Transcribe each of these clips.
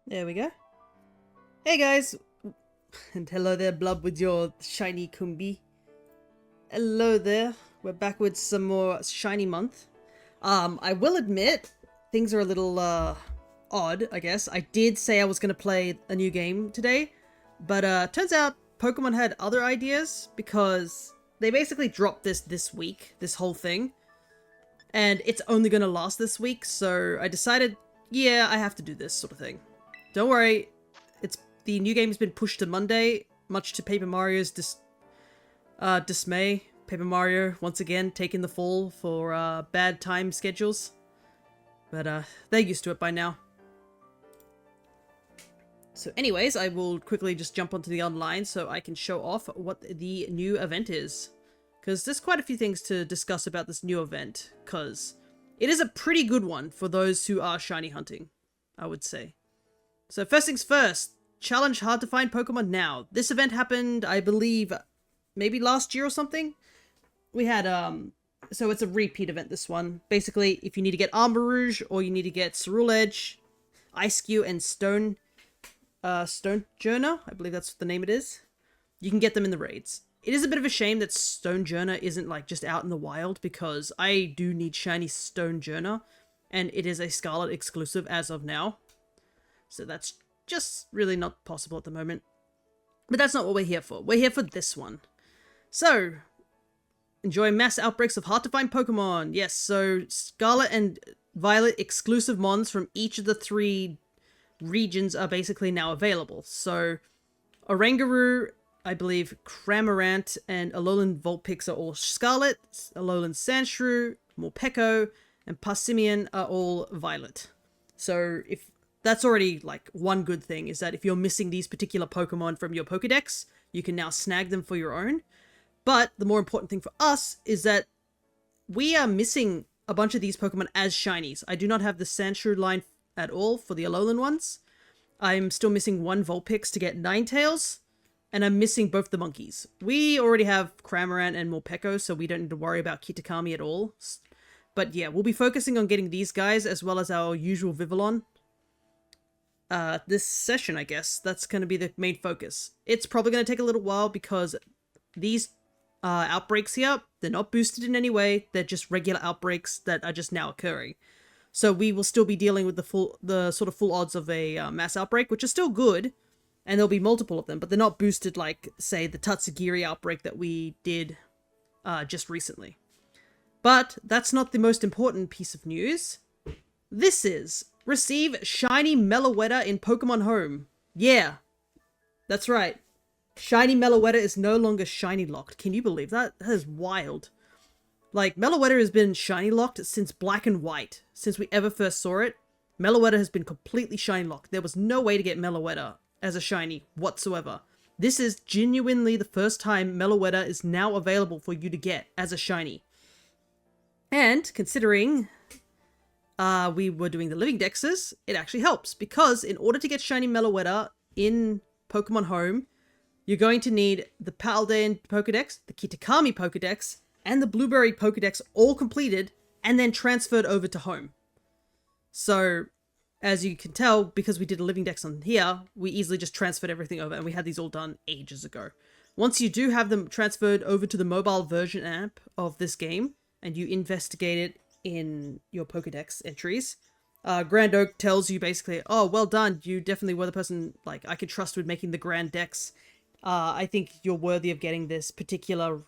There we go. Hey guys! And hello there, Blub, with your shiny Kumbi. Hello there. We're back with some more shiny month. I will admit, things are a little, odd, I guess. I did say I was gonna play a new game today, but, turns out Pokemon had other ideas, because they basically dropped this week, this whole thing. And it's only gonna last this week, so I decided, yeah, I have to do this sort of thing. Don't worry, the new game's been pushed to Monday, much to Paper Mario's dismay. Paper Mario, once again, taking the fall for bad time schedules. But they're used to it by now. So anyways, I will quickly just jump onto the online so I can show off what the new event is. Because there's quite a few things to discuss about this new event, because it is a pretty good one for those who are shiny hunting, I would say. So first things first, challenge hard to find Pokemon now. This event happened, I believe, maybe last year or something. We had, so it's a repeat event, this one. Basically, if you need to get Armor Rouge, or you need to get Cerule Edge, Ice-Q, and Stone Journer, I believe that's the name it is, you can get them in the raids. It is a bit of a shame that Stone Journer isn't, like, just out in the wild, because I do need shiny Stone Journer, and it is a Scarlet exclusive as of now. So that's just really not possible at the moment. But that's not what we're here for. We're here for this one. So, enjoy mass outbreaks of hard-to-find Pokemon. Yes, so Scarlet and Violet exclusive mons from each of the 3 regions are basically now available. So, Oranguru, I believe Cramorant, and Alolan Vulpix are all Scarlet. Alolan Sandshrew, Morpeko, and Passimian are all Violet. So, if that's already, like, one good thing, is that if you're missing these particular Pokemon from your Pokedex, you can now snag them for your own. But the more important thing for us is that we are missing a bunch of these Pokemon as shinies. I do not have the Sandshrew line at all for the Alolan ones. I'm still missing 1 Vulpix to get Ninetales, and I'm missing both the monkeys. We already have Cramorant and Morpeko, so we don't need to worry about Kitakami at all. But yeah, we'll be focusing on getting these guys, as well as our usual Vivillon. This session, I guess, that's going to be the main focus. It's probably going to take a little while because these outbreaks here, they're not boosted in any way. They're just regular outbreaks that are just now occurring. So we will still be dealing with the sort of full odds of a mass outbreak, which is still good, and there'll be multiple of them, but they're not boosted like, say, the Tatsugiri outbreak that we did just recently. But that's not the most important piece of news. This is receive Shiny Meloetta in Pokemon Home. Yeah, that's right. Shiny Meloetta is no longer shiny locked. Can you believe that? That is wild. Like, Meloetta has been shiny locked since Black and White. Since we ever first saw it, Meloetta has been completely shiny locked. There was no way to get Meloetta as a shiny whatsoever. This is genuinely the first time Meloetta is now available for you to get as a shiny. And considering we were doing the living dexes, it actually helps, because in order to get shiny Meloetta in Pokemon Home, you're going to need the Paldean Pokedex, the Kitakami Pokedex, and the Blueberry Pokedex all completed and then transferred over to Home. So, as you can tell, because we did a living dex on here, we easily just transferred everything over, and we had these all done ages ago. Once you do have them transferred over to the mobile version app of this game, and you investigate it in your Pokedex entries, Grand Oak tells you basically, oh, well done, you definitely were the person, like, I could trust with making the Grand Dex. I think you're worthy of getting this particular,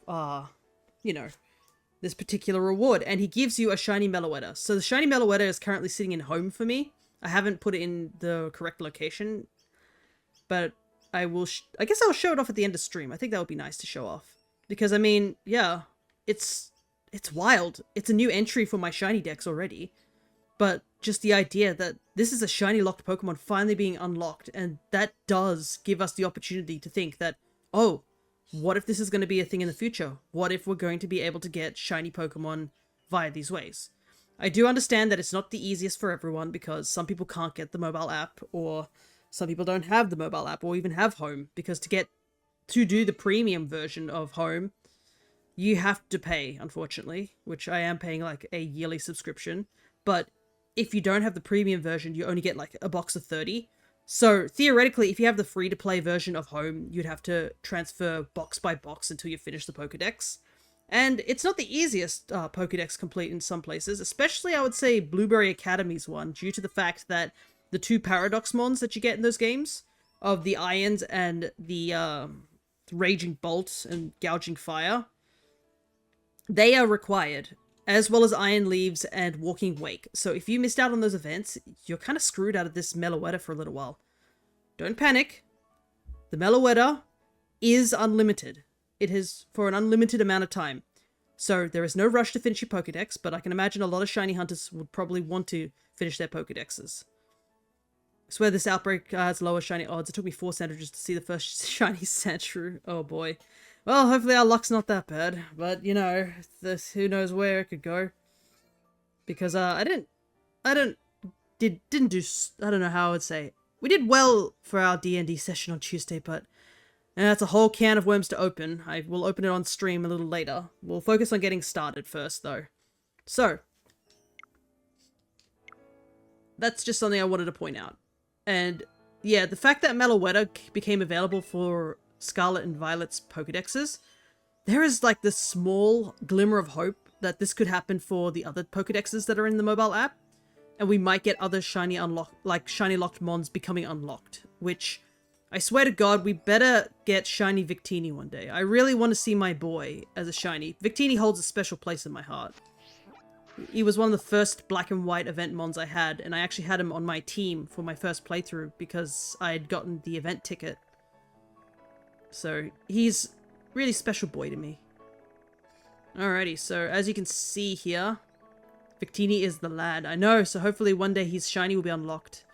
this particular reward. And he gives you a shiny Meloetta. So the shiny Meloetta is currently sitting in Home for me. I haven't put it in the correct location, but I will, I guess I'll show it off at the end of stream. I think that would be nice to show off. Because, I mean, yeah, it's wild. It's a new entry for my shiny decks already. But just the idea that this is a shiny locked Pokemon finally being unlocked, and that does give us the opportunity to think that, oh, what if this is going to be a thing in the future? What if we're going to be able to get shiny Pokemon via these ways? I do understand that it's not the easiest for everyone, because some people can't get the mobile app, or some people don't have the mobile app, or even have Home, because to do the premium version of Home, you have to pay, unfortunately, which I am paying like a yearly subscription. But if you don't have the premium version, you only get like a box of 30. So theoretically, if you have the free-to-play version of Home, you'd have to transfer box by box until you finish the Pokedex. And it's not the easiest Pokedex complete in some places, especially I would say Blueberry Academy's one, due to the fact that the two Paradox Mons that you get in those games, of the Irons and the Raging Bolt and Gouging Fire, they are required, as well as Iron Leaves and Walking Wake. So if you missed out on those events, you're kind of screwed out of this Meloetta for a little while. Don't panic. The Meloetta is unlimited. It is for an unlimited amount of time. So there is no rush to finish your Pokedex, but I can imagine a lot of shiny hunters would probably want to finish their Pokedexes. I swear this outbreak has lower shiny odds. It took me 4 sandwiches to see the first shiny Sandshrew. Oh boy. Well, hopefully our luck's not that bad. But, you know, who knows where it could go. Because I don't know how I would say. We did well for our D&D session on Tuesday, but that's a whole can of worms to open. I will open it on stream a little later. We'll focus on getting started first, though. So, that's just something I wanted to point out. And yeah, the fact that Meloetta became available for Scarlet and Violet's Pokedexes, there is like this small glimmer of hope that this could happen for the other Pokedexes that are in the mobile app, and we might get other shiny locked mons becoming unlocked, which I swear to God, we better get shiny Victini one day. I really want to see my boy as a shiny. Victini holds a special place in my heart. He was one of the first black and white event mons I had, and I actually had him on my team for my first playthrough because I had gotten the event ticket. So he's really special boy to me. Alrighty, so as you can see here, Victini is the lad. I know, so hopefully one day his shiny will be unlocked.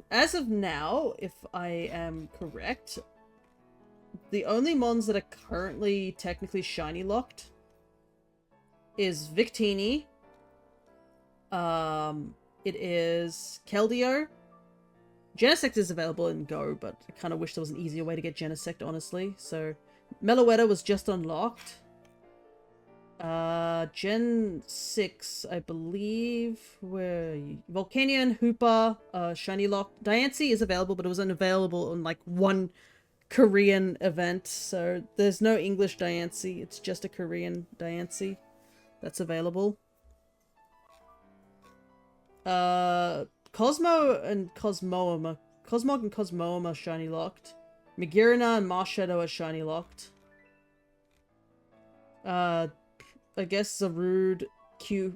As of now, if I am correct, the only mons that are currently technically shiny locked is Victini. It is Keldeo. Genesect is available in Go, but I kind of wish there was an easier way to get Genesect, honestly. So, Meloetta was just unlocked. Gen 6, I believe, where Volcanion, Hoopa, shiny locked. Diancie is available, but it wasn't available on like one Korean event, so there's no English Diancie, it's just a Korean Diancie that's available. Cosmo and Cosmoem are shiny locked. Magirina and Marshadow are shiny locked. I guess Zarude, Cubfu,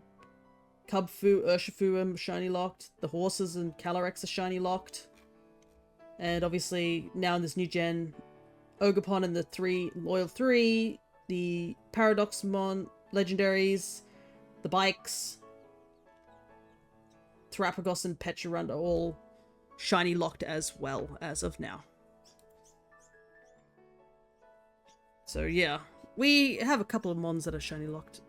Urshifu are shiny locked. The horses and Calyrex are shiny locked. And obviously, now in this new gen, Ogerpon and the Loyal 3, the Paradoxmon legendaries, the bikes, Therapagos and Petrarund are all shiny locked as well as of now. So yeah, we have a couple of mons that are shiny locked.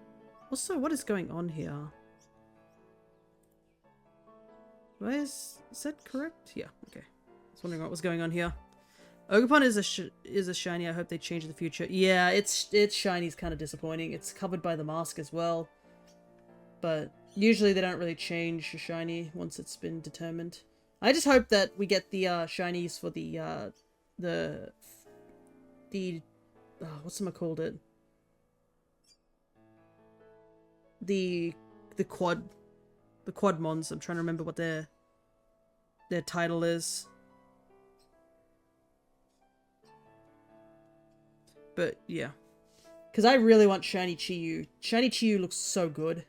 Also, what is going on here? Is that correct? Yeah, okay. I was wondering what was going on here. Ogerpon is a shiny. I hope they change in the future. Yeah, its shiny is kind of disappointing. It's covered by the mask as well. But usually they don't really change a shiny once it's been determined. I just hope that we get the shinies for the what's it called it? The quad mons. I'm trying to remember what their title is. But yeah, because I really want shiny Chiyu. Shiny Chiyu looks so good.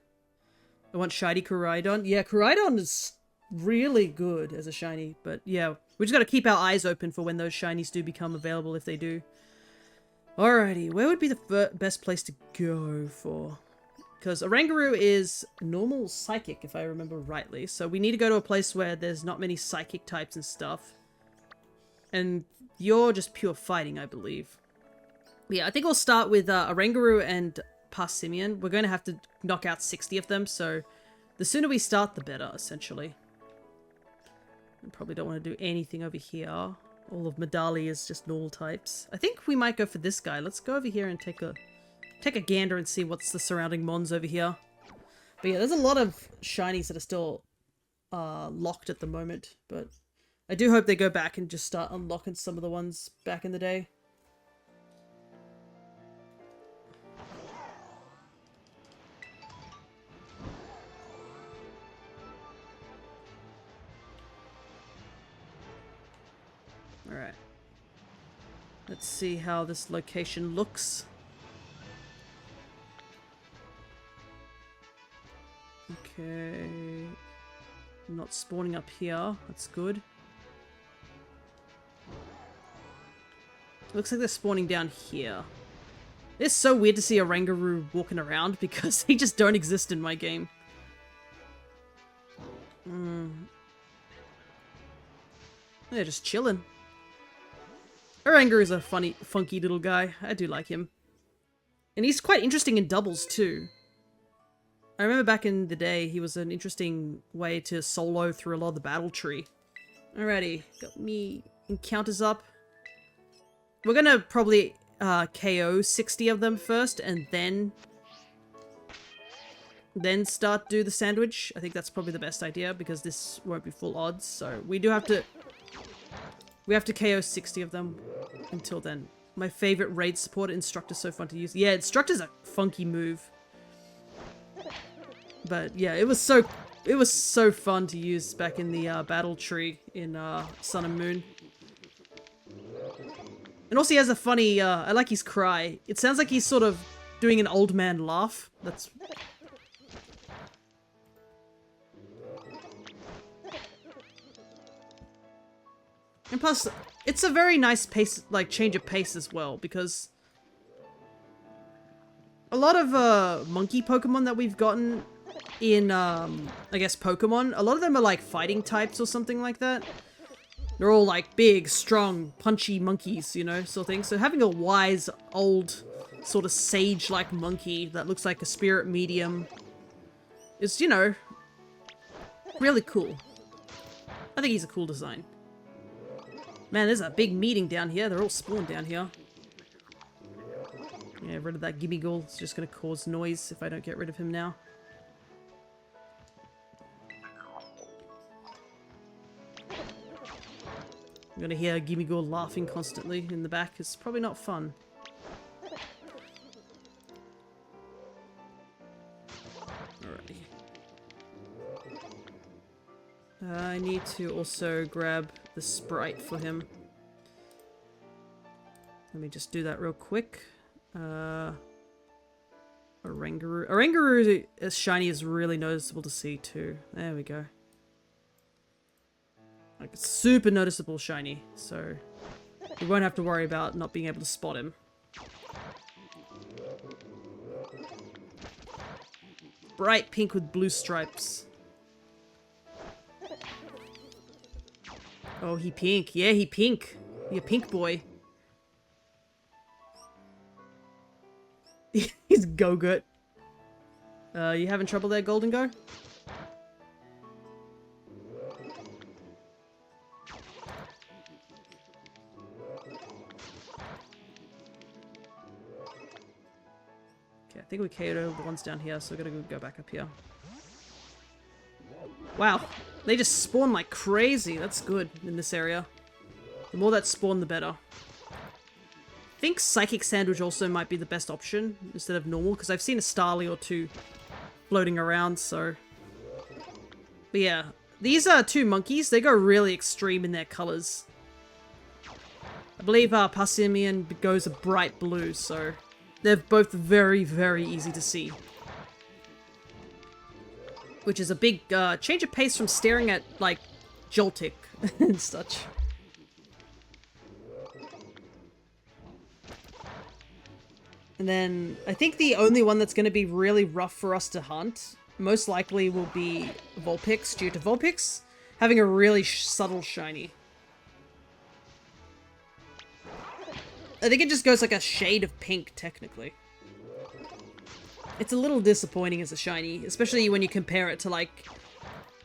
I want shiny Koraidon. Yeah, Koraidon is really good as a shiny, but yeah, we just got to keep our eyes open for when those shinies do become available, if they do. Alrighty, where would be the best place to go for? Because Oranguru is normal psychic, if I remember rightly, so we need to go to a place where there's not many psychic types and stuff. And you're just pure fighting, I believe. Yeah, I think we'll start with Oranguru and Passimian. We're going to have to knock out 60 of them, so the sooner we start, the better, essentially. I probably don't want to do anything over here. All of Medali is just normal types. I think we might go for this guy. Let's go over here and take a gander and see what's the surrounding mons over here. But yeah, there's a lot of shinies that are still locked at the moment, but I do hope they go back and just start unlocking some of the ones back in the day. Alright. Let's see how this location looks. Okay. Not spawning up here. That's good. Looks like they're spawning down here. It's so weird to see a Rangaroo walking around because they just don't exist in my game. They're just chilling. Rangaroo is a funky little guy. I do like him. And he's quite interesting in doubles too. I remember back in the day, he was an interesting way to solo through a lot of the battle tree. Alrighty, got me encounters up. We're gonna probably KO 60 of them first, and then start do the sandwich. I think that's probably the best idea, because this won't be full odds, so we have to KO 60 of them until then. My favorite raid support, Instructor's so fun to use. Yeah, Instructor's a funky move. But yeah, it was so fun to use back in the battle tree in Sun and Moon. And also he has a funny, I like his cry. It sounds like he's sort of doing an old man laugh. That's... And plus, it's a very nice pace, like, change of pace as well, because a lot of monkey Pokemon that we've gotten in, I guess, Pokemon, a lot of them are like fighting types or something like that. They're all like big, strong, punchy monkeys, you know, sort of thing. So having a wise, old, sort of sage-like monkey that looks like a spirit medium is, you know, really cool. I think he's a cool design. Man, there's a big meeting down here. They're all spawned down here. Yeah, rid of that Gimmighoul. It's just going to cause noise if I don't get rid of him now. I'm going to hear Gimmighoul laughing constantly in the back. It's probably not fun. Alrighty. I need to also grab the sprite for him. Let me just do that real quick. Orangaroo. Orangaroo as shiny is really noticeable to see too. There we go. Like, it's super noticeable shiny, so we won't have to worry about not being able to spot him. Bright pink with blue stripes. Oh, he pink. Yeah, he pink. He a pink boy. He's Go-Gurt. You having trouble there, Golden Go? Okay, I think we KO'd the ones down here, so we're gonna go back up here. Wow, they just spawn like crazy. That's good in this area. The more that spawn, the better. I think Psychic Sandwich also might be the best option instead of normal, because I've seen a Starly or two floating around, so... But yeah, these are two monkeys. They go really extreme in their colors. I believe Passimian goes a bright blue, so they're both very, very easy to see. Which is a big change of pace from staring at, like, Joltik and such. And then, I think the only one that's going to be really rough for us to hunt, most likely will be Vulpix, due to Vulpix having a really subtle shiny. I think it just goes like a shade of pink, technically. It's a little disappointing as a shiny, especially when you compare it to, like,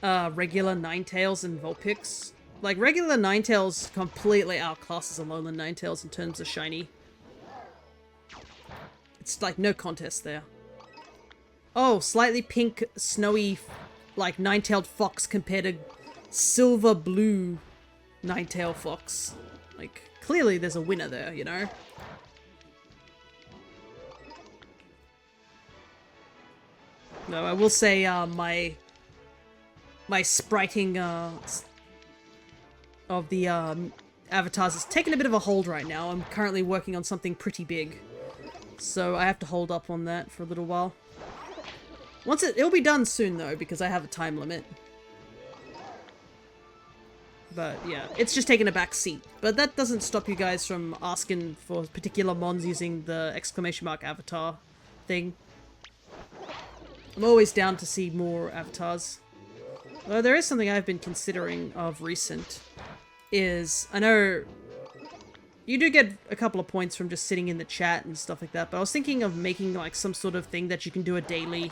regular Ninetales and Vulpix. Like, regular Ninetales completely outclasses Alolan Ninetales in terms of shiny. It's, like, no contest there. Oh, slightly pink, snowy, like, nine-tailed fox compared to silver blue Nine-tail fox. Like, clearly there's a winner there, you know? No, I will say, my spriting, of the, avatars is taking a bit of a hold right now. I'm currently working on something pretty big. So I have to hold up on that for a little while. Once it'll be done soon though, because I have a time limit. But yeah, it's just taking a back seat. But that doesn't stop you guys from asking for particular mons using the exclamation mark avatar thing. I'm always down to see more avatars. Though there is something I've been considering of recent. Is, I know you do get a couple of points from just sitting in the chat and stuff like that, but I was thinking of making like some sort of thing that you can do a daily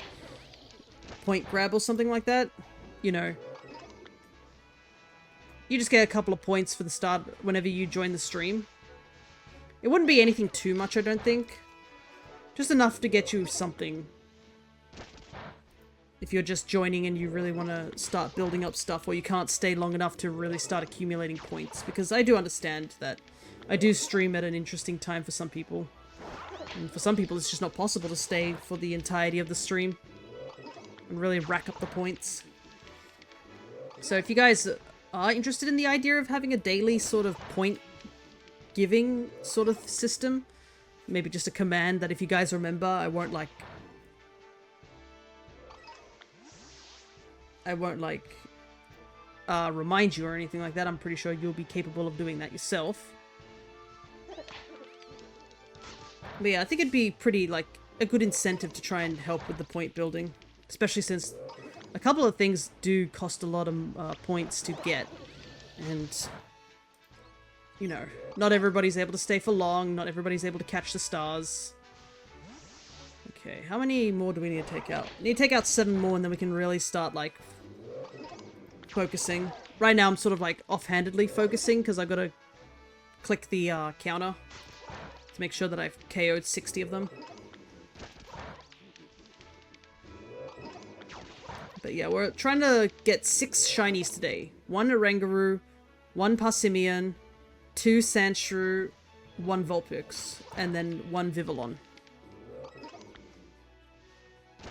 point grab or something like that. You know, you just get a couple of points for the start whenever you join the stream. It wouldn't be anything too much, I don't think. Just enough to get you something. If you're just joining and you really want to start building up stuff, or you can't stay long enough to really start accumulating points. Because I do understand that I do stream at an interesting time for some people. And for some people it's just not possible to stay for the entirety of the stream and really rack up the points. So if you guys are interested in the idea of having a daily sort of point giving sort of system, maybe just a command that if you guys remember, I won't remind you or anything like that. I'm pretty sure you'll be capable of doing that yourself. But yeah, I think it'd be pretty, like, a good incentive to try and help with the point building. Especially since a couple of things do cost a lot of points to get. And, you know, not everybody's able to stay for long. Not everybody's able to catch the stars. Okay, how many more do we need to take out? We need to take out 7 more and then we can really start, like, focusing. Right now I'm sort of, like, offhandedly focusing because I've got to click the counter to make sure that I've KO'd 60 of them. But yeah, we're trying to get 6 shinies today. 1 Oranguru, 1 Parsimian, 2 Sandshrew, 1 Vulpix, and then 1 Vivillon.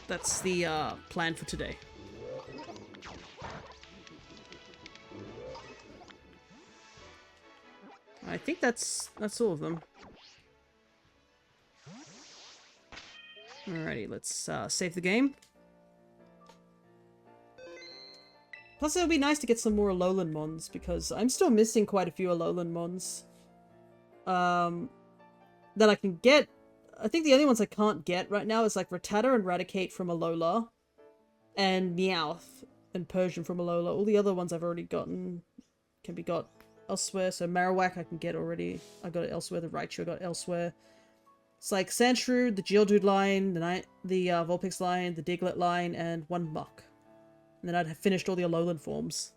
That's the plan for today. I think that's all of them. Alrighty, let's save the game. Plus it would be nice to get some more Alolan mons, because I'm still missing quite a few Alolan mons. That I can get. I think the only ones I can't get right now is like Rattata and Raticate from Alola, and Meowth and Persian from Alola. All the other ones I've already gotten can be got elsewhere. So Marowak I can get already. I got it elsewhere. The Raichu I got elsewhere. It's like Sandshrew, the Geodude line, the Vulpix line, the Diglett line, and 1 Muck. And then I'd have finished all the Alolan forms.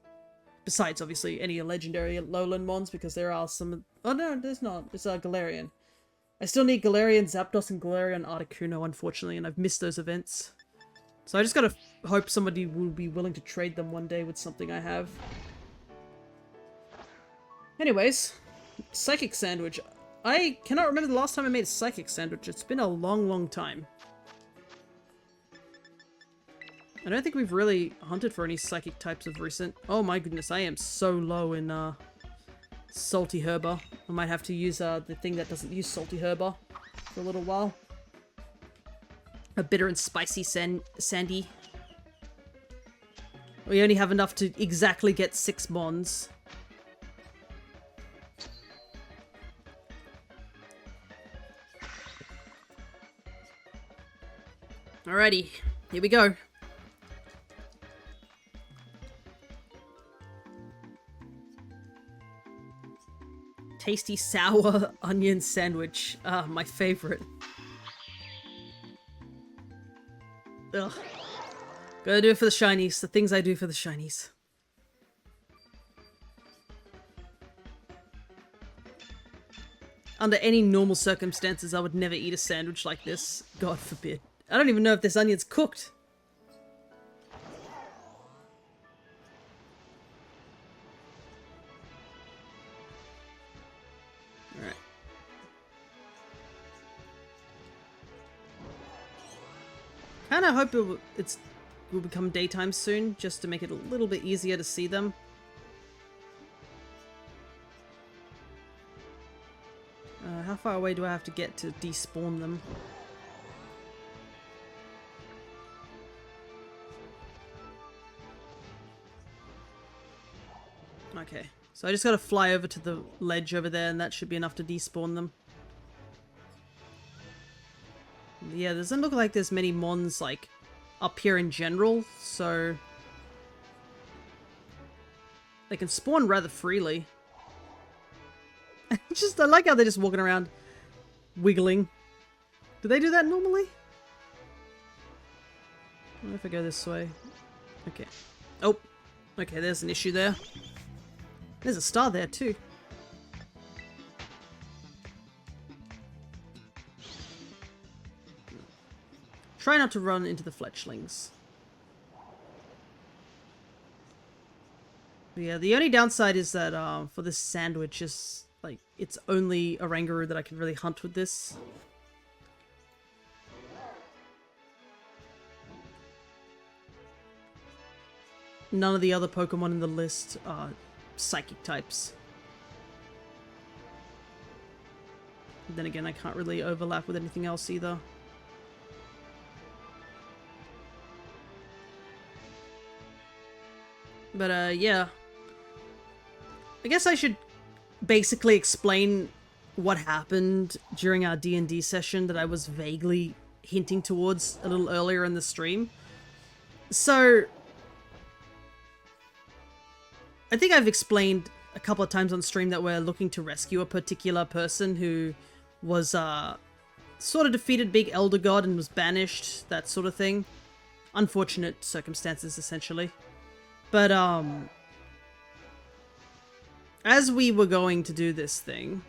Besides, obviously, any legendary Alolan mons, because there are some... Oh no, there's not. It's Galarian. I still need Galarian Zapdos and Galarian Articuno, unfortunately, and I've missed those events. So I just gotta hope somebody will be willing to trade them one day with something I have. Anyways, Psychic Sandwich. I cannot remember the last time I made a Psychic Sandwich. It's been a long, long time. I don't think we've really hunted for any Psychic types of recent. Oh my goodness, I am so low in Salty Herba. I might have to use the thing that doesn't use Salty Herba for a little while. A bitter and spicy Sandy. We only have enough to exactly get 6 mons. Alrighty, here we go. Tasty sour onion sandwich. Ah, my favorite. Ugh. Gotta do it for the shinies. The things I do for the shinies. Under any normal circumstances, I would never eat a sandwich like this. God forbid. I don't even know if this onion's cooked. kind of hope it will become daytime soon, just to make it a little bit easier to see them. How far away do I have to get to despawn them? Okay, so I just gotta fly over to the ledge over there and that should be enough to despawn them. Yeah, doesn't look like there's many mons, like, up here in general, so... they can spawn rather freely. I like how they're just walking around, wiggling. Do they do that normally? What if I go this way? Okay. Oh, okay, there's an issue there. There's a star there too. Try not to run into the fletchlings. But yeah, the only downside is that for this sandwich is like it's only Oranguru that I can really hunt with this. None of the other Pokemon in the list are psychic types. Then again, I can't really overlap with anything else either. But yeah. I guess I should basically explain what happened during our D&D session that I was vaguely hinting towards a little earlier in the stream. So, I think I've explained a couple of times on stream that we're looking to rescue a particular person who was sort of defeated Big Elder God and was banished, that sort of thing. Unfortunate circumstances, essentially. But as we were going to do this thing,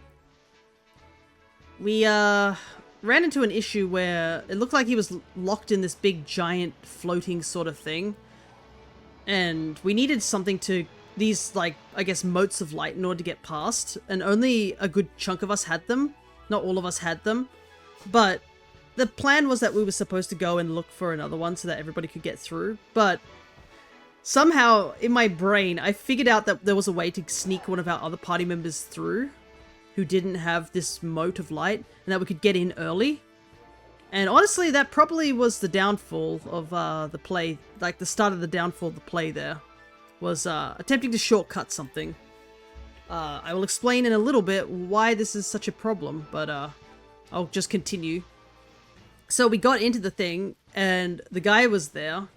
we ran into an issue where it looked like he was locked in this big giant floating sort of thing, and we needed something to these, like, I guess motes of light in order to get past, and only a good chunk of us had them. Not all of us had them, but the plan was that we were supposed to go and look for another one so that everybody could get through, but somehow, in my brain, I figured out that there was a way to sneak one of our other party members through who didn't have this mote of light, and that we could get in early. And honestly, that probably was the downfall of the play, like the start of the downfall of the play there, was attempting to shortcut something. I will explain in a little bit why this is such a problem, but I'll just continue. So we got into the thing, and the guy was there,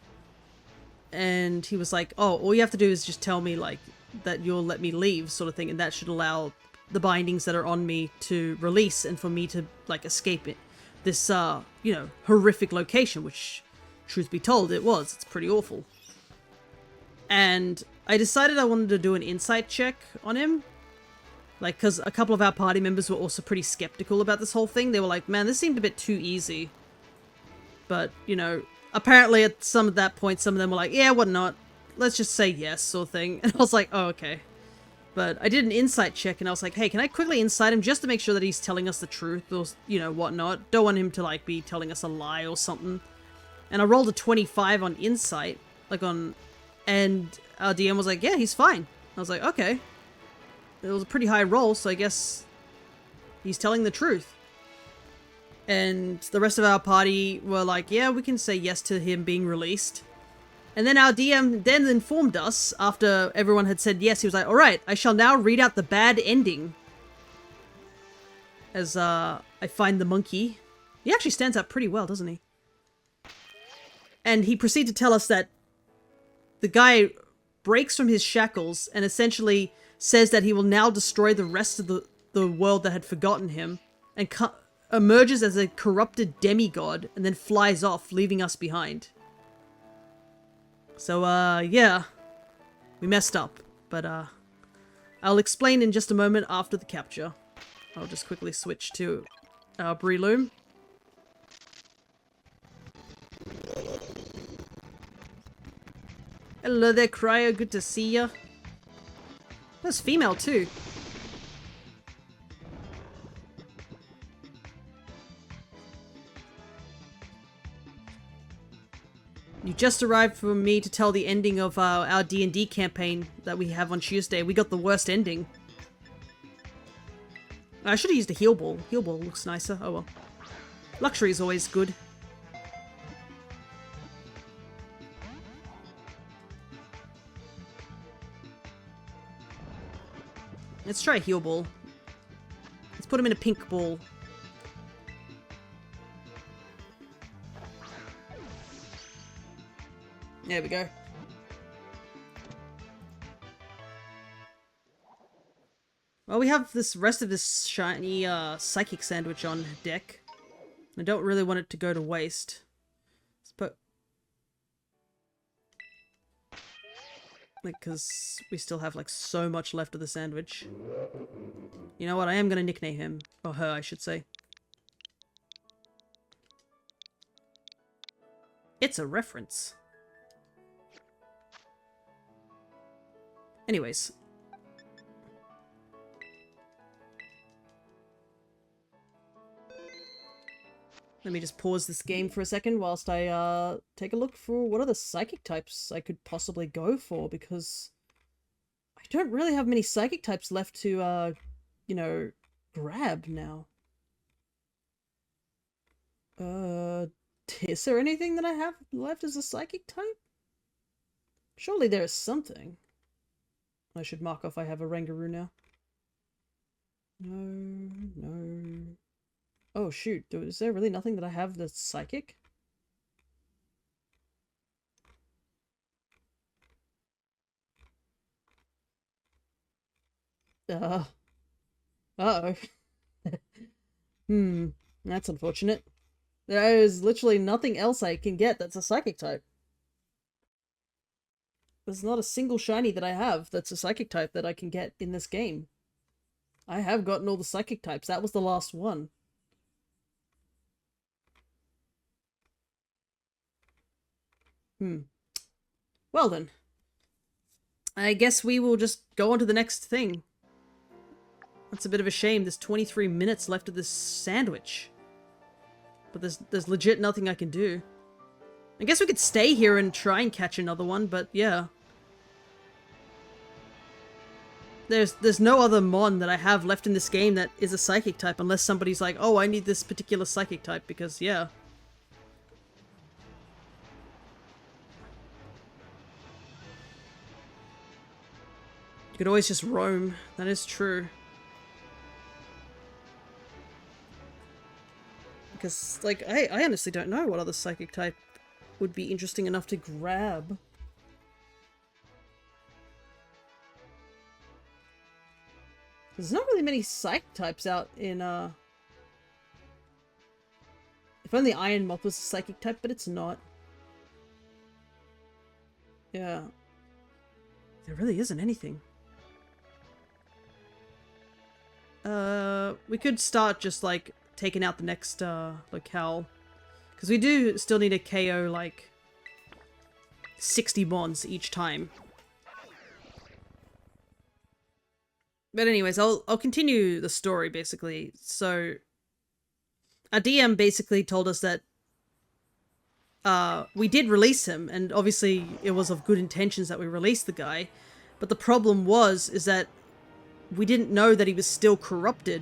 and he was like, oh, all you have to do is just tell me, like, that you'll let me leave, sort of thing, and that should allow the bindings that are on me to release and for me to, like, escape it. This, you know, horrific location, which, truth be told, it was. It's pretty awful. And I decided I wanted to do an insight check on him. Like, because a couple of our party members were also pretty skeptical about this whole thing. They were like, man, this seemed a bit too easy. But, you know, apparently at some of that point, some of them were like, yeah, what not? Let's just say yes, sort of thing. And I was like, oh, okay. But I did an insight check, and I was like, hey, can I quickly insight him just to make sure that he's telling us the truth or, you know, whatnot? Don't want him to, like, be telling us a lie or something. And I rolled a 25 on insight, like on... And our DM was like, yeah, he's fine. I was like, okay. It was a pretty high roll, so I guess he's telling the truth. And the rest of our party were like, yeah, we can say yes to him being released. And then our DM then informed us, after everyone had said yes, he was like, alright, I shall now read out the bad ending. As I find the monkey. He actually stands out pretty well, doesn't he? And he proceeded to tell us that the guy breaks from his shackles and essentially says that he will now destroy the rest of the world that had forgotten him, and emerges as a corrupted demigod and then flies off, leaving us behind. So, yeah. We messed up, but, I'll explain in just a moment after the capture. I'll just quickly switch to our Breloom. Hello there, Cryo. Good to see ya. That's female, too. You just arrived for me to tell the ending of our D&D campaign that we have on Tuesday. We got the worst ending. I should have used a heal ball. Heal ball looks nicer. Oh well. Luxury is always good. Let's try a heal ball. Let's put him in a pink ball. There we go. Well, we have this rest of this shiny psychic sandwich on deck. I don't really want it to go to waste. But because we still have like so much left of the sandwich. You know what? I am gonna nickname him, or her, I should say. It's a reference. Anyways. Let me just pause this game for a second whilst I take a look for what other psychic types I could possibly go for, because I don't really have many psychic types left to, you know, grab now. Is there anything that I have left as a psychic type? Surely there is something. I should mark off I have a Rangaroo now. No. Oh shoot, is there really nothing that I have that's psychic? Uh-oh. That's unfortunate. There is literally nothing else I can get that's a psychic type. There's not a single shiny that I have that's a psychic type that I can get in this game. I have gotten all the psychic types. That was the last one. Well then. I guess we will just go on to the next thing. That's a bit of a shame. There's 23 minutes left of this sandwich. But there's legit nothing I can do. I guess we could stay here and try and catch another one, but yeah. There's no other mon that I have left in this game that is a psychic type, unless somebody's like, oh, I need this particular psychic type, because yeah. You could always just roam. That is true. Because, like, I honestly don't know what other psychic type would be interesting enough to grab. There's not really many psych types out in, If only Iron Moth was a psychic type, but it's not. Yeah. There really isn't anything. We could start just, like, taking out the next, locale. Because we do still need to KO, like, 60 mons each time. But anyways, I'll continue the story, basically. So, our DM basically told us that we did release him, and obviously it was of good intentions that we released the guy. But the problem is that we didn't know that he was still corrupted.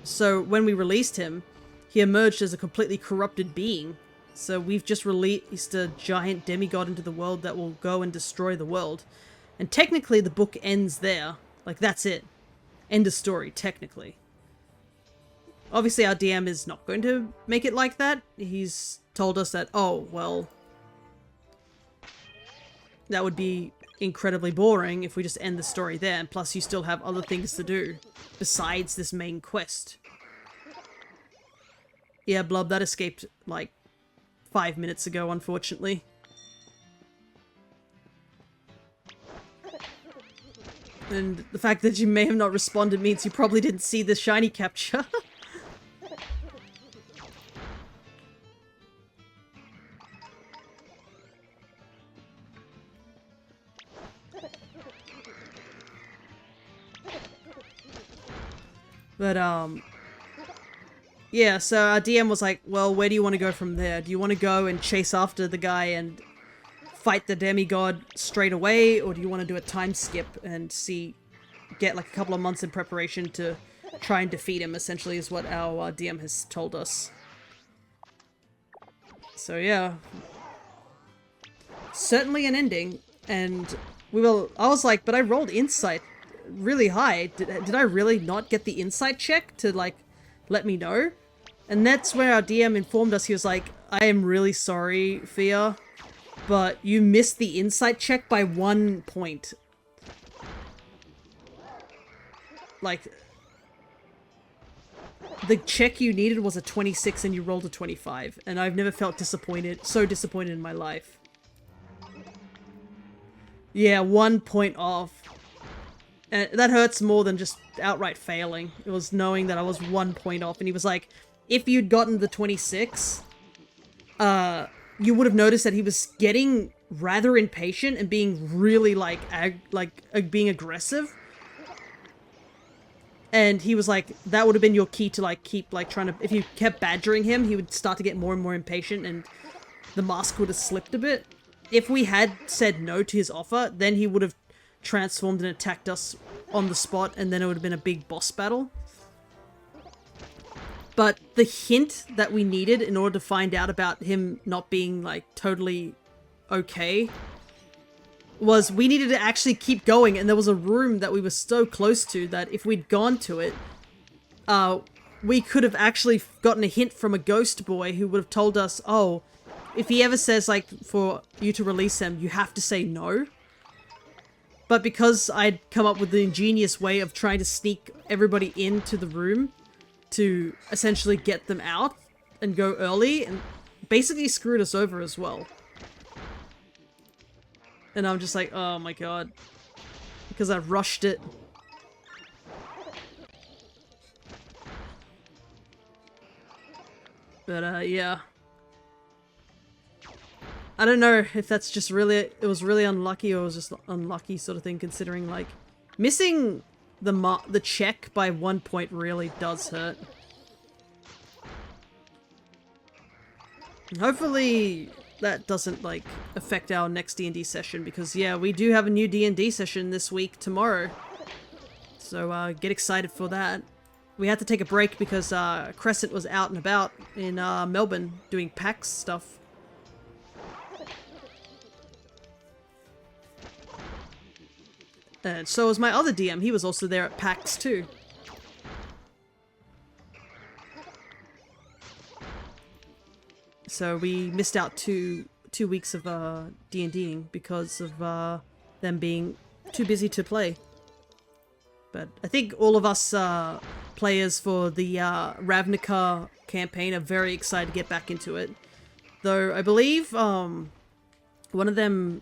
So when we released him, he emerged as a completely corrupted being. So we've just released a giant demigod into the world that will go and destroy the world. And technically the book ends there. Like, that's it. End of story, technically. Obviously our DM is not going to make it like that. He's told us that, oh, well, that would be incredibly boring if we just end the story there, and plus you still have other things to do besides this main quest. Yeah, Blub, that escaped like 5 minutes ago, unfortunately. And the fact that you may have not responded means you probably didn't see the shiny capture. But, yeah, so our DM was like, well, where do you want to go from there? Do you want to go and chase after the guy and fight the demigod straight away, or do you want to do a time skip and get like a couple of months in preparation to try and defeat him, essentially, is what our DM has told us. So yeah. Certainly an ending, and I was like, but I rolled insight really high. Did I really not get the insight check to, like, let me know? And that's where our DM informed us. He was like, I am really sorry, Fia, but you missed the insight check by 1 point. Like, the check you needed was a 26 and you rolled a 25. And I've never felt so disappointed in my life. Yeah, 1 point off. And that hurts more than just outright failing. It was knowing that I was 1 point off. And he was like, if you'd gotten the 26, you would have noticed that he was getting rather impatient and being really, being aggressive. And he was like, that would have been your key to, like, keep, like, trying to... If you kept badgering him, he would start to get more and more impatient and the mask would have slipped a bit. If we had said no to his offer, then he would have transformed and attacked us on the spot, and then it would have been a big boss battle. But the hint that we needed in order to find out about him not being, like, totally okay was we needed to actually keep going, and there was a room that we were so close to that if we'd gone to it, we could have actually gotten a hint from a ghost boy who would have told us, oh, if he ever says, like, for you to release him, you have to say no. But because I'd come up with the ingenious way of trying to sneak everybody into the room to essentially get them out and go early, and basically screwed us over as well. And I'm just like, oh my god. Because I rushed it. But, yeah. I don't know if that's just really, it was really unlucky or it was just unlucky sort of thing, considering, like, missing the check by 1 point really does hurt. And hopefully that doesn't, like, affect our next D&D session, because, yeah, we do have a new D&D session this week, tomorrow. So, get excited for that. We had to take a break because, Crescent was out and about in, Melbourne doing PAX stuff. And so was my other DM. He was also there at PAX too. So we missed out two weeks of D&Ding because of them being too busy to play. But I think all of us players for the Ravnica campaign are very excited to get back into it. Though I believe one of them,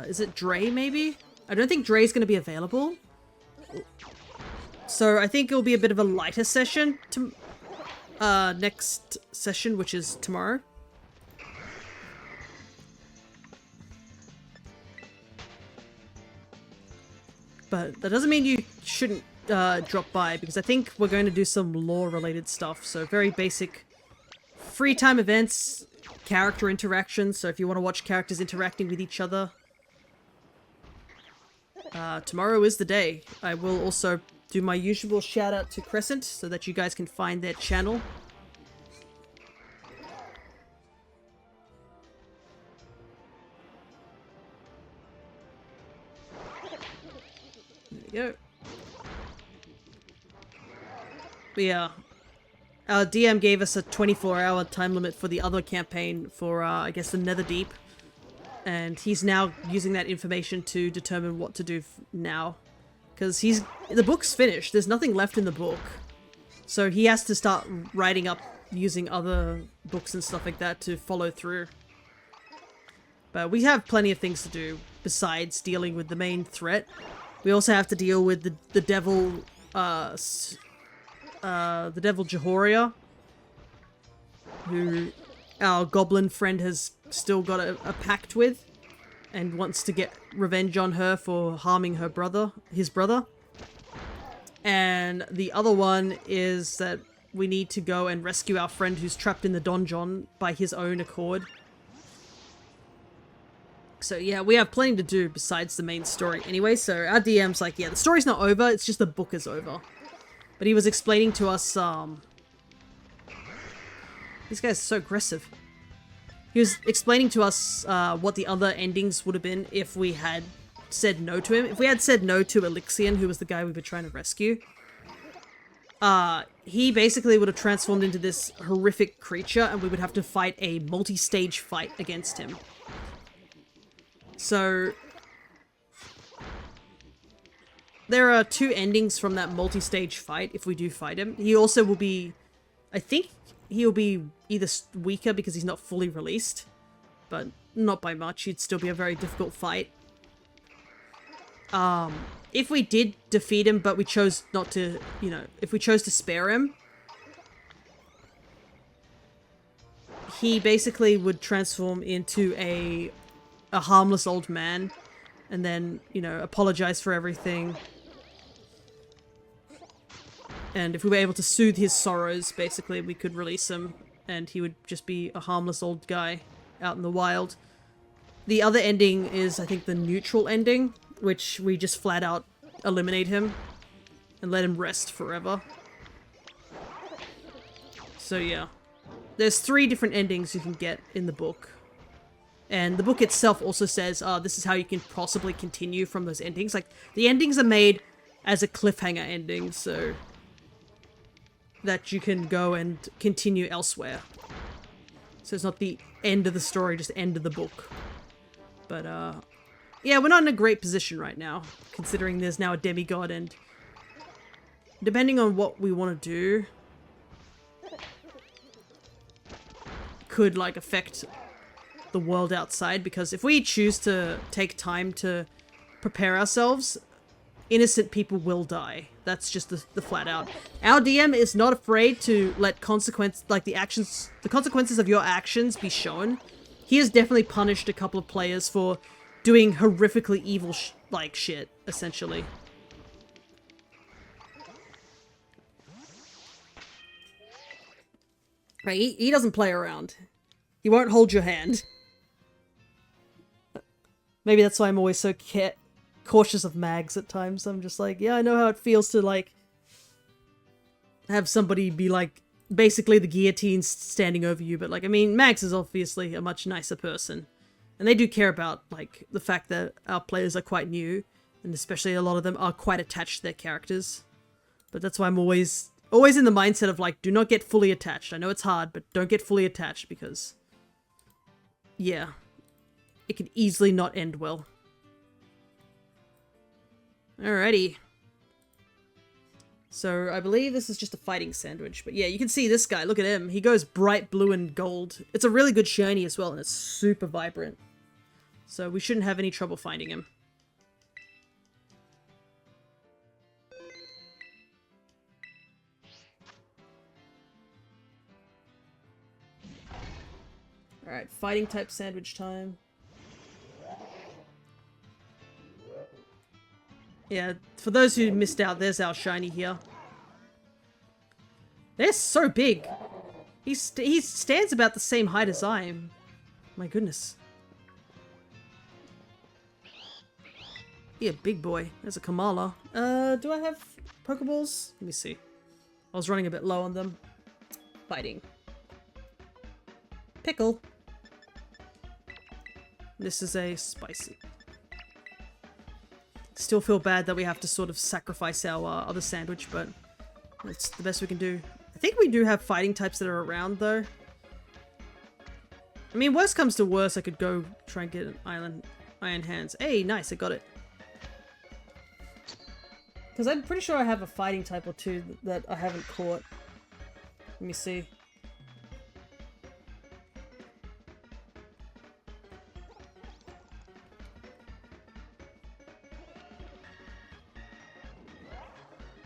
is it Dre maybe? I don't think Dre's going to be available. So I think it'll be a bit of a lighter session to next session, which is tomorrow. But that doesn't mean you shouldn't drop by, because I think we're going to do some lore-related stuff. So very basic free time events, character interactions. So if you want to watch characters interacting with each other, tomorrow is the day. I will also do my usual shout out to Crescent so that you guys can find their channel. There we go. But yeah, our DM gave us a 24-hour time limit for the other campaign for, I guess, the Netherdeep. And he's now using that information to determine what to do now. Because the book's finished. There's nothing left in the book. So he has to start writing up using other books and stuff like that to follow through. But we have plenty of things to do besides dealing with the main threat. We also have to deal with the devil, the devil Jehoria, who our goblin friend has still got a pact with, and wants to get revenge on her for harming his brother. And the other one is that we need to go and rescue our friend who's trapped in the donjon by his own accord. So yeah, we have plenty to do besides the main story anyway, so our DM's like, yeah, the story's not over, it's just the book is over. But he was explaining to us, this guy's so aggressive. He was explaining to us what the other endings would have been if we had said no to him. If we had said no to Elixion, who was the guy we were trying to rescue, he basically would have transformed into this horrific creature and we would have to fight a multi-stage fight against him. So there are 2 endings from that multi-stage fight if we do fight him. He also will be, I think he'll be either weaker because he's not fully released, but not by much. He'd still be a very difficult fight. If we did defeat him, but we chose not to, you know, if we chose to spare him, he basically would transform into a harmless old man and then, you know, apologize for everything. And if we were able to soothe his sorrows, basically, we could release him and he would just be a harmless old guy out in the wild. The other ending is, I think, the neutral ending, which we just flat out eliminate him and let him rest forever. So yeah, there's 3 different endings you can get in the book. And the book itself also says, this is how you can possibly continue from those endings. Like, the endings are made as a cliffhanger ending, so that you can go and continue elsewhere. So it's not the end of the story, just end of the book. But, yeah, we're not in a great position right now, considering there's now a demigod, and depending on what we want to do, could, like, affect the world outside, because if we choose to take time to prepare ourselves, innocent people will die. That's just the flat out. Our DM is not afraid to let the consequences of your actions be shown. He has definitely punished a couple of players for doing horrifically evil shit, essentially. Right, he doesn't play around. He won't hold your hand. Maybe that's why I'm always so cautious of mags at times. I'm just like, yeah, I know how it feels to, like, have somebody be, like, basically the guillotine standing over you. But, like, I mean, Mags is obviously a much nicer person. And they do care about, like, the fact that our players are quite new. And especially a lot of them are quite attached to their characters. But that's why I'm always in the mindset of, like, do not get fully attached. I know it's hard, but don't get fully attached because, yeah, it can easily not end well. Alrighty. So I believe this is just a fighting sandwich, but yeah, you can see this guy, look at him. He goes bright blue and gold. It's a really good shiny as well, and it's super vibrant. So we shouldn't have any trouble finding him. Alright, fighting type sandwich time. Yeah, for those who missed out, there's our shiny here. They're so big. He stands about the same height as I am. My goodness. Yeah, big boy. There's a Kamala. Do I have Pokeballs? Let me see. I was running a bit low on them. Fighting. Pickle. This is a spicy. Still feel bad that we have to sort of sacrifice our other sandwich, but it's the best we can do. I think we do have fighting types that are around, though. I mean, worst comes to worst, I could go try and get an Iron Hands. Hey, nice, I got it. Because I'm pretty sure I have a fighting type or two that I haven't caught. Let me see.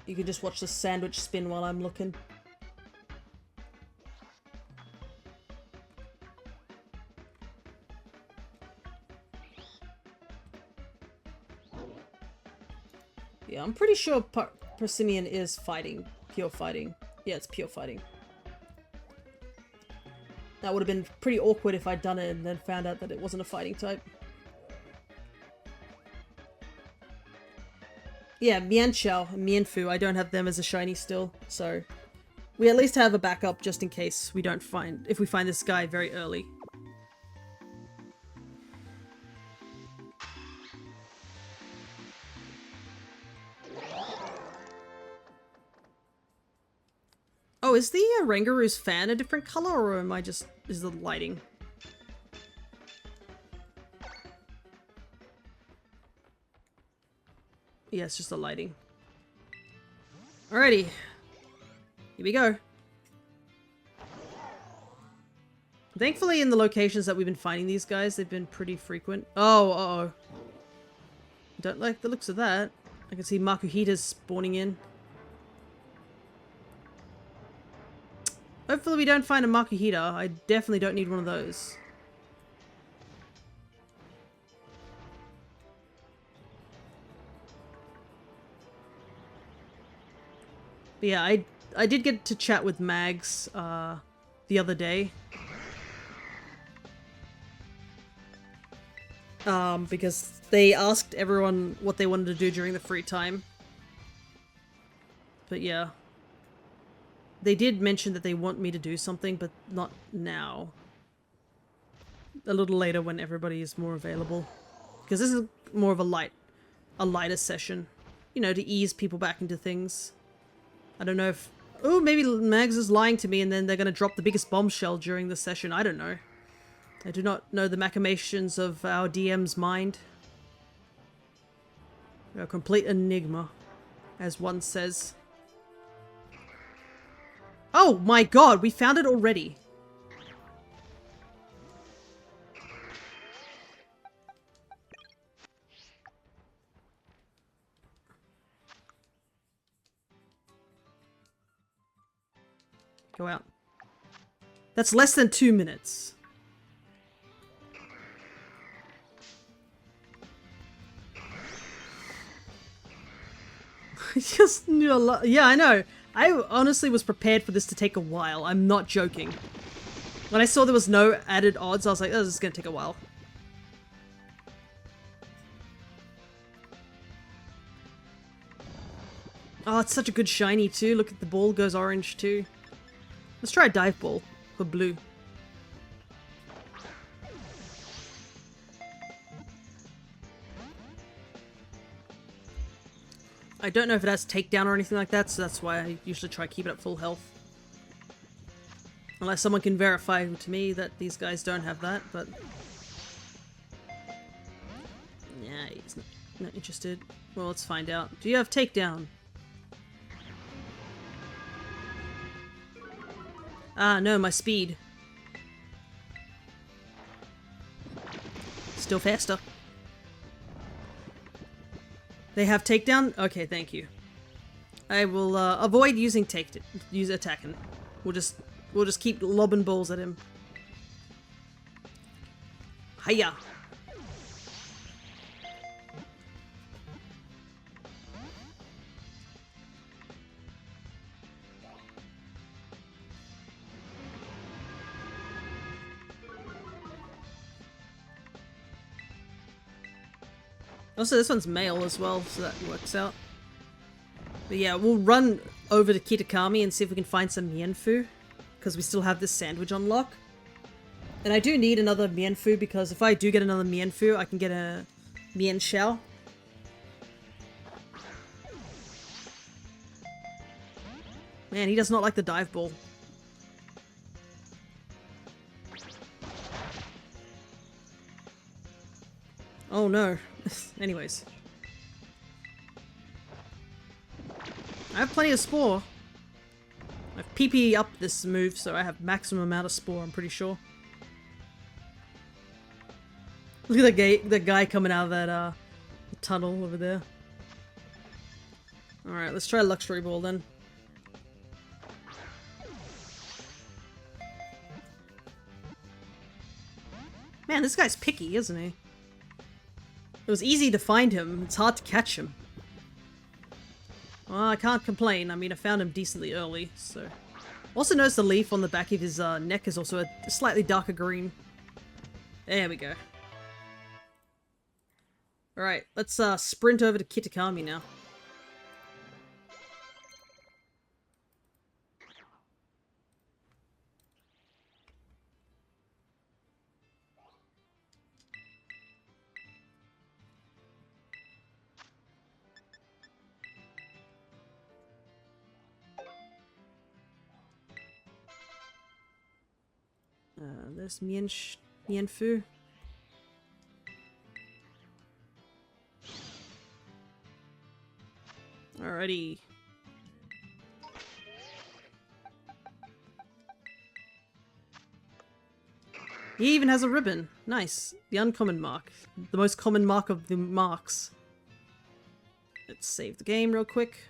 You can just watch the sandwich spin while I'm looking. Yeah, I'm pretty sure Persimmon is fighting. Pure fighting. Yeah, it's pure fighting. That would have been pretty awkward if I'd done it and then found out that it wasn't a fighting type. Yeah, Mianxiao and Mianfu, I don't have them as a shiny still, so we at least have a backup just in case we don't find, if we find this guy very early. Oh, is the Rangaru's fan a different color, or am I just, is the lighting? Yeah, it's just the lighting. Alrighty. Here we go. Thankfully, in the locations that we've been finding these guys, they've been pretty frequent. Oh, uh-oh. Don't like the looks of that. I can see Makuhitas spawning in. Hopefully we don't find a Makuhita. I definitely don't need one of those. But yeah, I did get to chat with Mags the other day. Because they asked everyone what they wanted to do during the free time. But yeah. They did mention that they want me to do something, but not now. A little later when everybody is more available. Because this is more of a lighter session. You know, to ease people back into things. I don't know if... Oh, maybe Mags is lying to me and then they're going to drop the biggest bombshell during the session. I don't know. I do not know the machinations of our DM's mind. A complete enigma, as one says. Oh my god, we found it already. Go out. That's less than 2 minutes. I just knew a lot. Yeah, I know. I honestly was prepared for this to take a while. I'm not joking. When I saw there was no added odds, I was like, oh, this is going to take a while. Oh, it's such a good shiny too. Look at the ball goes orange too. Let's try a dive ball for blue. I don't know if it has takedown or anything like that, so that's why I usually try to keep it at full health. Unless someone can verify to me that these guys don't have that, but... Yeah, he's not interested. Well, let's find out. Do you have takedown? Ah, no, my speed. Still faster. They have takedown? Okay, thank you. I will avoid using use attacking. We'll just keep lobbing balls at him. Hiya! Also, this one's male as well, so that works out. But yeah, we'll run over to Kitakami and see if we can find some Mienfu, because we still have this sandwich on lock. And I do need another Mienfu, because if I do get another Mienfu, I can get a Mienxiao. Man, he does not like the dive ball. Oh no. Anyways. I have plenty of spore. I've PP up this move, so I have maximum amount of spore, I'm pretty sure. Look at the guy coming out of that tunnel over there. Alright, let's try Luxury Ball then. Man, this guy's picky, isn't he? It was easy to find him. It's hard to catch him. Well, I can't complain. I mean, I found him decently early, so... Also notice the leaf on the back of his neck is also a slightly darker green. There we go. Alright, let's sprint over to Kitakami now. There's Mienfu. Alrighty. He even has a ribbon. Nice. The uncommon mark. The most common mark of the marks. Let's save the game real quick.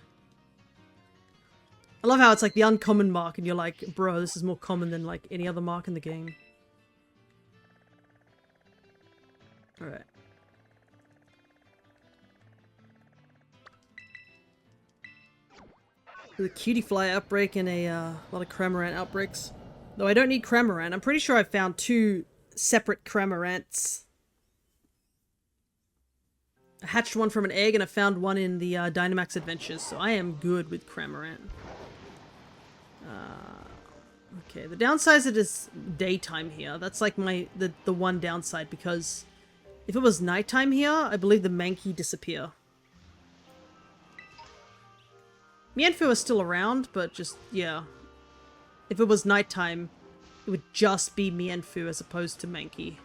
I love how it's like the uncommon mark and you're like, bro, this is more common than like any other mark in the game. Alright. The cutie fly outbreak and a lot of Cramorant outbreaks. Though I don't need Cramorant. I'm pretty sure I found 2 separate Cramorants. I hatched one from an egg and I found one in the Dynamax Adventures, so I am good with Cramorant. Okay, the downside is it is daytime here. That's like the one downside, because if it was nighttime here, I believe the Mankey disappear. Mienfu is still around, but just, yeah. If it was nighttime, it would just be Mienfu as opposed to Mankey.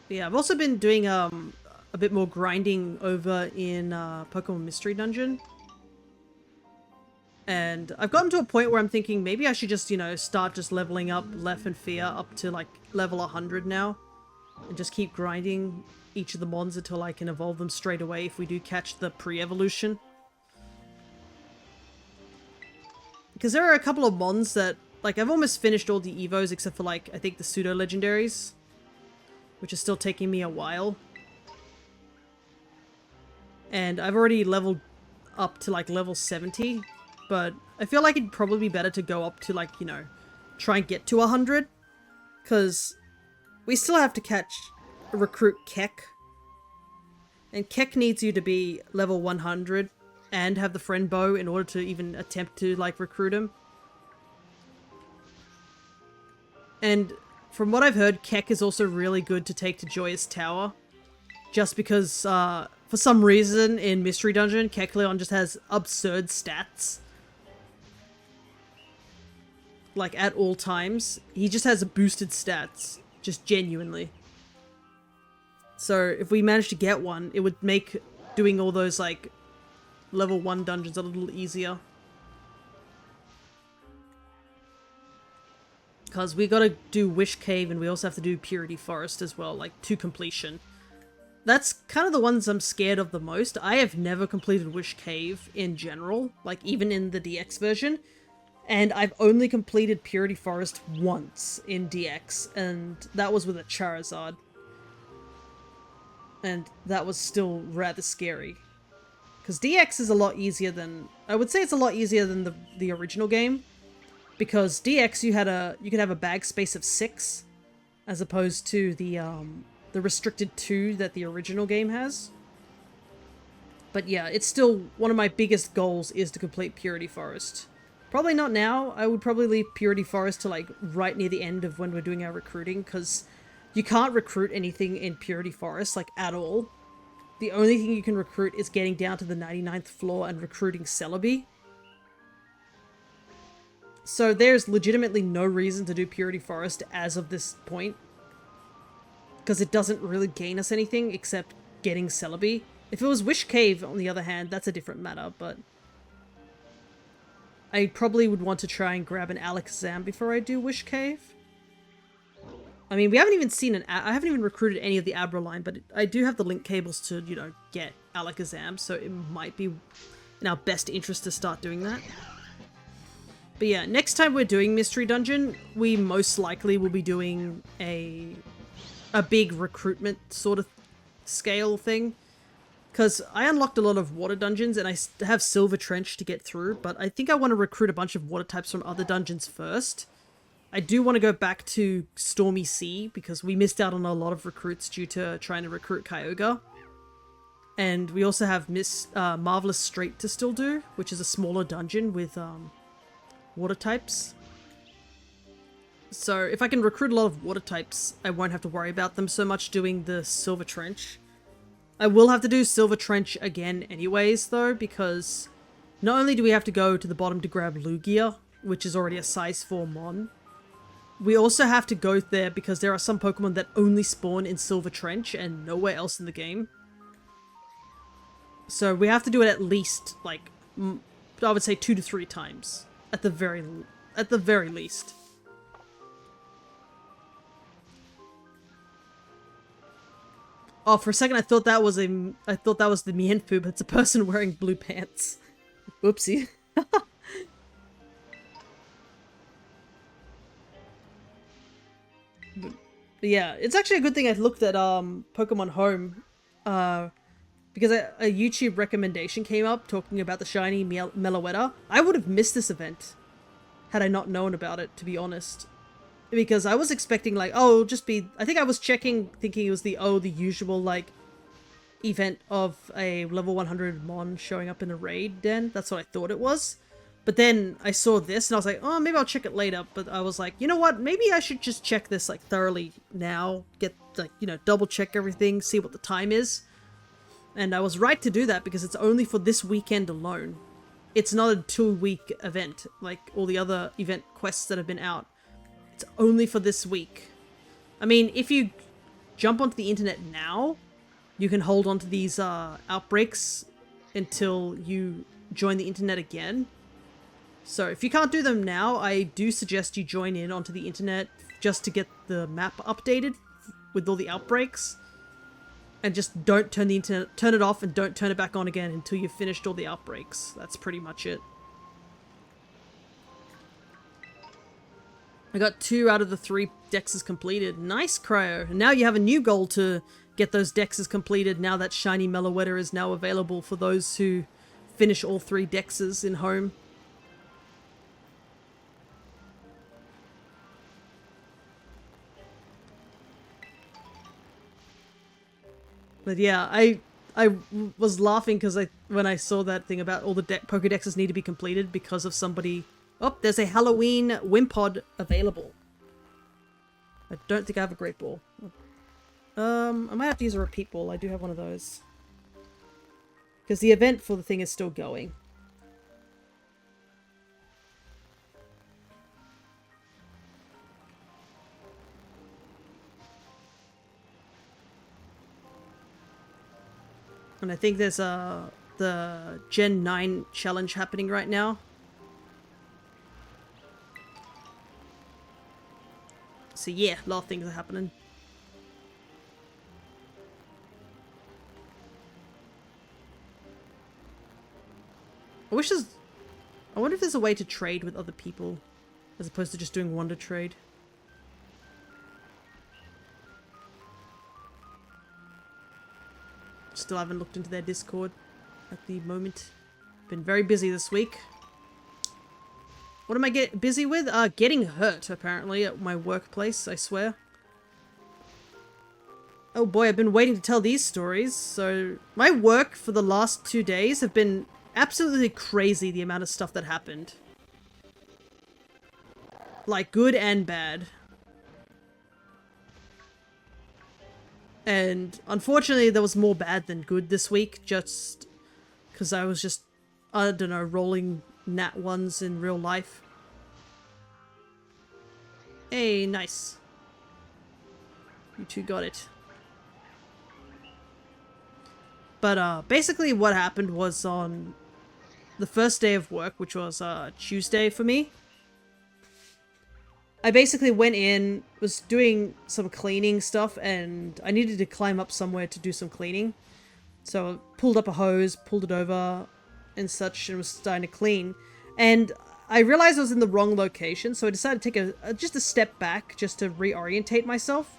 Yeah, I've also been doing a bit more grinding over in Pokemon Mystery Dungeon. And I've gotten to a point where I'm thinking maybe I should just, you know, start just leveling up Lef and Fear up to like level 100 now. And just keep grinding each of the mons until I can evolve them straight away if we do catch the pre-evolution. Because there are a couple of mons that, like, I've almost finished all the Evos except for, like, I think the pseudo-legendaries. Which is still taking me a while. And I've already leveled up to, like, level 70. But I feel like it'd probably be better to go up to, like, you know, try and get to 100. Because we still have to recruit Keck. And Keck needs you to be level 100 and have the friend bow in order to even attempt to, like, recruit him. And from what I've heard, Keck is also really good to take to Joyous Tower. Just because, for some reason, in Mystery Dungeon, Kecleon just has absurd stats. Like, at all times. He just has boosted stats. Just genuinely. So, if we managed to get one, it would make doing all those, like, level 1 dungeons a little easier. Because we gotta do Wish Cave and we also have to do Purity Forest as well, like, to completion. That's kind of the ones I'm scared of the most. I have never completed Wish Cave in general, like, even in the DX version. And I've only completed Purity Forest once in DX, and that was with a Charizard. And that was still rather scary. Because DX is a lot easier than... I would say it's a lot easier than the original game. Because DX you could have a bag space of 6, as opposed to the restricted 2 that the original game has. But yeah, it's still one of my biggest goals is to complete Purity Forest. Probably not now. I would probably leave Purity Forest to, like, right near the end of when we're doing our recruiting, because you can't recruit anything in Purity Forest, like, at all. The only thing you can recruit is getting down to the 99th floor and recruiting Celebi. So there's legitimately no reason to do Purity Forest as of this point. Because it doesn't really gain us anything except getting Celebi. If it was Wish Cave, on the other hand, that's a different matter, but... I probably would want to try and grab an Alakazam before I do Wish Cave. I mean, we haven't even seen I haven't even recruited any of the Abra line, but I do have the link cables to, you know, get Alakazam, so it might be in our best interest to start doing that. But yeah, next time we're doing Mystery Dungeon, we most likely will be doing a big recruitment sort of scale thing. Because I unlocked a lot of water dungeons and I have Silver Trench to get through, but I think I want to recruit a bunch of water types from other dungeons first. I do want to go back to Stormy Sea because we missed out on a lot of recruits due to trying to recruit Kyogre. And we also have Marvelous Strait to still do, which is a smaller dungeon with water types. So if I can recruit a lot of water types, I won't have to worry about them so much doing the Silver Trench. I will have to do Silver Trench again anyways, though, because not only do we have to go to the bottom to grab Lugia, which is already a size 4 Mon, we also have to go there because there are some Pokemon that only spawn in Silver Trench and nowhere else in the game. So we have to do it at least, like, I would say 2 to 3 times. At the very least. Oh, for a second I thought that was the Mienfoo, but it's a person wearing blue pants. Whoopsie. But yeah, it's actually a good thing I looked at Pokemon Home, because a YouTube recommendation came up talking about the shiny Meloetta. I would have missed this event had I not known about it, to be honest. Because I was expecting, like, oh, it'll just be... I think I was checking, thinking it was the usual, like, event of a level 100 Mon showing up in a raid den. That's what I thought it was. But then I saw this and I was like, oh, maybe I'll check it later. But I was like, you know what? Maybe I should just check this, like, thoroughly now. Get, like, you know, double check everything, see what the time is. And I was right to do that because it's only for this weekend alone. It's not a 2-week event like all the other event quests that have been out. It's only for this week. I mean, if you jump onto the internet now, you can hold on to these outbreaks until you join the internet again. So if you can't do them now, I do suggest you join in onto the internet just to get the map updated with all the outbreaks. And just don't turn the internet, turn it off and don't turn it back on again until you've finished all the outbreaks. That's pretty much it. I got 2 out of the 3 dexes completed. Nice, Cryo. And now you have a new goal to get those dexes completed now that shiny Meloetta is now available for those who finish all 3 dexes in home. But yeah, I was laughing because when I saw that thing about all the Pokedexes need to be completed because of somebody... Oh, there's a Halloween Wimpod available. I don't think I have a Great Ball. I might have to use a Repeat Ball. I do have one of those. Because the event for the thing is still going. And I think there's the Gen 9 challenge happening right now. So yeah, a lot of things are happening. I wonder if there's a way to trade with other people as opposed to just doing Wonder Trade. Still haven't looked into their Discord at the moment. Been very busy this week. What am I busy with? Getting hurt, apparently, at my workplace, I swear. Oh boy, I've been waiting to tell these stories. So, my work for the last 2 days have been absolutely crazy, the amount of stuff that happened. Like, good and bad. And unfortunately, there was more bad than good this week, just because I was just, I don't know, rolling nat ones in real life. Hey, nice. You two got it. But basically what happened was on the first day of work, which was Tuesday for me, I basically went in, was doing some cleaning stuff, and I needed to climb up somewhere to do some cleaning. So I pulled up a hose, pulled it over and such, and was starting to clean. And I realized I was in the wrong location, so I decided to take just a step back just to reorientate myself.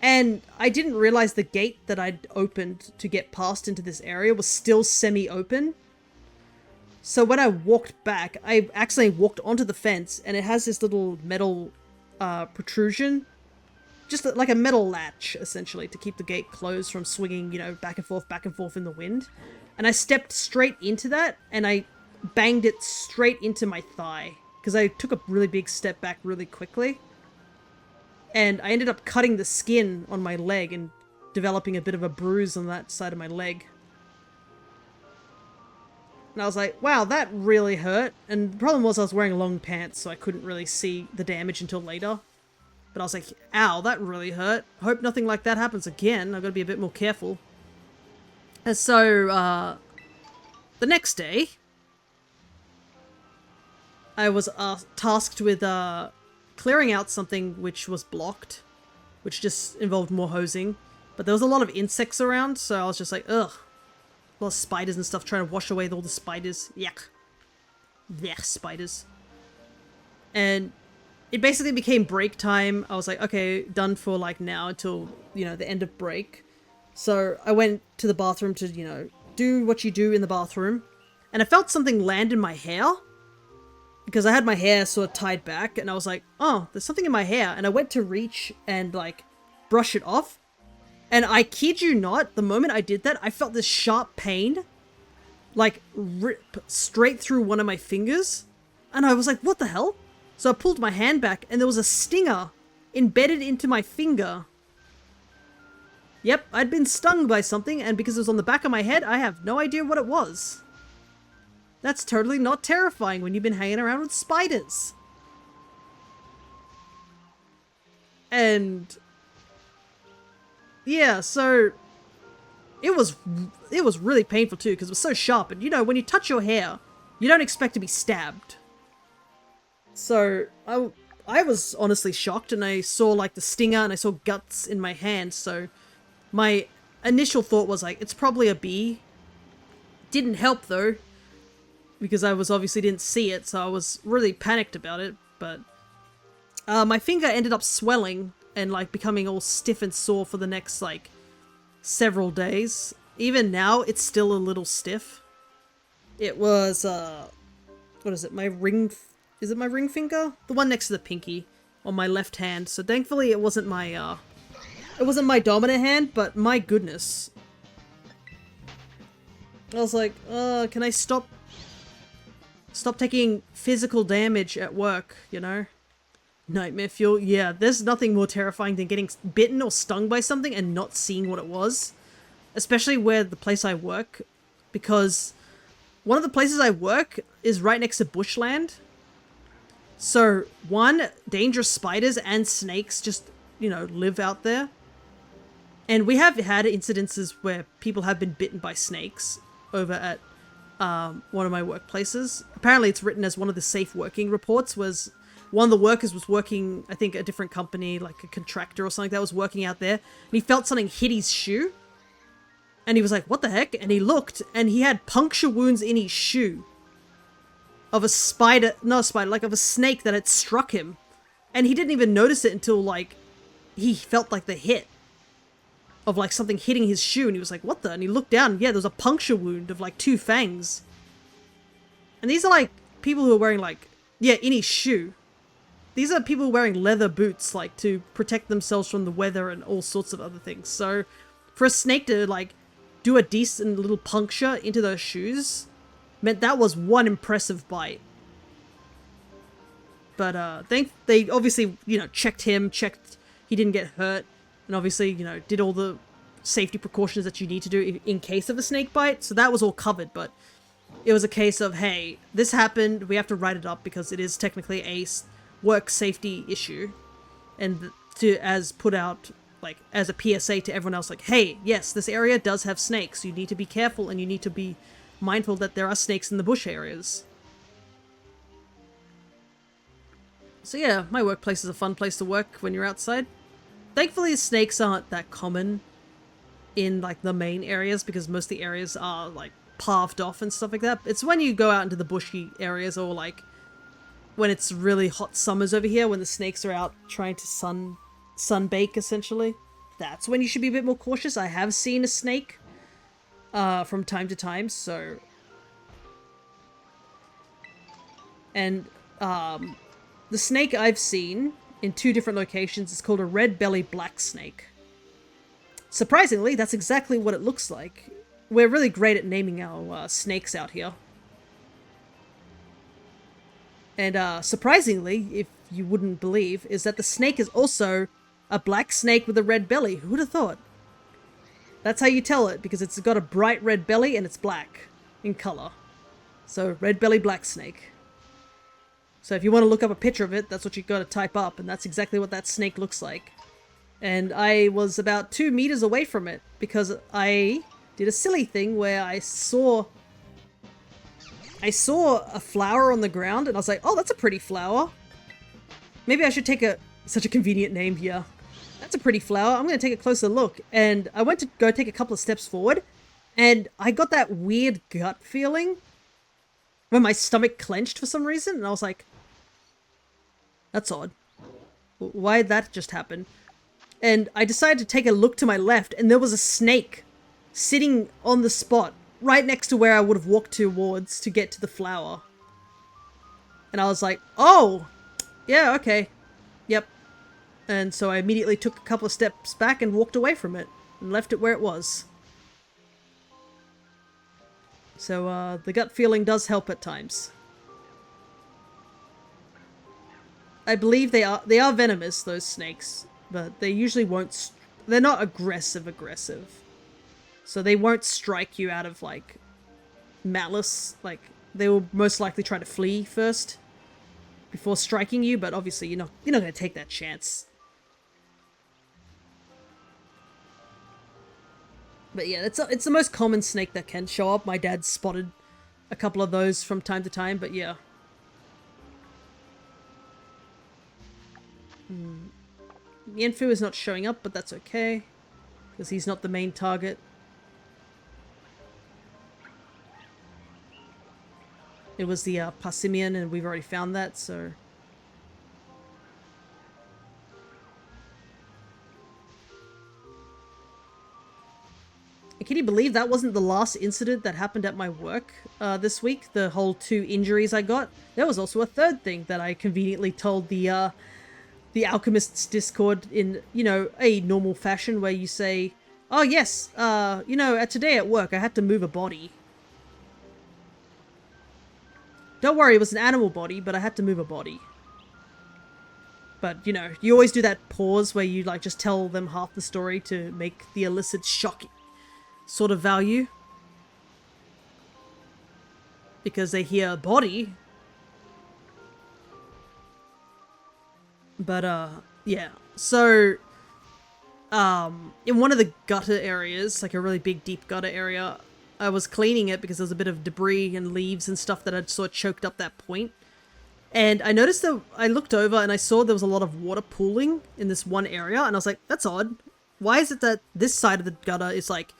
And I didn't realize the gate that I'd opened to get past into this area was still semi-open. So when I walked back, I accidentally walked onto the fence, and it has this little metal protrusion. Just like a metal latch, essentially, to keep the gate closed from swinging, you know, back and forth in the wind. And I stepped straight into that, and I banged it straight into my thigh. Because I took a really big step back really quickly. And I ended up cutting the skin on my leg and developing a bit of a bruise on that side of my leg. And I was like, wow, that really hurt. And the problem was I was wearing long pants, so I couldn't really see the damage until later. But I was like, ow, that really hurt. Hope nothing like that happens again. I've got to be a bit more careful. And so, the next day, I was tasked with clearing out something which was blocked, which just involved more hosing. But there was a lot of insects around, so I was just like, ugh. A lot of spiders and stuff, trying to wash away all the spiders. Yuck. Yuck, spiders. And it basically became break time. I was like, okay, done for like now until, you know, the end of break. So I went to the bathroom to, you know, do what you do in the bathroom. And I felt something land in my hair. Because I had my hair sort of tied back. And I was like, oh, there's something in my hair. And I went to reach and like brush it off. And I kid you not, the moment I did that, I felt this sharp pain, like, rip straight through one of my fingers. And I was like, what the hell? So I pulled my hand back, and there was a stinger embedded into my finger. Yep, I'd been stung by something, and because it was on the back of my head, I have no idea what it was. That's totally not terrifying when you've been hanging around with spiders. And yeah, so it was really painful too, because it was so sharp. And you know, when you touch your hair, you don't expect to be stabbed. So I was honestly shocked, and I saw like the stinger, and I saw guts in my hand. So my initial thought was like, it's probably a bee. Didn't help though, because I was obviously didn't see it, so I was really panicked about it. But my finger ended up swelling and like becoming all stiff and sore for the next like several days. Even now, it's still a little stiff. It was what is it? My ring? Is it my ring finger? The one next to the pinky on my left hand. So thankfully, it wasn't my dominant hand. But my goodness, I was like, can I stop taking physical damage at work? You know. Nightmare fuel. Yeah, there's nothing more terrifying than getting bitten or stung by something and not seeing what it was. Especially where the place I work, because one of the places I work is right next to bushland. So, one, dangerous spiders and snakes just, you know, live out there. And we have had incidences where people have been bitten by snakes over at one of my workplaces. Apparently it's written as one of the safe working reports, was one of the workers was working, I think, a different company, like a contractor or something that was working out there. And he felt something hit his shoe. And he was like, what the heck? And he looked, and he had puncture wounds in his shoe. Of a spider, not a spider, like of a snake that had struck him. And he didn't even notice it until, like, he felt like the hit. Of, like, something hitting his shoe. And he was like, what the? And he looked down, and yeah, there was a puncture wound of, like, 2 fangs. And these are, like, people who are wearing, like, yeah, in his shoe. These are people wearing leather boots, like, to protect themselves from the weather and all sorts of other things. So, for a snake to, like, do a decent little puncture into those shoes meant that was one impressive bite. But, they obviously, you know, checked he didn't get hurt, and obviously, you know, did all the safety precautions that you need to do in case of a snake bite. So that was all covered, but it was a case of, hey, this happened, we have to write it up because it is technically a work safety issue, and as put out like as a PSA to everyone else, like, hey, yes, this area does have snakes, you need to be careful and you need to be mindful that there are snakes in the bush areas. So yeah, my workplace is a fun place to work when you're outside. Thankfully snakes aren't that common in like the main areas, because most of the areas are like paved off and stuff like that. It's when you go out into the bushy areas, or like when it's really hot summers over here, when the snakes are out trying to sunbake, essentially. That's when you should be a bit more cautious. I have seen a snake from time to time, so... And the snake I've seen in 2 different locations is called a red belly black snake. Surprisingly, that's exactly what it looks like. We're really great at naming our snakes out here. And surprisingly, if you wouldn't believe, is that the snake is also a black snake with a red belly. Who would have thought? That's how you tell it, because it's got a bright red belly and it's black in color. So, red belly black snake. So if you want to look up a picture of it, that's what you got to type up, and that's exactly what that snake looks like. And I was about 2 meters away from it because I did a silly thing where I saw a flower on the ground, and I was like, oh, that's a pretty flower. Maybe I should take such a convenient name here. That's a pretty flower. I'm going to take a closer look. And I went to go take a couple of steps forward, and I got that weird gut feeling when my stomach clenched for some reason, and I was like, that's odd. Why did that just happen? And I decided to take a look to my left, and there was a snake sitting on the spot right next to where I would have walked towards to get to the flower. And I was like, oh, yeah, okay. Yep. And so I immediately took a couple of steps back and walked away from it and left it where it was. So the gut feeling does help at times. I believe they are venomous, those snakes, but they usually won't, they're not aggressive. So they won't strike you out of, like, malice. Like, they will most likely try to flee first before striking you, but obviously you're not going to take that chance. But yeah, it's the most common snake that can show up. My dad spotted a couple of those from time to time, but yeah. Yanfu is not showing up, but that's okay, because he's not the main target. It was the Passimian, and we've already found that, so... Can you believe that wasn't the last incident that happened at my work this week? The whole 2 injuries I got? There was also a third thing that I conveniently told the Alchemist's Discord in, you know, a normal fashion where you say, oh yes, you know, today at work I had to move a body. Don't worry, it was an animal body, but I had to move a body. But, you know, you always do that pause where you, like, just tell them half the story to make the illicit shock sort of value. Because they hear body. But, yeah. So, in one of the gutter areas, like a really big, deep gutter area, I was cleaning it because there was a bit of debris and leaves and stuff that had sort of choked up that point. And I noticed that I looked over and I saw there was a lot of water pooling in this one area, and I was like, that's odd. Why is it that this side of the gutter is, like,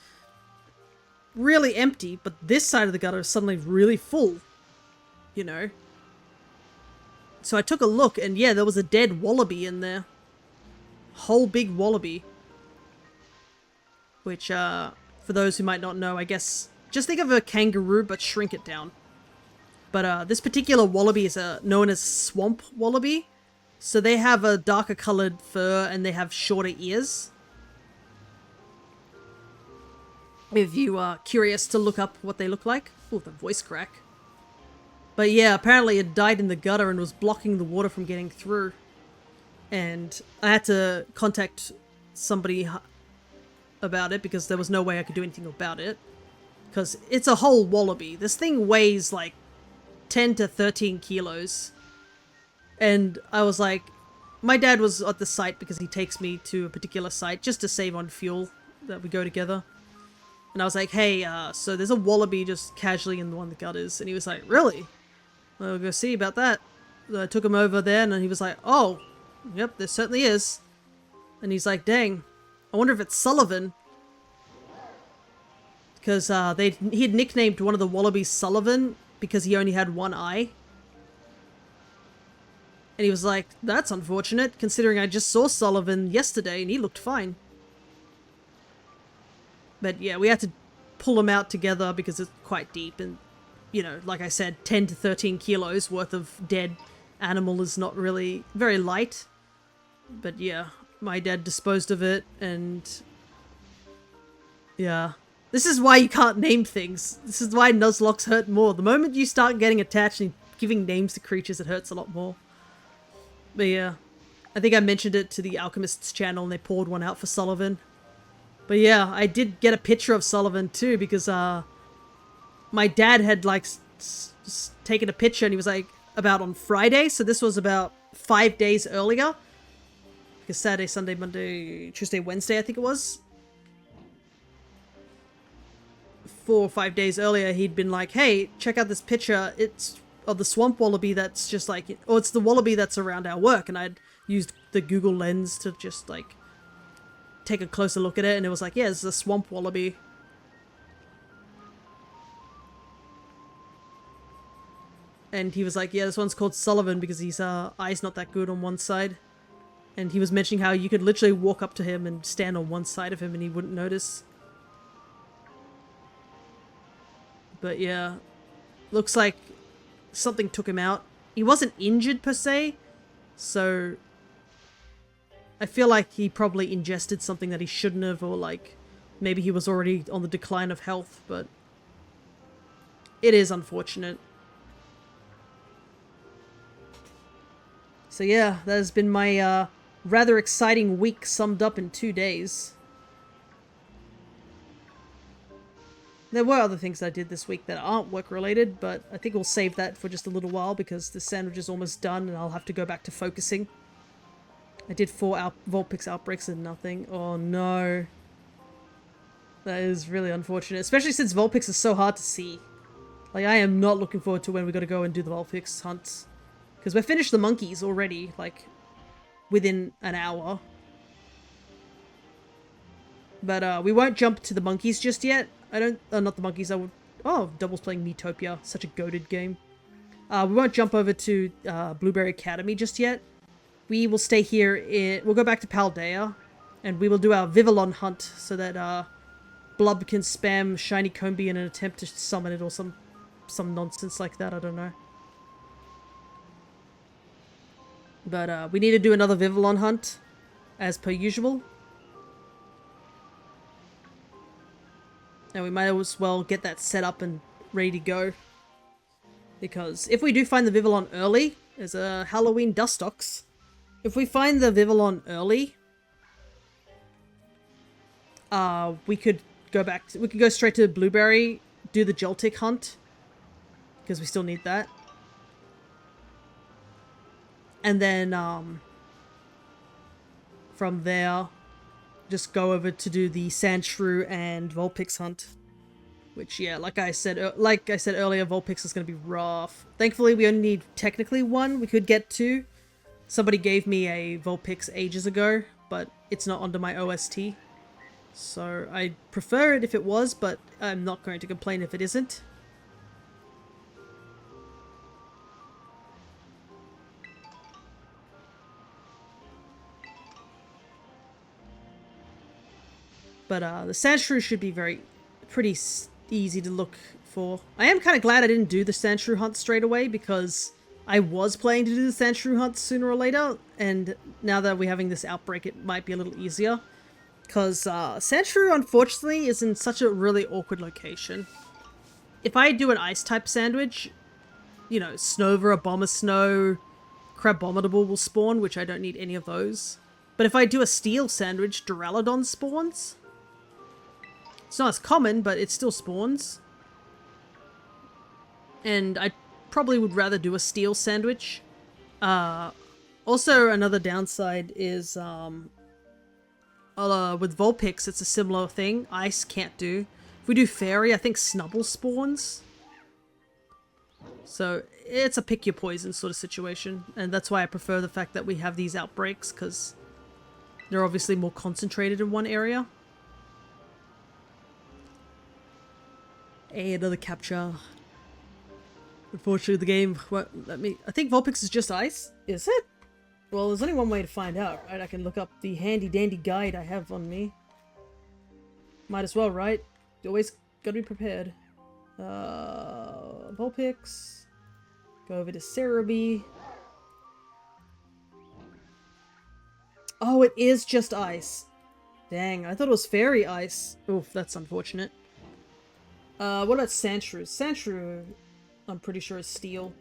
really empty, but this side of the gutter is suddenly really full? You know? So I took a look, and yeah, there was a dead wallaby in there. Whole big wallaby. Which, for those who might not know, I guess, just think of a kangaroo, but shrink it down. But this particular wallaby is known as swamp wallaby. So they have a darker colored fur, and they have shorter ears. If you are curious to look up what they look like. Ooh, the voice crack. But yeah, apparently it died in the gutter and was blocking the water from getting through. And I had to contact somebody about it because there was no way I could do anything about it. Because it's a whole wallaby. This thing weighs like 10 to 13 kilos. And I was like, my dad was at the site because he takes me to a particular site just to save on fuel that we go together. And I was like, hey, so there's a wallaby just casually in one of the gutters. And he was like, really? I'll go see about that. So I took him over there and he was like, oh, yep, there certainly is. And he's like, dang, I wonder if it's Sullivan. Because he had nicknamed one of the wallabies Sullivan because he only had one eye. And he was like, that's unfortunate, considering I just saw Sullivan yesterday and he looked fine. But yeah, we had to pull him out together because it's quite deep. And, you know, like I said, 10 to 13 kilos worth of dead animal is not really very light. But yeah, my dad disposed of it and... yeah. This is why you can't name things. This is why Nuzlockes hurt more. The moment you start getting attached and giving names to creatures, it hurts a lot more. But yeah, I think I mentioned it to the Alchemist's channel and they poured one out for Sullivan. But yeah, I did get a picture of Sullivan too because my dad had like just taking a picture, and he was like, about on Friday, so this was about 5 days earlier. Because Saturday, Sunday, Monday, Tuesday, Wednesday, I think it was. 4 or 5 days earlier, he'd been like, hey, check out this picture. It's of the swamp wallaby that's just like, or it's the wallaby that's around our work. And I'd used the Google lens to just like take a closer look at it. And it was like, yeah, it's a swamp wallaby. And he was like, yeah, this one's called Sullivan because his eye's not that good on one side. And he was mentioning how you could literally walk up to him and stand on one side of him and he wouldn't notice. But yeah, looks like something took him out. He wasn't injured per se, so I feel like he probably ingested something that he shouldn't have, or like maybe he was already on the decline of health, but it is unfortunate. So yeah, that has been my rather exciting week summed up in 2 days. There were other things I did this week that aren't work-related, but I think we'll save that for just a little while because the sandwich is almost done and I'll have to go back to focusing. I did 4 Vulpix outbreaks and nothing. Oh no. That is really unfortunate, especially since Vulpix is so hard to see. Like, I am not looking forward to when we gotta go and do the Vulpix hunts. Because we've finished the monkeys already, like, within an hour. But we won't jump to the monkeys just yet. I don't... not the monkeys, I would... Oh, Double's playing Miitopia. Such a goated game. We won't jump over to Blueberry Academy just yet. We will stay here in... We'll go back to Paldea. And we will do our Vivillon hunt so that Blub can spam Shiny Combee in an attempt to summon it or some nonsense like that, I don't know. But we need to do another Vivillon hunt, as per usual. And we might as well get that set up and ready to go. Because if we do find the Vivillon early, there's a Halloween Dustox. If we find the Vivillon early, we could go back to, we could go straight to Blueberry, do the Joltik hunt. Because we still need that. And then, from there, just go over to do the Sandshrew and Vulpix hunt. Which, yeah, like I said earlier, Vulpix is going to be rough. Thankfully, we only need technically 1. We could get 2. Somebody gave me a Vulpix ages ago, but it's not under my OST. So, I'd prefer it if it was, but I'm not going to complain if it isn't. But the Sandshrew should be pretty easy to look for. I am kind of glad I didn't do the Sandshrew hunt straight away because I was planning to do the Sandshrew hunt sooner or later, and now that we're having this outbreak, it might be a little easier. Because Sandshrew, unfortunately, is in such a really awkward location. If I do an Ice-type sandwich, you know, Snover, Abomasnow, Crabominable will spawn, which I don't need any of those. But if I do a Steel sandwich, Duraludon spawns. It's not as common, but it still spawns. And I probably would rather do a Steel sandwich. Also, another downside is, with Vulpix, it's a similar thing. Ice can't do. If we do Fairy, I think Snubble spawns. So, it's a pick your poison sort of situation. And that's why I prefer the fact that we have these outbreaks, because they're obviously more concentrated in one area. Hey, another capture. Unfortunately, the game won't let me... I think Vulpix is just ice. Is it? Well, there's only one way to find out, right? I can look up the handy-dandy guide I have on me. Might as well, right? You always gotta be prepared. Vulpix. Go over to Cerebi. Oh, it is just ice. Dang, I thought it was fairy ice. Oof, that's unfortunate. What about Sandshrew? Sandshrew, I'm pretty sure is steel.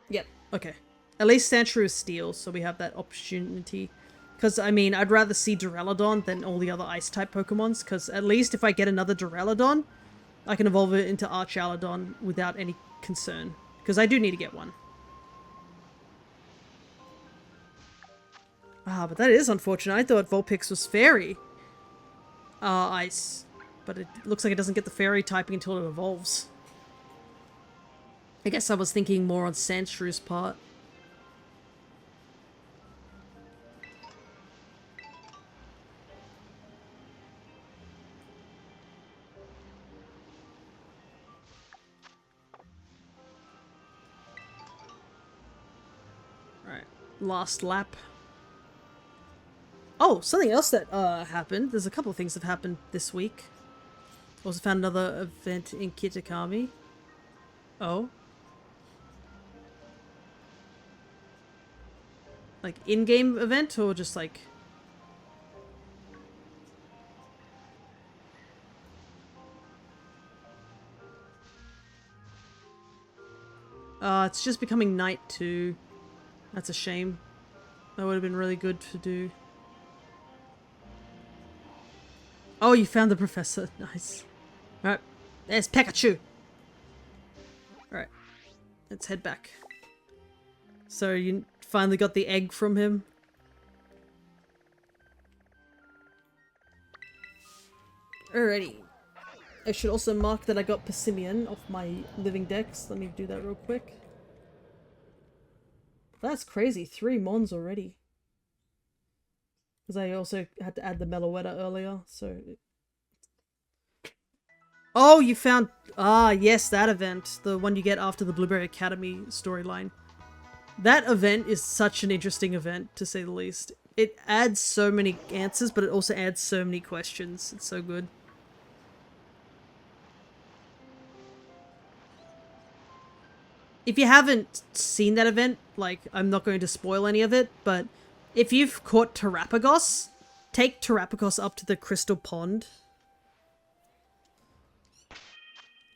Yep, okay. At least Sandshrew is steel, so we have that opportunity. Because, I mean, I'd rather see Duraludon than all the other Ice-type Pokemons, because at least if I get another Duraludon, I can evolve it into Archaladon without any concern. Because I do need to get one. Ah, but that is unfortunate. I thought Vulpix was fairy. Ice. But it looks like it doesn't get the fairy typing until it evolves. I guess I was thinking more on Sandshrews' part. Alright, last lap. Oh, something else that happened. There's a couple of things that have happened this week. Also found another event in Kitakami. Oh. Like in-game event or just like... it's just becoming night too. That's a shame. That would have been really good to do. Oh, you found the professor. Nice. Alright. There's Pikachu. Alright. Let's head back. So you finally got the egg from him? Alrighty. I should also mark that I got Persimmon off my living dex. Let me do that real quick. That's crazy. 3 Mons already. Because I also had to add the Meloetta earlier, so... Oh, you found... Ah, yes, that event. The one you get after the Blueberry Academy storyline. That event is such an interesting event, to say the least. It adds so many answers, but it also adds so many questions. It's so good. If you haven't seen that event, like, I'm not going to spoil any of it, but if you've caught Terapagos, take Terapagos up to the Crystal Pond.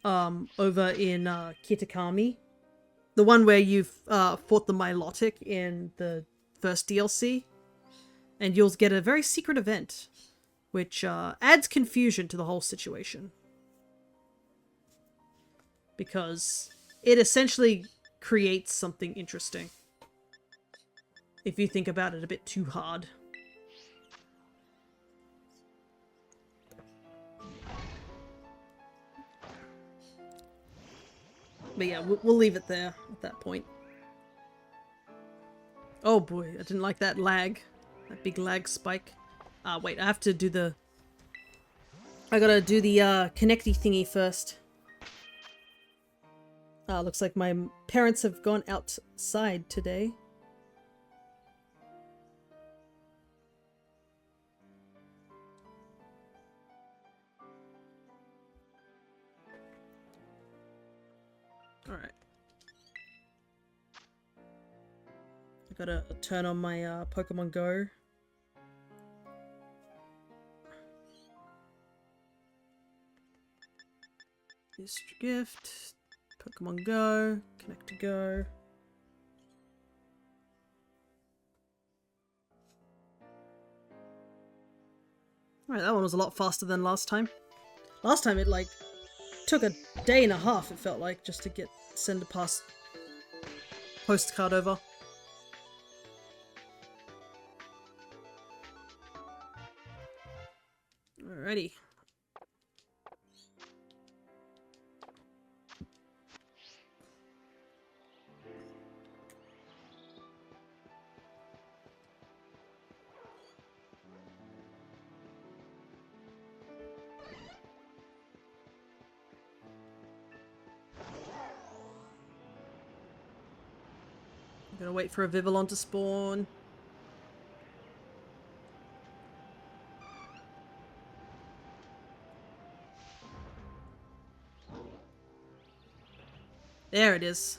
Over in, Kitakami. The one where you've, fought the Milotic in the first DLC. And you'll get a very secret event, which, adds confusion to the whole situation. Because it essentially creates something interesting. If you think about it a bit too hard. But yeah, we'll leave it there at that point. Oh boy, I didn't like that lag. That big lag spike. Wait, I have to do the... I gotta do the, connecty thingy first. Looks like my parents have gone outside today. Alright. I gotta turn on my Pokemon Go. History gift. Pokemon Go. Connect to Go. Alright, that one was a lot faster than last time. Last time it, like, took a day and a half, it felt like, just to send a postcard over. Alrighty. Gonna wait for a Vivillon to spawn. There it is.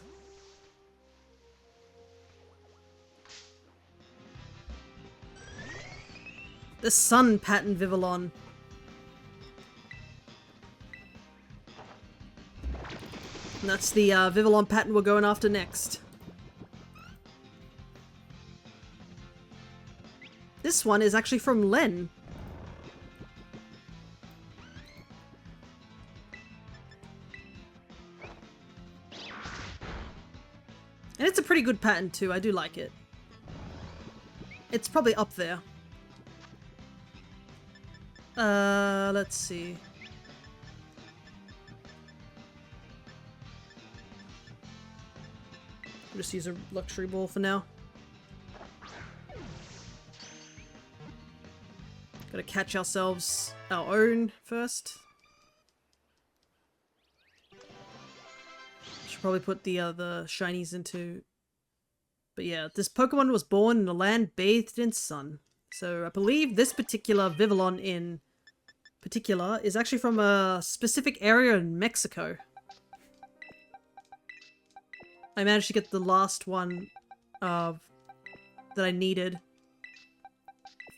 The sun pattern Vivillon. And that's the Vivillon pattern we're going after next. This one is actually from Len. And it's a pretty good pattern too, I do like it. It's probably up there. Let's see. I'll just use a luxury ball for now. Gotta catch ourselves our own first. Should probably put the other shinies into... But yeah, this Pokemon was born in a land bathed in sun. So I believe this particular Vivillon in particular is actually from a specific area in Mexico. I managed to get the last one that I needed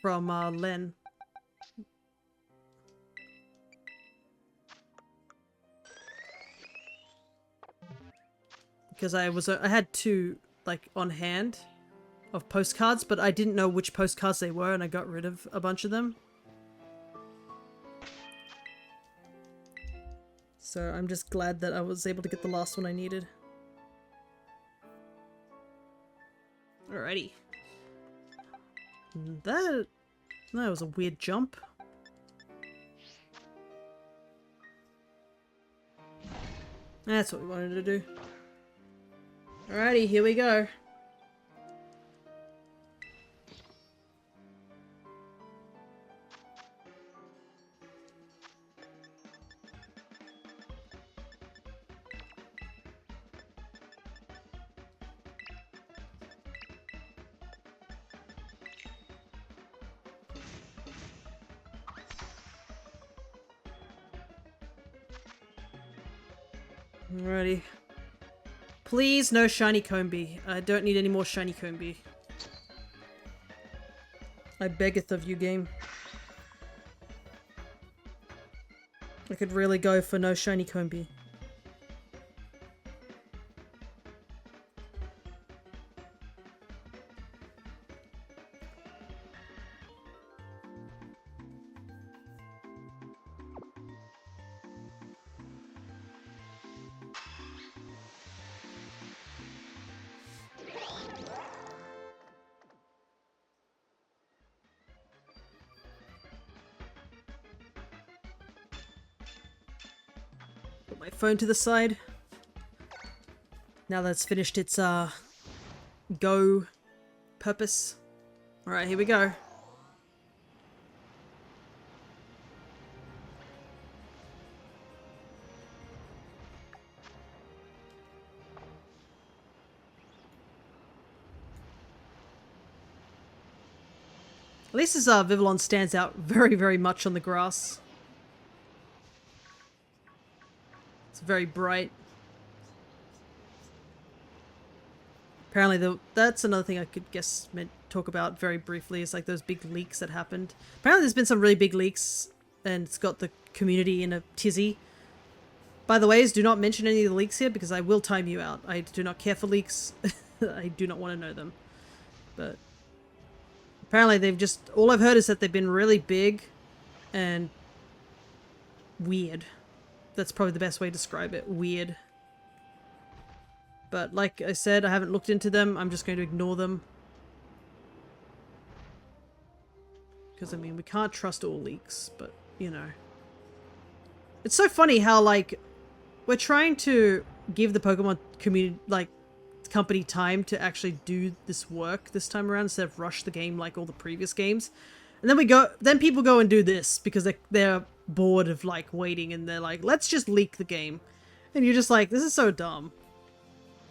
from Len. Because I had two like on hand of postcards, but I didn't know which postcards they were, and I got rid of a bunch of them. So I'm just glad that I was able to get the last one I needed. Alrighty. That was a weird jump. That's what we wanted to do. Alrighty, here we go. Alrighty. Please, no shiny Combee. I don't need any more shiny Combee. I beggeth of you, game. I could really go for no shiny Combee. Put my phone to the side. Now that it's finished its go purpose. Alright, here we go. At least this Vivillon stands out very, very much on the grass. It's very bright. Apparently, that's another thing I could talk about very briefly, is like those big leaks that happened. Apparently there's been some really big leaks, and it's got the community in a tizzy. By the way, do not mention any of the leaks here, because I will time you out. I do not care for leaks. I do not want to know them. But apparently they've just... all I've heard is that they've been really big and weird. That's probably the best way to describe it. Weird. But like I said, I haven't looked into them. I'm just going to ignore them. Because, I mean, we can't trust all leaks, but, you know. It's so funny how, like, we're trying to give the Pokemon community, like, company time to actually do this work this time around instead of rush the game like all the previous games. And then people go and do this because they're bored of, like, waiting, and they're like, let's just leak the game. And you're just like, this is so dumb.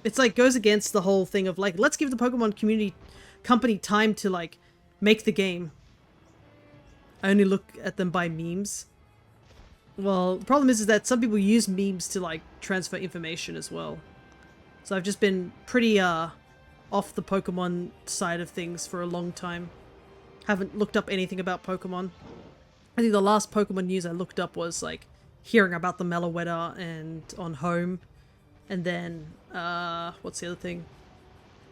It's like, goes against the whole thing of, like, let's give the Pokemon community company time to, like, make the game. I only look at them by memes. Well, the problem is that some people use memes to, like, transfer information as well. So I've just been pretty, off the Pokemon side of things for a long time. Haven't looked up anything about Pokemon. I think the last Pokemon news I looked up was, like, hearing about the Meloetta and on Home. And then, what's the other thing?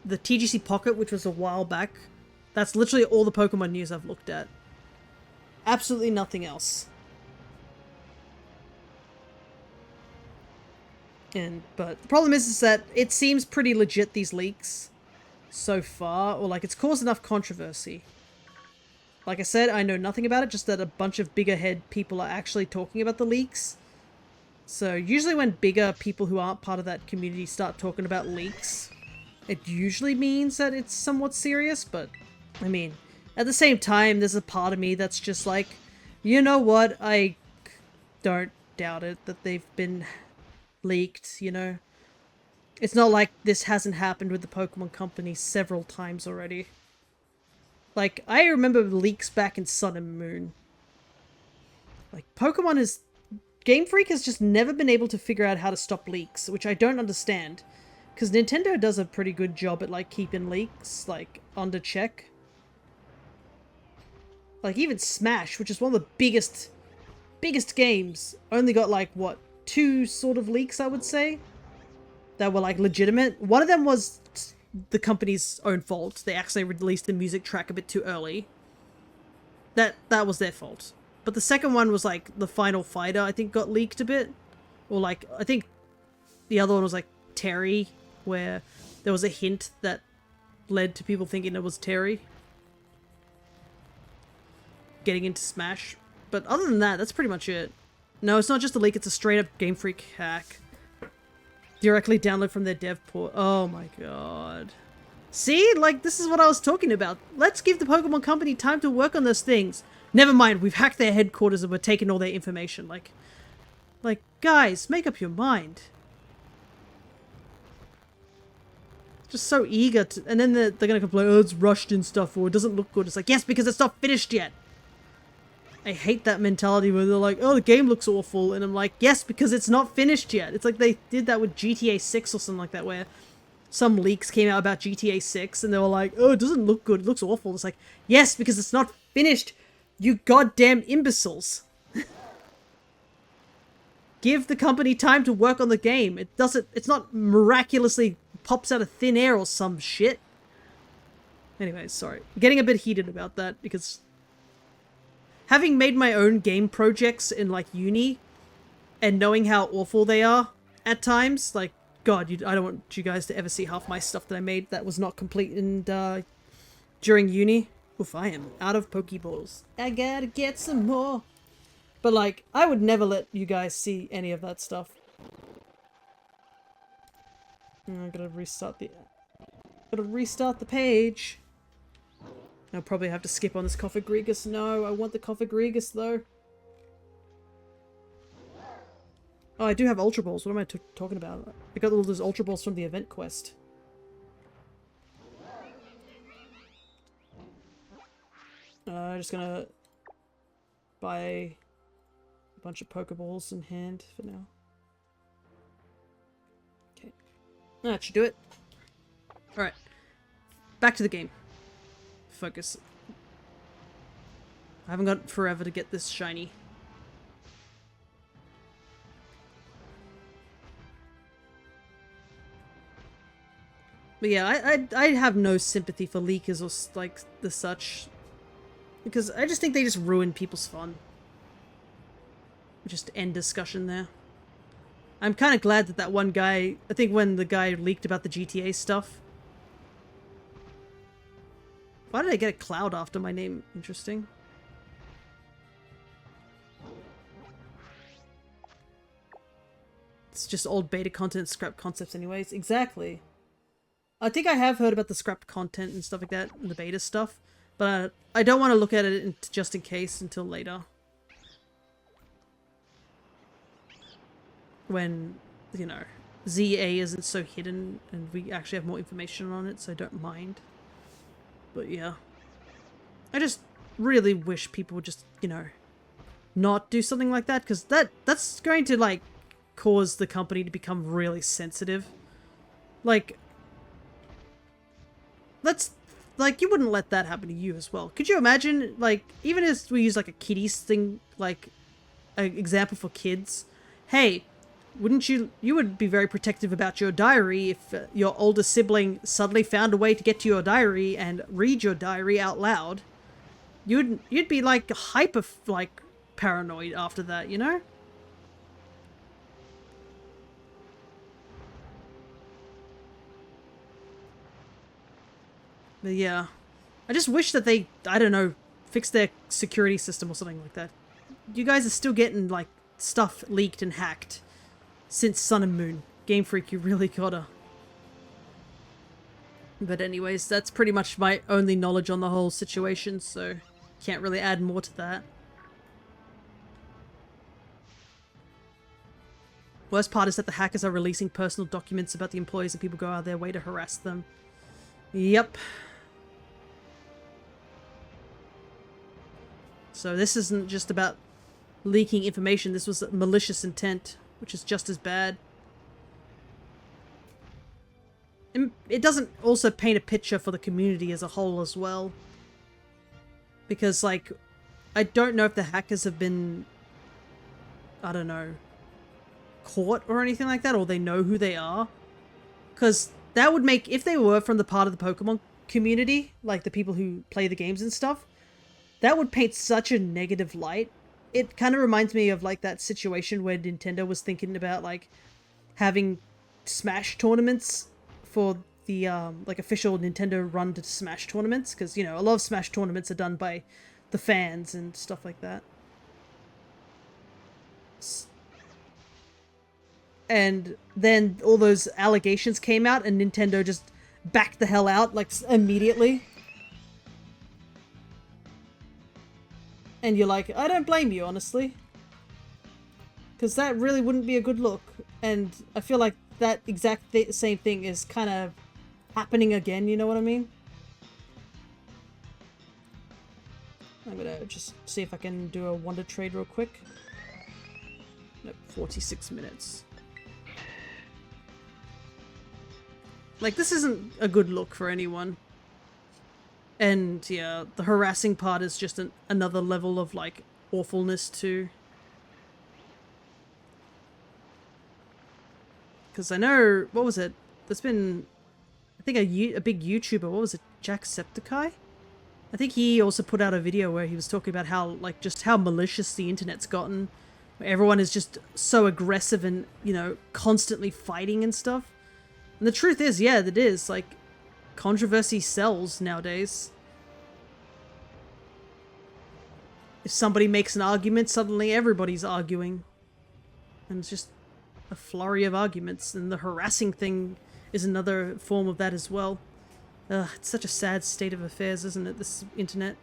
The TGC Pocket, which was a while back. That's literally all the Pokemon news I've looked at. Absolutely nothing else. But the problem is that it seems pretty legit, these leaks, so far, or like it's caused enough controversy. Like I said, I know nothing about it, just that a bunch of bigger head people are actually talking about the leaks. So usually when bigger people who aren't part of that community start talking about leaks, it usually means that it's somewhat serious, but I mean, at the same time, there's a part of me that's just like, you know what, I don't doubt it that they've been leaked, you know? It's not like this hasn't happened with the Pokemon Company several times already. Like, I remember leaks back in Sun and Moon. Like, Pokemon is... Game Freak has just never been able to figure out how to stop leaks, which I don't understand. Because Nintendo does a pretty good job at, like, keeping leaks, like, under check. Like, even Smash, which is one of the biggest games, only got, like, what, 2 sort of leaks, I would say? That were, like, legitimate. One of them was the company's own fault. They accidentally released the music track a bit too early. That was their fault. But the second one was, like, the Final Fighter, I think, got leaked a bit. Or, like, I think the other one was, like, Terry, where there was a hint that led to people thinking it was Terry getting into Smash. But other than that, that's pretty much it. No, it's not just a leak, it's a straight-up Game Freak hack. Directly download from their dev port. Oh my god. See? Like, this is what I was talking about. Let's give the Pokemon Company time to work on those things. Never mind, we've hacked their headquarters and we're taking all their information. Like, guys, make up your mind. Just so eager to... And then they're gonna complain, oh, it's rushed and stuff, or it doesn't look good. It's like, yes, because it's not finished yet. I hate that mentality where they're like, oh, the game looks awful. And I'm like, yes, because it's not finished yet. It's like they did that with GTA 6 or something like that, where some leaks came out about GTA 6 and they were like, oh, it doesn't look good. It looks awful. It's like, yes, because it's not finished, you goddamn imbeciles. Give the company time to work on the game. It's not miraculously pops out of thin air or some shit. Anyways, sorry. I'm getting a bit heated about that because... Having made my own game projects in, like, uni, and knowing how awful they are at times, like, God, I don't want you guys to ever see half my stuff that I made that was not complete during uni. Oof, I am out of Pokeballs. I gotta get some more. But, like, I would never let you guys see any of that stuff. I gotta restart the page. I'll probably have to skip on this Coffagrigus. No, I want the Coffagrigus though. Oh, I do have Ultra Balls. What am I talking about? I got all those Ultra Balls from the event quest. Just gonna buy a bunch of Pokeballs in hand for now. Okay. That should do it. Alright. Back to the game. Focus. I haven't got forever to get this shiny. But yeah, I have no sympathy for leakers or like the such. Because I just think they just ruin people's fun. Just end discussion there. I'm kind of glad that that one guy, I think when the guy leaked about the GTA stuff. Why did I get a cloud after my name? Interesting. It's just old beta content, scrap concepts anyways. Exactly. I think I have heard about the scrapped content and stuff like that, and the beta stuff. But I don't want to look at it just in case until later. When, you know, ZA isn't so hidden and we actually have more information on it, so I don't mind. But yeah. I just really wish people would just, you know, not do something like that, because that's going to, like, cause the company to become really sensitive. Like, you wouldn't let that happen to you as well. Could you imagine, like, even if we use, like, a kiddies thing, like, an example for kids, hey, wouldn't you would be very protective about your diary if your older sibling suddenly found a way to get to your diary and read your diary out loud. You'd be like hyper like paranoid after that, you know? But yeah. I just wish that they, I don't know, fix their security system or something like that. You guys are still getting, like, stuff leaked and hacked since Sun and Moon. Game Freak, you really gotta. But anyways, that's pretty much my only knowledge on the whole situation, so can't really add more to that. Worst part is that the hackers are releasing personal documents about the employees and people go out of their way to harass them. Yep. So this isn't just about leaking information, this was malicious intent, which is just as bad. And it doesn't also paint a picture for the community as a whole as well. Because, like, I don't know if the hackers have been, I don't know, caught or anything like that, or they know who they are. Because that would make, if they were from the part of the Pokemon community, like the people who play the games and stuff, that would paint such a negative light. It kind of reminds me of, like, that situation where Nintendo was thinking about, like, having Smash tournaments for the, like, official Nintendo run to Smash tournaments. Because, you know, a lot of Smash tournaments are done by the fans and stuff like that. And then all those allegations came out and Nintendo just backed the hell out, like, immediately. And you're like, I don't blame you, honestly. Because that really wouldn't be a good look. And I feel like that exact same thing is kind of happening again, you know what I mean? I'm gonna just see if I can do a wonder trade real quick. Nope, 46 minutes. Like, this isn't a good look for anyone. And yeah, the harassing part is just another level of, like, awfulness too. Because I know, what was it? There's been, I think a big YouTuber, what was it, Jacksepticeye? I think he also put out a video where he was talking about how, like, just how malicious the internet's gotten. Where everyone is just so aggressive and, you know, constantly fighting and stuff. And the truth is, yeah, it is, like, controversy sells nowadays. If somebody makes an argument, suddenly everybody's arguing. And it's just a flurry of arguments. And the harassing thing is another form of that as well. It's such a sad state of affairs, isn't it, this internet?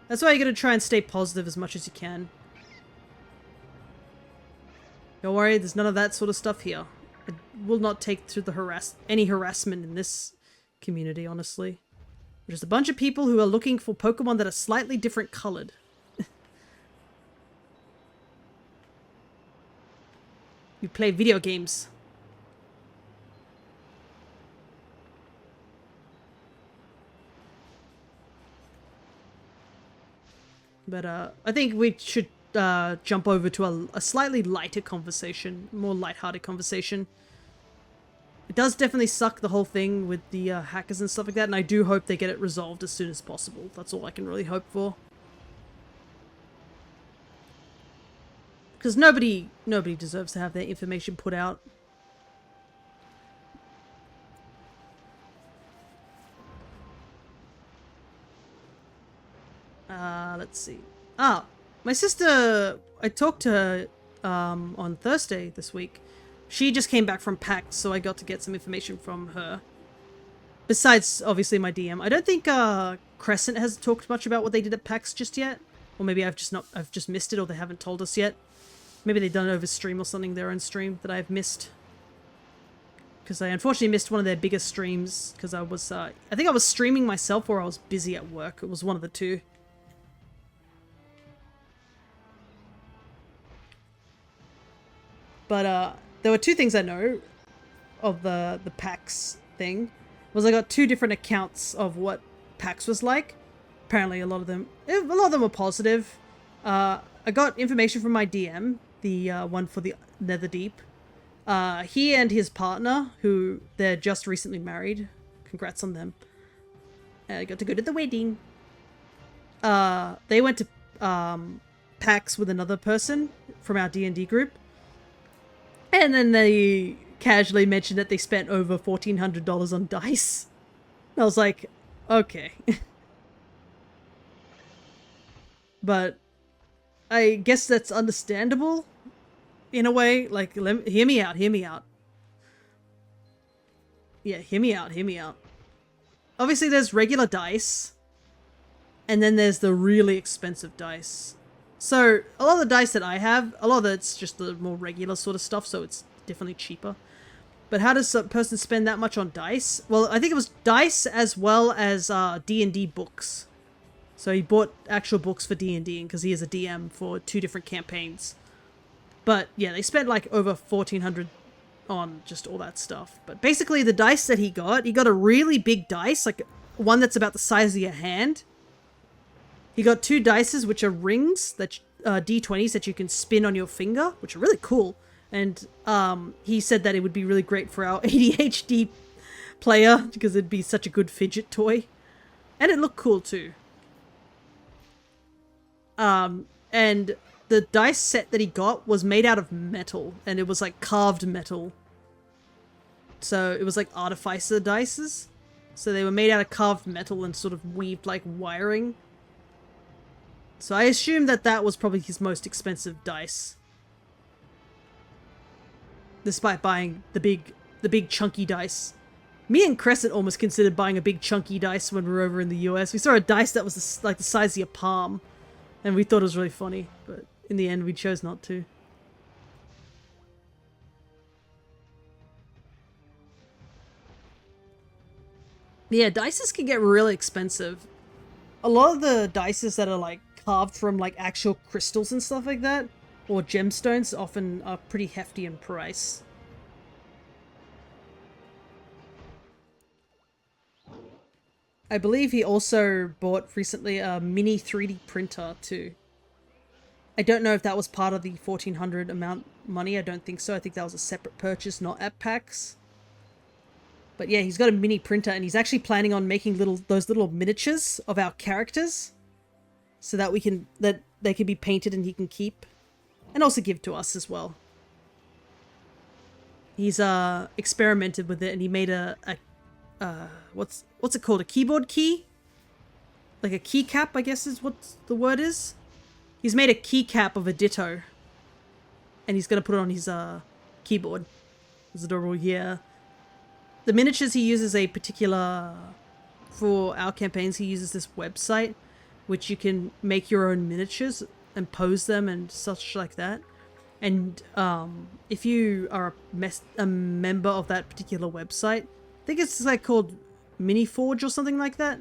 That's why you gotta try and stay positive as much as you can. Don't worry, there's none of that sort of stuff here. I will not take to the any harassment in this community, honestly. We're just a bunch of people who are looking for Pokemon that are slightly different colored. You play video games. But I think we should jump over to a slightly lighter conversation, more lighthearted conversation. It does definitely suck, the whole thing with the hackers and stuff like that, and I do hope they get it resolved as soon as possible. That's all I can really hope for. Because nobody deserves to have their information put out. Let's see. My sister, I talked to her on Thursday this week. She just came back from PAX, so I got to get some information from her. Besides, obviously, my DM. I don't think Crescent has talked much about what they did at PAX just yet. Or maybe I've just missed it, or they haven't told us yet. Maybe they've done it over stream or something, their own stream, that I've missed. Because I unfortunately missed one of their biggest streams, because I was, I think I was streaming myself or I was busy at work. It was one of the two. But, there were two things I know of the PAX thing. Was I got two different accounts of what PAX was like. Apparently a lot of them were positive. I got information from my DM, the one for the Netherdeep. He and his partner, who they're just recently married. Congrats on them. I got to go to the wedding. They went to PAX with another person from our D&D group. And then they casually mentioned that they spent over $1,400 on dice. And I was like, Okay. But I guess that's understandable in a way. Like, hear me out, hear me out. Yeah, hear me out, hear me out. Obviously, there's regular dice, and then there's the really expensive dice. So, a lot of the dice that I have, a lot of it's just the more regular sort of stuff, so it's definitely cheaper. But how does a person spend that much on dice? Well, I think it was dice as well as D&D books. So he bought actual books for D&D because he is a DM for 2 different campaigns. But yeah, they spent like over 1,400 on just all that stuff. But basically the dice that he got a really big dice, like one that's about the size of your hand. He got 2 dices, which are rings, that D20s that you can spin on your finger, which are really cool. And he said that it would be really great for our ADHD player because it'd be such a good fidget toy. And it looked cool too. And the dice set that he got was made out of metal, and it was like carved metal. So it was like artificer dices. So they were made out of carved metal and sort of weaved like wiring. So I assume that that was probably his most expensive dice. Despite buying the big chunky dice. Me and Crescent almost considered buying a big chunky dice when we were over in the US. We saw a dice that was like the size of your palm. And we thought it was really funny, but in the end we chose not to. Yeah, dices can get really expensive. A lot of the dices that are like carved from like actual crystals and stuff like that, or gemstones, often are pretty hefty in price. I believe he also bought recently a mini 3D printer too. I don't know if that was part of the 1,400 amount money. I don't think so. I think that was a separate purchase, not at PAX. But yeah, he's got a mini printer, and he's actually planning on making those little miniatures of our characters, so that they can be painted and he can keep, and also give to us as well. He's experimented with it, and he made a what's it called? A keyboard key? Like a keycap, I guess is what the word is. He's made a keycap of a Ditto, and he's gonna put it on his keyboard. It's adorable. Yeah. The miniatures he uses for our campaigns, he uses this website, which you can make your own miniatures and pose them and such like that. And if you are a member of that particular website, I think it's like called Miniforge or something like that.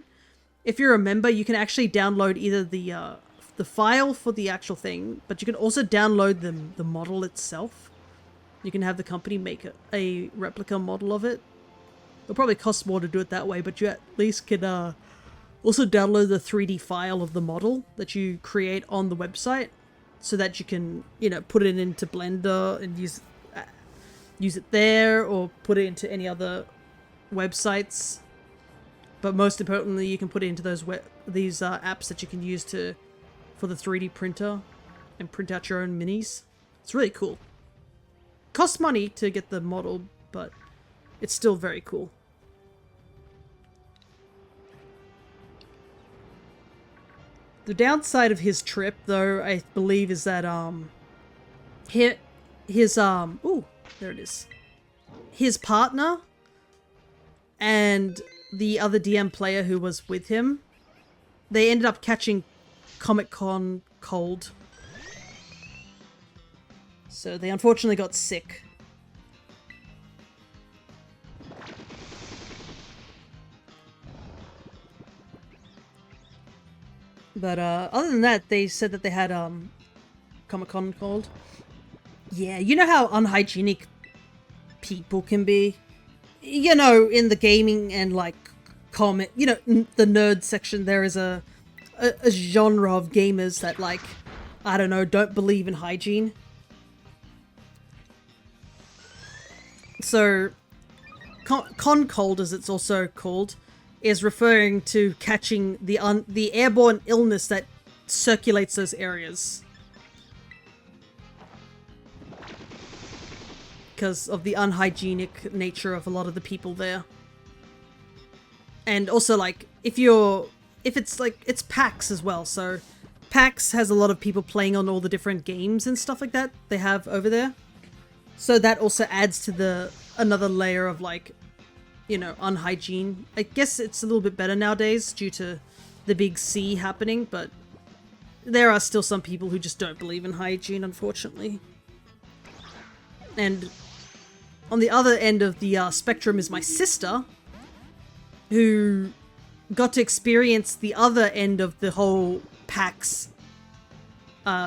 If you're a member, you can actually download either the file for the actual thing, but you can also download the model itself. You can have the company make a replica model of it. It'll probably cost more to do it that way, but you at least can also download the 3D file of the model that you create on the website, so that you can, put it into Blender and use it there, or put it into any other websites. But most importantly, you can put it into these apps that you can use for the 3D printer and print out your own minis. It's really cool. Costs money to get the model, but it's still very cool. The downside of his trip, though, I believe, is that ooh, there it is. His partner and the other DM player who was with him, they ended up catching Comic-Con cold. So they unfortunately got sick. But other than that, they said that they had Comic-Con cold. Yeah, you know how unhygienic people can be? In the gaming and like comic, the nerd section, there is a genre of gamers that, like, I don't know, don't believe in hygiene. So con cold, as it's also called, is referring to catching the airborne illness that circulates those areas because of the unhygienic nature of a lot of the people there. And also, like, if it's like, it's PAX as well, so PAX has a lot of people playing on all the different games and stuff like that they have over there. So that also adds to another layer of, like, you know, unhygiene. I guess it's a little bit better nowadays due to the big C happening, but there are still some people who just don't believe in hygiene, unfortunately. And on the other end of the spectrum is my sister, who got to experience the other end of the whole PAX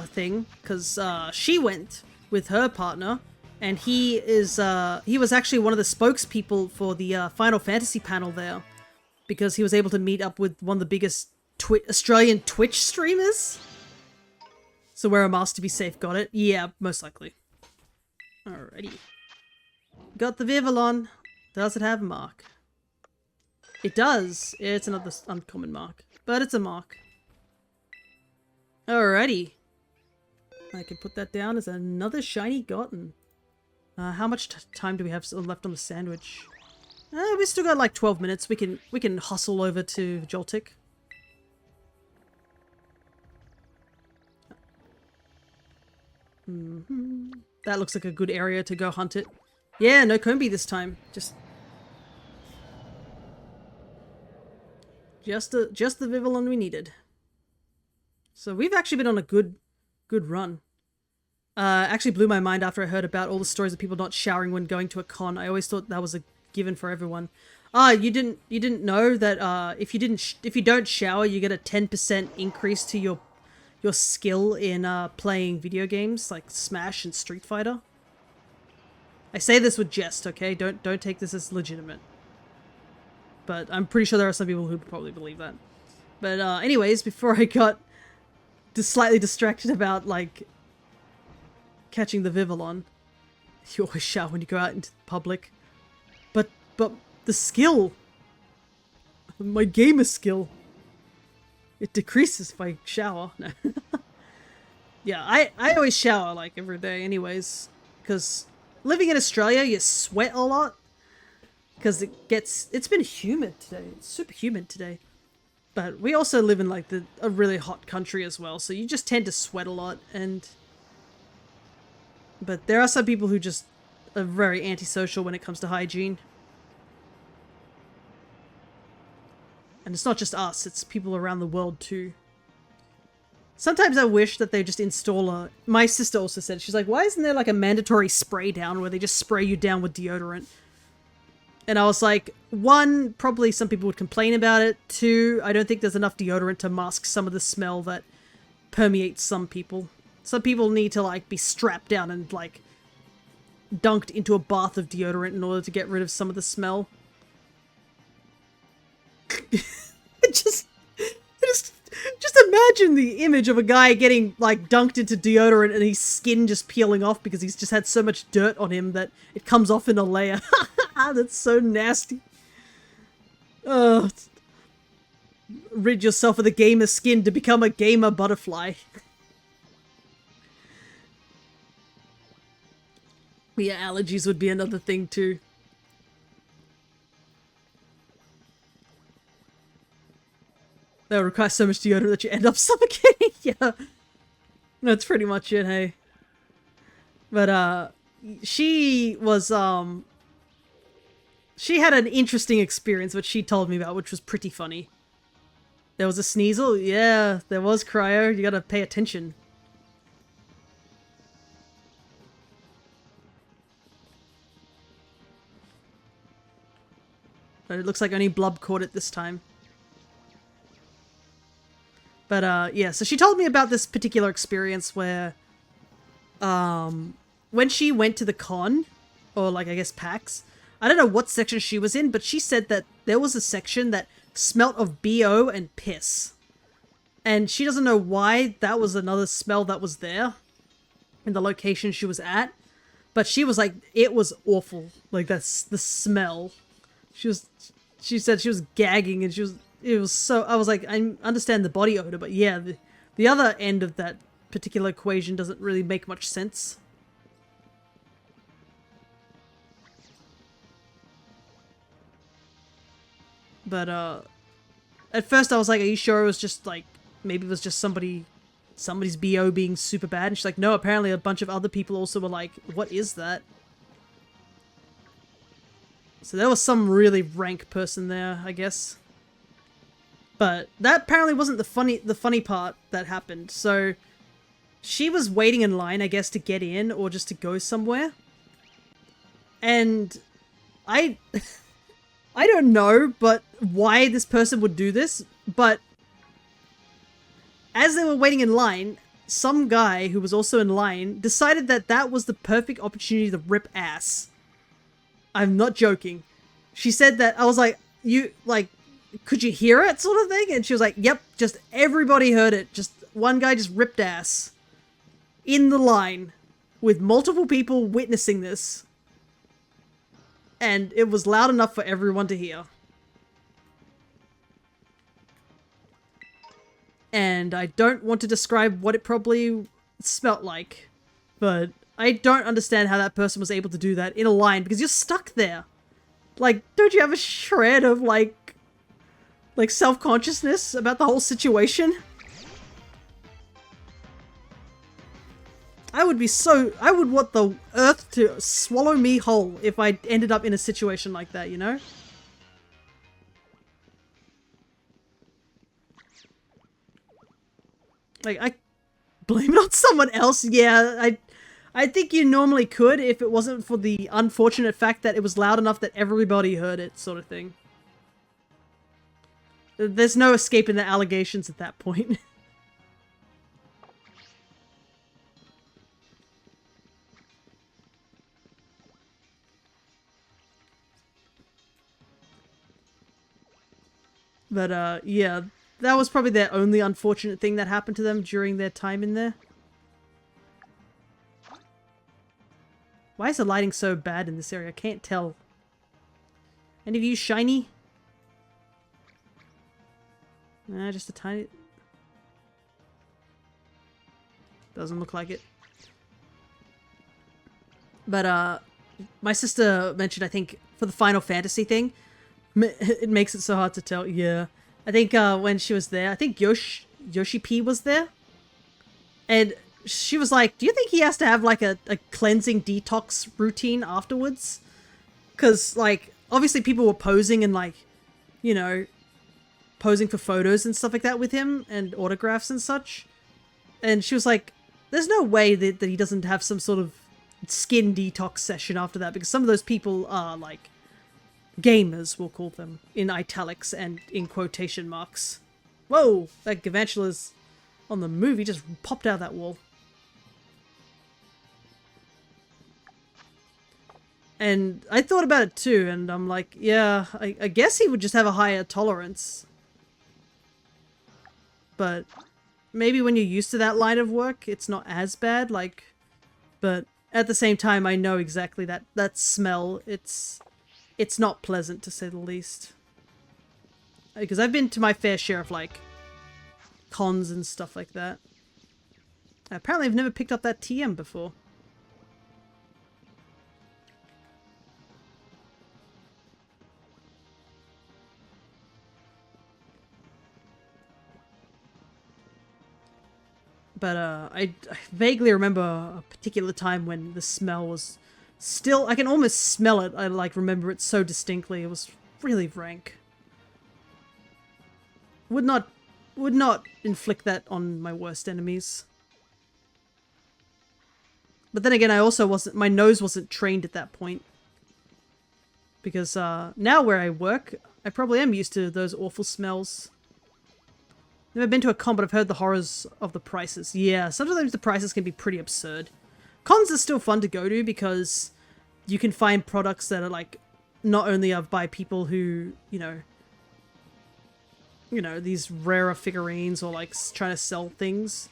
thing, because she went with her partner, and he was actually one of the spokespeople for the Final Fantasy panel there, because he was able to meet up with one of the biggest Australian Twitch streamers. So wear a mask to be safe, got it? Yeah, most likely. Alrighty. Got the Vivillon. Does it have a mark? It does. It's another uncommon mark, but it's a mark. Alrighty. I can put that down as another shiny gotten. How much time do we have left on the sandwich? We still got like 12 minutes. We can hustle over to Joltik. That looks like a good area to go hunt it. Yeah, no Combi this time. Just the Vivillon we needed. So we've actually been on a good run. Actually blew my mind after I heard about all the stories of people not showering when going to a con. I always thought that was a given for everyone. You didn't know that if you don't shower, you get a 10% increase to your skill in playing video games like Smash and Street Fighter. I say this with jest, okay? Don't take this as legitimate. But I'm pretty sure there are some people who probably believe that. But anyways, before I got slightly distracted about, like, catching the Vivillon, you always shower when you go out into public. But the skill, my gamer skill, it decreases if I shower. No. Yeah, I always shower, like, every day anyways, because living in Australia, you sweat a lot. Because it's been humid today. It's super humid today. But we also live in like a really hot country as well. So you just tend to sweat a lot. But there are some people who just are very antisocial when it comes to hygiene. And it's not just us. It's people around the world too. Sometimes I wish that they just install my sister also said, she's like, why isn't there like a mandatory spray down where they just spray you down with deodorant? And I was like, one, probably some people would complain about it. Two, I don't think there's enough deodorant to mask some of the smell that permeates some people. Some people need to, like, be strapped down and, like, dunked into a bath of deodorant in order to get rid of some of the smell. Just imagine the image of a guy getting, like, dunked into deodorant and his skin just peeling off because he's just had so much dirt on him that it comes off in a layer. That's so nasty. Rid yourself of the gamer skin to become a gamer butterfly. Yeah, allergies would be another thing too. That would require so much deodorant that you end up suffocating. Yeah. That's pretty much it, hey. But, she was, she had an interesting experience, which she told me about, which was pretty funny. There was a Sneasel? Yeah, there was, Cryo. You gotta pay attention. But it looks like only Blub caught it this time. But, yeah, so she told me about this particular experience where, when she went to the con, or, like, I guess PAX, I don't know what section she was in, but she said that there was a section that smelt of BO and piss. And she doesn't know why that was another smell that was there in the location she was at. But she was like, it was awful. Like, that's the smell. She said she was gagging and it was so, I was like, I understand the body odor, but yeah, the other end of that particular equation doesn't really make much sense. But at first I was like, are you sure it was just like, maybe it was just somebody's BO being super bad? And she's like, no, apparently a bunch of other people also were like, what is that? So there was some really rank person there, I guess. But that apparently wasn't the funny part that happened. So she was waiting in line, I guess, to get in or just to go somewhere. And I don't know, but why this person would do this, but as they were waiting in line, some guy who was also in line decided that that was the perfect opportunity to rip ass. I'm not joking. She said that, I was like, you, like, could you hear it, sort of thing? And she was like, yep, just everybody heard it. Just one guy just ripped ass in the line with multiple people witnessing this. And it was loud enough for everyone to hear. And I don't want to describe what it probably smelt like, but I don't understand how that person was able to do that in a line, because you're stuck there. Like, don't you have a shred of, like self-consciousness about the whole situation? I would want the earth to swallow me whole if I ended up in a situation like that, you know? Like, I blame it on someone else. Yeah, I think you normally could if it wasn't for the unfortunate fact that it was loud enough that everybody heard it, sort of thing. There's no escaping the allegations at that point. But, yeah, that was probably their only unfortunate thing that happened to them during their time in there. Why is the lighting so bad in this area? I can't tell. Any of you shiny? Nah, just a tiny... Doesn't look like it. But, my sister mentioned, I think, for the Final Fantasy thing, it makes it so hard to tell. Yeah. I think, when she was there, I think Yoshi P was there. And she was like, do you think he has to have, like, a cleansing detox routine afterwards? Because, like, obviously people were posing and, like, you know, posing for photos and stuff like that with him and autographs and such. And she was like, there's no way that he doesn't have some sort of skin detox session after that, because some of those people are, like, gamers, we'll call them, in italics and in quotation marks. Whoa, that Gavantula's on the move. He just popped out of that wall. And I thought about it too, and I'm like, yeah, I guess he would just have a higher tolerance. But maybe when you're used to that line of work, it's not as bad, like, but at the same time, I know exactly that smell. It's not pleasant, to say the least. Because I've been to my fair share of, like, cons and stuff like that. Apparently I've never picked up that TM before. But I vaguely remember a particular time when the smell was still... I can almost smell it. I, like, remember it so distinctly. It was really rank. Would not inflict that on my worst enemies. But then again, I also wasn't... My nose wasn't trained at that point. Because now where I work, I probably am used to those awful smells. Never been to a con, but I've heard the horrors of the prices. Yeah, sometimes the prices can be pretty absurd. Cons are still fun to go to because you can find products that are, like, not only of by people who, you know, these rarer figurines or, like, trying to sell things.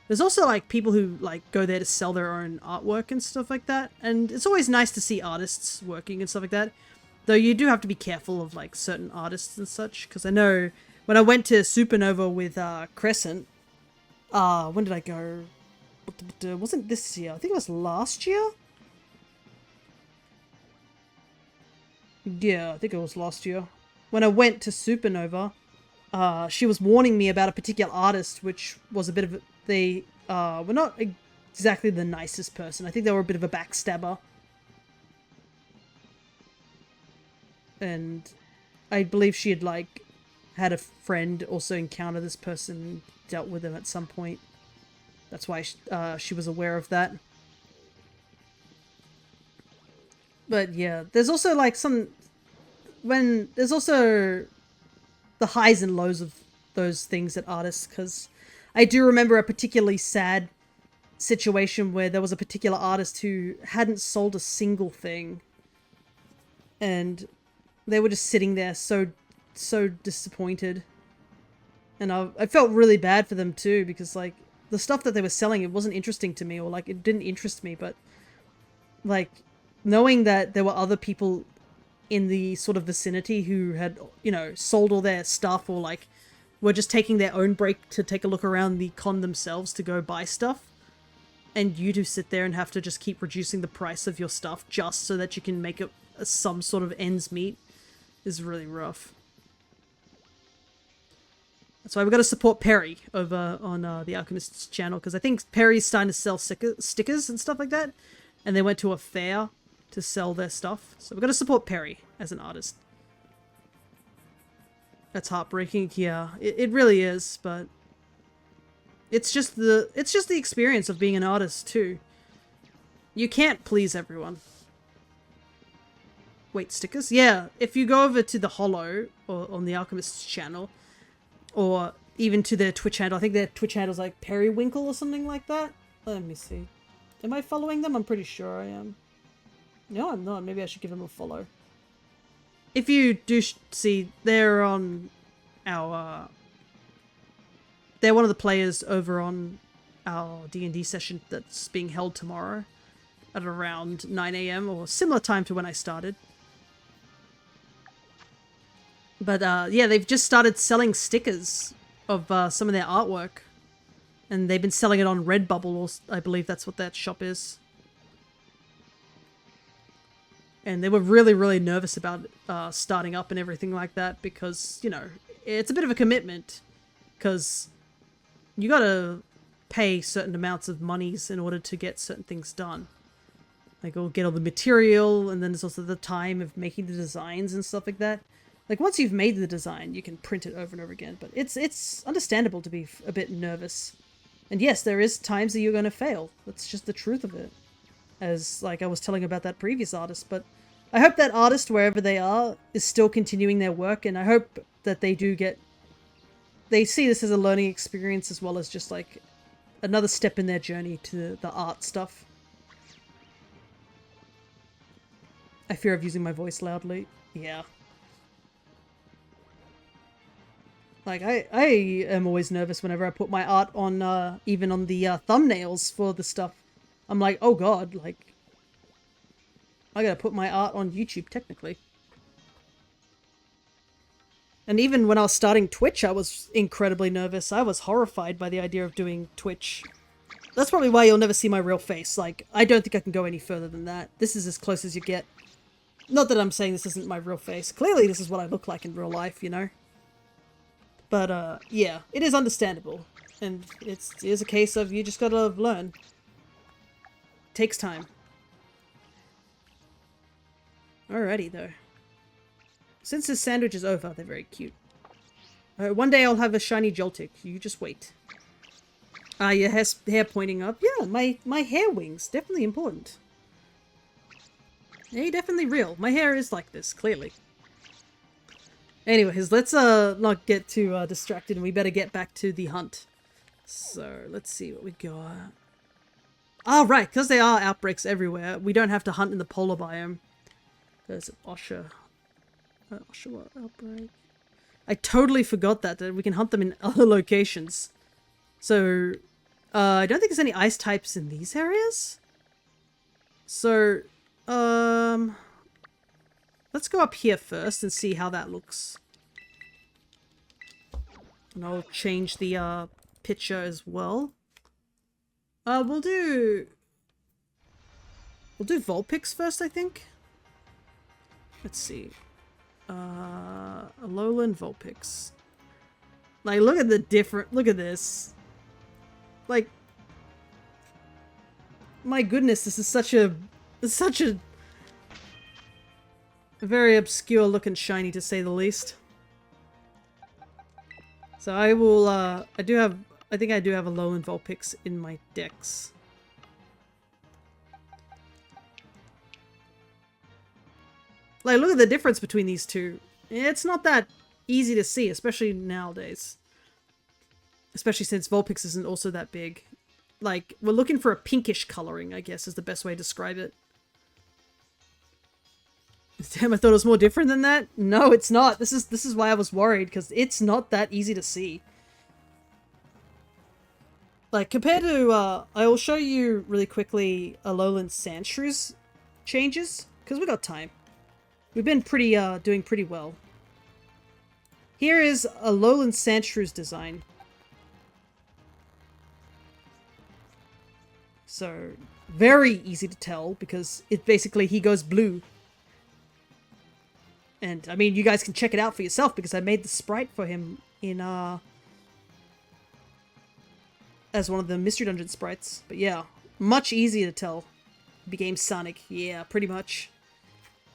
There's also, like, people who, like, go there to sell their own artwork and stuff like that. And it's always nice to see artists working and stuff like that. Though you do have to be careful of, like, certain artists and such. Because I know... When I went to Supernova with Crescent, when did I go? Wasn't this year? I think it was last year? Yeah, I think it was last year. when I went to Supernova, she was warning me about a particular artist, which was a bit of they were not exactly the nicest person. I think they were a bit of a backstabber. And I believe she had, like, had a friend also encounter this person and dealt with them at some point. That's why she was aware of that. But yeah, there's also, like, there's also the highs and lows of those things at artists, because I do remember a particularly sad situation where there was a particular artist who hadn't sold a single thing, and they were just sitting there so disappointed, and I felt really bad for them too, because, like, the stuff that they were selling, it wasn't interesting to me, or, like, it didn't interest me, but, like, knowing that there were other people in the sort of vicinity who had, you know, sold all their stuff, or, like, were just taking their own break to take a look around the con themselves to go buy stuff, and you do sit there and have to just keep reducing the price of your stuff just so that you can make it some sort of ends meet, is really rough. That's why we've got to support Perry over on the Alchemist's channel, because I think Perry's starting to sell stickers and stuff like that, and they went to a fair to sell their stuff. So we've got to support Perry as an artist. That's heartbreaking. Yeah, it really is, but it's just the experience of being an artist too. You can't please everyone. Wait, stickers? Yeah, if you go over to the Hollow or on the Alchemist's channel, or even to their Twitch handle, I think their Twitch handle's like Periwinkle or something like that. Let me see. Am I following them? I'm pretty sure I am. No, I'm not. Maybe I should give them a follow. If you do see, they're on our... they're one of the players over on our D&D session that's being held tomorrow at around 9 AM or similar time to when I started. But yeah, they've just started selling stickers of some of their artwork. And they've been selling it on Redbubble, or I believe that's what that shop is. And they were really, really nervous about starting up and everything like that, because, you know, it's a bit of a commitment. Because you gotta pay certain amounts of monies in order to get certain things done. Like, or get all the material, and then there's also the time of making the designs and stuff like that. Like, once you've made the design, you can print it over and over again. But it's understandable to be a bit nervous. And yes, there is times that you're going to fail. That's just the truth of it. As, like, I was telling about that previous artist. But I hope that artist, wherever they are, is still continuing their work. And I hope that they do get... they see this as a learning experience, as well as just, like, another step in their journey to the art stuff. I fear of using my voice loudly. Yeah. Like, I am always nervous whenever I put my art on, even on the thumbnails for the stuff. I'm like, oh god, like, I gotta put my art on YouTube, technically. And even when I was starting Twitch, I was incredibly nervous. I was horrified by the idea of doing Twitch. That's probably why you'll never see my real face. Like, I don't think I can go any further than that. This is as close as you get. Not that I'm saying this isn't my real face. Clearly, this is what I look like in real life, you know? But, yeah, it is understandable. And it is a case of you just gotta learn. Takes time. Alrighty, though. Since this sandwich is over, they're very cute. One day I'll have a shiny Joltik. You just wait. Your hair pointing up. Yeah, my hair wings. Definitely important. Yeah, definitely real. My hair is like this, clearly. Anyways, let's not get too distracted, and we better get back to the hunt. So, let's see what we got. Oh, right, because there are outbreaks everywhere, we don't have to hunt in the polar biome. There's an Osha. Oshawa outbreak. I totally forgot that we can hunt them in other locations. So, I don't think there's any ice types in these areas. So, let's go up here first and see how that looks. And I'll change the picture as well. We'll do Vulpix first, I think. Let's see. Alolan Vulpix. Like, look at the different. Look at this. Like, my goodness, this is such a very obscure looking shiny, to say the least. So I will. I think I do have a Alolan Vulpix in my decks. Like, look at the difference between these two. It's not that easy to see, especially nowadays. Especially since Vulpix isn't also that big. Like, we're looking for a pinkish coloring, I guess, is the best way to describe it. Damn, I thought it was more different than that? No, it's not. This is why I was worried, because it's not that easy to see. Like, compared to, I will show you really quickly Alolan Sandshrews changes, because we got time. We've been doing pretty well. Here is Alolan Sandshrews design. So, very easy to tell, because it basically, he goes blue. And, I mean, you guys can check it out for yourself, because I made the sprite for him in, as one of the Mystery Dungeon sprites. But yeah, much easier to tell. Became Sonic. Yeah, pretty much.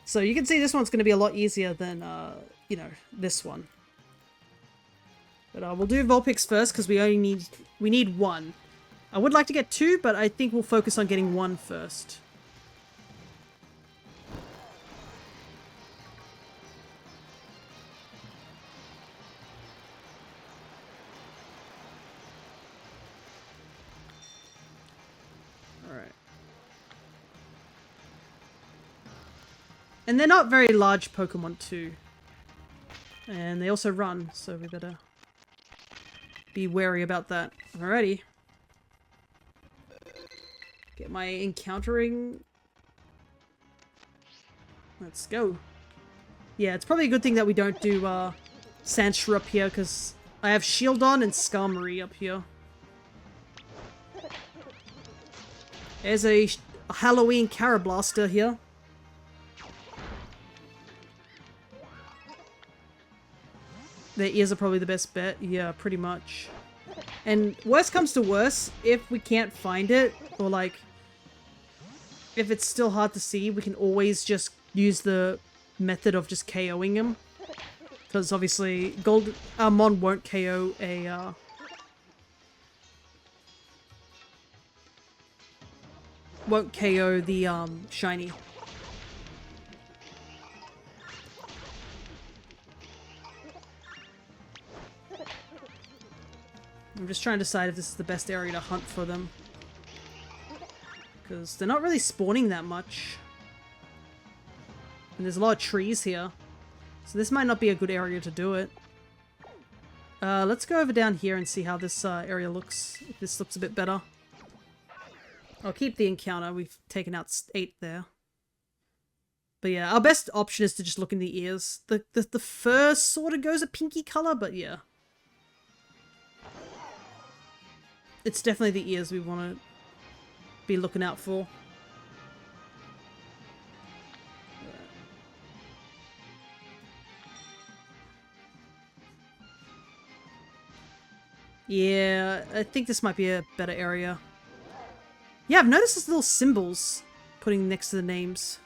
So you can see this one's going to be a lot easier than, you know, this one. But we'll do Vulpix first, because we need one. I would like to get two, but I think we'll focus on getting one first. Alright. And they're not very large Pokemon too. And they also run, so we better be wary about that. Alrighty. Get my encountering. Let's go. Yeah, it's probably a good thing that we don't do Sandshrew up here, because I have Shieldon and Skarmory up here. There's a Halloween Carablaster here. Their ears are probably the best bet. Yeah, pretty much. And worst comes to worst, if we can't find it, or like, if it's still hard to see, we can always just use the method of just KOing him. Because obviously, Mon won't KO a, won't KO the, shiny. I'm just trying to decide if this is the best area to hunt for them. Because they're not really spawning that much. And there's a lot of trees here. So this might not be a good area to do it. Let's go over down here and see how this area looks. If this looks a bit better. I'll keep the encounter. We've taken out 8 there. But yeah, our best option is to just look in the ears. The fur sort of goes a pinky color, but yeah. It's definitely the ears we want to be looking out for. Yeah, I think this might be a better area. Yeah, I've noticed these little symbols putting next to the names.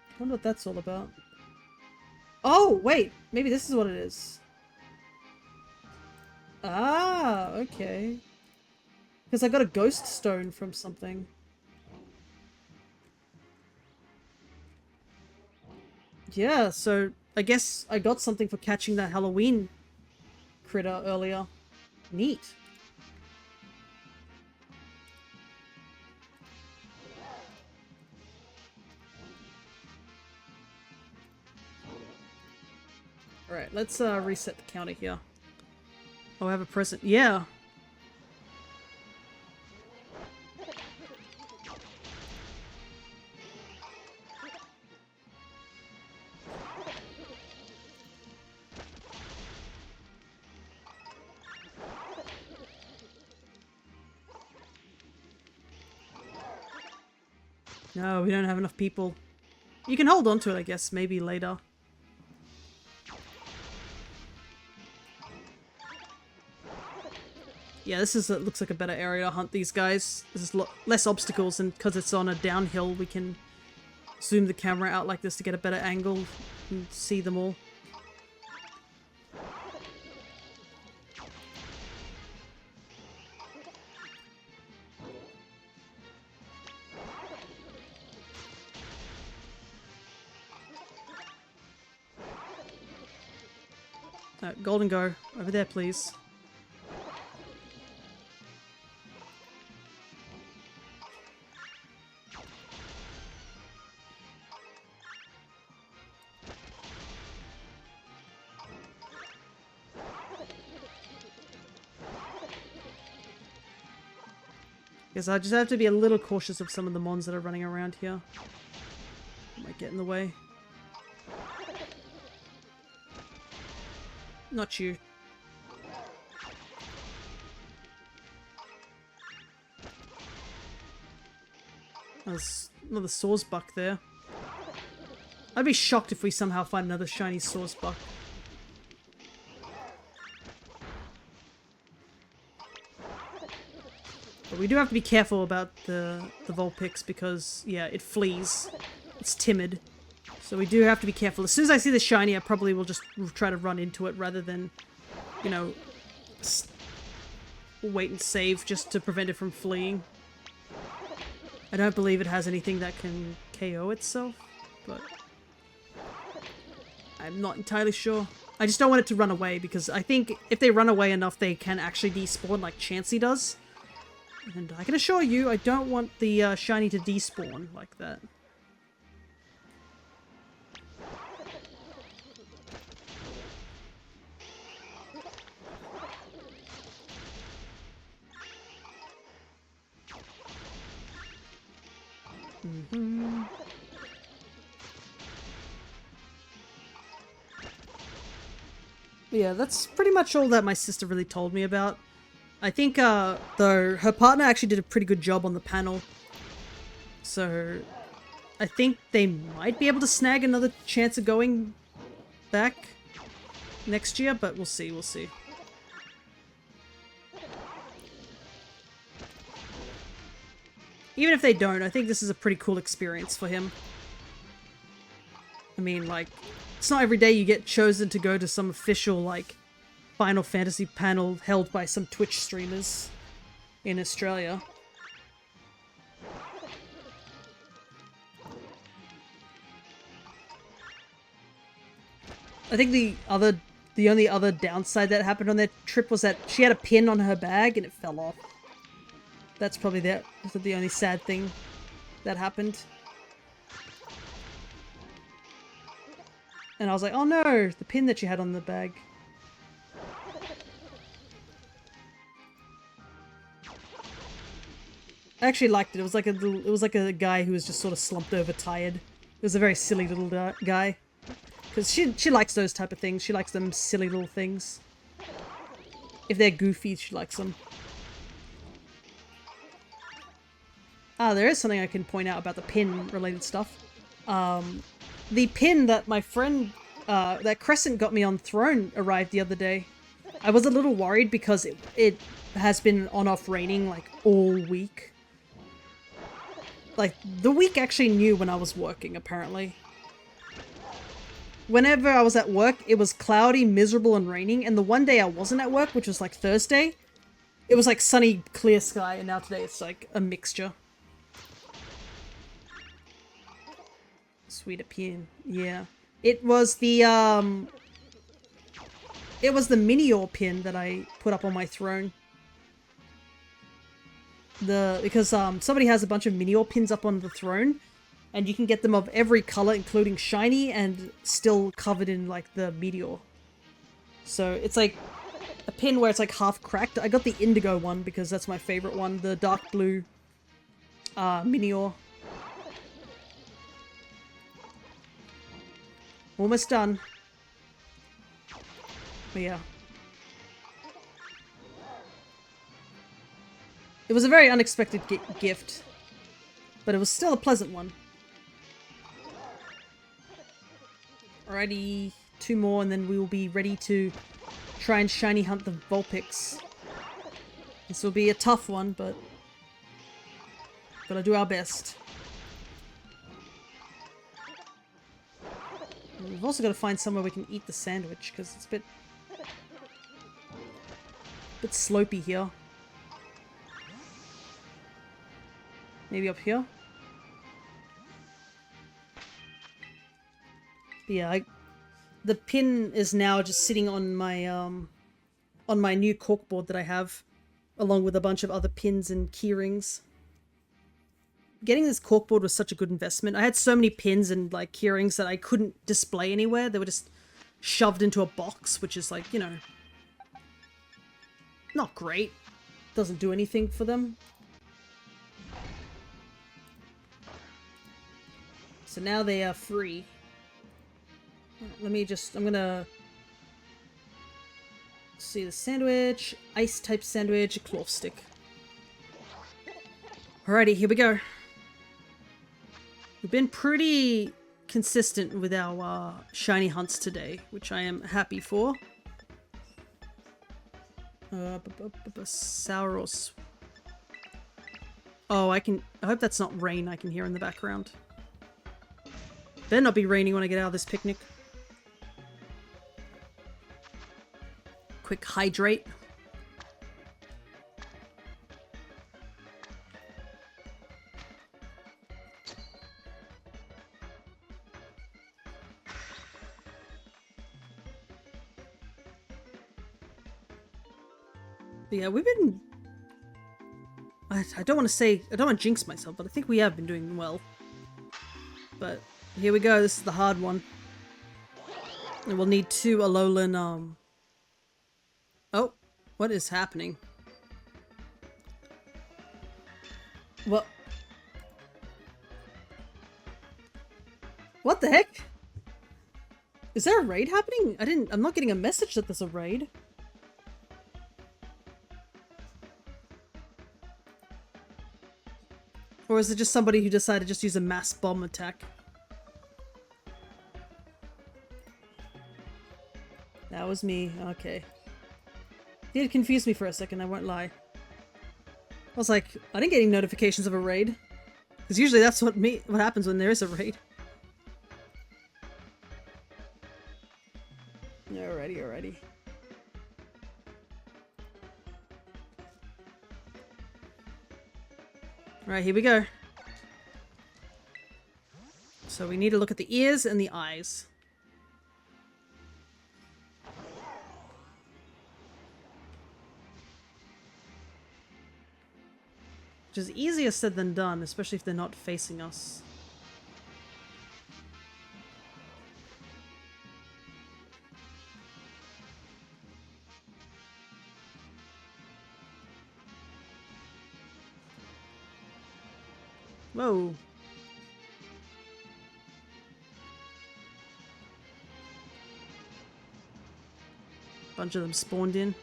I wonder what that's all about. Oh, wait! Maybe this is what it is. Ah, okay. Because I got a ghost stone from something. Yeah, so I guess I got something for catching that Halloween critter earlier. Neat. Alright, let's reset the counter here. Oh, I have a present. Yeah. No, we don't have enough people. You can hold on to it, I guess, maybe later. Yeah, this is looks like a better area to hunt these guys. There's less obstacles, and because it's on a downhill, we can zoom the camera out like this to get a better angle and see them all. Golden Go, over there, please. Guess I just have to be a little cautious of some of the mons that are running around here. Might get in the way. Not you. There's another Sawsbuck there. I'd be shocked if we somehow find another shiny Sawsbuck. But we do have to be careful about the Vulpix because, yeah, it flees. It's timid. So we do have to be careful. As soon as I see the shiny, I probably will just try to run into it rather than, you know, wait and save just to prevent it from fleeing. I don't believe it has anything that can KO itself, but I'm not entirely sure. I just don't want it to run away because I think if they run away enough, they can actually despawn like Chansey does. And I can assure you, I don't want the shiny to despawn like that. Yeah, that's pretty much all that my sister really told me about. I think, though, her partner actually did a pretty good job on the panel. So, I think they might be able to snag another chance of going back next year, but we'll see, we'll see. Even if they don't, I think this is a pretty cool experience for him. I mean, like, it's not every day you get chosen to go to some official, like, Final Fantasy panel held by some Twitch streamers in Australia. I think the only other downside that happened on their trip was that she had a pin on her bag and it fell off. That's probably the only sad thing that happened. And I was like, oh no, the pin that she had on the bag. I actually liked it. It was like a guy who was just sort of slumped over tired. It was a very silly little guy. Because she likes those type of things. She likes them silly little things. If they're goofy, she likes them. Ah, there is something I can point out about the pin-related stuff. The pin that my friend, that Crescent got me on Throne arrived the other day. I was a little worried because it has been on-off raining, like, all week. Like, the week actually knew when I was working, apparently. Whenever I was at work, it was cloudy, miserable, and raining, and the one day I wasn't at work, which was like Thursday, it was like sunny, clear sky, and now today it's like a mixture. Sweet pin, yeah. It was the Minior pin that I put up on my throne. Because somebody has a bunch of Minior pins up on the throne, and you can get them of every color, including shiny, and still covered in, like, the meteor. So, it's like a pin where it's, like, half cracked. I got the indigo one because that's my favorite one, the dark blue Minior. Almost done. But yeah. It was a very unexpected gift, but it was still a pleasant one. Alrighty, 2 more and then we will be ready to try and shiny hunt the Vulpix. This will be a tough one, but gotta do our best. And we've also got to find somewhere we can eat the sandwich, because it's a bit slopey here. Maybe up here? But yeah, the pin is now just sitting on my new corkboard that I have, along with a bunch of other pins and keyrings. Getting this corkboard was such a good investment. I had so many pins and like keyrings that I couldn't display anywhere. They were just shoved into a box, which is like, you know, not great. Doesn't do anything for them. So now they are free. Let me just, I'm gonna see the sandwich, ice type sandwich, a cloth stick. Alrighty, here we go. We've been pretty consistent with our shiny hunts today, which I am happy for. Sour or oh, I hope that's not rain I can hear in the background. Better not be raining when I get out of this picnic. Quick hydrate. But yeah, we've been... I don't want to say... I don't want to jinx myself, but I think we have been doing well. But here we go. This is the hard one. And we'll need 2 Alolan, Oh, what is happening? What? What the heck? Is there a raid happening? I'm not getting a message that there's a raid. Or is it just somebody who decided to just use a mass bomb attack? That was me. Okay. It confused me for a second, I won't lie. I was like, I didn't get any notifications of a raid. Because usually that's what happens when there is a raid. Alrighty. Alright, here we go. So we need to look at the ears and the eyes. Which is easier said than done, especially if they're not facing us. Whoa. Bunch of them spawned in.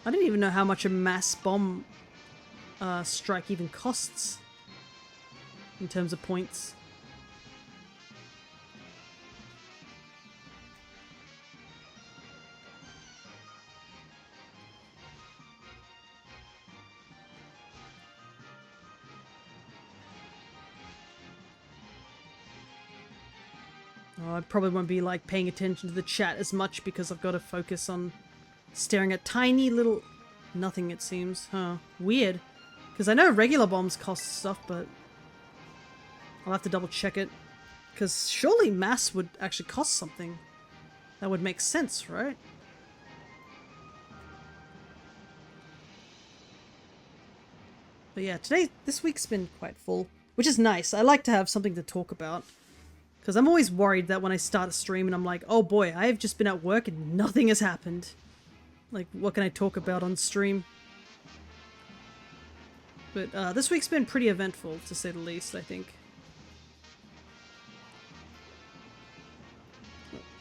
I didn't even know how much a mass bomb strike even costs in terms of points. Oh, I probably won't be like paying attention to the chat as much because I've got to focus on staring at tiny little... nothing, it seems. Huh. Weird. Because I know regular bombs cost stuff, but... I'll have to double check it. Because surely mass would actually cost something. That would make sense, right? But yeah, this week's been quite full. Which is nice. I like to have something to talk about. Because I'm always worried that when I start a stream and I'm like, oh boy, I've just been at work and nothing has happened. Like, what can I talk about on stream? But this week's been pretty eventful, to say the least, I think.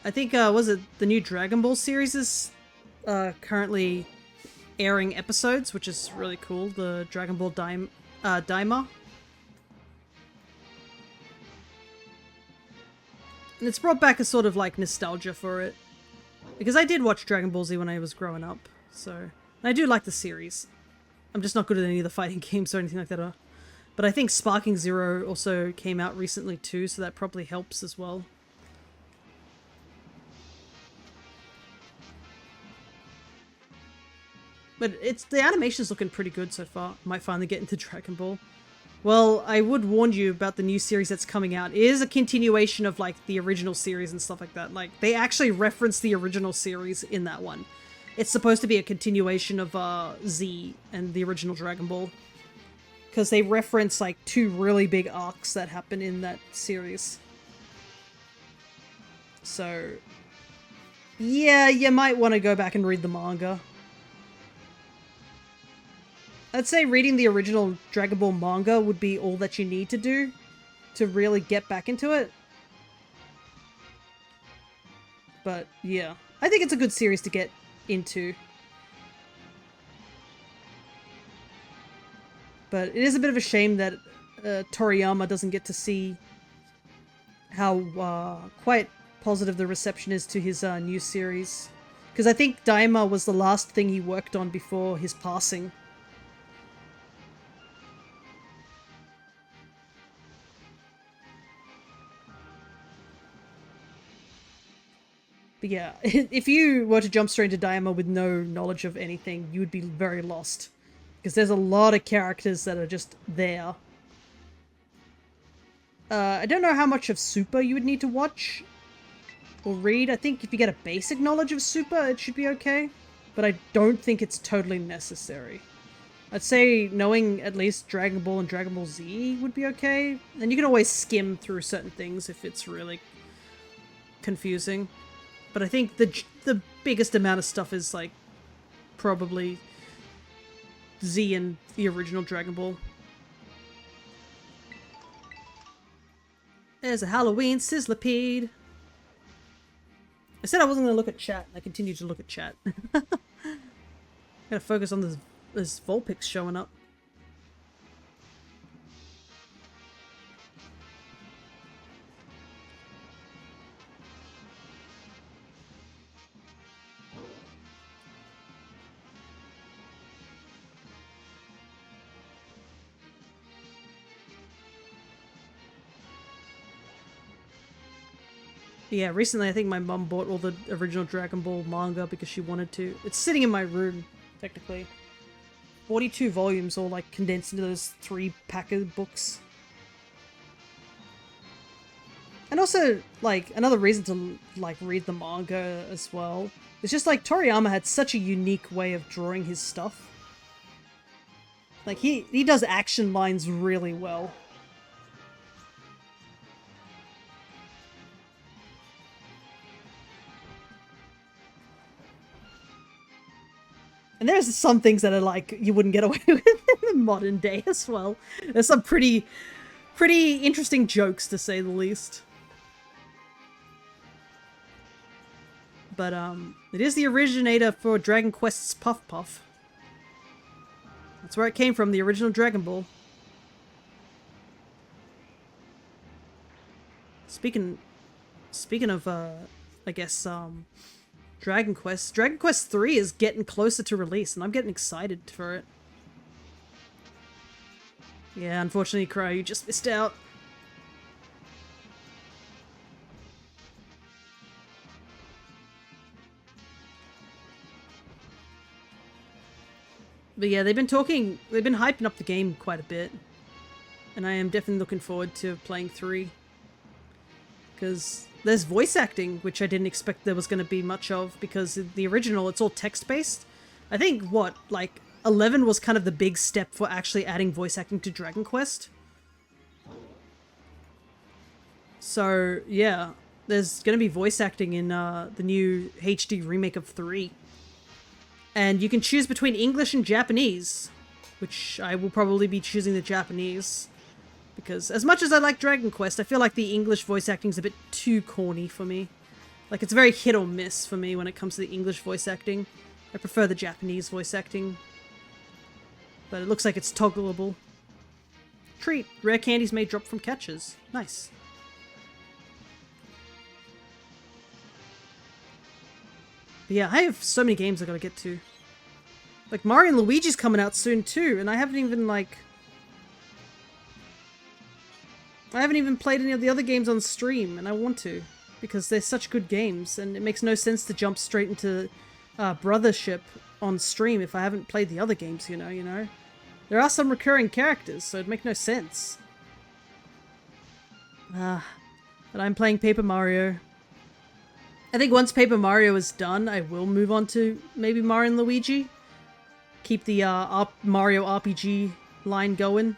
I think, was it the new Dragon Ball series is currently airing episodes, which is really cool. The Dragon Ball Daima. And it's brought back a sort of like nostalgia for it. Because I did watch Dragon Ball Z when I was growing up, so... And I do like the series. I'm just not good at any of the fighting games or anything like that. But I think Sparking Zero also came out recently too, so that probably helps as well. But the animation's looking pretty good so far. Might finally get into Dragon Ball. Well, I would warn you about the new series that's coming out. It is a continuation of like the original series and stuff like that. Like they actually reference the original series in that one. It's supposed to be a continuation of Z and the original Dragon Ball. Because they reference like 2 really big arcs that happen in that series. So, yeah, you might want to go back and read the manga. I'd say reading the original Dragon Ball manga would be all that you need to do to really get back into it. But yeah, I think it's a good series to get into. But it is a bit of a shame that Toriyama doesn't get to see how quite positive the reception is to his new series. Because I think Daima was the last thing he worked on before his passing. But yeah, if you were to jump straight into Daima with no knowledge of anything, you would be very lost. Because there's a lot of characters that are just there. I don't know how much of Super you would need to watch or read. I think if you get a basic knowledge of Super, it should be okay. But I don't think it's totally necessary. I'd say knowing at least Dragon Ball and Dragon Ball Z would be okay. And you can always skim through certain things if it's really confusing. But I think the biggest amount of stuff is like probably Z and the original Dragon Ball. There's a Halloween Sizzlipede. I said I wasn't going to look at chat, and I continue to look at chat. Gotta focus on this Vulpix showing up. Yeah, recently I think my mum bought all the original Dragon Ball manga because she wanted to. It's sitting in my room, technically. 42 volumes all like condensed into those 3-pack of books. And also, like, another reason to like read the manga as well. It's just like Toriyama had such a unique way of drawing his stuff. Like he does action lines really well. And there's some things that are like, you wouldn't get away with in the modern day as well. There's some pretty interesting jokes, to say the least. But, it is the originator for Dragon Quest's Puff Puff. That's where it came from, the original Dragon Ball. Speaking of, I guess, Dragon Quest. Dragon Quest 3 is getting closer to release, and I'm getting excited for it. Yeah, unfortunately, Crow, you just missed out. But yeah, they've been hyping up the game quite a bit. And I am definitely looking forward to playing 3. Because there's voice acting, which I didn't expect there was going to be much of, because the original, it's all text-based. I think, what, like, 11 was kind of the big step for actually adding voice acting to Dragon Quest. So, yeah, there's going to be voice acting in the new HD remake of 3. And you can choose between English and Japanese, which I will probably be choosing the Japanese. Because as much as I like Dragon Quest, I feel like the English voice acting is a bit too corny for me. Like, it's very hit or miss for me when it comes to the English voice acting. I prefer the Japanese voice acting. But it looks like it's toggleable. Treat. Rare candies may drop from catches. Nice. But yeah, I have so many games I gotta get to. Like, Mario and Luigi's coming out soon too, and I haven't even, like... I haven't even played any of the other games on stream, and I want to. Because they're such good games, and it makes no sense to jump straight into Brothership on stream if I haven't played the other games, you know? There are some recurring characters, so it'd make no sense. But I'm playing Paper Mario. I think once Paper Mario is done, I will move on to maybe Mario and Luigi. Keep the Mario RPG line going.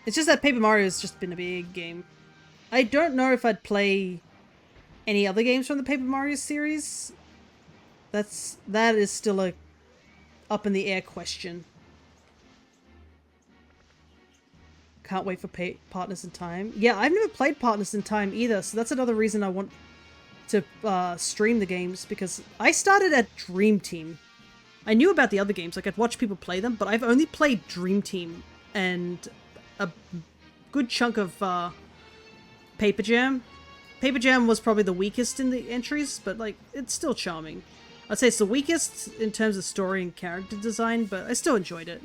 It's just that Paper Mario has just been a big game. I don't know if I'd play any other games from the Paper Mario series. That is still a up in the air question. Can't wait for Partners in Time. Yeah, I've never played Partners in Time either, so that's another reason I want to stream the games, because I started at Dream Team. I knew about the other games, like I'd watch people play them, but I've only played Dream Team and a good chunk of Paper Jam. Paper Jam was probably the weakest in the entries, but like it's still charming. I'd say it's the weakest in terms of story and character design, but I still enjoyed it.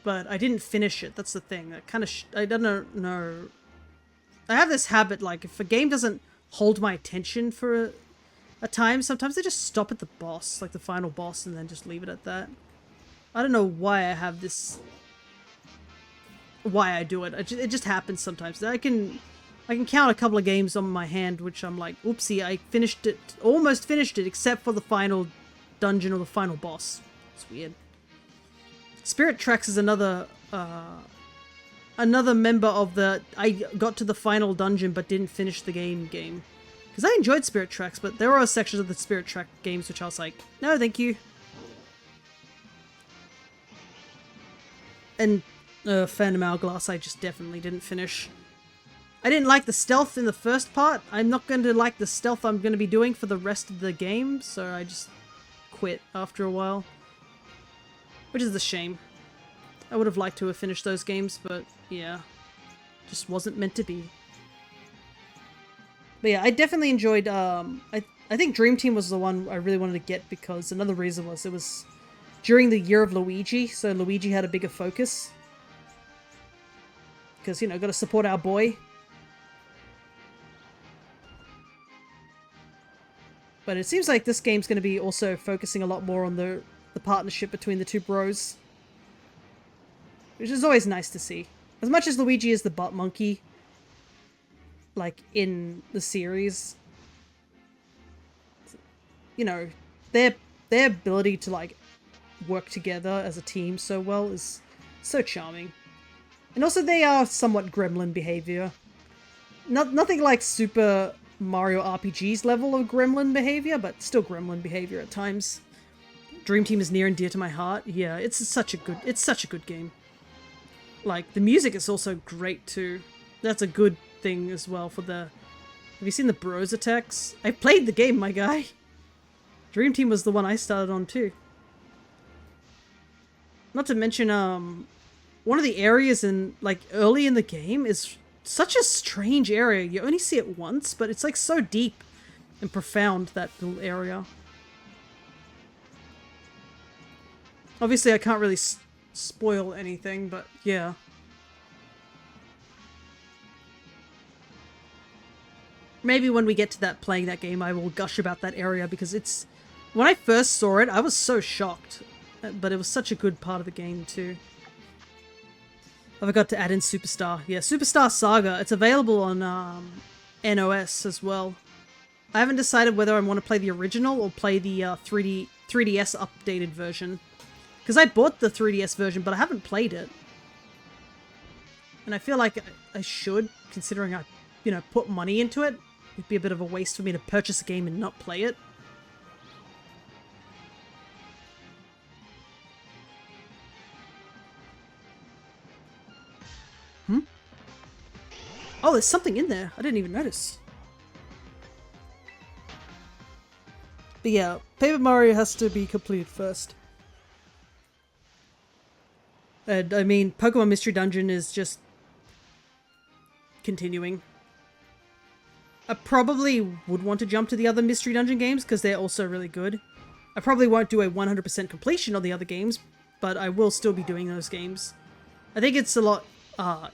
But I didn't finish it, that's the thing. I kind of I don't know. I have this habit, like, if a game doesn't hold my attention for a time, sometimes I just stop at the boss, like the final boss, and then just leave it at that. I don't know why I have this... why I do it. It just happens sometimes. I can count a couple of games on my hand, which I'm like, oopsie, I finished it, almost finished it, except for the final dungeon or the final boss. It's weird. Spirit Tracks is another member of the I got to the final dungeon but didn't finish the game. Because I enjoyed Spirit Tracks, but there are sections of the Spirit Track games which I was like, no, thank you. And Phantom Hourglass I just definitely didn't finish. I didn't like the stealth in the first part. I'm not going to like the stealth I'm going to be doing for the rest of the game, so I just quit after a while. Which is a shame. I would have liked to have finished those games, but yeah. Just wasn't meant to be. But yeah, I definitely enjoyed, I think Dream Team was the one I really wanted to get, because another reason was it was during the year of Luigi, so Luigi had a bigger focus. Because, you know, gotta support our boy. But it seems like this game's gonna be also focusing a lot more on the partnership between the two bros. Which is always nice to see. As much as Luigi is the butt monkey, like, in the series, you know, their ability to, like, work together as a team so well is so charming. And also they are somewhat gremlin behavior. Nothing like Super Mario RPG's level of gremlin behavior, but still gremlin behavior at times. Dream Team is near and dear to my heart. Yeah, it's such a good game. Like, the music is also great too. That's a good thing as well for the... Have you seen the bros attacks? I played the game, my guy. Dream Team was the one I started on too. Not to mention, one of the areas in, like, early in the game is such a strange area. You only see it once, but it's, like, so deep and profound, that little area. Obviously, I can't really spoil anything, but yeah. Maybe when we get to that playing that game, I will gush about that area, because it's... When I first saw it, I was so shocked. But it was such a good part of the game, too. I forgot to add in Superstar. Yeah, Superstar Saga. It's available on NOS as well. I haven't decided whether I want to play the original or play the 3DS updated version. Because I bought the 3DS version, but I haven't played it. And I feel like I should, considering I, you know, put money into it. It'd be a bit of a waste for me to purchase a game and not play it. Oh, there's something in there. I didn't even notice. But yeah, Paper Mario has to be completed first. And I mean, Pokemon Mystery Dungeon is just continuing. I probably would want to jump to the other Mystery Dungeon games because they're also really good. I probably won't do a 100% completion on the other games, but I will still be doing those games. I think it's a lot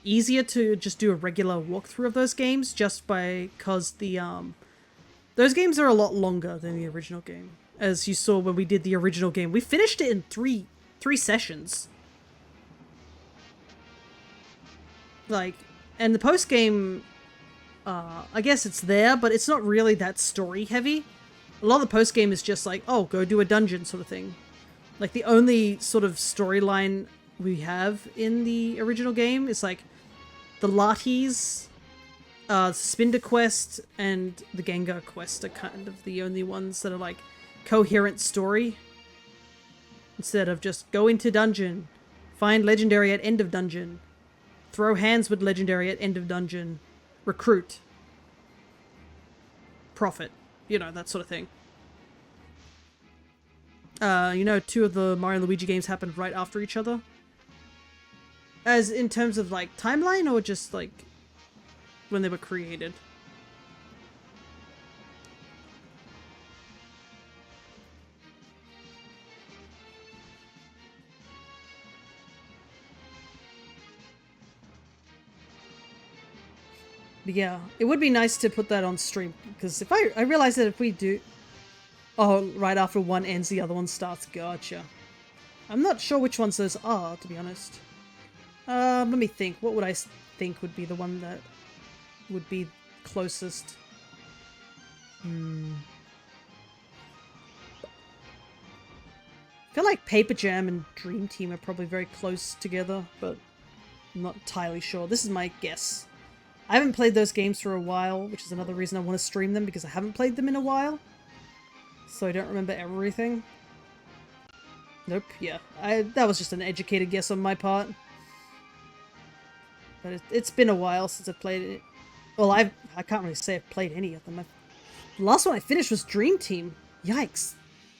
easier to just do a regular walkthrough of those games just because those games are a lot longer than the original game. As you saw when we did the original game, we finished it in three sessions. Like, and the post game, I guess it's there, but it's not really that story heavy. A lot of the post game is just like, oh, go do a dungeon sort of thing. Like the only sort of storyline we have in the original game is like the Lattes, Spinder quest, and the Gengar quest are kind of the only ones that are like coherent story. Instead of just go into dungeon, find legendary at end of dungeon, throw hands with legendary at end of dungeon, recruit, profit, you know, that sort of thing. You know, 2 of the Mario and Luigi games happened right after each other. As in terms of like timeline, or just like when they were created? But yeah, it would be nice to put that on stream, because if I realize that if we do... Oh, right after one ends, the other one starts. Gotcha. I'm not sure which ones those are, to be honest. Let me think. What would I think would be the one that would be closest? I feel like Paper Jam and Dream Team are probably very close together, but I'm not entirely sure. This is my guess. I haven't played those games for a while, which is another reason I want to stream them, because I haven't played them in a while. So I don't remember everything. Nope, yeah. That was just an educated guess on my part. But it's been a while since I've played it. Well, I can't really say I've played any of them. The last one I finished was Dream Team. Yikes.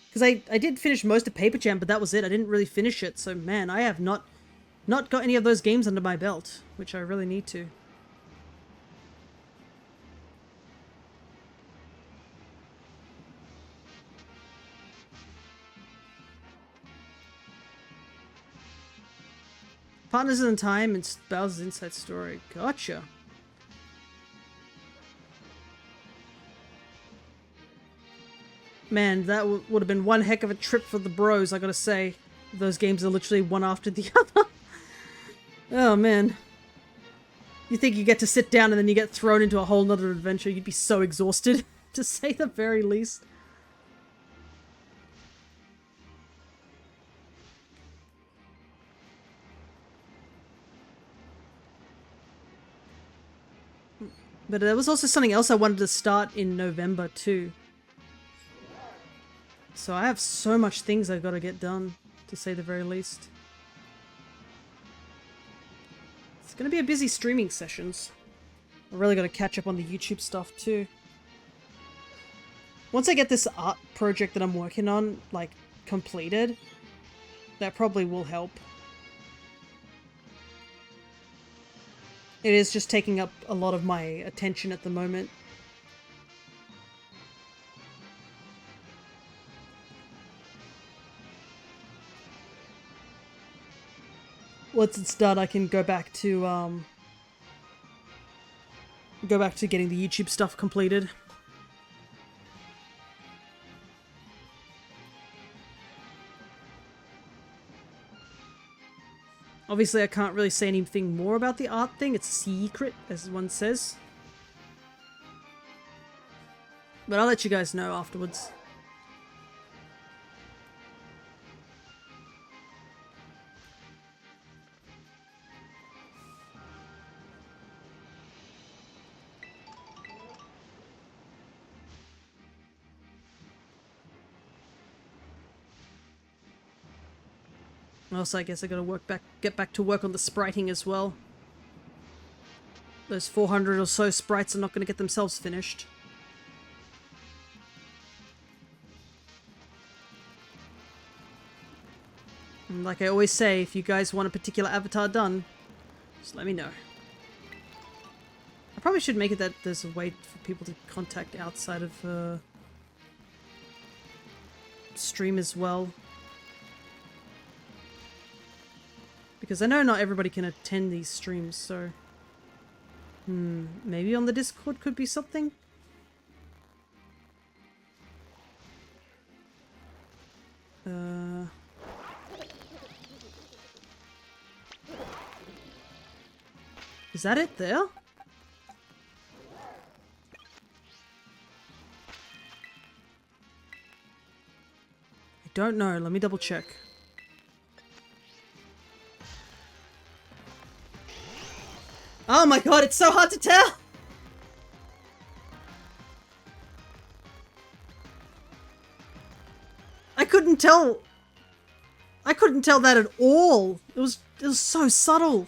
Because I did finish most of Paper Jam, but that was it. I didn't really finish it, so man, I have not got any of those games under my belt, which I really need to. Partners in Time and Bowser's Inside Story. Gotcha. Man, that would have been one heck of a trip for the bros, I gotta say. Those games are literally one after the other. Oh, man. You think you get to sit down and then you get thrown into a whole nother adventure. You'd be so exhausted, to say the very least. But there was also something else I wanted to start in November too. So I have so much things I've got to get done, to say the very least. It's going to be a busy streaming sessions. I really got to catch up on the YouTube stuff too. Once I get this art project that I'm working on, like, completed, that probably will help. It is just taking up a lot of my attention at the moment. Once it's done, I can go back to getting the YouTube stuff completed. Obviously, I can't really say anything more about the art thing. It's a secret, as one says. But I'll let you guys know afterwards. Also, I guess I gotta get back to work on the spriting as well. Those 400 or so sprites are not gonna get themselves finished. And like I always say, if you guys want a particular avatar done, just let me know. I Probably should make it that there's a way for people to contact outside of stream as well. Because I know not everybody can attend these streams, so... maybe on the Discord could be something? Is that it there? I don't know. Let me double check. Oh my god, it's so hard to tell! I couldn't tell. I couldn't tell that at all. It was so subtle.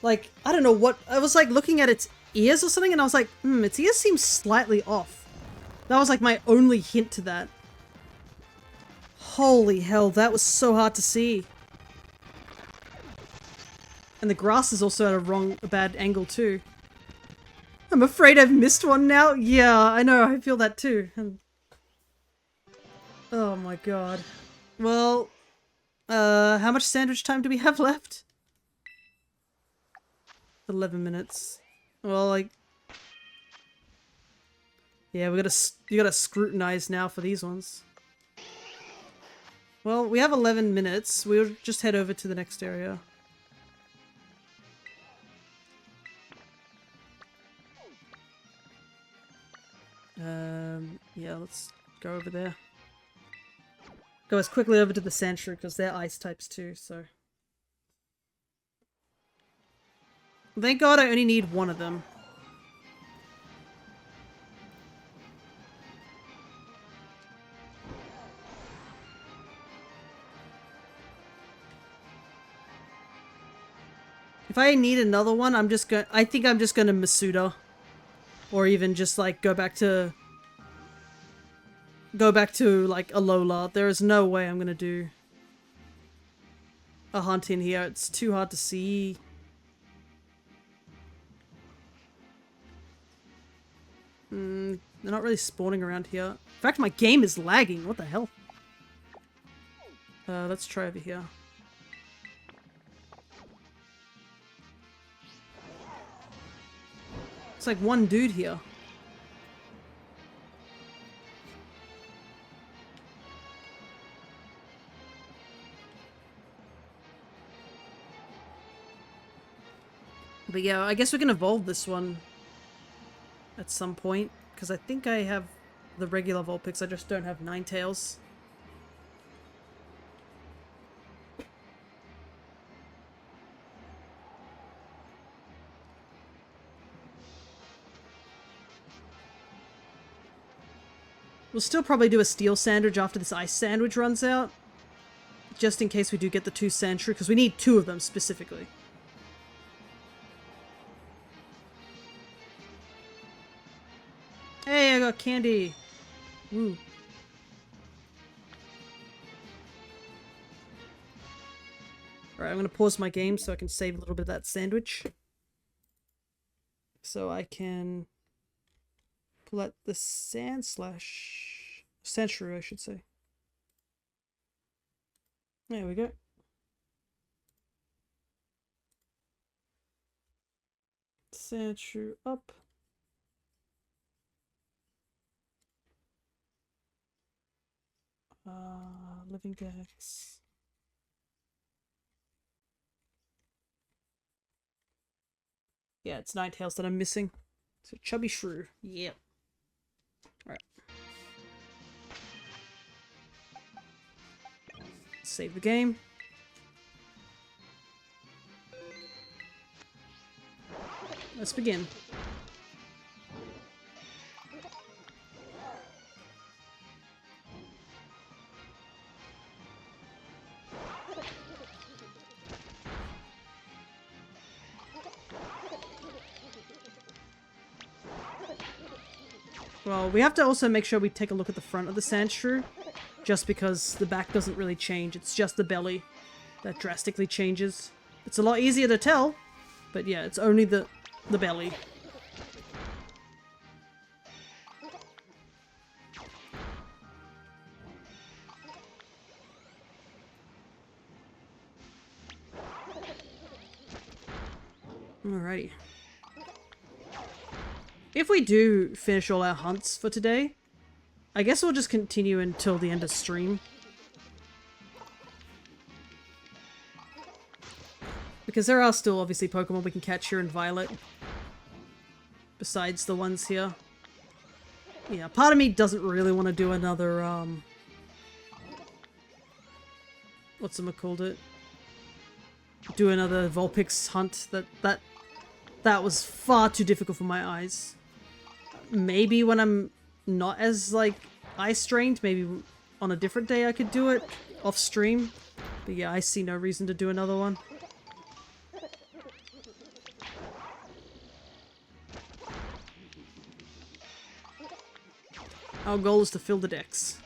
Like, I don't know what... I was like looking at its ears or something and I was like, its ears seem slightly off. That was like my only hint to that. Holy hell, that was so hard to see. And the grass is also at a bad angle too. I'm afraid I've missed one now. Yeah, I know, I feel that too. Oh my god. Well, how much sandwich time do we have left? 11 minutes. Well, like... yeah, you gotta scrutinize now for these ones. Well, we have 11 minutes. We'll just head over to the next area. Yeah, let's go over there. Go as quickly over to the Sandshrew, because they're ice types too, so... thank god I only need one of them. If I need another one, I think I'm just gonna Masuda. Or even just like go back to like Alola. There is no way I'm gonna do a hunt in here. It's too hard to see. They're not really spawning around here. In fact, my game is lagging. What the hell? Let's try over here. It's like one dude here. But yeah, I guess we can evolve this one at some point, because I think I have the regular Vulpix, I just don't have Ninetales. We'll still probably do a Steel Sandwich after this Ice Sandwich runs out, just in case we do get the 2 Sandshrew, because we need 2 of them specifically. Hey, I got candy! Woo. Alright, I'm gonna pause my game so I can save a little bit of that sandwich. So I can pull out the Sandshrew, I should say. There we go. Sandshrew up. Living Dex. Yeah, it's Ninetales that I'm missing. So Chubby Shrew. Yep. Alright. Save the game. Let's begin. Well, we have to also make sure we take a look at the front of the sand shrew, just because the back doesn't really change. It's just the belly that drastically changes. It's a lot easier to tell, but yeah, it's only the belly. Alrighty. If we do finish all our hunts for today, I guess we'll just continue until the end of stream. Because there are still obviously Pokemon we can catch here in Violet. Besides the ones here. Yeah, part of me doesn't really want to do another, whatchamacallit? Do another Vulpix hunt. That was far too difficult for my eyes. Maybe when I'm not as, like, eye-strained, maybe on a different day I could do it off stream. But yeah, I see no reason to do another one. Our goal is to fill the decks.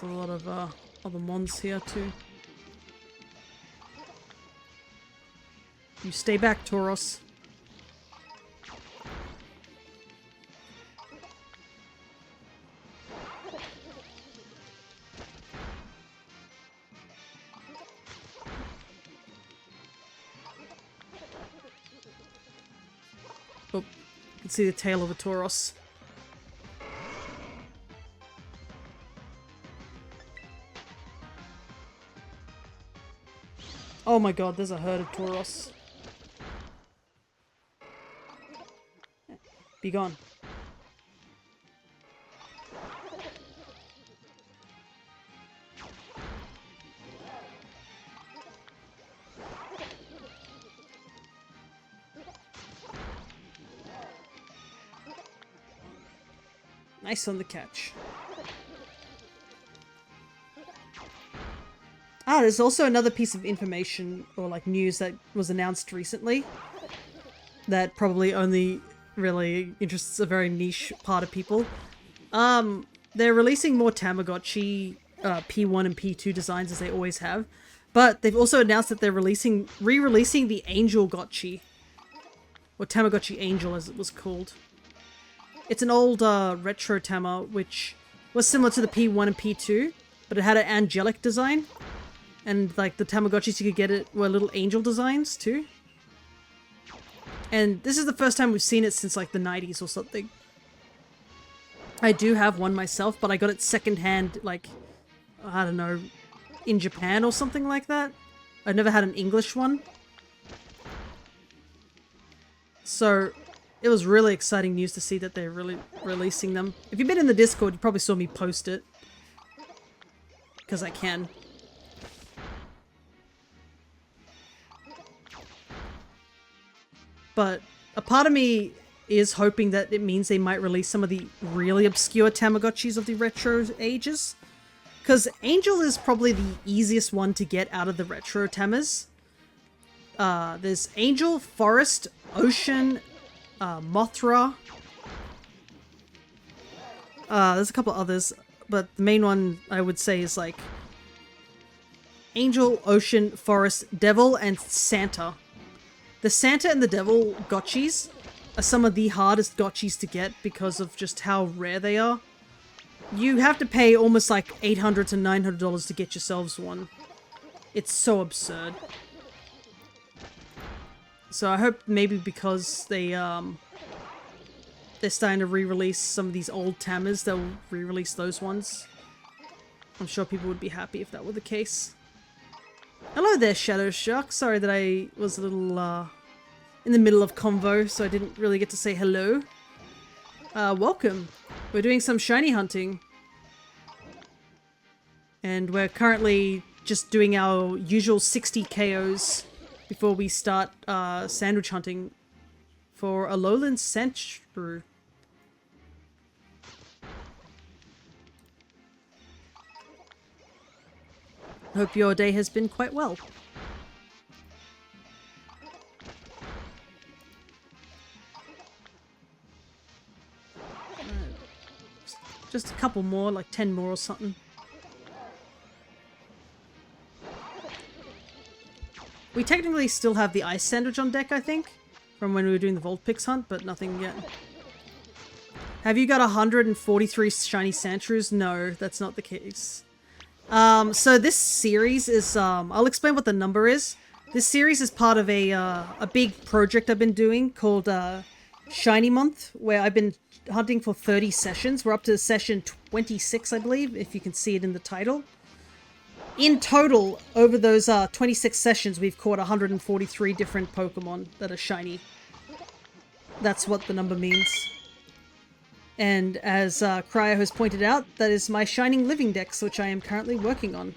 There's a lot of other mons here too. You stay back, Tauros. Oh, you can see the tail of a Tauros. Oh my god, there's a herd of Tauros. Be gone. Nice on the catch. Ah, there's also another piece of information or like news that was announced recently that probably only really interests a very niche part of people. They're releasing more Tamagotchi P1 and P2 designs as they always have, but they've also announced that they're re-releasing the Angel Gotchi, or Tamagotchi Angel as it was called. It's an old retro Tama which was similar to the P1 and P2, but it had an angelic design, and like the Tamagotchis you could get it were little angel designs too. And this is the first time we've seen it since like the 90s or something. I do have one myself, but I got it secondhand, like, I don't know, in Japan or something like that. I've never had an English one. So, it was really exciting news to see that they're really releasing them. If you've been in the Discord, you probably saw me post it. Because I can. But a part of me is hoping that it means they might release some of the really obscure Tamagotchis of the retro ages. Because Angel is probably the easiest one to get out of the retro Tamas. There's Angel, Forest, Ocean, Mothra. There's a couple others, but the main one I would say is like Angel, Ocean, Forest, Devil, and Santa. The Santa and the Devil Gotchis are some of the hardest Gotchis to get because of just how rare they are. You have to pay almost like $800 to $900 to get yourselves one. It's so absurd. So I hope maybe because they're starting to re-release some of these old Tamas, they'll re-release those ones. I'm sure people would be happy if that were the case. Hello there, Shadow Shark. Sorry that I was a little, in the middle of convo, so I didn't really get to say hello. Welcome. We're doing some shiny hunting. And we're currently just doing our usual 60 KOs before we start, sandwich hunting for a lowland sandshrew. Hope your day has been quite well. Just a couple more, like 10 more or something. We technically still have the ice sandwich on deck, I think, from when we were doing the Outbreaks hunt, but nothing yet. Have you got 143 shiny Sandshrews? No, that's not the case. So this series is, I'll explain what the number is. This series is part of a big project I've been doing called Shiny Month, where I've been hunting for 30 sessions. We're up to session 26, I believe, if you can see it in the title. In total, over those 26 sessions, we've caught 143 different Pokemon that are shiny. That's what the number means. And as Cryo has pointed out, that is my Shining Living Dex, which I am currently working on.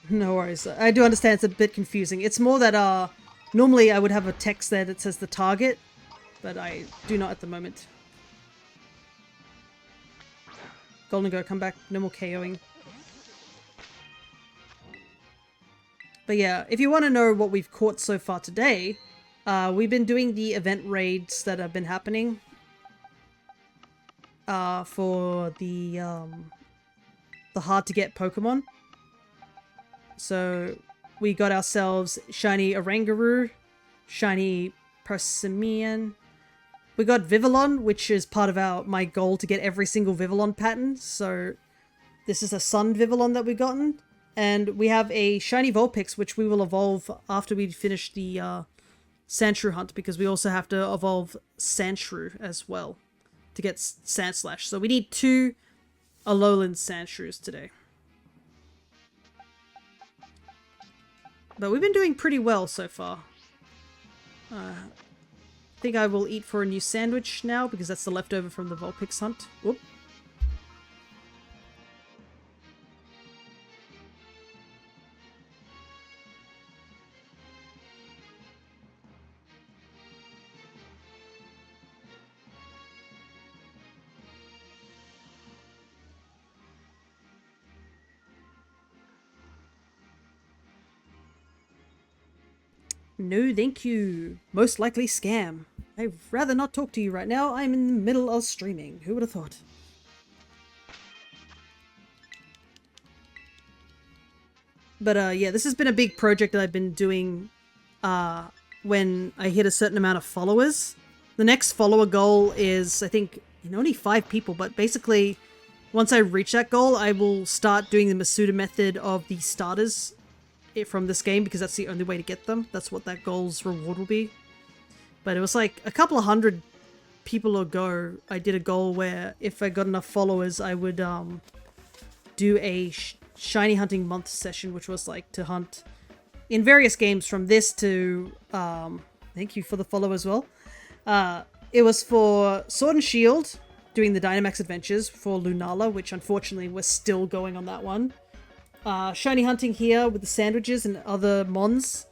No worries. I do understand it's a bit confusing. It's more that normally I would have a text there that says the target, but I do not at the moment. Golden Go, come back. No more KOing. But yeah, if you want to know what we've caught so far today, we've been doing the event raids that have been happening for the hard to get Pokemon. So we got ourselves shiny Oranguru, shiny Persimmon. We got Vivillon, which is part of my goal to get every single Vivillon pattern. So this is a Sun Vivillon that we've gotten. And we have a shiny Vulpix, which we will evolve after we finish the Sandshrew hunt, because we also have to evolve Sandshrew as well to get Sandslash. So we need 2 Alolan Sandshrews today. But we've been doing pretty well so far. I think I will eat for a new sandwich now, because that's the leftover from the Vulpix hunt. Whoop. No, thank you. Most likely scam. I'd rather not talk to you right now. I'm in the middle of streaming. Who would have thought? But yeah, this has been a big project that I've been doing when I hit a certain amount of followers. The next follower goal is, I think, only 5 people, but basically, once I reach that goal, I will start doing the Masuda method of the starters from this game, because that's the only way to get them. That's what that goal's reward will be. But it was like a couple of 100 people ago, I did a goal where if I got enough followers, I would do a shiny hunting month session, which was like to hunt in various games from this to thank you for the follow as well. It was for Sword and Shield, doing the Dynamax adventures for Lunala, which unfortunately we're still going on that one. Shiny hunting here with the sandwiches and other mons.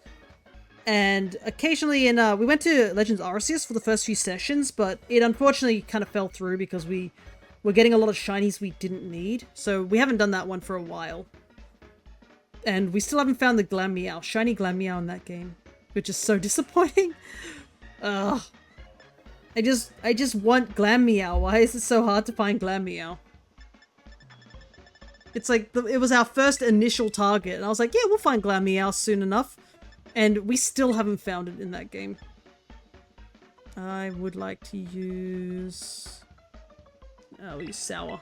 And occasionally we went to Legends Arceus for the first few sessions, but it unfortunately kind of fell through because we were getting a lot of shinies we didn't need. So we haven't done that one for a while. And we still haven't found the Glameow, shiny Glameow in that game, which is so disappointing. Ugh. I just want Glameow. Why is it so hard to find Glameow? It's like, it was our first initial target, and I was like, yeah, we'll find Glameow soon enough. And we still haven't found it in that game. I would like to use... I'll use Sour.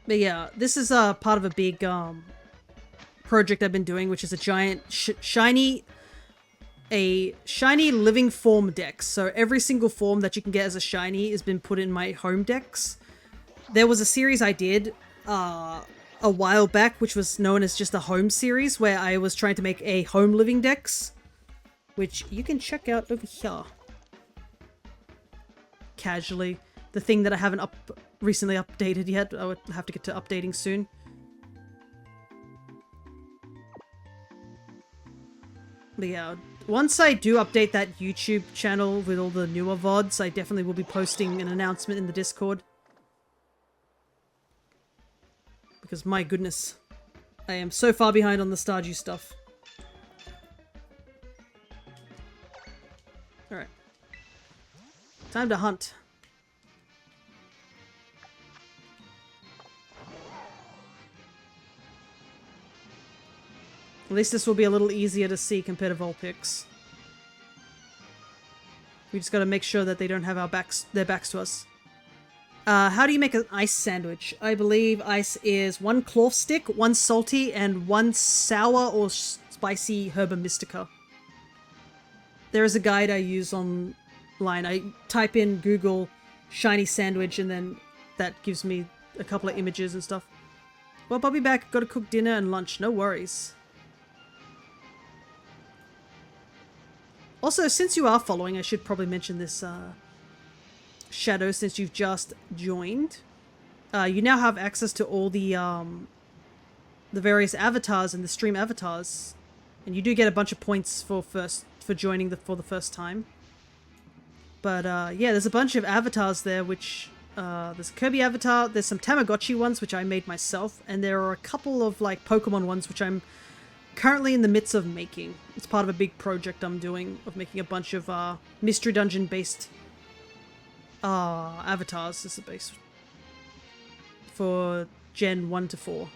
But yeah, this is part of a big project I've been doing, which is a giant shiny living form dex. So every single form that you can get as a shiny has been put in my home dex. There was a series I did a while back, which was known as just a home series, where I was trying to make a home living dex, which you can check out over here. Casually. The thing that I haven't recently updated yet. I would have to get to updating soon. But yeah, once I do update that YouTube channel with all the newer VODs, I definitely will be posting an announcement in the Discord. Because my goodness, I am so far behind on the Stardew stuff. Alright. Time to hunt. At least this will be a little easier to see compared to Vulpix. We just gotta make sure that they don't have their backs to us. How do you make an ice sandwich? I believe ice is 1 clove stick, 1 salty, and 1 sour or spicy herba mystica. There is a guide I use online. I type in Google shiny sandwich and then that gives me a couple of images and stuff. Well, I'll be back. Gotta cook dinner and lunch. No worries. Also, since you are following, I should probably mention this, Shadow, since you've just joined. You now have access to all the various avatars and the stream avatars. And you do get a bunch of points for joining for the first time. But, yeah, there's a bunch of avatars there, which, there's a Kirby avatar, there's some Tamagotchi ones, which I made myself, and there are a couple of, like, Pokemon ones, which I'm currently in the midst of making. It's part of a big project I'm doing of making a bunch of Mystery Dungeon based avatars. This is the base for Gen 1 to 4.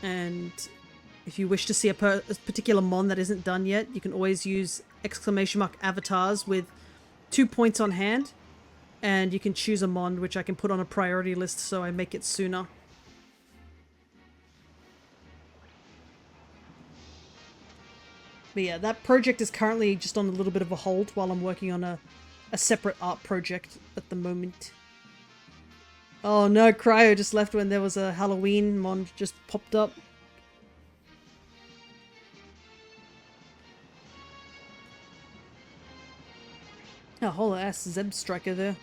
And if you wish to see a particular mon that isn't done yet, you can always use !avatars with 2 points on hand, and you can choose a mon which I can put on a priority list so I make it sooner. But yeah, that project is currently just on a little bit of a hold while I'm working on a separate art project at the moment. Oh no, Cryo just left when there was a Halloween mon just popped up. Oh, whole ass Zeb Striker there.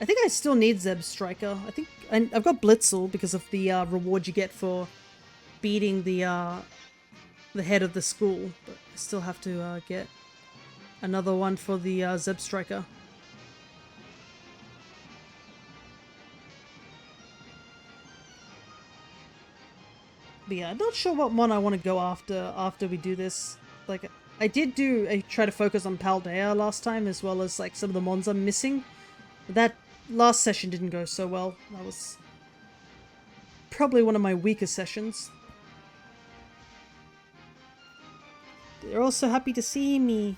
I think I still need Zeb Striker. I think I've got Blitzel because of the reward you get for beating the head of the school, but I still have to get another one for the Zeb Striker. But yeah, I'm not sure what mon I want to go after we do this. Like, I did try to focus on Paldea last time, as well as like some of the mons I'm missing. But that last session didn't go so well. That was probably one of my weaker sessions. They're all so happy to see me.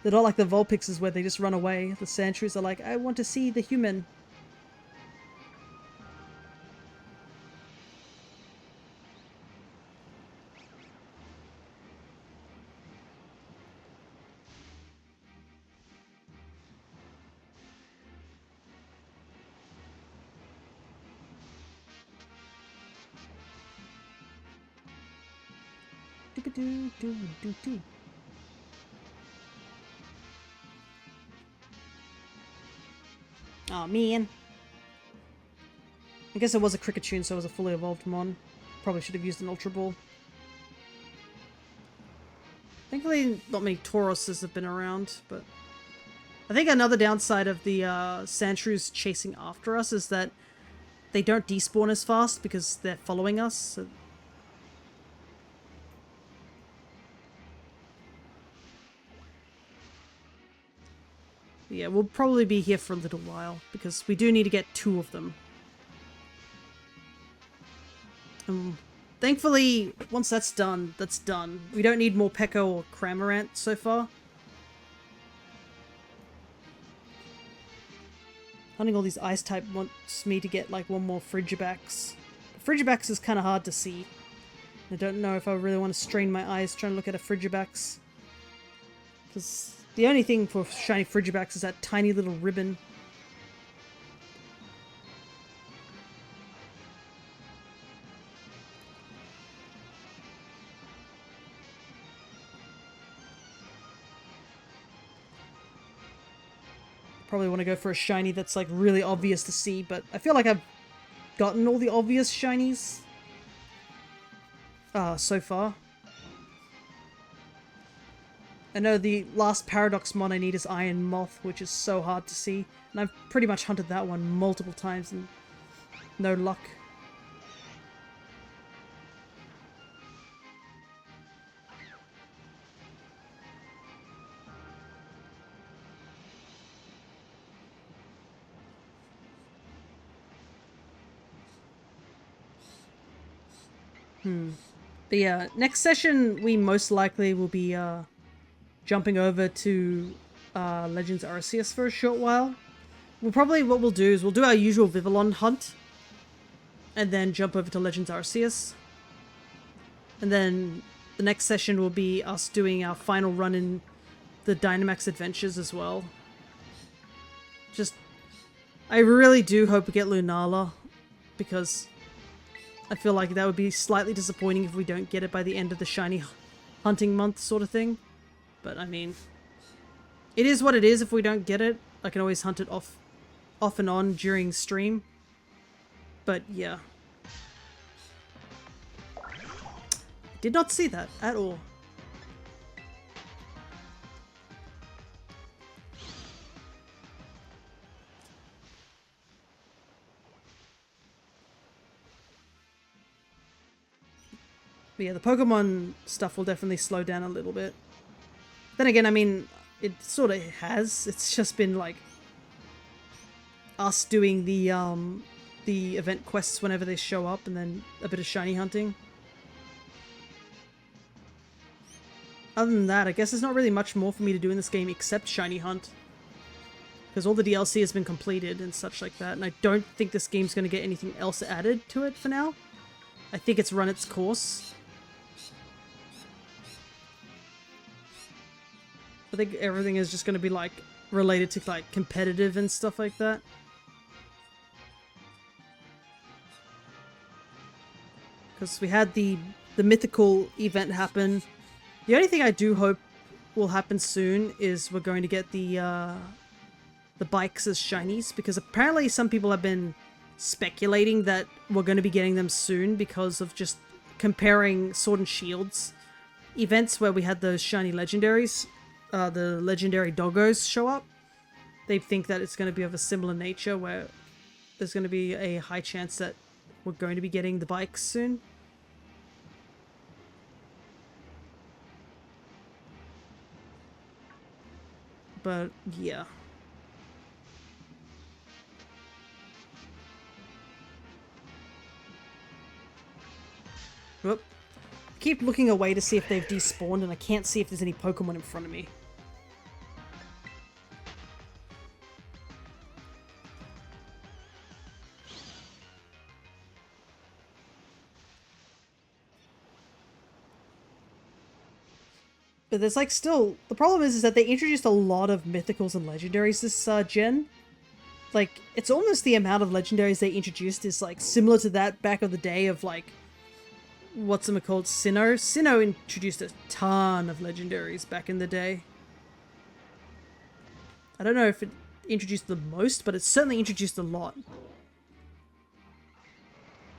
They're not like the Vulpixes where they just run away. The Sandshrews are like, I want to see the human. Do-ba-do-do-do-do. Oh man. I guess it was a Cricketune, so it was a fully evolved mon. Probably should have used an Ultra Ball. Thankfully, not many Tauruses have been around, but I think another downside of the Sandshrews chasing after us is that they don't despawn as fast because they're following us. So yeah, we'll probably be here for a little while because we do need to get 2 of them. Thankfully, once that's done, that's done. We don't need more Pekko or Cramorant so far. Hunting all these ice type wants me to get like 1 more Frigibax. Frigibax is kind of hard to see. I don't know if I really want to strain my eyes trying to look at a Frigibax. Because the only thing for shiny Frigibax is that tiny little ribbon. Probably want to go for a shiny that's like really obvious to see, but I feel like I've gotten all the obvious shinies so far. I know the last Paradox mon I need is Iron Moth, which is so hard to see, and I've pretty much hunted that one multiple times and no luck. But yeah, next session we most likely will be jumping over to Legends Arceus for a short while. What we'll do is we'll do our usual Vivillon hunt and then jump over to Legends Arceus. And then the next session will be us doing our final run in the Dynamax Adventures as well. I really do hope we get Lunala, because I feel like that would be slightly disappointing if we don't get it by the end of the shiny hunting month sort of thing. But I mean, it is what it is. If we don't get it, I can always hunt it off and on during stream. But yeah. Did not see that at all. But yeah, the Pokemon stuff will definitely slow down a little bit. Then again, I mean, it sort of has. It's just been like us doing the event quests whenever they show up, and then a bit of shiny hunting. Other than that, I guess there's not really much more for me to do in this game except shiny hunt, because all the DLC has been completed and such like that, and I don't think this game's going to get anything else added to it for now. I think it's run its course. I think everything is just going to be like related to like competitive and stuff like that. Because we had the mythical event happen. The only thing I do hope will happen soon is we're going to get the bikes as shinies, because apparently some people have been speculating that we're going to be getting them soon because of just comparing Sword and Shield's events where we had those shiny legendaries. The legendary doggos show up. They think that it's going to be of a similar nature, where there's going to be a high chance that we're going to be getting the bikes soon. But yeah. Whoop. I keep looking away to see if they've despawned, and I can't see if there's any Pokemon in front of me. But there's like still... The problem is that they introduced a lot of mythicals and legendaries this gen. Like, it's almost the amount of legendaries they introduced is like similar to that back of the day of like... What's-it-called? Sinnoh? Sinnoh introduced a ton of legendaries back in the day. I don't know if it introduced the most, but it certainly introduced a lot.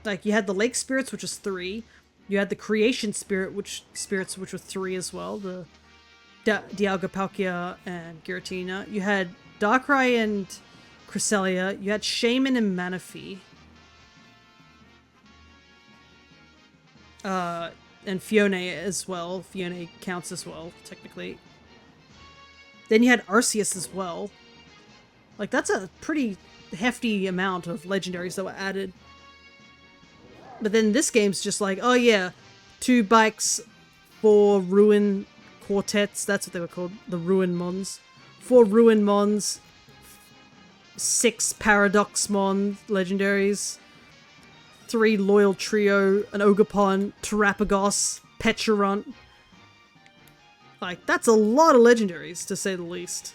Like, you had the Lake Spirits, which was 3. You had the Creation Spirits, which were 3 as well. The Dialga, Palkia, and Giratina. You had Darkrai and Cresselia. You had Shaman and Manaphy. And Fiona as well. Fiona counts as well, technically. Then you had Arceus as well. Like, that's a pretty hefty amount of legendaries that were added. But then this game's just like, oh yeah, 2 bikes, 4 Ruin Quartets, that's what they were called, the Ruin Mons. 4 Ruin Mons, 6 Paradox Mon legendaries, 3 Loyal Trio, an Ogerpon, Terrapagos, Pecharunt. Like, that's a lot of legendaries, to say the least.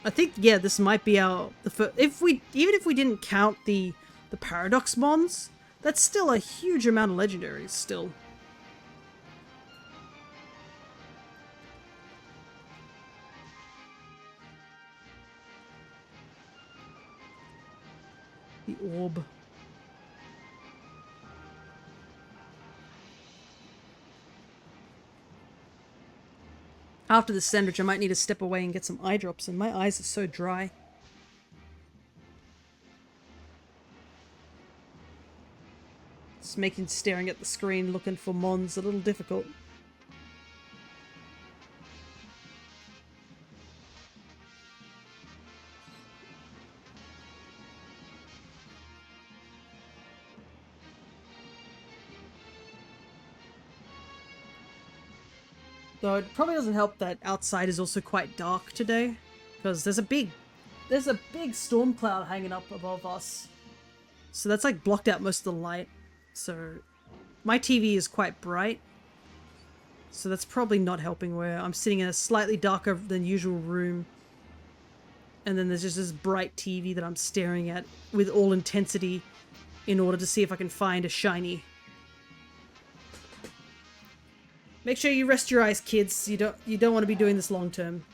I think, yeah, this might be our... even if we didn't count the Paradox Mons, that's still a huge amount of legendaries, still. orb. After the sandwich, I might need to step away and get some eye drops, and my eyes are so dry. It's making staring at the screen looking for Mons a little difficult. Though it probably doesn't help that outside is also quite dark today, because there's a big storm cloud hanging up above us. So that's like blocked out most of the light. So my TV is quite bright. So that's probably not helping, where I'm sitting in a slightly darker than usual room. And then there's just this bright TV that I'm staring at with all intensity in order to see if I can find a shiny. Make sure you rest your eyes, kids. You don't want to be doing this long term.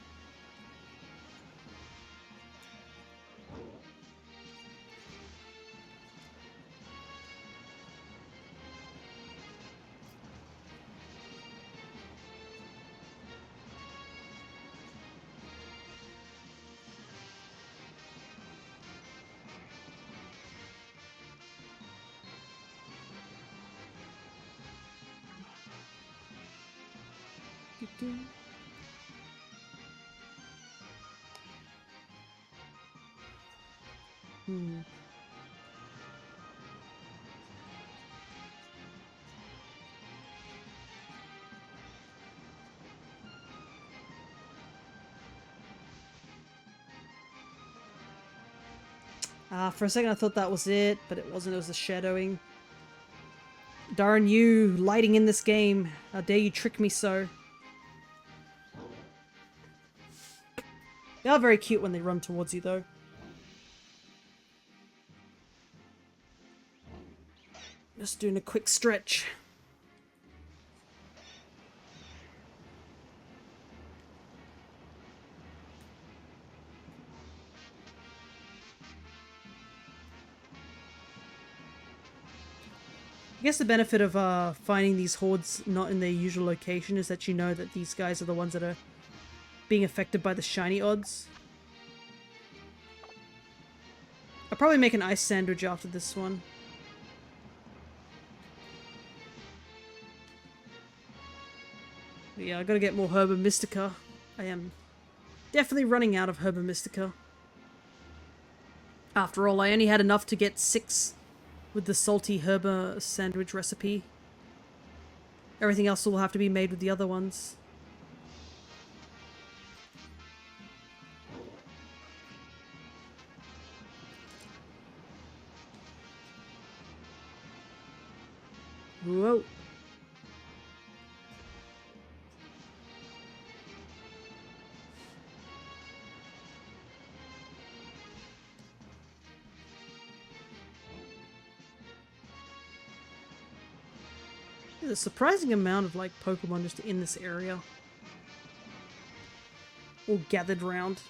For a second I thought that was it, but it wasn't. It was the shadowing. Darn you, lighting in this game. How dare you trick me so. They are very cute when they run towards you, though. Just doing a quick stretch. I guess the benefit of finding these hordes not in their usual location is that you know that these guys are the ones that are being affected by the shiny odds. I'll probably make an ice sandwich after this one. But yeah, I gotta get more Herba Mystica. I am definitely running out of Herba Mystica. After all, I only had enough to get 6 with the salty Herba sandwich recipe. Everything else will have to be made with the other ones. Whoa. There's a surprising amount of like Pokemon just in this area. All gathered round.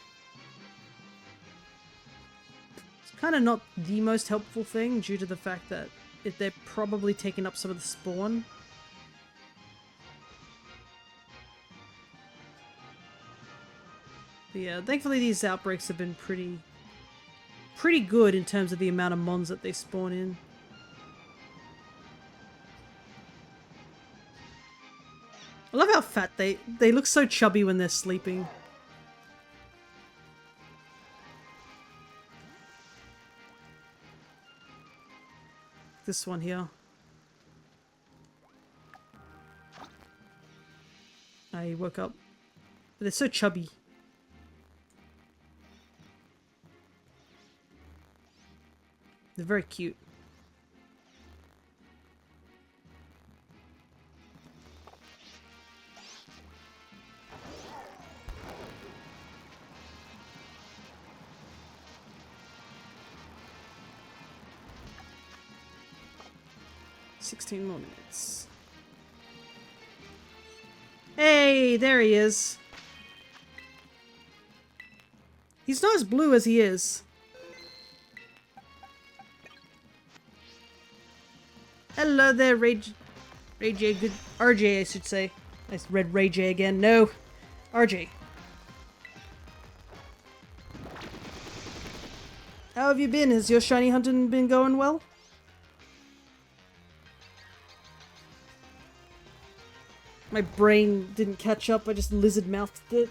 It's kind of not the most helpful thing due to the fact that they're probably taking up some of the spawn. But yeah, thankfully these outbreaks have been pretty good in terms of the amount of mons that they spawn in. I love how fat they look so chubby when they're sleeping. This one here. I woke up. But they're so chubby. They're very cute. More minutes. Hey, there he is. He's not as blue as he is. Hello there, Ray J. Good RJ, I should say. I read Ray J again. No, RJ. How have you been? Has your shiny hunting been going well? My brain didn't catch up. I just lizard mouthed it.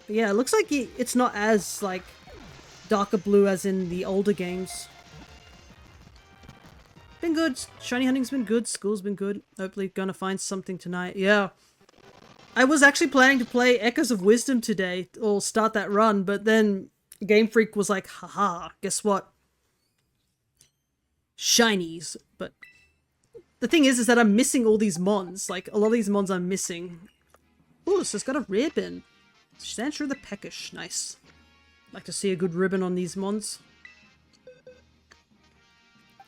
But yeah, it looks like it's not as like darker blue as in the older games. Been good. Shiny hunting's been good. School's been good. Hopefully gonna find something tonight. Yeah. I was actually planning to play Echoes of Wisdom today, or start that run, but then Game Freak was like, haha, guess what? Shinies. But the thing is that I'm missing all these mons. Like, a lot of these mons I'm missing. Ooh, this has got a ribbon. Stand through the peckish. Nice. Like to see a good ribbon on these mons.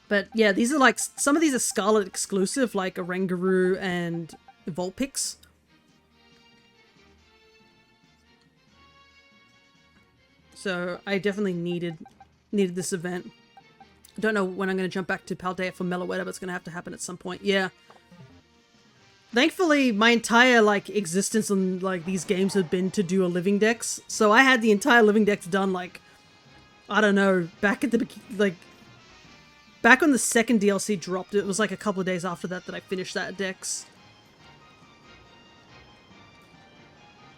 But yeah, these are like, some of these are Scarlet exclusive, like Oranguru and Vulpix. So I definitely needed this event. Don't know when I'm going to jump back to Paldea for Meloetta, but it's going to have to happen at some point. Yeah. Thankfully, my entire, like, existence on, like, these games had been to do a living dex. So I had the entire living dex done, like, I don't know, back at the, like, back when the second DLC dropped. It was, like, a couple of days after that I finished that dex.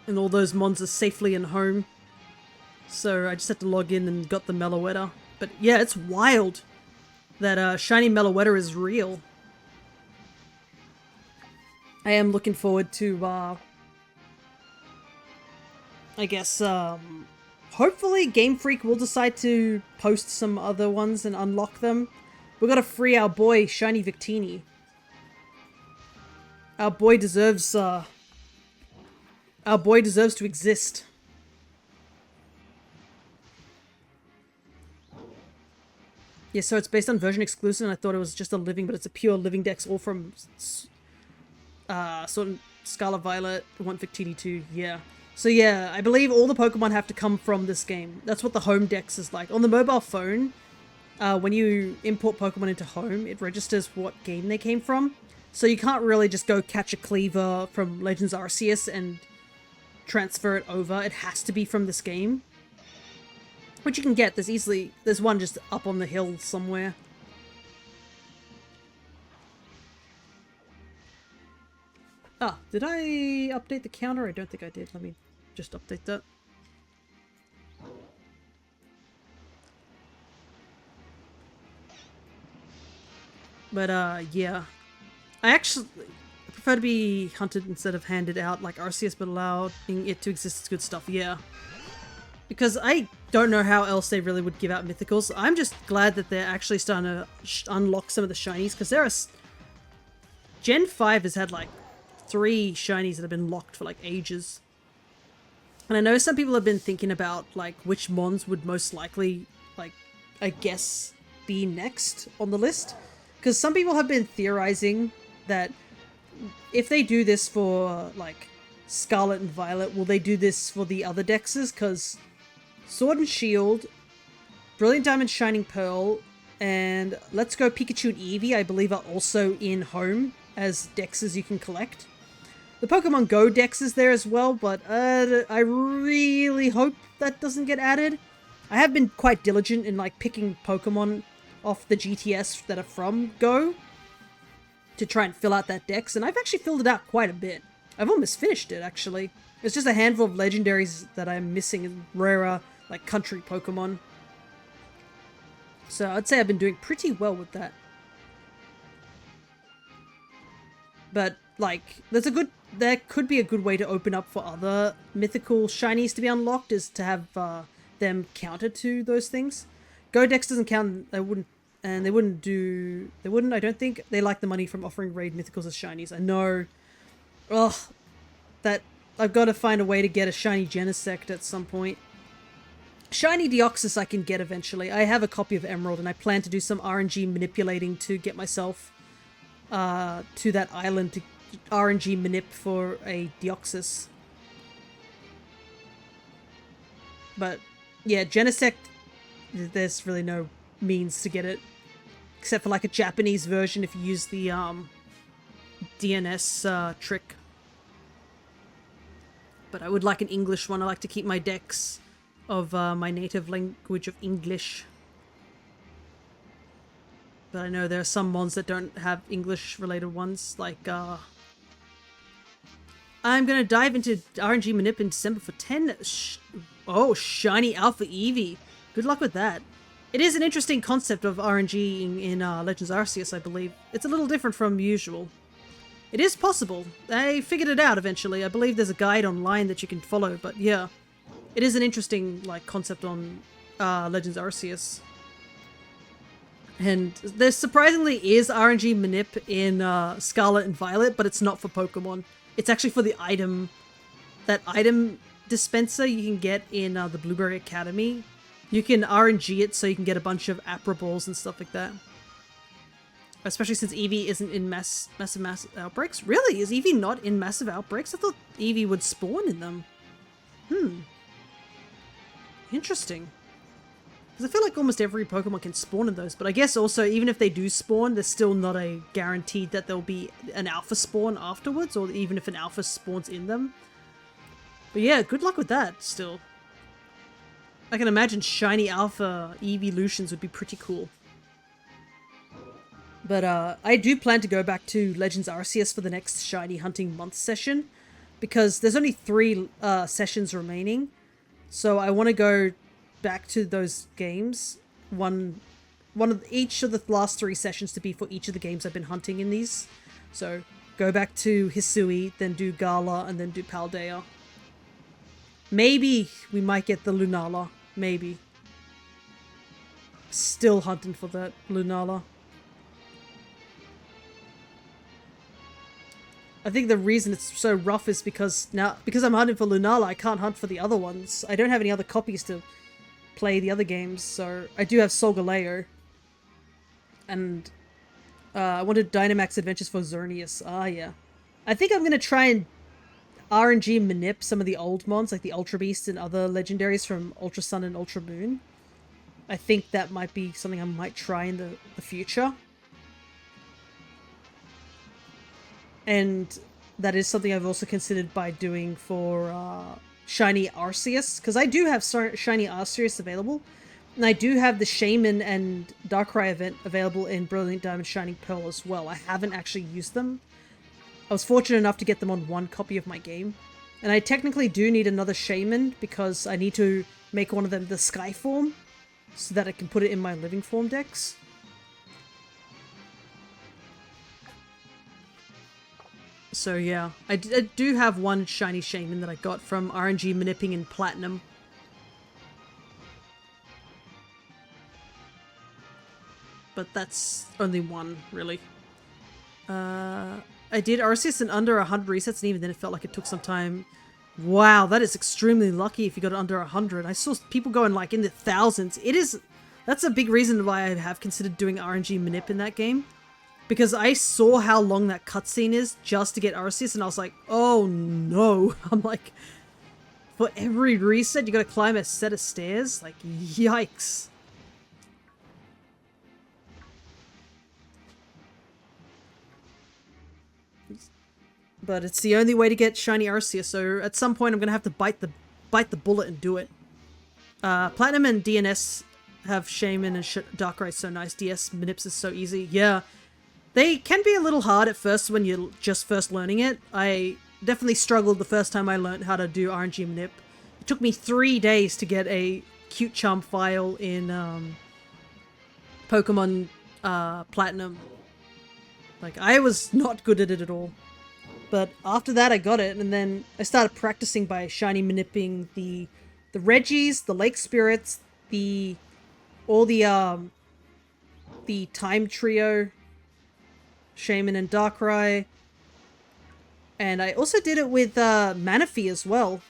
And all those mons are safely in home. So I just had to log in and got the Meloetta. But yeah, it's wild that shiny Meloetta is real. I am looking forward to, I guess, hopefully Game Freak will decide to post some other ones and unlock them. We gotta free our boy, Shiny Victini. Our boy deserves to exist. Yeah, so it's based on version exclusive, and I thought it was just a living, but it's a pure living dex, all from sort of Scarlet Violet, 1 Victini 2, yeah. So yeah, I believe all the Pokemon have to come from this game. That's what the home dex is like. On the mobile phone, when you import Pokemon into home, it registers what game they came from. So you can't really just go catch a Cleaver from Legends Arceus and transfer it over. It has to be from this game. Which you can get. There's one just up on the hill somewhere. Ah, did I update the counter? I don't think I did. Let me just update that. But, yeah. I actually prefer to be hunted instead of handed out like Arceus, but allowing it to exist is good stuff, yeah. Because I don't know how else they really would give out mythicals. I'm just glad that they're actually starting to unlock some of the shinies, because there are... Gen 5 has had like 3 shinies that have been locked for like ages. And I know some people have been thinking about like which mons would most likely, like, I guess, be next on the list. Because some people have been theorizing that if they do this for like Scarlet and Violet, will they do this for the other dexes? Because Sword and Shield, Brilliant Diamond, Shining Pearl, and Let's Go Pikachu and Eevee, I believe, are also in home as dexes you can collect. The Pokemon Go dex is there as well, but I really hope that doesn't get added. I have been quite diligent in like picking Pokemon off the GTS that are from Go to try and fill out that dex, and I've actually filled it out quite a bit. I've almost finished it, actually. It's just a handful of legendaries that I'm missing in rarer, like, country Pokemon. So I'd say I've been doing pretty well with that. But, like, there could be a good way to open up for other mythical shinies to be unlocked, is to have them counter to those things. Godex doesn't count, they wouldn't, I don't think. They like the money from offering raid mythicals as shinies. I know. Ugh. That, I've got to find a way to get a shiny Genesect at some point. Shiny Deoxys I can get eventually. I have a copy of Emerald, and I plan to do some RNG manipulating to get myself to that island to RNG manip for a Deoxys. But Yeah, Genesect, there's really no means to get it. Except for like a Japanese version if you use the DNS trick. But I would like an English one. I like to keep my decks of my native language of English. But I know there are some mons that don't have English related ones, like I'm gonna dive into RNG Manip in December for 10. Oh, shiny Alpha Eevee. Good luck with that. It is an interesting concept of RNG in Legends Arceus, I believe. It's a little different from usual. It is possible. I figured it out eventually. I believe there's a guide online that you can follow, but yeah. It is an interesting like concept on Legends Arceus. And there surprisingly is RNG Manip in Scarlet and Violet, but it's not for Pokemon. It's actually for the item, that item dispenser you can get in the Blueberry Academy. You can RNG it so you can get a bunch of Abra Balls and stuff like that. Especially since Eevee isn't in massive outbreaks. Really? Is Eevee not in massive outbreaks? I thought Eevee would spawn in them. Interesting. Because I feel like almost every Pokemon can spawn in those, but I guess also even if they do spawn, there's still not a guaranteed that there'll be an alpha spawn afterwards, or even if an alpha spawns in them. But yeah, good luck with that still. I can imagine shiny alpha evolutions would be pretty cool. But I do plan to go back to Legends Arceus for the next shiny hunting month session, because there's only 3 sessions remaining. So I want to go back to those games. One of each of the last 3 sessions to be for each of the games I've been hunting in these. So go back to Hisui, then do Gala, and then do Paldea. Maybe we might get the Lunala. Maybe. Still hunting for that Lunala. I think the reason it's so rough is because I'm hunting for Lunala, I can't hunt for the other ones. I don't have any other copies to play the other games, so I do have Solgaleo. And I wanted Dynamax Adventures for Xerneas. Ah, yeah. I think I'm going to try and RNG manip some of the old mons, like the Ultra Beast and other legendaries from Ultra Sun and Ultra Moon. I think that might be something I might try in the future. And that is something I've also considered by doing for Shiny Arceus, because I do have Shiny Arceus available, and I do have the Shaman and Darkrai event available in Brilliant Diamond Shining Pearl as well. I haven't actually used them. I was fortunate enough to get them on one copy of my game, and I technically do need another Shaman because I need to make one of them the Sky form so that I can put it in my Living Form decks. So yeah, I do have one shiny Shaman that I got from RNG Manipping in Platinum. But that's only one, really. I did Arceus in under 100 resets, and even then it felt like it took some time. Wow, that is extremely lucky if you got it under 100. I saw people going like in the thousands. That's a big reason why I have considered doing RNG Manip in that game. Because I saw how long that cutscene is just to get Arceus, and I was like, oh no. I'm like, for every reset, you gotta climb a set of stairs? Like, yikes. But it's the only way to get shiny Arceus, so at some point I'm gonna have to bite the bullet and do it. Platinum and DNS have Shaman and Darkrai so nice. DS Manips is so easy. Yeah. They can be a little hard at first when you're just first learning it. I definitely struggled the first time I learned how to do RNG Manip. It took me 3 days to get a Cute Charm file in Pokemon Platinum. Like, I was not good at it at all. But after that I got it, and then I started practicing by shiny manipping the Reggies, the Lake Spirits, the Time Trio, Shaman and Darkrai. And I also did it with Manaphy as well,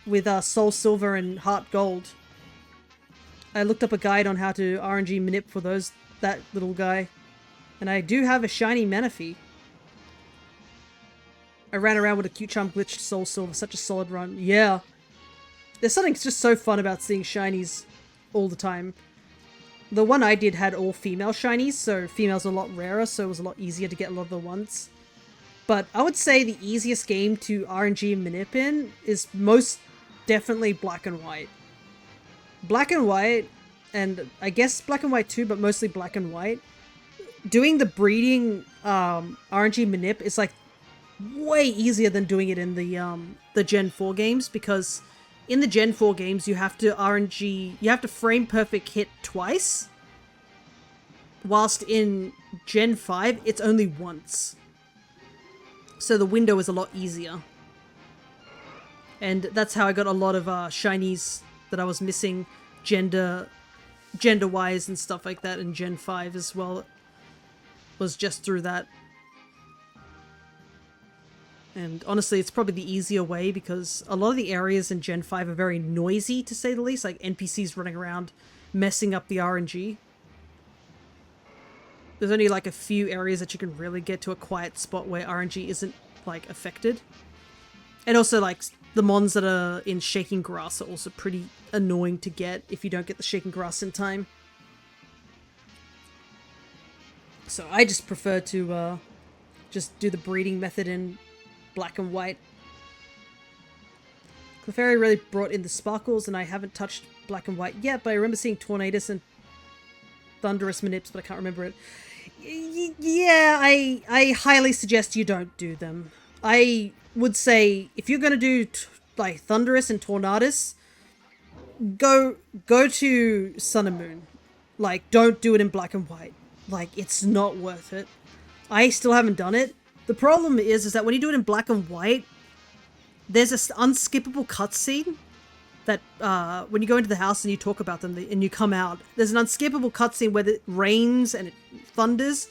with Soul Silver and Heart Gold. I looked up a guide on how to RNG manip for that little guy. And I do have a shiny Manaphy. I ran around with a Cute Charm glitched Soul Silver, such a solid run. Yeah. There's something just so fun about seeing shinies all the time. The one I did had all female shinies, so females are a lot rarer, so it was a lot easier to get a lot of the ones. But I would say the easiest game to RNG manip in is most definitely Black and White. Black and White, and I guess Black and White too, but mostly Black and White. Doing the breeding RNG manip is like way easier than doing it in the Gen 4 games, because in the Gen 4 games you have to frame perfect hit twice, whilst in Gen 5 it's only once. So the window is a lot easier. And that's how I got a lot of shinies that I was missing gender-wise and stuff like that in Gen 5 as well. Was just through that. And honestly, it's probably the easier way, because a lot of the areas in Gen 5 are very noisy, to say the least, like NPCs running around messing up the RNG. There's only like a few areas that you can really get to a quiet spot where RNG isn't like affected. And also like the mons that are in Shaking Grass are also pretty annoying to get if you don't get the Shaking Grass in time. So I just prefer to just do the breeding method in Black and White. Clefairy really brought in the sparkles, and I haven't touched Black and White yet, but I remember seeing Tornadus and Thunderous manips, but I can't remember it. Yeah, I highly suggest you don't do them. I would say if you're gonna do like Thunderous and Tornadus, go to Sun and Moon. Like, don't do it in Black and White. Like, it's not worth it. I still haven't done it. The problem is that when you do it in Black and White, there's this unskippable cutscene that when you go into the house and you talk about them and you come out, there's an unskippable cutscene where it rains and it thunders.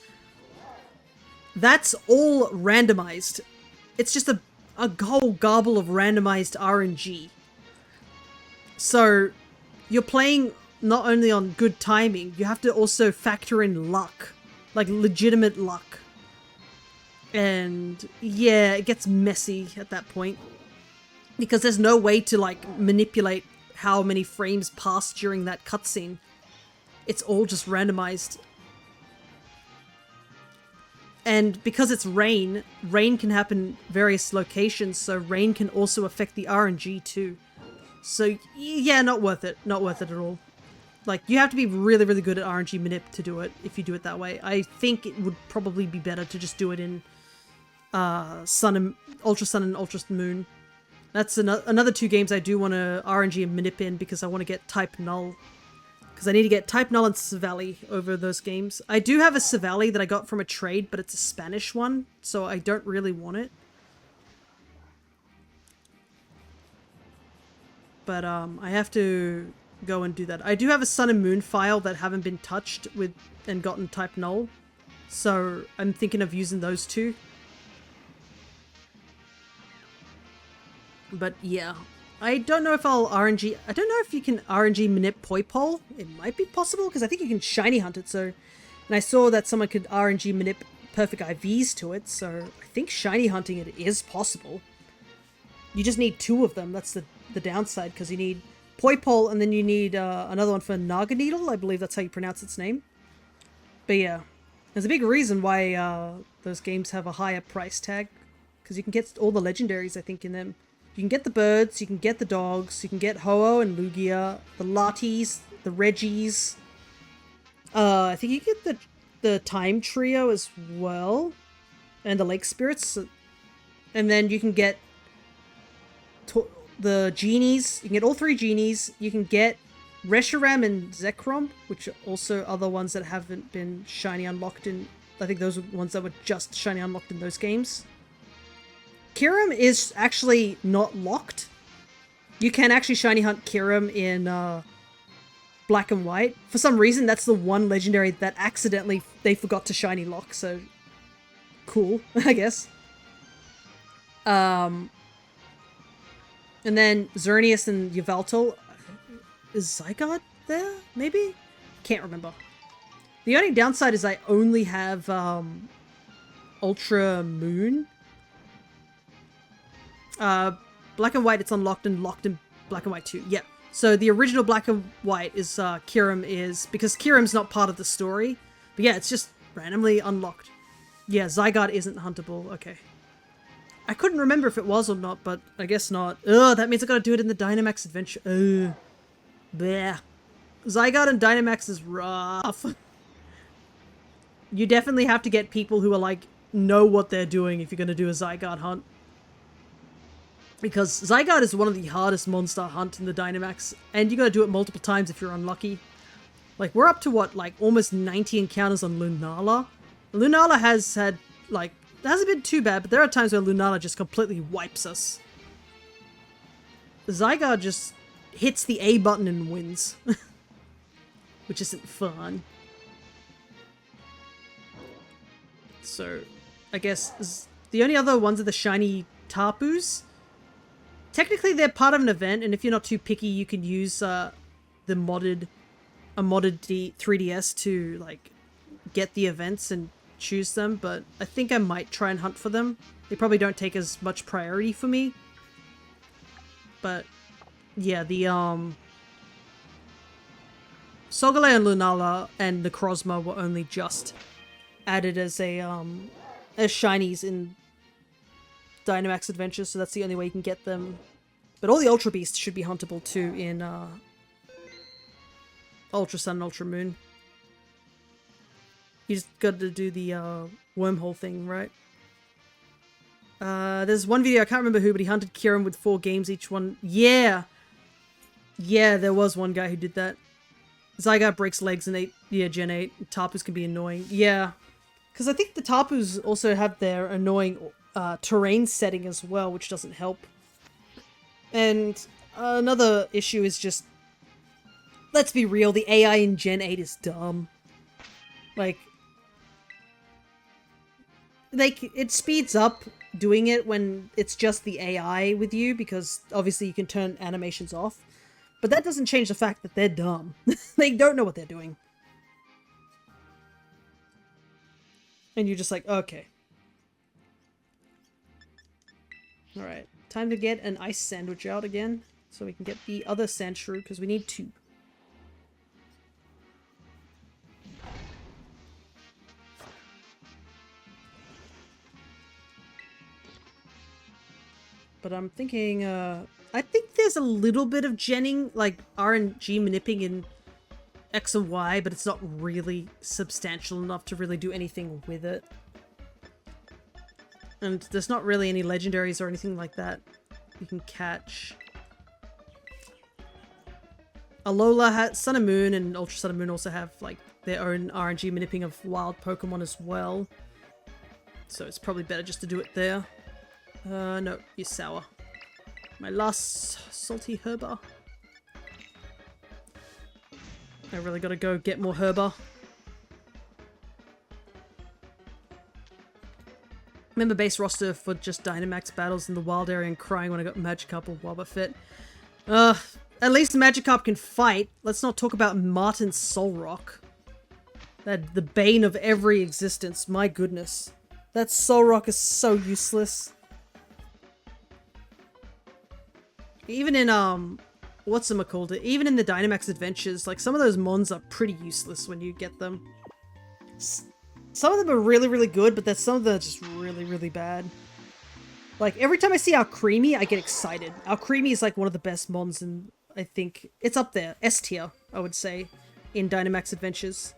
That's all randomized. It's just a whole garble of randomized RNG. So you're playing not only on good timing, you have to also factor in luck. Like legitimate luck. And yeah, it gets messy at that point. Because there's no way to like manipulate how many frames pass during that cutscene. It's all just randomized. And because it's rain can happen various locations, so rain can also affect the RNG too. So yeah, not worth it. Not worth it at all. Like, you have to be really, really good at RNG manip to do it, if you do it that way. I think it would probably be better to just do it in Ultra Sun and Ultra Moon. That's another two games I do want to RNG and manip in, because I want to get Type Null. Because I need to get Type Null and Savali over those games. I do have a Savali that I got from a trade, but it's a Spanish one, so I don't really want it. But I have to go and do that. I do have a Sun and Moon file that haven't been touched with and gotten Type Null, so I'm thinking of using those two. But yeah, I don't know if I'll RNG. I don't know if you can RNG manip Poipole. It might be possible, because I think you can shiny hunt it. So, and I saw that someone could RNG manip perfect IVs to it. So I think shiny hunting it is possible. You just need two of them. That's the downside, because you need Poipole and then you need another one for Naga Needle. I believe that's how you pronounce its name. But yeah, there's a big reason why those games have a higher price tag, because you can get all the legendaries, I think, in them. You can get the birds, you can get the dogs, you can get Ho-Oh and Lugia, the Latis, the Reggies. I think you get the Time Trio as well, and the Lake Spirits. And then you can get the Genies. You can get all three Genies. You can get Reshiram and Zekrom, which are also other ones that haven't been shiny unlocked in... I think those are ones that were just shiny unlocked in those games. Kirim is actually not locked. You can actually shiny hunt Kirim in Black and White. For some reason, that's the one legendary that accidentally they forgot to shiny lock, so cool, I guess. And then Xerneas and Yveltal. Is Zygarde there? Maybe? Can't remember. The only downside is I only have Ultra Moon. Black and White, it's unlocked and locked in Black and White 2. Yeah. So the original Black and White is Kirim is because Kirim's not part of the story. But yeah, it's just randomly unlocked. Yeah, Zygarde isn't huntable. Okay. I couldn't remember if it was or not, but I guess not. Ugh, that means I gotta do it in the Dynamax adventure. Ugh. Bleh. Zygarde and Dynamax is rough. You definitely have to get people who are like, know what they're doing if you're gonna do a Zygarde hunt. Because Zygarde is one of the hardest monster hunt in the Dynamax, and you gotta do it multiple times if you're unlucky. Like, we're up to what, like, almost 90 encounters on Lunala? Lunala has had, like, it hasn't been too bad, but there are times where Lunala just completely wipes us. Zygarde just hits the A button and wins. Which isn't fun. So, I guess the only other ones are the shiny Tapus. Technically, they're part of an event, and if you're not too picky, you can use a modded 3DS to like get the events and choose them. But I think I might try and hunt for them. They probably don't take as much priority for me. But yeah, the Solgaleo and Lunala and Necrozma were only just added as a as shinies in Dynamax Adventures, so that's the only way you can get them. But all the Ultra Beasts should be huntable too in Ultra Sun and Ultra Moon. You just got to do the wormhole thing, right? There's one video, I can't remember who, but he hunted Kirim with 4 games each one. Yeah! Yeah, there was one guy who did that. Zygarde breaks legs in Gen 8. Tapus can be annoying. Yeah. Because I think the Tapus also have their annoying terrain setting as well, which doesn't help. And another issue is just, let's be real, the AI in Gen 8 is dumb. Like, it speeds up doing it when it's just the AI with you, because obviously you can turn animations off. But that doesn't change the fact that they're dumb. They don't know what they're doing. And you're just like, okay. Alright, time to get an ice sandwich out again, so we can get the other Sandshrew, because we need 2. But I'm thinking, I think there's a little bit of genning, like RNG manipping in X and Y, but it's not really substantial enough to really do anything with it. And there's not really any legendaries or anything like that you can catch. Alola, Sun and Moon and Ultra Sun and Moon also have like their own RNG manipping of wild Pokemon as well. So it's probably better just to do it there. No, you're sour. My last salty herba. I really gotta go get more herba. Remember base roster for just Dynamax battles in the wild area and crying when I got Magikarp or Wobbuffet. At least Magikarp can fight. Let's not talk about Martin Solrock. That the bane of every existence. My goodness. That Solrock is so useless. Even in, whatchamacallit, even in the Dynamax Adventures, like, some of those mons are pretty useless when you get them. Some of them are really, really good, but there's some of them are just really, really bad. Like, every time I see Alcremie, I get excited. Alcremie is, like, one of the best mons, and I think it's up there. S tier, I would say, in Dynamax Adventures.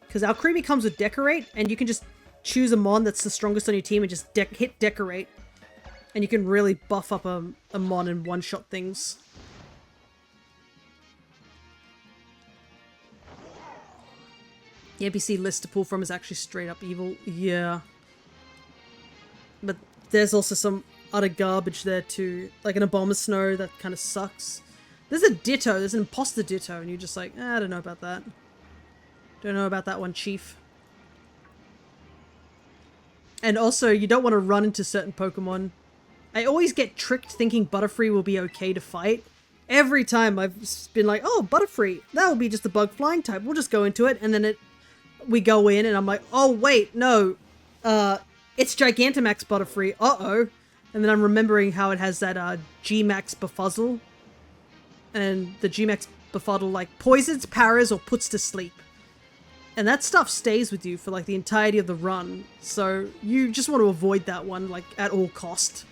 Because Alcremie comes with Decorate, and you can just choose a mon that's the strongest on your team and just hit Decorate. And you can really buff up a mon and one-shot things. The NPC list to pull from is actually straight up evil. Yeah. But there's also some utter garbage there too. Like an Abomasnow that kind of sucks. There's a Ditto, there's an Imposter Ditto, and you're just like, I don't know about that. Don't know about that one, Chief. And also, you don't want to run into certain Pokemon. I always get tricked thinking Butterfree will be okay to fight. Every time I've been like, oh, Butterfree, that will be just a bug flying type. We'll just go into it, and then we go in, and I'm like, oh, wait, no. It's Gigantamax Butterfree. Uh-oh. And then I'm remembering how it has that G-Max Befuzzle. and the Gmax befuddle like poisons, paras, or puts to sleep. And that stuff stays with you for like the entirety of the run, so you just want to avoid that one like at all cost.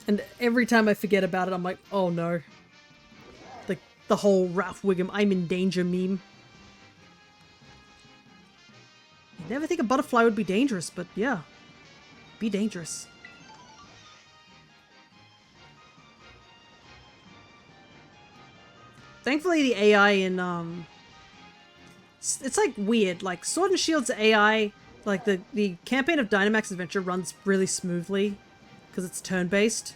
And every time I forget about it, I'm like, oh no. Like the whole Ralph Wiggum I'm in danger meme. You never think a butterfly would be dangerous, but yeah. Be dangerous. Thankfully the AI in it's like weird, like Sword and Shield's AI, like the campaign of Dynamax Adventure runs really smoothly because it's turn-based,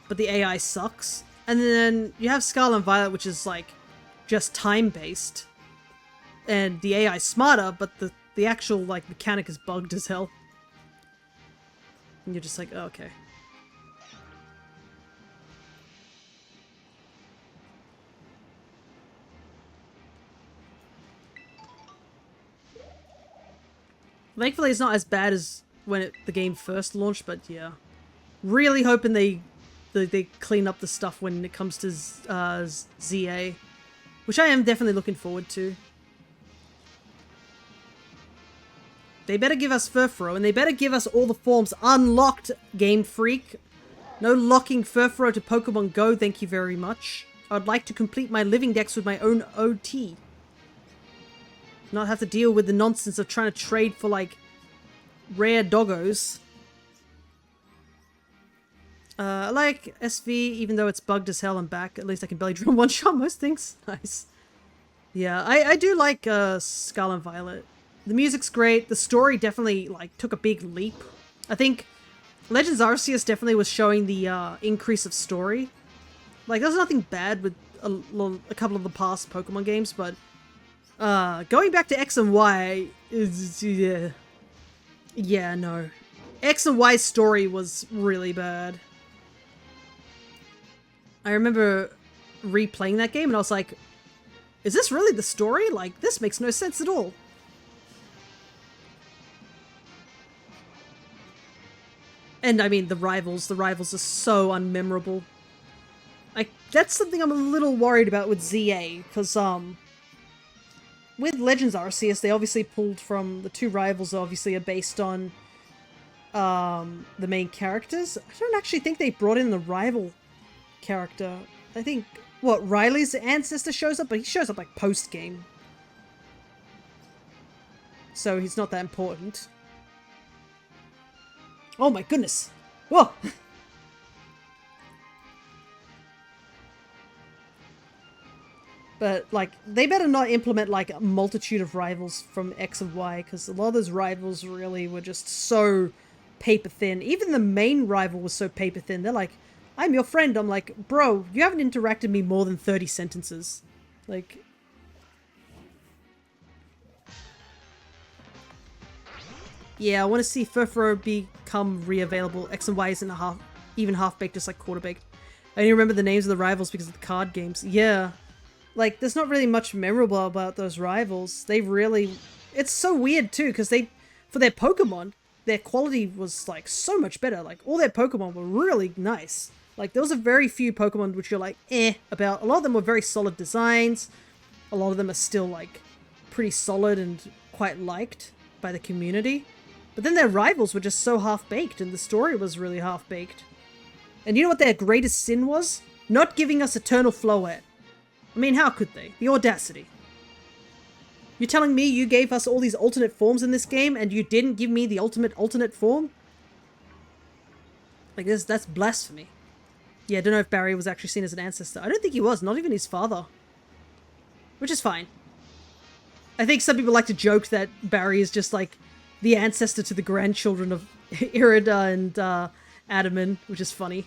but the AI sucks. And then you have Scarlet and Violet, which is like just time-based, and the AI's smarter, but the actual like mechanic is bugged as hell. And you're just like, oh, okay. Thankfully, it's not as bad as when the game first launched, but yeah. Really hoping they clean up the stuff when it comes to ZA. Which I am definitely looking forward to. They better give us Furfuro, and they better give us all the forms unlocked, Game Freak. No locking Furfuro to Pokemon Go, thank you very much. I'd like to complete my living dex with my own OT. Not have to deal with the nonsense of trying to trade for, like, rare doggos. I like SV, even though it's bugged as hell and back. At least I can barely drill one shot most things. Nice. Yeah, I do like Scarlet and Violet. The music's great. The story definitely, like, took a big leap. I think Legends Arceus definitely was showing the increase of story. Like, there's nothing bad with a couple of the past Pokemon games, but going back to X and Y is, yeah, no. X and Y's story was really bad. I remember replaying that game and I was like, is this really the story? Like, this makes no sense at all. And I mean, the rivals are so unmemorable. Like, that's something I'm a little worried about with ZA, because, with Legends Arceus, they obviously pulled from the two rivals, obviously, are based on, the main characters. I don't actually think they brought in the rival character. I think, what, Riley's ancestor shows up, but he shows up, like, post-game. So he's not that important. Oh my goodness! Whoa! But, like, they better not implement, like, a multitude of rivals from X and Y, because a lot of those rivals really were just so paper thin. Even the main rival was so paper thin. They're like, I'm your friend. I'm like, bro, you haven't interacted me more than 30 sentences. Like... Yeah, I want to see Furfuro become re-available. X and Y isn't even half-baked, just like quarter-baked. I only remember the names of the rivals because of the card games. Yeah. Like, there's not really much memorable about those rivals. They really... It's so weird, too, because for their Pokemon, their quality was, like, so much better. Like, all their Pokemon were really nice. Like, there was a very few Pokemon which you're like, about. A lot of them were very solid designs. A lot of them are still, like, pretty solid and quite liked by the community. But then their rivals were just so half-baked, and the story was really half-baked. And you know what their greatest sin was? Not giving us Eternal Floette. I mean, how could they? The audacity. You're telling me you gave us all these alternate forms in this game, and you didn't give me the alternate form? Like, that's blasphemy. Yeah, I don't know if Barry was actually seen as an ancestor. I don't think he was, not even his father. Which is fine. I think some people like to joke that Barry is just, like, the ancestor to the grandchildren of Irida and Adaman, which is funny.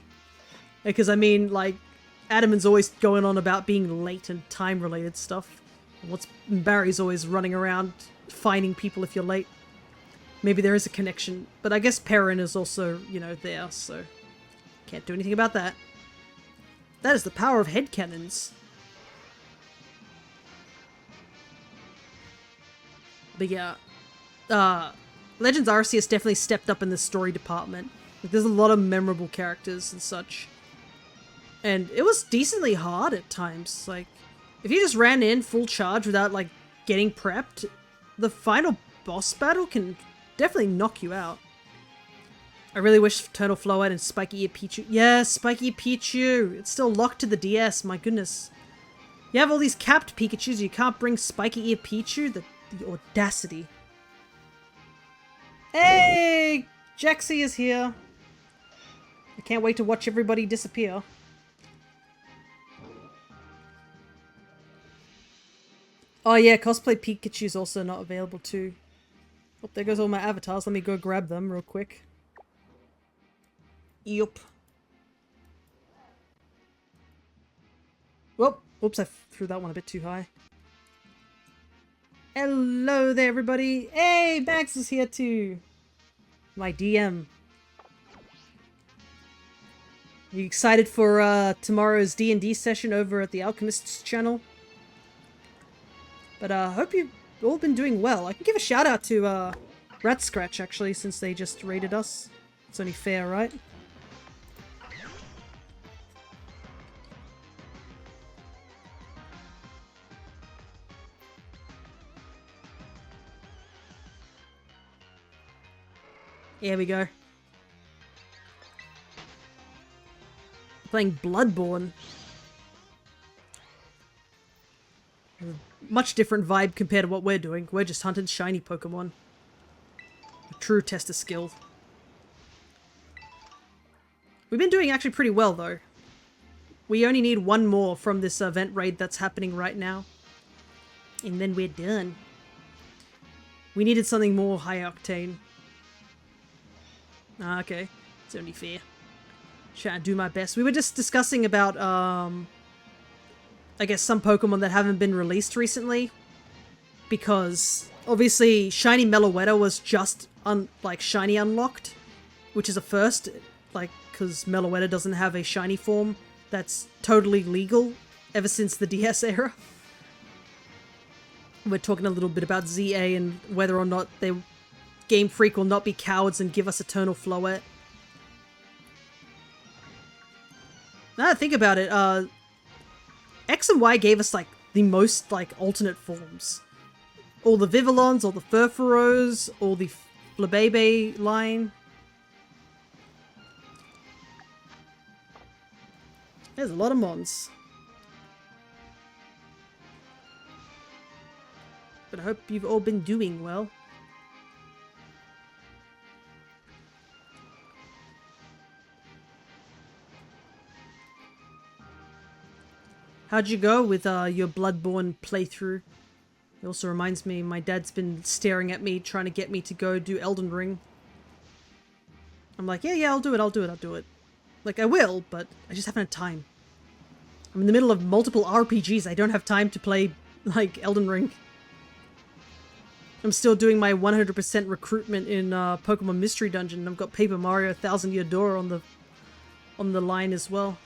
Because, I mean, like, Adaman's always going on about being late and time-related stuff. Barry's always running around finding people if you're late. Maybe there is a connection. But I guess Perrin is also, you know, there, so... Can't do anything about that. That is the power of headcanons. But yeah... Legends Arceus definitely stepped up in the story department. Like, there's a lot of memorable characters and such. And it was decently hard at times. Like, if you just ran in full charge without, like, getting prepped, the final boss battle can definitely knock you out. I really wish Eternal Flowette and Spiky Ear Pichu... Yes, Spiky Ear Pichu! It's still locked to the DS, my goodness. You have all these capped Pikachus, you can't bring Spiky Ear Pichu? The audacity. Hey! Jaxie is here. I can't wait to watch everybody disappear. Oh yeah, cosplay Pikachu's also not available too. Oh, there goes all my avatars. Let me go grab them real quick. Yup. Whoop! Oops, I threw that one a bit too high. Hello there, everybody! Hey, Max is here too! My DM. Are you excited for tomorrow's D&D session over at the Alchemist's channel? But I hope you've all been doing well. I can give a shout out to Rat Scratch actually, since they just raided us. It's only fair, right? Here we go. Playing Bloodborne. Much different vibe compared to what we're doing. We're just hunting shiny Pokemon. A true test of skill. We've been doing actually pretty well though. We only need one more from this event raid that's happening right now. And then we're done. We needed something more high octane. Ah, okay. It's only fair. Trying to do my best. We were just discussing about, I guess some Pokemon that haven't been released recently. Because, obviously, Shiny Meloetta was just, Shiny unlocked. Which is a first, because Meloetta doesn't have a Shiny form that's totally legal ever since the DS era. We're talking a little bit about ZA and whether or not Game Freak will not be cowards and give us Eternal Flowette. Now that I think about it, X and Y gave us, the most, alternate forms. All the Vivillons, all the Furfuros, all the Flabebe line. There's a lot of mons. But I hope you've all been doing well. How'd you go with your Bloodborne playthrough? It also reminds me, my dad's been staring at me, trying to get me to go do Elden Ring. I'm like, yeah, I'll do it. I will, but I just haven't had time. I'm in the middle of multiple RPGs, I don't have time to play, Elden Ring. I'm still doing my 100% recruitment in Pokemon Mystery Dungeon. I've got Paper Mario 1000 Year Door on the line as well.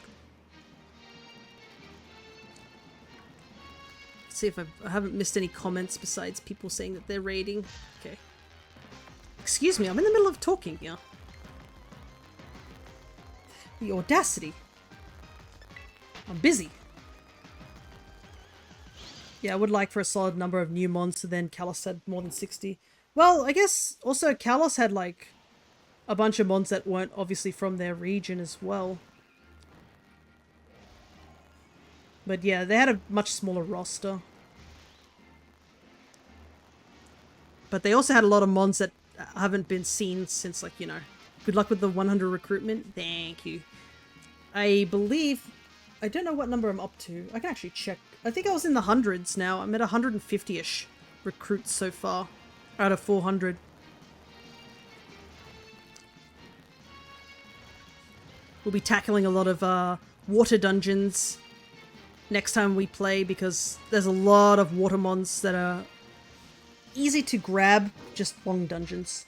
See if I haven't missed any comments besides people saying that they're raiding. Okay. Excuse me, I'm in the middle of talking here. The audacity. I'm busy. Yeah, I would like for a solid number of new mons, so then Kalos had more than 60. Well, I guess also Kalos had a bunch of mons that weren't obviously from their region as well. But yeah, they had a much smaller roster. But they also had a lot of mons that haven't been seen since, good luck with the 100 recruitment. Thank you. I believe... I don't know what number I'm up to. I can actually check. I think I was in the hundreds now. I'm at 150-ish recruits so far out of 400. We'll be tackling a lot of water dungeons next time we play, because there's a lot of water mons that are easy to grab, just long dungeons.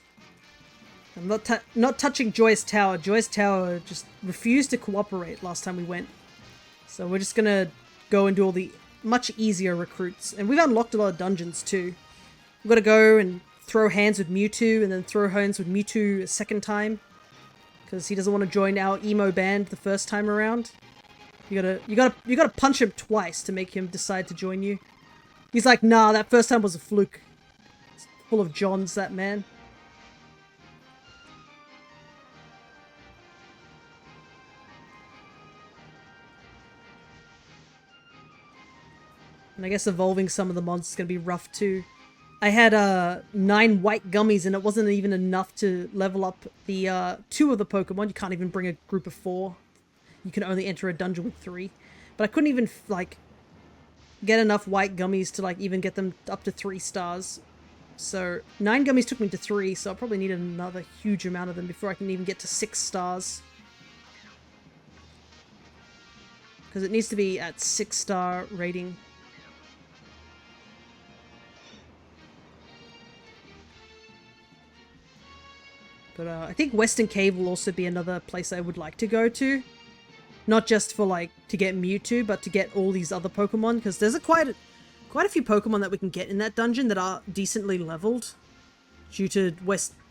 I'm not touching Joyous Tower. Joyous Tower just refused to cooperate last time we went. So we're just gonna go and do all the much easier recruits. And we've unlocked a lot of dungeons too. We've got to go and throw hands with Mewtwo, and then throw hands with Mewtwo a second time, because he doesn't want to join our emo band the first time around. You gotta punch him twice to make him decide to join you. He's like, nah, that first time was a fluke. It's full of Johns, that man. And I guess evolving some of the monsters is gonna be rough too. I had 9 white gummies and it wasn't even enough to level up the 2 of the Pokemon. You can't even bring a group of 4. You can only enter a dungeon with 3. But I couldn't even like get enough white gummies to like even get them up to 3 stars. So 9 gummies took me to 3, so I probably need another huge amount of them before I can even get to 6 stars. Because it needs to be at 6-star rating. But I think Western Cave will also be another place I would like to go to. Not just for like to get Mewtwo, but to get all these other Pokemon, because there's quite a few Pokemon that we can get in that dungeon that are decently leveled. Due to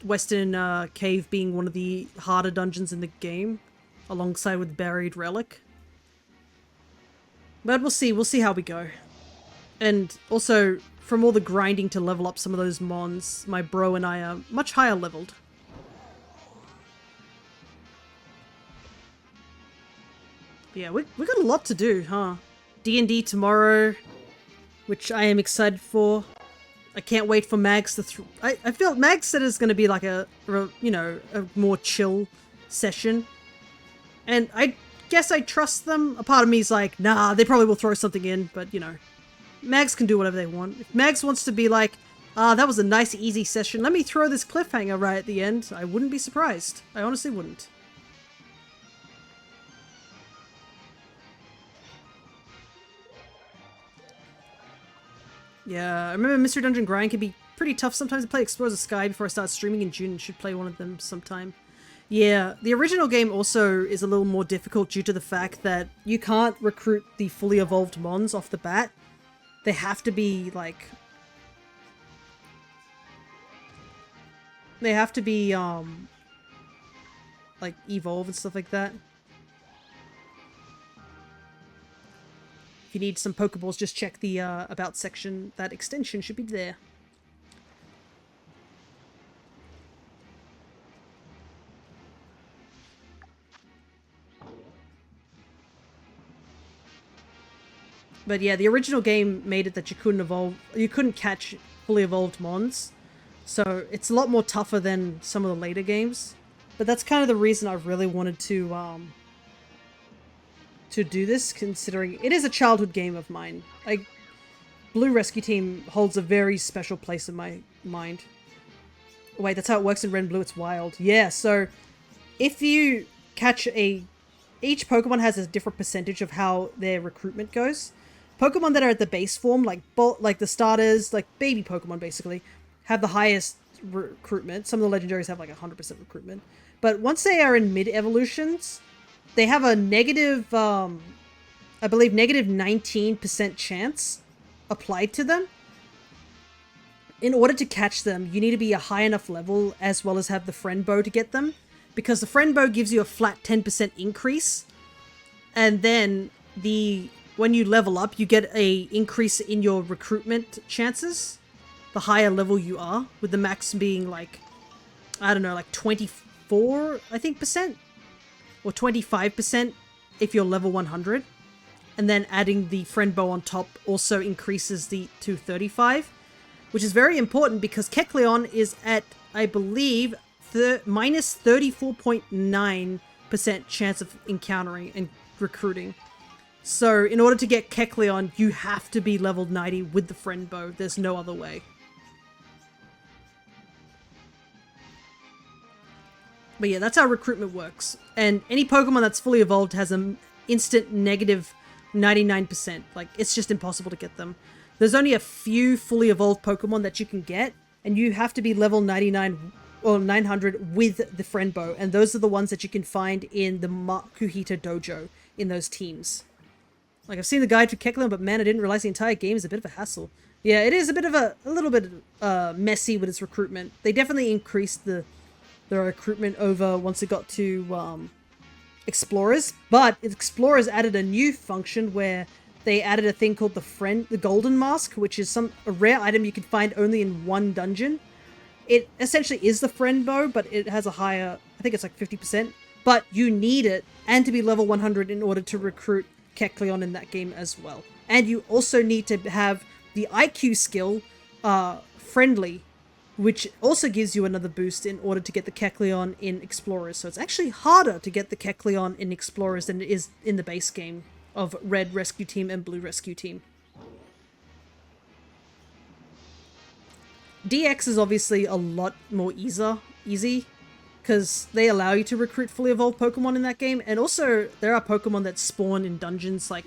Western Cave being one of the harder dungeons in the game, alongside with Buried Relic. But we'll see how we go. And also, from all the grinding to level up some of those mons, my bro and I are much higher leveled. Yeah, we got a lot to do, huh? D&D tomorrow, which I am excited for. I can't wait for Mags to... I feel Mags said it's going to be like a more chill session. And I guess I trust them. A part of me is like, nah, they probably will throw something in, but, you know. Mags can do whatever they want. If Mags wants to be like, that was a nice, easy session, let me throw this cliffhanger right at the end, I wouldn't be surprised. I honestly wouldn't. Yeah, I remember Mystery Dungeon Grind can be pretty tough sometimes. I play Explorers of Sky before I start streaming in June and should play one of them sometime. Yeah, the original game also is a little more difficult due to the fact that you can't recruit the fully evolved mons off the bat. They have to be, like... They have to be, like, evolve and stuff like that. If you need some Pokeballs, just check the About section. That extension should be there. But yeah, the original game made it that you couldn't catch fully evolved mons. So it's a lot more tougher than some of the later games. But that's kind of the reason I really wanted to do this, considering it is a childhood game of mine. Blue Rescue Team holds a very special place in my mind. Wait, that's how it works in Red and Blue, it's wild. Yeah, so if you catch each Pokemon has a different percentage of how their recruitment goes. Pokemon that are at the base form, like the starters, like baby Pokemon basically, have the highest recruitment. Some of the legendaries have like 100% recruitment. But once they are in mid-evolutions, they have a negative, I believe negative 19% chance applied to them. In order to catch them, you need to be a high enough level as well as have the friend bow to get them. Because the friend bow gives you a flat 10% increase. And then when you level up, you get a increase in your recruitment chances. The higher level you are, with the max being like, I don't know, like 24, I think, percent? Or 25% if you're level 100. And then adding the friend bow on top also increases to 35. Which is very important because Kecleon is at, I believe, minus 34.9% chance of encountering and recruiting. So in order to get Kecleon, you have to be leveled 90 with the friend bow. There's no other way. But yeah, that's how recruitment works. And any Pokemon that's fully evolved has an instant negative 99%. Like, it's just impossible to get them. There's only a few fully evolved Pokemon that you can get, and you have to be level 99 or 900 with the friend bow. And those are the ones that you can find in the Makuhita Dojo in those teams. Like, I've seen the guide for Kecleon, but man, I didn't realize the entire game is a bit of a hassle. Yeah, it is a bit of a little bit messy with its recruitment. They definitely increased the recruitment over once it got to Explorers, but Explorers added a new function where they added a thing called the Golden Mask, which is a rare item you can find only in one dungeon. It essentially is the friend bow, but it has a higher, I think it's like 50%, but you need it and to be level 100 in order to recruit Kecleon in that game as well. And you also need to have the IQ skill, Friendly, which also gives you another boost in order to get the Kecleon in Explorers. So it's actually harder to get the Kecleon in Explorers than it is in the base game of Red Rescue Team and Blue Rescue Team. DX is obviously a lot more easy, because they allow you to recruit fully evolved Pokemon in that game, and also there are Pokemon that spawn in dungeons like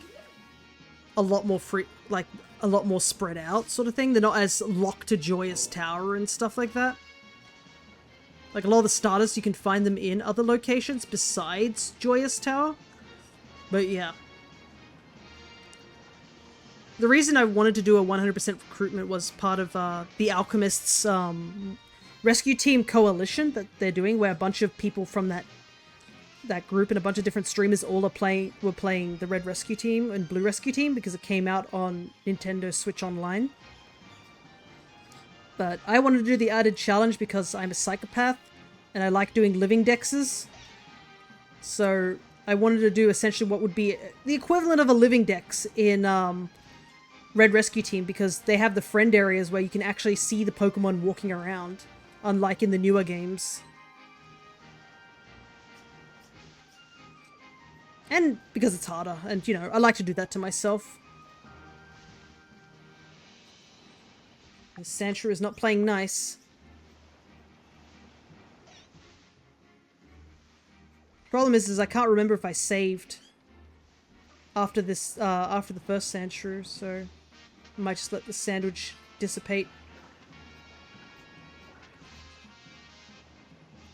a lot more a lot more spread out sort of thing. They're not as locked to Joyous Tower and stuff like that. Like a lot of the starters, you can find them in other locations besides Joyous Tower. But yeah. The reason I wanted to do a 100% recruitment was part of the Alchemist's rescue team coalition that they're doing, where a bunch of people from that group and a bunch of different streamers all were playing the Red Rescue Team and Blue Rescue Team because it came out on Nintendo Switch Online. But I wanted to do the added challenge because I'm a psychopath and I like doing living dexes. So I wanted to do essentially what would be the equivalent of a living dex in Red Rescue Team, because they have the friend areas where you can actually see the Pokemon walking around, unlike in the newer games. And because it's harder, and you know, I like to do that to myself. Sandshrew is not playing nice. Problem is I can't remember if I saved after this, after the first Sandshrew, so I might just let the sandwich dissipate.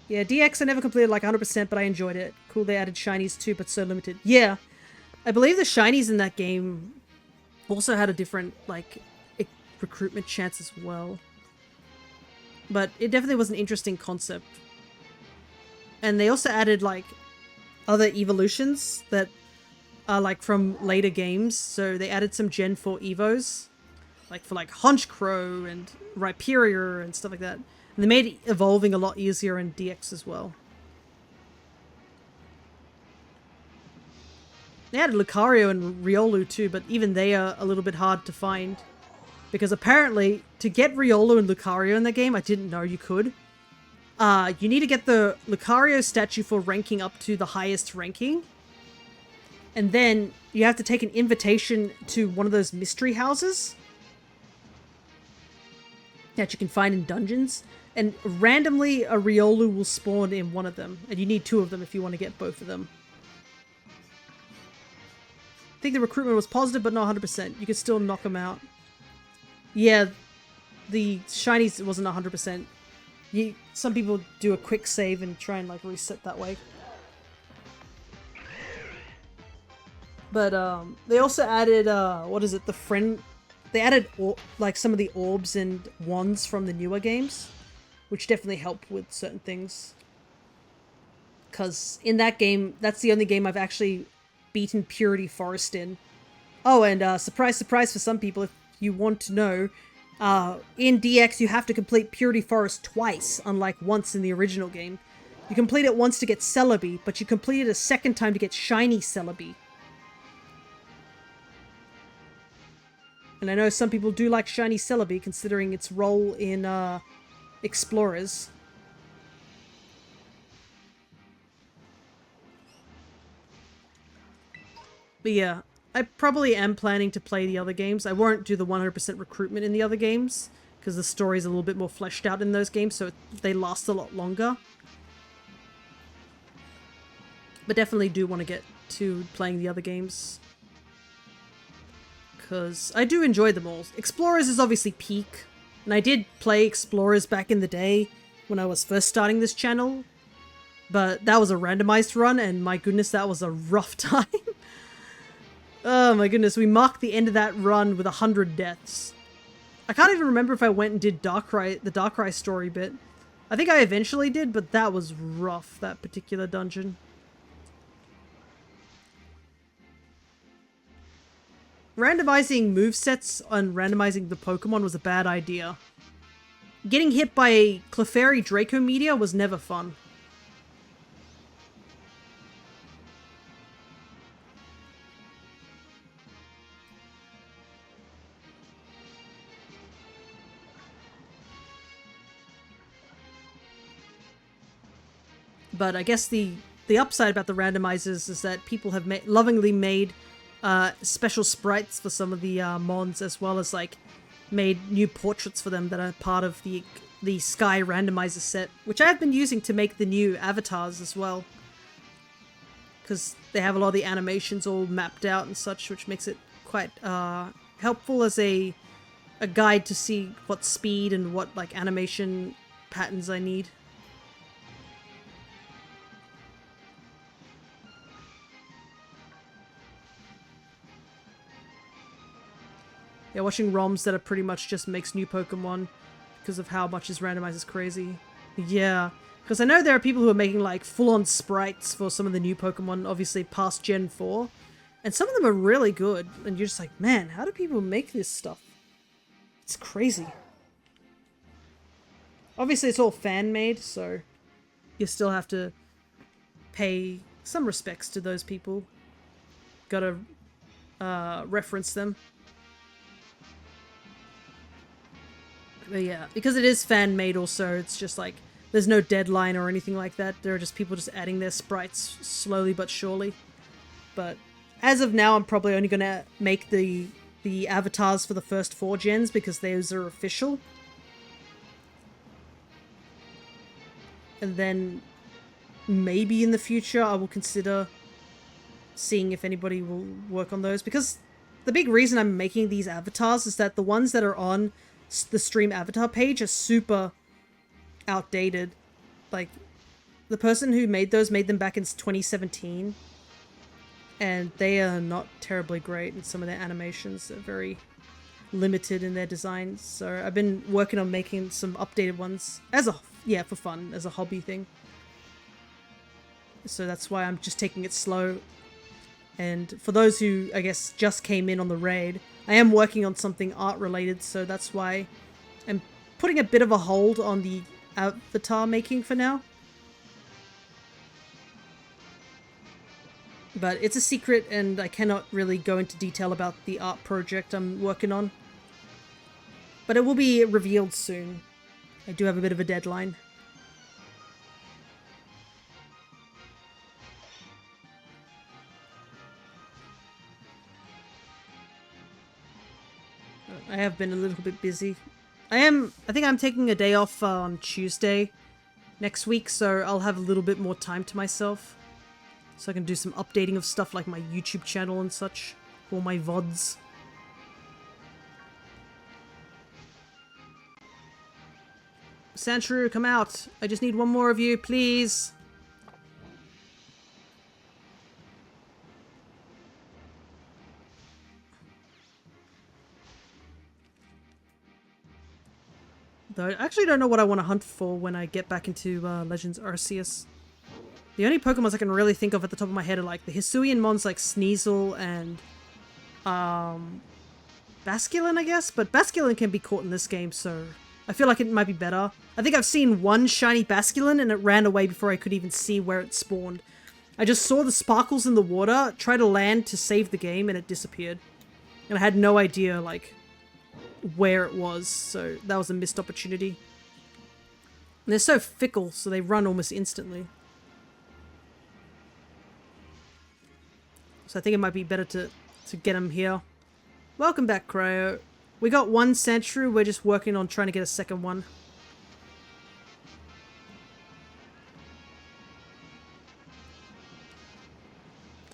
Yeah, DX I never completed like 100%, but I enjoyed it. Cool, they added shinies too, but so limited. Yeah, I believe the shinies in that game also had a different, like, recruitment chance as well. But it definitely was an interesting concept. And they also added, like, other evolutions that are, like, from later games. So they added some Gen 4 Evos, like, for, like, Honchkrow and Rhyperior and stuff like that. And they made evolving a lot easier in DX as well. They added Lucario and Riolu too, but even they are a little bit hard to find. Because apparently, to get Riolu and Lucario in the game, I didn't know you could. You need to get the Lucario statue for ranking up to the highest ranking. And then you have to take an invitation to one of those mystery houses that you can find in dungeons. And randomly, a Riolu will spawn in one of them. And you need 2 of them if you want to get both of them. I think the recruitment was positive, but not 100%. You could still knock them out. Yeah, the shinies wasn't 100%. Some people do a quick save and try and like reset that way. But they also added, what is it, the friend... They added like some of the orbs and wands from the newer games, which definitely help with certain things. Because in that game, that's the only game I've actually beaten Purity Forest in. Oh, and surprise, surprise for some people, if you want to know, in DX you have to complete Purity Forest twice, unlike once in the original game. You complete it once to get Celebi, but you complete it a second time to get Shiny Celebi. And I know some people do like Shiny Celebi, considering its role in Explorers. But yeah, I probably am planning to play the other games. I won't do the 100% recruitment in the other games, because the story's a little bit more fleshed out in those games, so they last a lot longer. But definitely do want to get to playing the other games, because I do enjoy them all. Explorers is obviously peak, and I did play Explorers back in the day when I was first starting this channel, but that was a randomized run, and my goodness, that was a rough time. Oh my goodness, we marked the end of that run with 100 deaths. I can't even remember if I went and did the Darkrai story bit. I think I eventually did, but that was rough, that particular dungeon. randomizing movesets and randomizing the Pokemon was a bad idea. Getting hit by a Clefairy Draco Meteor was never fun. But I guess the upside about the randomizers is that people have lovingly made special sprites for some of the mons, as well as like made new portraits for them that are part of the Sky randomizer set, which I have been using to make the new avatars as well, because they have a lot of the animations all mapped out and such, which makes it quite helpful as a guide to see what speed and what like animation patterns I need. Yeah, watching ROMs that are pretty much just makes new Pokemon because of how much is randomized is crazy. Yeah, because I know there are people who are making like full-on sprites for some of the new Pokemon, obviously past Gen 4. And some of them are really good, and you're just like, man, how do people make this stuff? It's crazy. Obviously it's all fan-made, so you still have to pay some respects to those people. Gotta reference them. But yeah, because it is fan-made also, it's just like, there's no deadline or anything like that. There are just people just adding their sprites slowly but surely. But as of now, I'm probably only going to make the avatars for the first 4 gens because those are official. And then maybe in the future I will consider seeing if anybody will work on those. Because the big reason I'm making these avatars is that the ones that are on the stream avatar page are super outdated. Like, the person who made those made them back in 2017, and they are not terribly great in some of their animations. They're very limited in their designs, so I've been working on making some updated ones as for fun, as a hobby thing. So that's why I'm just taking it slow. And for those who, I guess, just came in on the raid, I am working on something art related, so that's why I'm putting a bit of a hold on the avatar making for now. But it's a secret and I cannot really go into detail about the art project I'm working on. But it will be revealed soon. I do have a bit of a deadline. I have been a little bit busy. I think I'm taking a day off on Tuesday next week, so I'll have a little bit more time to myself. So I can do some updating of stuff like my YouTube channel and such, or my vods. Sandshrew, come out! I just need one more of you, please! Though I actually don't know what I want to hunt for when I get back into Legends Arceus. The only Pokemons I can really think of at the top of my head are like the Hisuian mons like Sneasel and Basculin, I guess? But Basculin can be caught in this game, so I feel like it might be better. I think I've seen one shiny Basculin and it ran away before I could even see where it spawned. I just saw the sparkles in the water, tried to land to save the game, and it disappeared. And I had no idea, like, where it was, so that was a missed opportunity. And they're so fickle, so they run almost instantly. So I think it might be better to get them here. Welcome back, Cryo. We got one Sandshrew, we're just working on trying to get a second one.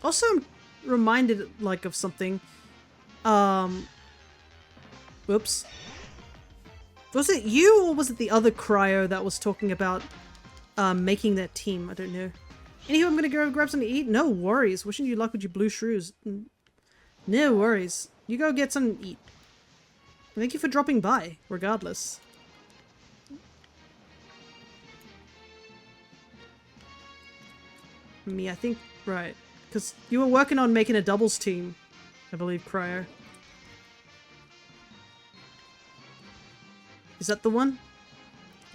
Also, I'm reminded, like, of something. Whoops. Was it you, or was it the other Cryo that was talking about making that team? I don't know. Anywho, I'm gonna go grab something to eat. No worries. Wishing you luck with your blue shrews. No worries. You go get something to eat. Thank you for dropping by, regardless. Me, I think... Right. Because you were working on making a doubles team, I believe, Cryo. Is that the one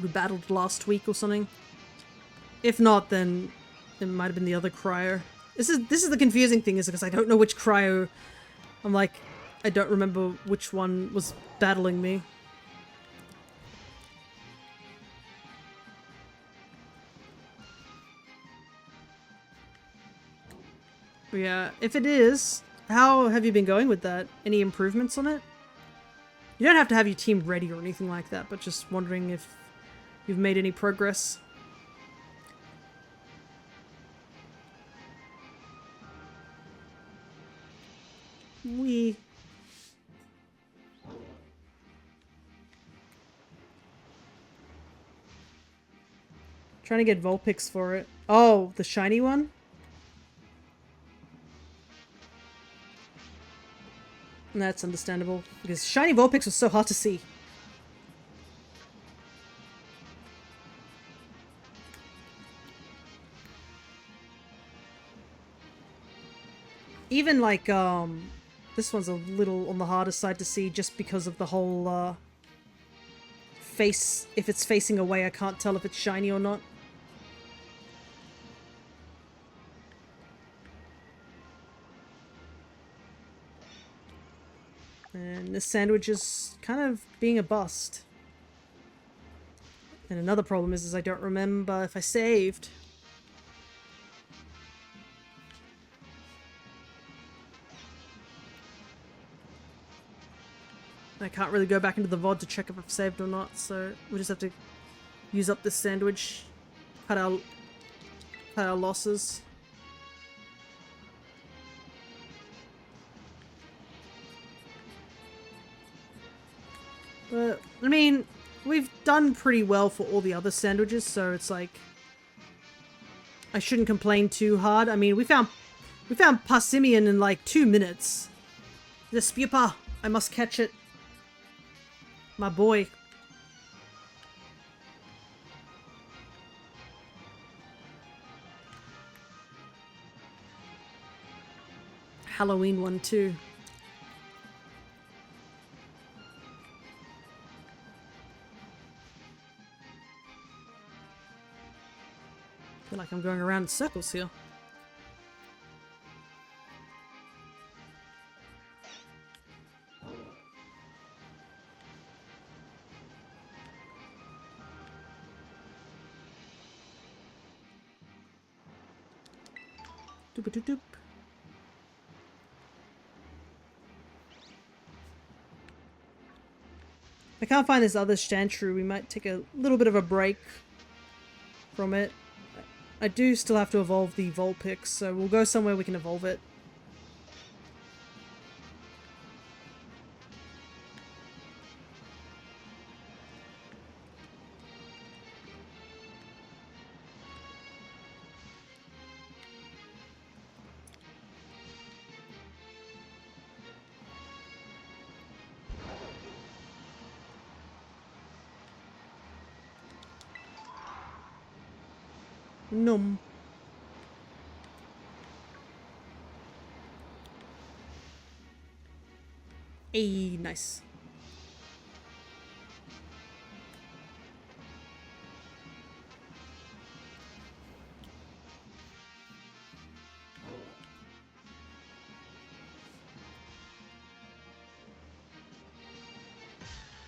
we battled last week or something? If not, then it might have been the other cryo. This is the confusing thing, is because I don't know which cryo. I'm like, I don't remember which one was battling me. But yeah, if it is, how have you been going with that? Any improvements on it? You don't have to have your team ready or anything like that, but just wondering if you've made any progress. Trying to get Vulpix for it. Oh, the shiny one? That's understandable, because shiny Vulpix was so hard to see. Even like, this one's a little on the harder side to see just because of the whole, face. If it's facing away, I can't tell if it's shiny or not. And this sandwich is kind of being a bust. And another problem is I don't remember if I saved. I can't really go back into the VOD to check if I've saved or not, so we just have to use up this sandwich, cut our losses. But, I mean, we've done pretty well for all the other sandwiches, so it's like, I shouldn't complain too hard. I mean, we found Passimian in like 2 minutes. The Spupa, I must catch it. My boy. Halloween one too. I feel like I'm going around in circles here. Doop doop doop. I can't find this other Shantru. We might take a little bit of a break from it. I do still have to evolve the Vulpix, so we'll go somewhere we can evolve it. Num. Hey, nice.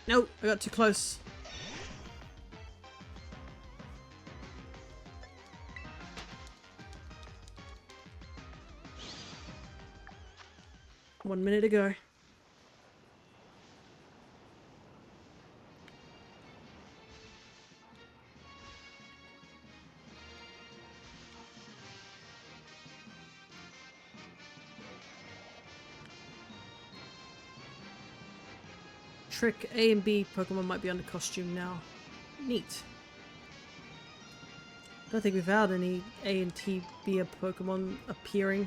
No, I got too close. One minute to go. Trick A and B Pokemon might be under costume now. Neat. Don't think we've had any A and T B Pokemon appearing.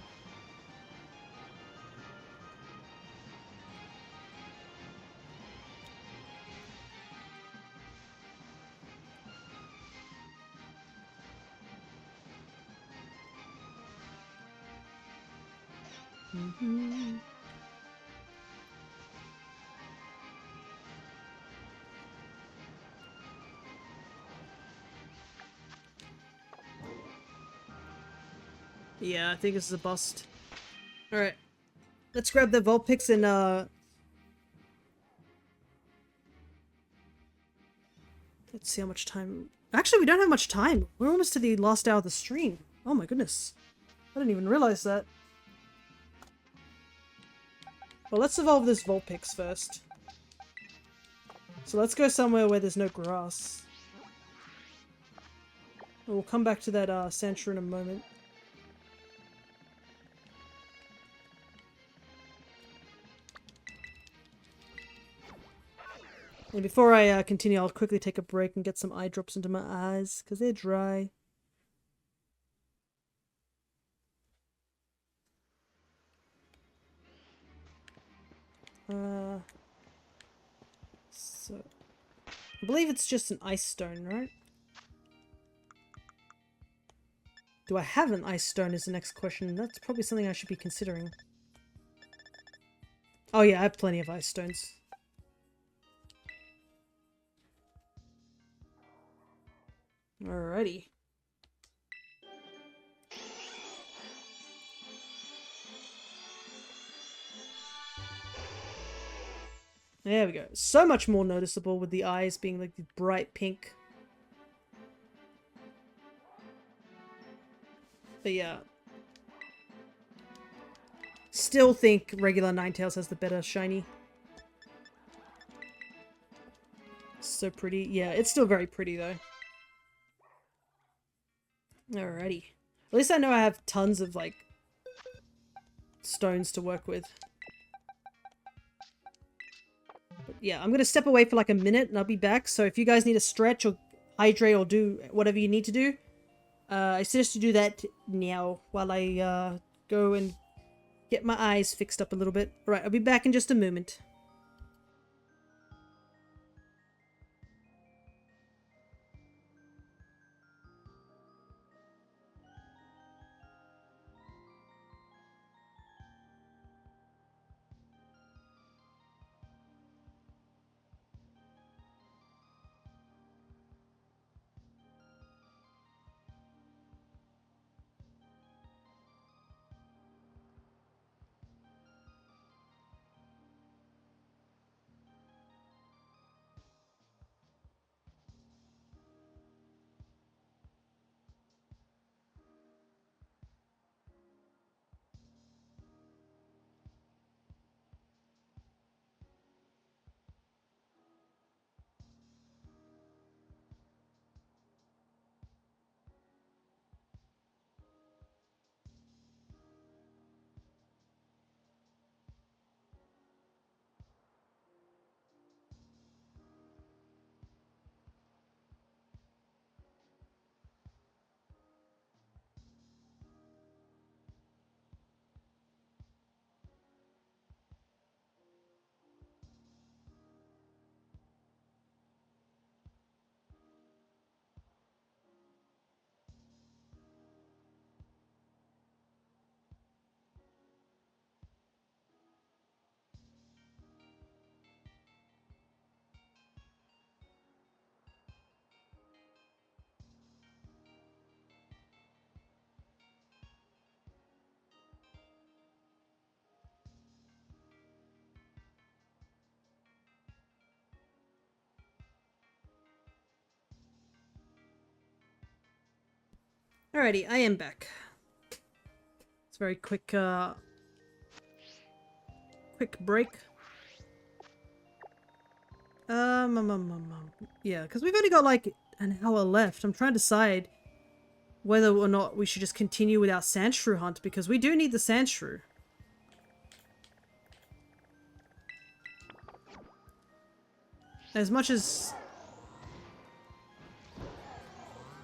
Yeah, I think this is a bust. Alright. Let's grab the Vulpix and, let's see how much time... Actually, we don't have much time. We're almost to the last hour of the stream. Oh my goodness. I didn't even realize that. Well, let's evolve this Vulpix first. So let's go somewhere where there's no grass. We'll come back to that Sandshrew in a moment. And before I continue, I'll quickly take a break and get some eye drops into my eyes, because they're dry. So... I believe it's just an ice stone, right? Do I have an ice stone is the next question. That's probably something I should be considering. Oh yeah, I have plenty of ice stones. Alrighty. There we go. So much more noticeable with the eyes being like the bright pink. But yeah. Still think regular Ninetales has the better shiny. So pretty. Yeah, it's still very pretty though. Alrighty. At least I know I have tons of like stones to work with. But yeah, I'm gonna step away for like a minute and I'll be back. So if you guys need to stretch or hydrate or do whatever you need to do, I suggest you do that now while I go and get my eyes fixed up a little bit. Alright, I'll be back in just a moment. Alrighty, I am back. It's a very quick break. Yeah, because we've only got like an hour left. I'm trying to decide whether or not we should just continue with our Sandshrew hunt, because we do need the Sandshrew. As much as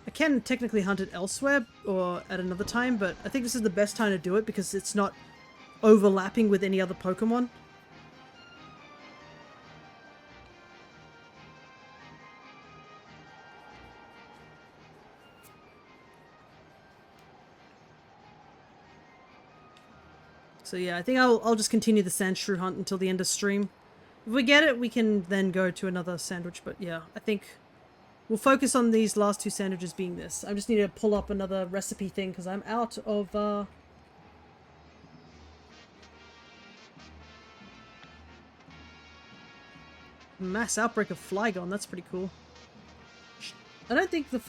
I can technically hunt it elsewhere or at another time, but I think this is the best time to do it because it's not overlapping with any other Pokemon. So yeah, I think I'll just continue the Sandshrew hunt until the end of stream. If we get it, we can then go to another sandwich, but yeah, I think We'll focus on these last two sandwiches being this. I just need to pull up another recipe thing because I'm out of mass outbreak of Flygon. That's pretty cool. I don't think the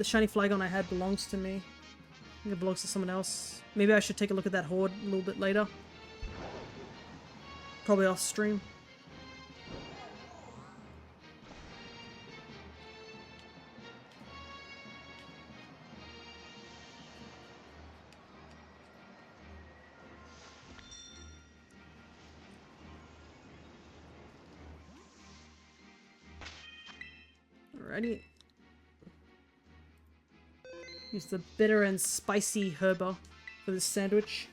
shiny Flygon I had belongs to me. I think it belongs to someone else. Maybe I should take a look at that horde a little bit later. Probably off stream. Alrighty. Use the bitter and spicy herba for this sandwich.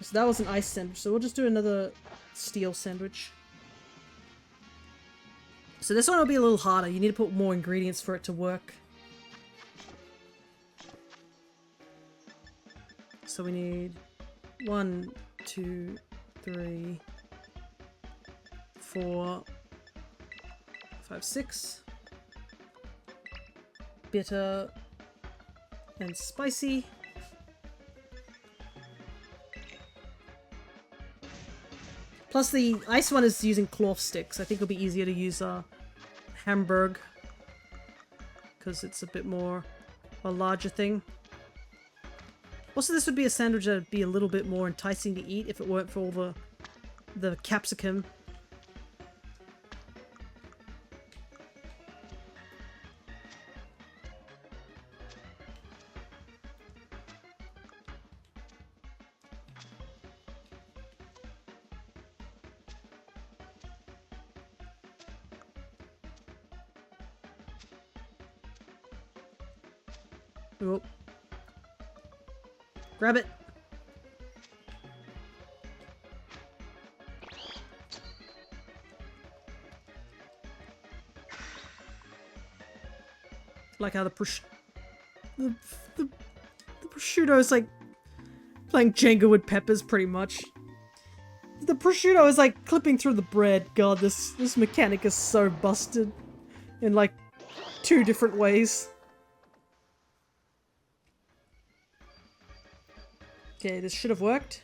So that was an ice sandwich, so we'll just do another steel sandwich. So this one will be a little harder. You need to put more ingredients for it to work. So we need 1, 2, 3, 4, 5, 6. Bitter and spicy. Plus the ice one is using cloth sticks. I think it'll be easier to use Hamburg because it's a bit more a larger thing. Also, this would be a sandwich that would be a little bit more enticing to eat if it weren't for all the capsicum. Oh. Grab it. Like how the prosciutto is like playing Jenga with peppers, pretty much. The prosciutto is like clipping through the bread. God, this mechanic is so busted in like 2 different ways. Okay, this should have worked.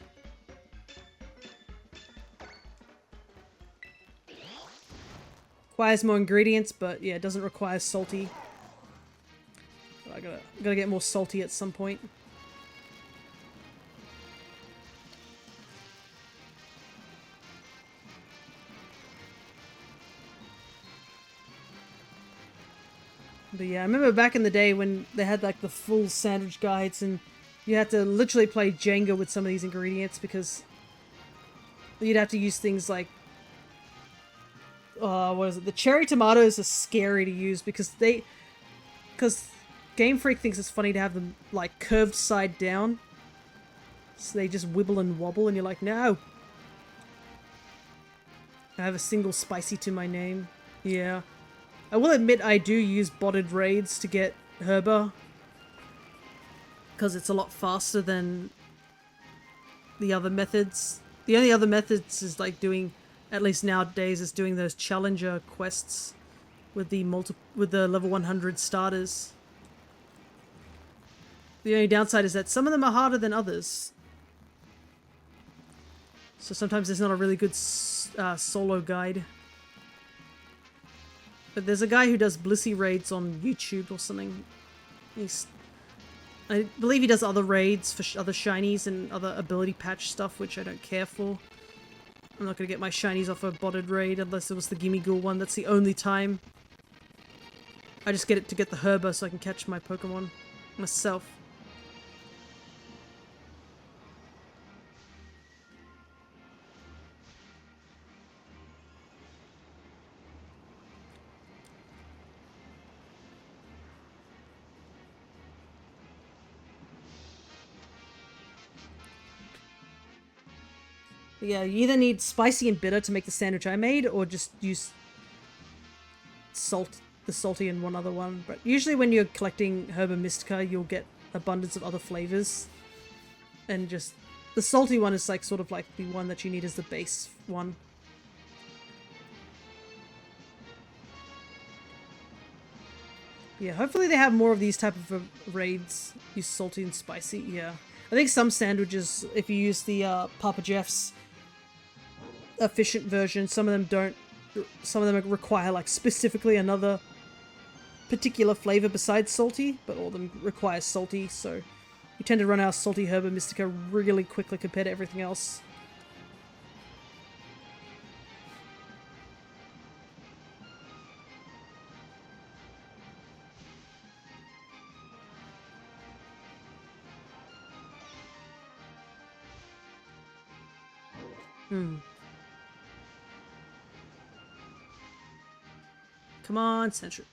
Requires more ingredients, but yeah, it doesn't require salty. So I gotta get more salty at some point. But yeah, I remember back in the day when they had like the full sandwich guides and you had to literally play Jenga with some of these ingredients because you'd have to use things like, what is it? The cherry tomatoes are scary to use because Game Freak thinks it's funny to have them like curved side down. So they just wibble and wobble and you're like, no. I have a single spicy to my name. Yeah. I will admit I do use botted raids to get herba. Because it's a lot faster than the other methods. The only other methods is like doing, at least nowadays, is doing those challenger quests with the level 100 starters. The only downside is that some of them are harder than others. So sometimes there's not a really good solo guide. But there's a guy who does Blissey raids on YouTube or something. I believe he does other raids for other shinies and other ability patch stuff, which I don't care for. I'm not going to get my shinies off a botted raid unless it was the Gimme Ghoul one. That's the only time. I just get it to get the herba so I can catch my Pokemon myself. But yeah, you either need spicy and bitter to make the sandwich I made, or just use the salty and one other one. But usually when you're collecting Herba Mystica, you'll get abundance of other flavors. And just the salty one is like sort of like the one that you need as the base one. Yeah, hopefully they have more of these type of raids. Use salty and spicy, yeah. I think some sandwiches, if you use the Papa Jeff's efficient version, some of them don't. Some of them require like specifically another particular flavor besides salty, but all of them require salty, so you tend to run out of salty herb and mystica really quickly compared to everything else. Come on, Central.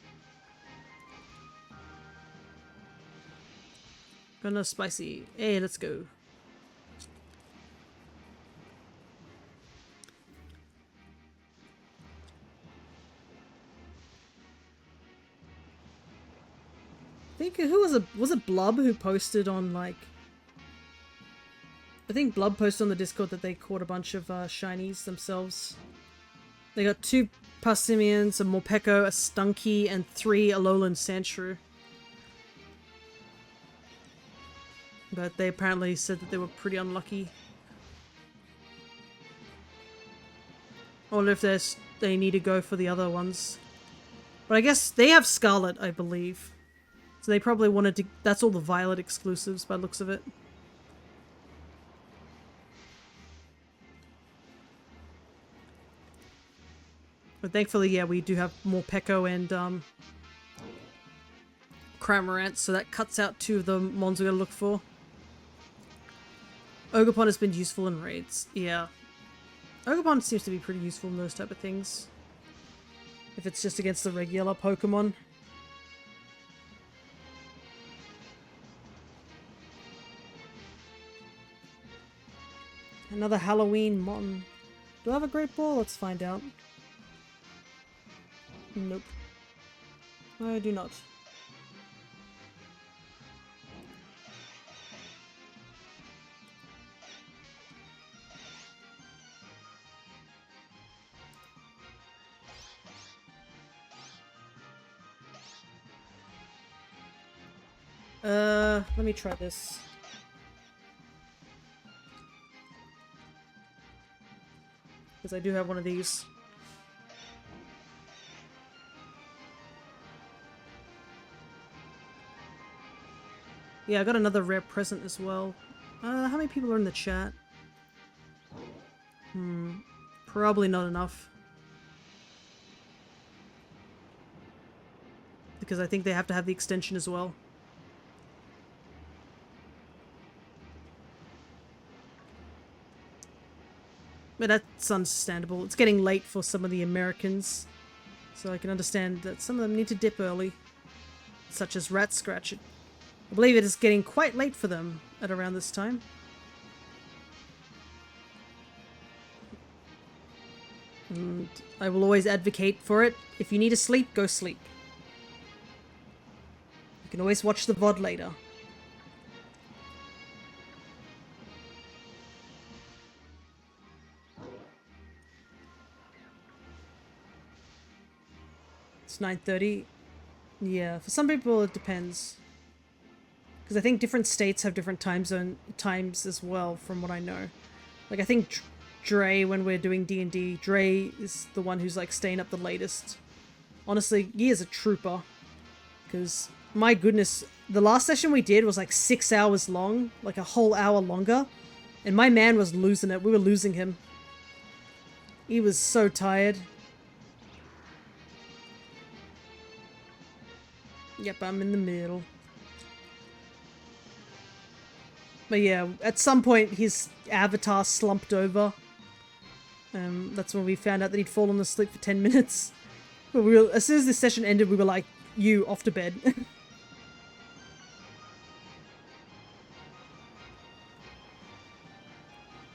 Gonna spicy. Hey, let's go. I think who was it Blub who posted on like I think Blub posted on the Discord that they caught a bunch of shinies themselves. They got 2 Passimians, a Morpeko, a Stunky, and 3 Alolan Sandshrew. But they apparently said that they were pretty unlucky. I wonder if they need to go for the other ones. But I guess they have Scarlet, I believe. So they probably wanted to... That's all the Violet exclusives by the looks of it. But thankfully, yeah, we do have more Morpeko and Cramorant, so that cuts out 2 of the mons we gotta look for. Ogerpon has been useful in raids. Yeah. Ogerpon seems to be pretty useful in those type of things. If it's just against the regular Pokemon. Another Halloween Mon. Do I have a Great Ball? Let's find out. Nope. I do not. Let me try this. Because I do have one of these. Yeah, I got another rare present as well. How many people are in the chat? Probably not enough. Because I think they have to have the extension as well. But that's understandable. It's getting late for some of the Americans. So I can understand that some of them need to dip early. Such as Rat Scratch. I believe it is getting quite late for them at around this time. And I will always advocate for it. If you need to sleep, go sleep. You can always watch the VOD later. It's 9:30. Yeah, for some people it depends. Because I think different states have different times as well, from what I know. Like, I think Dre, when we're doing D&D, Dre is the one who's, like, staying up the latest. Honestly, he is a trooper. Because, my goodness, the last session we did was, like, 6 hours long. Like, a whole hour longer. And my man was losing it. We were losing him. He was so tired. Yep, I'm in the middle. But yeah, at some point his avatar slumped over. That's when we found out that he'd fallen asleep for 10 minutes. But as soon as this session ended, we were like, you, off to bed.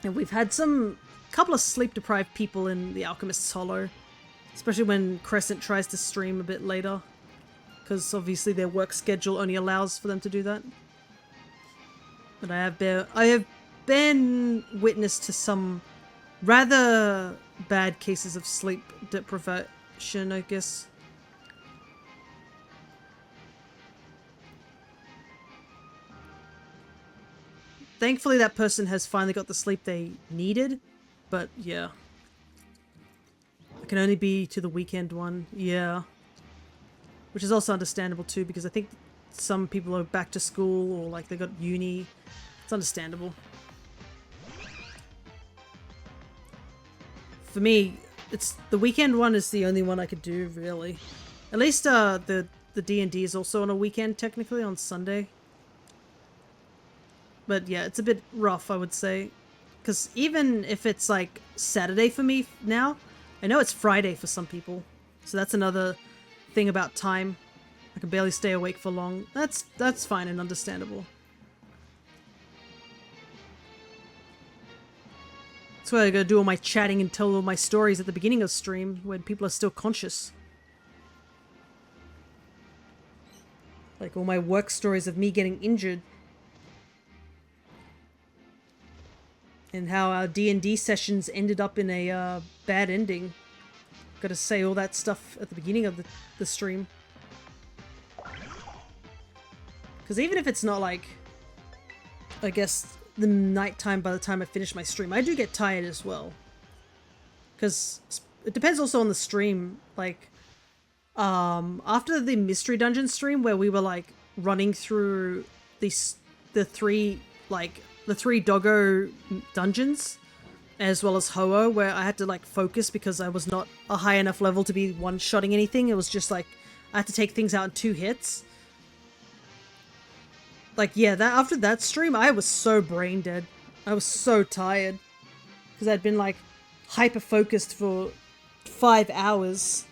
And we've had couple of sleep-deprived people in the Alchemist's Hollow. Especially when Crescent tries to stream a bit later. Because obviously their work schedule only allows for them to do that. But I have been witness to some rather bad cases of sleep deprivation, I guess. thankfully that person has finally got the sleep they needed. But yeah. I can only be to the weekend one. Yeah. Which is also understandable too, because I think some people are back to school or like they got uni. It's understandable. For me, it's the weekend one is the only one I could do, really. At least the D&D is also on a weekend, technically, on Sunday. But yeah, it's a bit rough, I would say. Because even if it's like Saturday for me now, I know it's Friday for some people. So that's another thing about time. I can barely stay awake for long. That's fine and understandable. That's why I gotta do all my chatting and tell all my stories at the beginning of stream when people are still conscious. Like all my work stories of me getting injured. And how our D&D sessions ended up in a bad ending. Gotta say all that stuff at the beginning of the stream. Because even if it's not like, I guess, the nighttime by the time I finish my stream, I do get tired as well. Because it depends also on the stream. Like, after the Mystery Dungeon stream where we were like running through the three doggo dungeons, as well as Ho-Oh, where I had to like focus because I was not a high enough level to be one-shotting anything. It was just like, I had to take things out in 2 hits. Like, yeah, after that stream, I was so brain dead. I was so tired. Because I'd been, like, hyper-focused for 5 hours.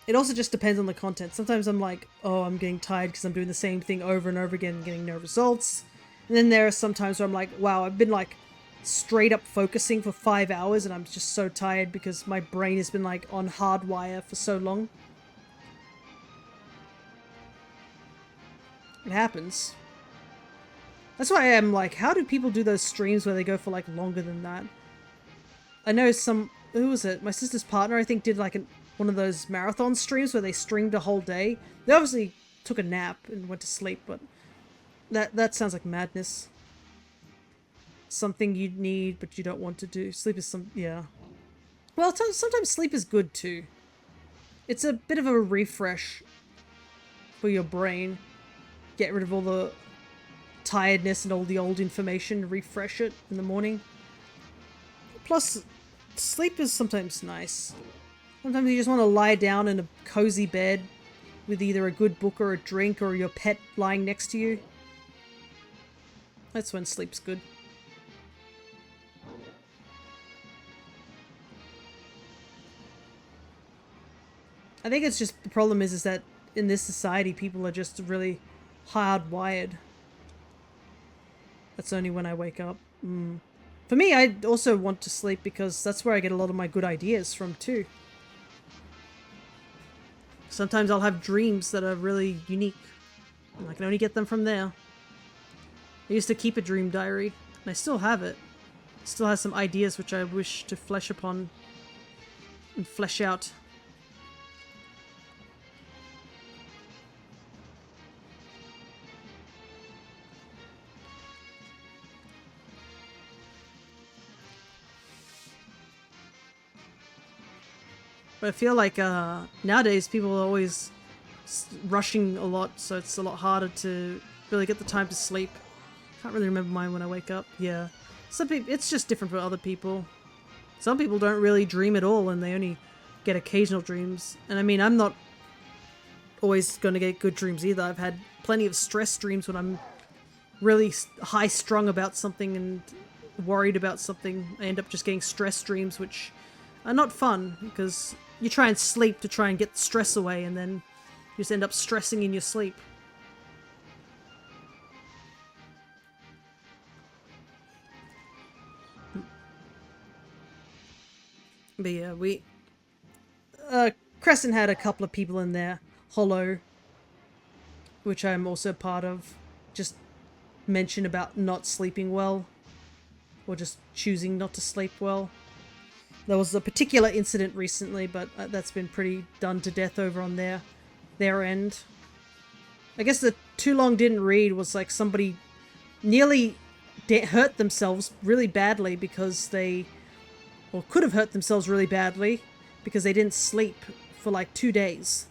It also just depends on the content. Sometimes I'm like, oh, I'm getting tired because I'm doing the same thing over and over again and getting no results. And then there are some times where I'm like, wow, I've been, like, straight up focusing for 5 hours and I'm just so tired because my brain has been, like, on hardwire for so long. It happens. That's why I'm like, how do people do those streams where they go for like longer than that? I know who was it? My sister's partner, I think, did like one of those marathon streams where they stringed a whole day. They obviously took a nap and went to sleep, but that sounds like madness. Something you need but you don't want to do. Sleep is yeah. Well, sometimes sleep is good too. It's a bit of a refresh for your brain. Get rid of all the tiredness and all the old information, refresh it in the morning. Plus, sleep is sometimes nice. Sometimes you just want to lie down in a cozy bed with either a good book or a drink or your pet lying next to you. That's when sleep's good. I think it's just, the problem is that in this society people are just really hardwired. That's only when I wake up. For me, I also want to sleep because that's where I get a lot of my good ideas from too. Sometimes I'll have dreams that are really unique, and I can only get them from there. I used to keep a dream diary, and I still have it. It still has some ideas which I wish to flesh upon and flesh out. But I feel like nowadays people are always rushing a lot, so it's a lot harder to really get the time to sleep. Can't really remember mine when I wake up. Yeah, some people, it's just different for other people. Some people don't really dream at all and they only get occasional dreams. And I mean, I'm not always going to get good dreams either. I've had plenty of stress dreams when I'm really high strung about something and worried about something. I end up just getting stress dreams, which are not fun because you try and sleep to try and get the stress away and then you just end up stressing in your sleep. But yeah, Crescent had a couple of people in there. Hollow, which I'm also part of, just mention about not sleeping well, or just choosing not to sleep well. There was a particular incident recently, but that's been pretty done to death over on their end. I guess the too long didn't read was like somebody nearly hurt themselves really badly because they, or could have hurt themselves really badly because they didn't sleep for like 2 days.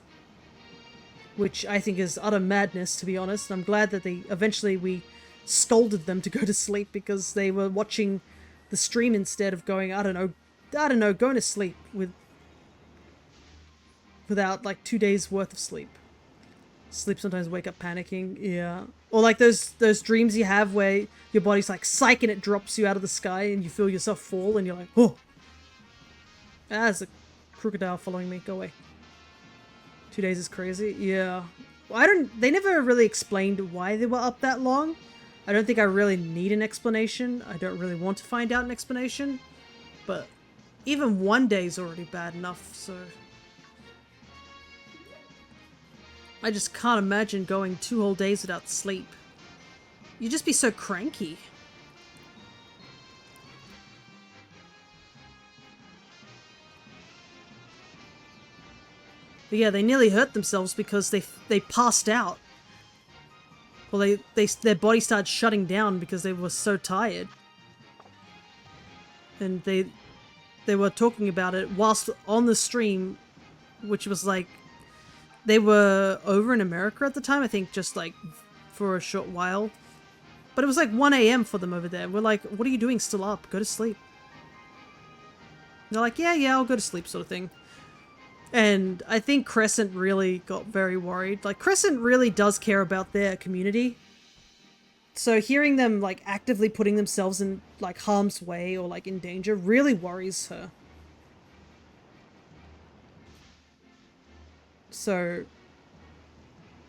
Which I think is utter madness, to be honest. I'm glad that we scolded them to go to sleep because they were watching the stream instead of going, I don't know, going to sleep without like 2 days worth of sleep. Sleep sometimes wake up panicking, yeah. Or like those dreams you have where your body's like psych and it drops you out of the sky and you feel yourself fall and you're like, oh. There's a crocodile following me, go away. 2 days is crazy, yeah. Well, they never really explained why they were up that long. I don't think I really need an explanation. I don't really want to find out an explanation. But even 1 day is already bad enough, so... I just can't imagine going 2 whole days without sleep. You'd just be so cranky. But yeah, they nearly hurt themselves because they passed out. Well, their body started shutting down because they were so tired. And they were talking about it whilst on the stream, which was like, they were over in America at the time, I think just like for a short while. But it was like 1 AM for them over there. We're like, what are you doing still up? Go to sleep. And they're like, yeah, I'll go to sleep sort of thing. And I think Crescent really got very worried. Like, Crescent really does care about their community. So hearing them like actively putting themselves in like harm's way or like in danger really worries her. So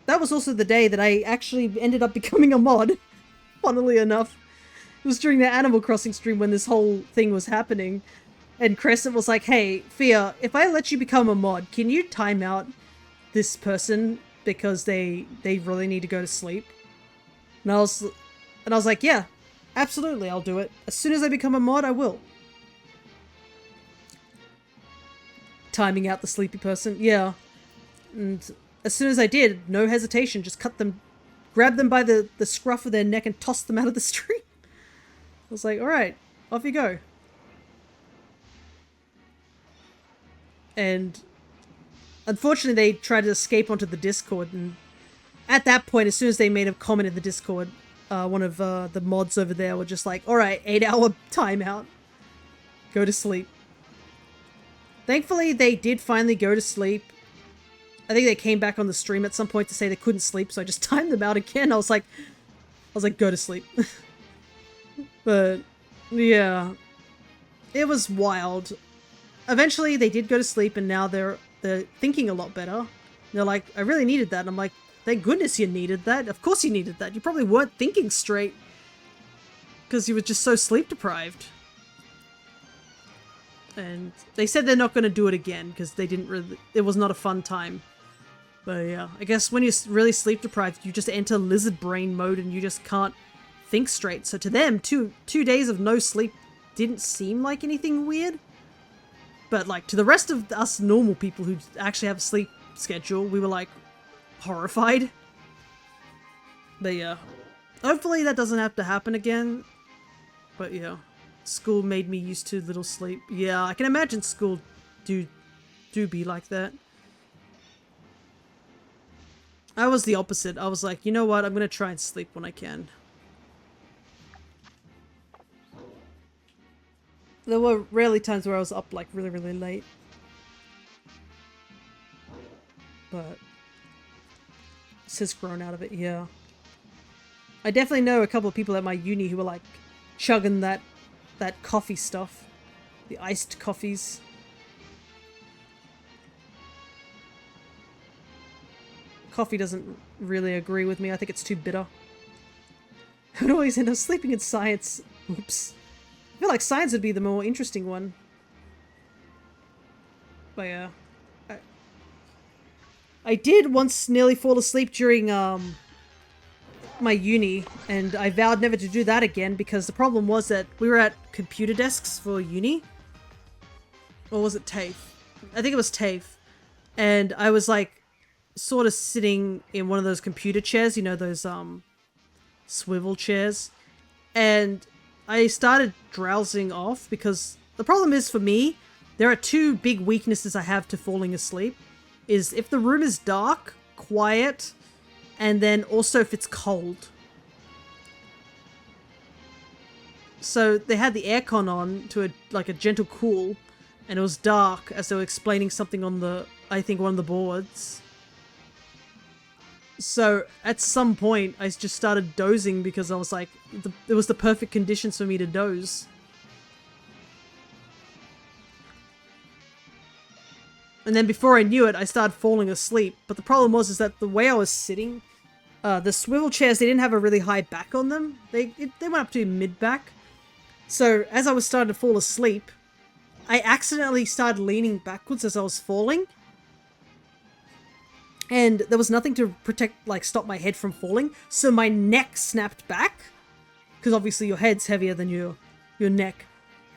that was also the day that I actually ended up becoming a mod, funnily enough. It was during the Animal Crossing stream when this whole thing was happening. And Crescent was like, hey, Fia, if I let you become a mod, can you time out this person because they really need to go to sleep? And I was like, yeah, absolutely, I'll do it. As soon as I become a mod, I will. Timing out the sleepy person, yeah. And as soon as I did, no hesitation, just grabbed them by the scruff of their neck and tossed them out of the stream. I was like, alright, off you go. And unfortunately they tried to escape onto the Discord, and at that point, as soon as they made a comment in the Discord, one of the mods over there were just like, alright, 8-hour timeout. Go to sleep. Thankfully, they did finally go to sleep. I think they came back on the stream at some point to say they couldn't sleep, so I just timed them out again. I was like, go to sleep. But, yeah. It was wild. Eventually, they did go to sleep, and now they're thinking a lot better. They're like, I really needed that. And I'm like, thank goodness you needed that. Of course you needed that. You probably weren't thinking straight. Because you were just so sleep deprived. And they said they're not going to do it again, because it was not a fun time. But yeah, I guess when you're really sleep deprived, you just enter lizard brain mode and you just can't think straight. So to them, two days of no sleep didn't seem like anything weird. But like to the rest of us normal people who actually have a sleep schedule, we were like horrified. But yeah, hopefully that doesn't have to happen again. But yeah, school made me used to little sleep. Yeah, I can imagine school do be like that. I was the opposite. I was like, you know what? I'm gonna try and sleep when I can. There were rarely times where I was up like really, really late. But sis grown out of it, yeah. I definitely know a couple of people at my uni who were like chugging that coffee stuff. The iced coffees. Coffee doesn't really agree with me. I think it's too bitter. I would always end up sleeping in science. Oops. I feel like science would be the more interesting one. But yeah. I did once nearly fall asleep during my uni, and I vowed never to do that again because the problem was that we were at computer desks for uni. Or was it TAFE? I think it was TAFE. And I was like sort of sitting in one of those computer chairs, you know, those swivel chairs, and I started drowsing off because the problem is for me, there are two big weaknesses I have to falling asleep. Is if the room is dark, quiet, and then also if it's cold. So they had the aircon on to a gentle cool, and it was dark as they were explaining something on the, I think, one of the boards. So at some point I just started dozing because I was like, it was the perfect conditions for me to doze. And then before I knew it, I started falling asleep. But the problem was that the way I was sitting, the swivel chairs, they didn't have a really high back on them. They went up to mid-back. So as I was starting to fall asleep, I accidentally started leaning backwards as I was falling. And there was nothing to protect, like, stop my head from falling. So my neck snapped back. Because obviously your head's heavier than your neck.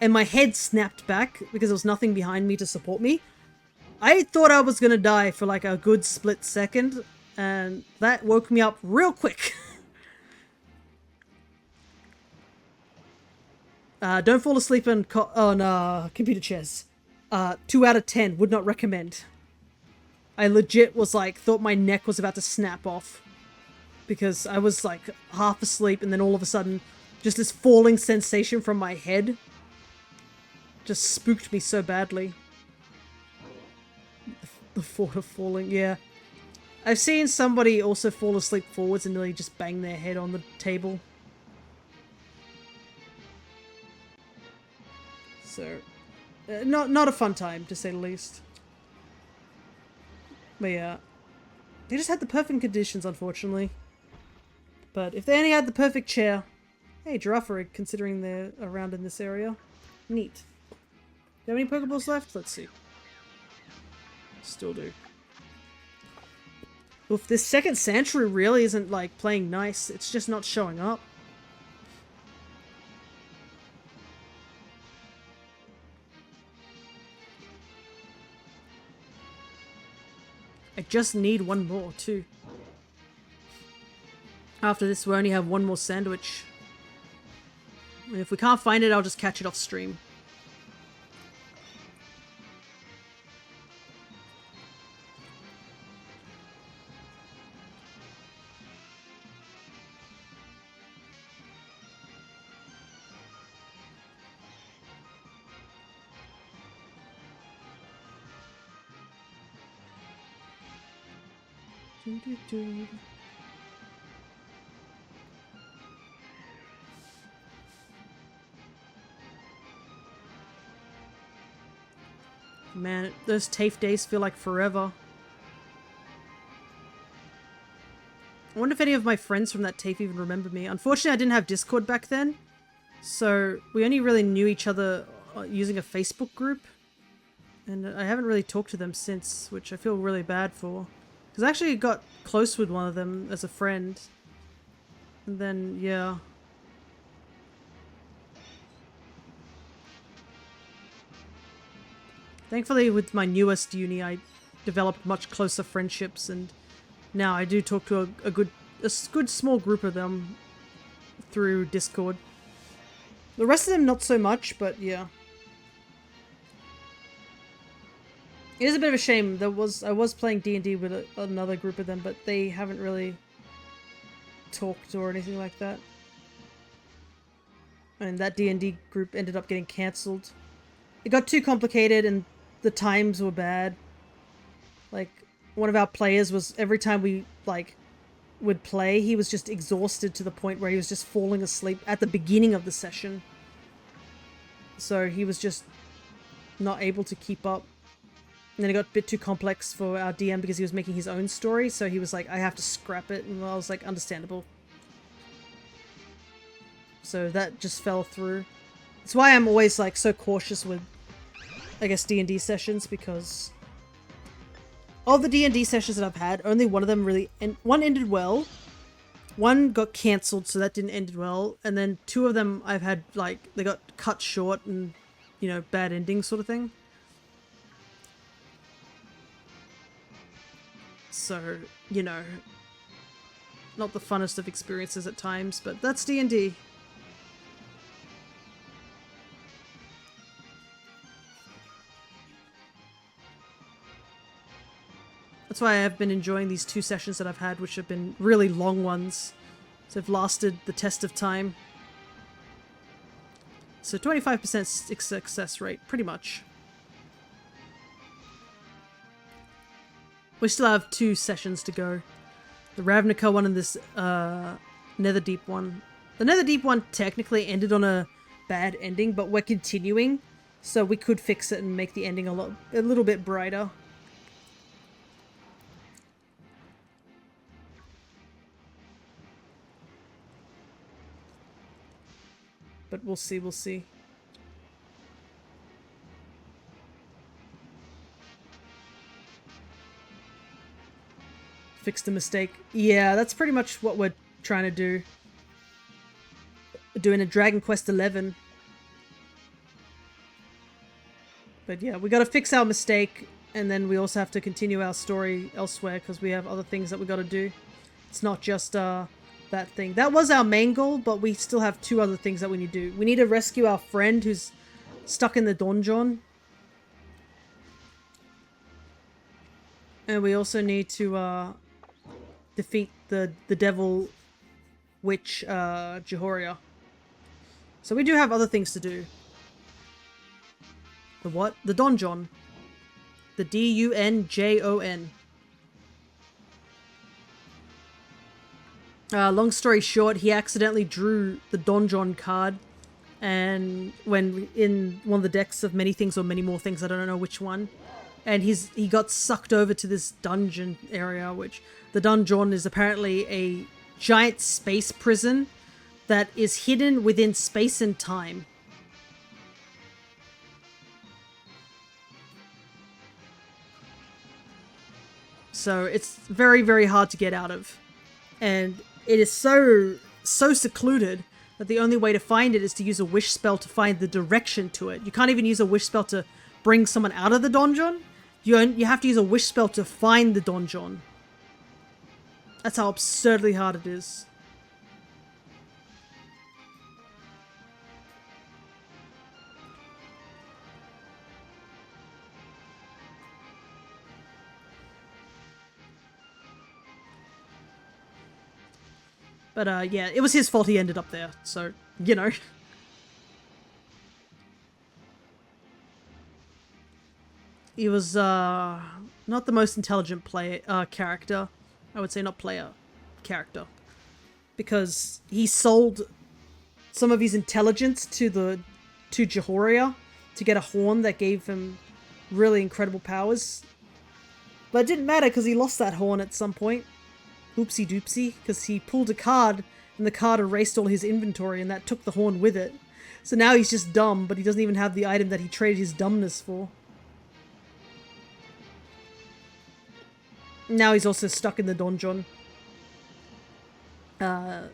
And my head snapped back because there was nothing behind me to support me. I thought I was gonna die for like a good split second, and that woke me up real quick. Don't fall asleep on computer chairs. 2 out of 10, would not recommend. I legit was like, thought my neck was about to snap off. Because I was like half asleep and then all of a sudden, just this falling sensation from my head just spooked me so badly. The thought of falling, yeah. I've seen somebody also fall asleep forwards and nearly just bang their head on the table. So, not a fun time, to say the least. But yeah, they just had the perfect conditions, unfortunately. But if they only had the perfect chair... Hey, giraffe rig, considering they're around in this area. Neat. Do you have any Pokeballs left? Let's see. Still do. Oof, this second Sandshrew really isn't, like, playing nice. It's just not showing up. I just need one more, too. After this, we only have one more sandwich. And if we can't find it, I'll just catch it off stream. Man, those TAFE days feel like forever. I wonder if any of my friends from that TAFE even remember me. Unfortunately, I didn't have Discord back then, so we only really knew each other using a Facebook group. And I haven't really talked to them since, which I feel really bad for. Because I actually got close with one of them as a friend. And then, yeah. Thankfully, with my newest uni, I developed much closer friendships, and now I do talk to a good small group of them through Discord. The rest of them, not so much, but yeah. It is a bit of a shame. I was playing D&D with another group of them, but they haven't really talked or anything like that. And that D&D group ended up getting cancelled. It got too complicated and the times were bad. Like, one of our players was, every time we, like, would play, he was just exhausted to the point where he was just falling asleep at the beginning of the session. So he was just not able to keep up. And then it got a bit too complex for our DM because he was making his own story, so he was like, I have to scrap it, and I was like, understandable. So that just fell through. That's why I'm always like so cautious with, I guess, D&D sessions, because of the D&D sessions that I've had, only one of them really, one ended well, one got cancelled, so that didn't end well, and then two of them I've had, like, they got cut short and, you know, bad ending sort of thing. So, you know, not the funnest of experiences at times, but that's D&D. That's why I've been enjoying these 2 sessions that I've had, which have been really long ones. So they've lasted the test of time. So 25% success rate, pretty much. We still have 2 sessions to go. The Ravnica one and this Netherdeep one. The Netherdeep one technically ended on a bad ending, but we're continuing, so we could fix it and make the ending a little bit brighter. But we'll see, we'll see. Fix the mistake. Yeah, that's pretty much what we're trying to do. We're doing a Dragon Quest XI. But yeah, we gotta fix our mistake, and then we also have to continue our story elsewhere, because we have other things that we gotta do. It's not just, that thing. That was our main goal, but we still have 2 other things that we need to do. We need to rescue our friend who's stuck in the donjon. And we also need to, defeat the devil witch, Jehoria. So we do have other things to do. The what? The donjon. The D-U-N-J-O-N. Long story short, he accidentally drew the donjon card, and when in one of the decks of many things or many more things, I don't know which one, and he got sucked over to this dungeon area, which the donjon is apparently a giant space prison that is hidden within space and time. So it's very, very hard to get out of. And it is so secluded that the only way to find it is to use a wish spell to find the direction to it. You can't even use a wish spell to bring someone out of the donjon. You have to use a wish spell to find the donjon. That's how absurdly hard it is. But yeah, it was his fault he ended up there, so, you know. He was, not the most intelligent character. I would say not player, character. Because he sold some of his intelligence to Jehoria to get a horn that gave him really incredible powers. But it didn't matter because he lost that horn at some point. Oopsie doopsie, because he pulled a card and the card erased all his inventory and that took the horn with it. So now he's just dumb, but he doesn't even have the item that he traded his dumbness for. Now he's also stuck in the donjon. Well,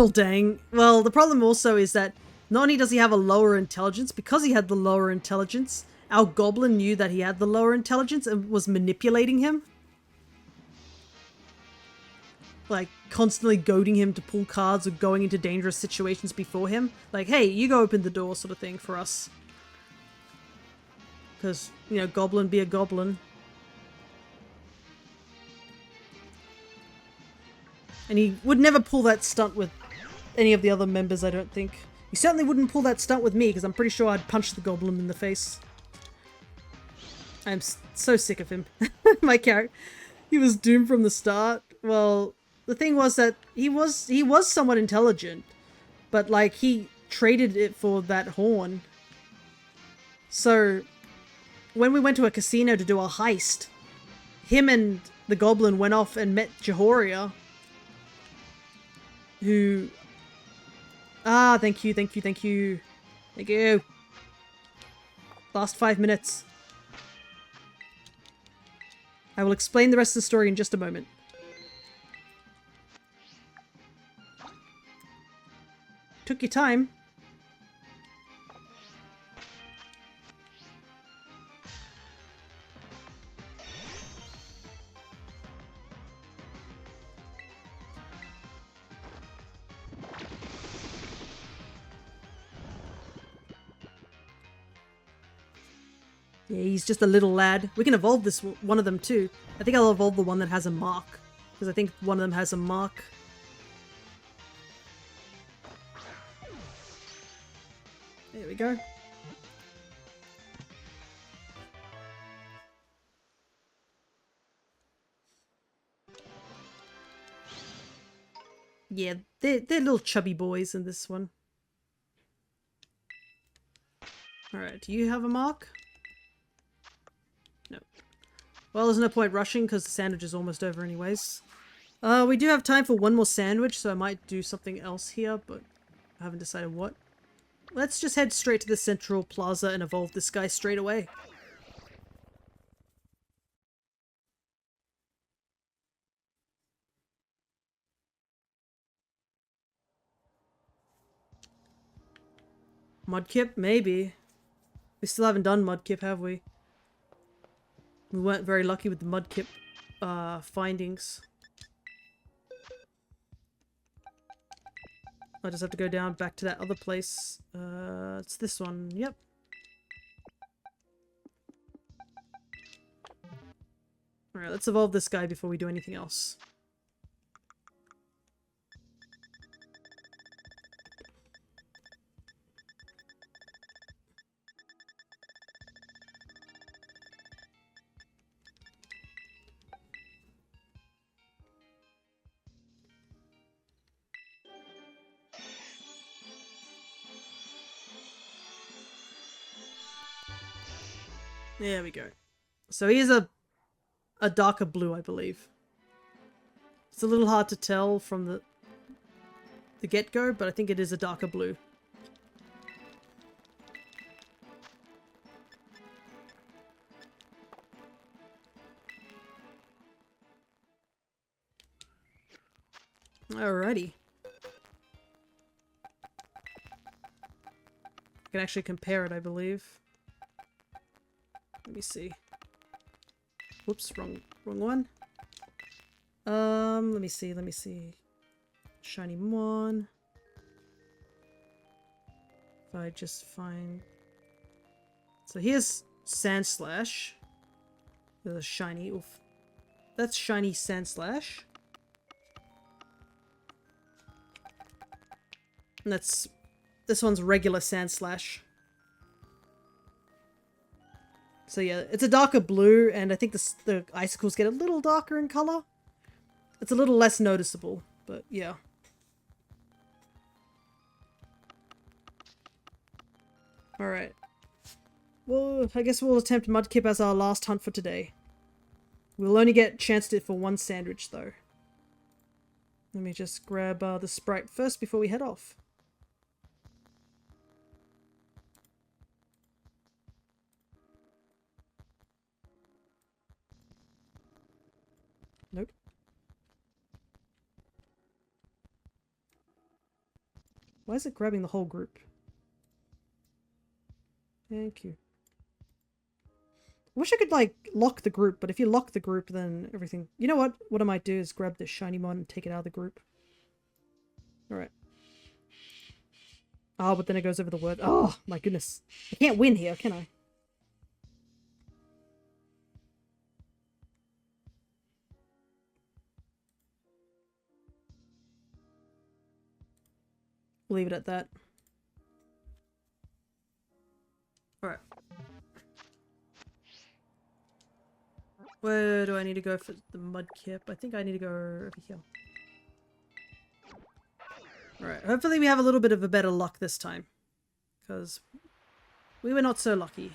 dang. Well, the problem also is that not only does he have a lower intelligence, because he had the lower intelligence, our goblin knew that he had the lower intelligence and was manipulating him. Like, constantly goading him to pull cards or going into dangerous situations before him. Like, hey, you go open the door sort of thing for us. Because, you know, goblin be a goblin. And he would never pull that stunt with any of the other members, I don't think. He certainly wouldn't pull that stunt with me, because I'm pretty sure I'd punch the goblin in the face. I'm so sick of him. My character. He was doomed from the start. Well, the thing was that he was somewhat intelligent, but like he traded it for that horn. So when we went to a casino to do a heist, him and the goblin went off and met Jehoria, who... Ah, thank you, thank you, thank you. Thank you. Last 5 minutes. I will explain the rest of the story in just a moment. Took your time. Yeah, he's just a little lad. We can evolve this one of them too. I think I'll evolve the one that has a mark. Because I think one of them has a mark. There we go. Yeah, they're little chubby boys in this one. Alright, do you have a mark? No. Well, there's no point rushing because the sandwich is almost over anyways. We do have time for one more sandwich, so I might do something else here, but I haven't decided what. Let's just head straight to the central plaza and evolve this guy straight away. Mudkip? Maybe. We still haven't done Mudkip, have we? We weren't very lucky with the Mudkip findings. I just have to go down back to that other place. It's this one. Yep. Alright, let's evolve this guy before we do anything else. There we go. So he is a darker blue, I believe. It's a little hard to tell from the get-go, but I think it is a darker blue. Alrighty. I can actually compare it, I believe. Let me see. Whoops, wrong one. Let me see. Shiny one. If I just find... So here's Sandslash. There's a shiny. Oof. That's shiny Sandslash. And this one's regular Sandslash. So yeah, it's a darker blue, and I think the icicles get a little darker in color. It's a little less noticeable, but yeah. Alright. Well, I guess we'll attempt Mudkip as our last hunt for today. We'll only get chanced it for one sandwich, though. Let me just grab the sprite first before we head off. Nope. Why is it grabbing the whole group? Thank you. I wish I could, like, lock the group, but if you lock the group, then everything... You know what? What I might do is grab the shiny one and take it out of the group. Alright. Oh, but then it goes over the word. Oh, my goodness. I can't win here, can I? Leave it at that. Alright. Where do I need to go for the Mudkip? I think I need to go over here. Alright, hopefully we have a little bit of a better luck this time. Because we were not so lucky.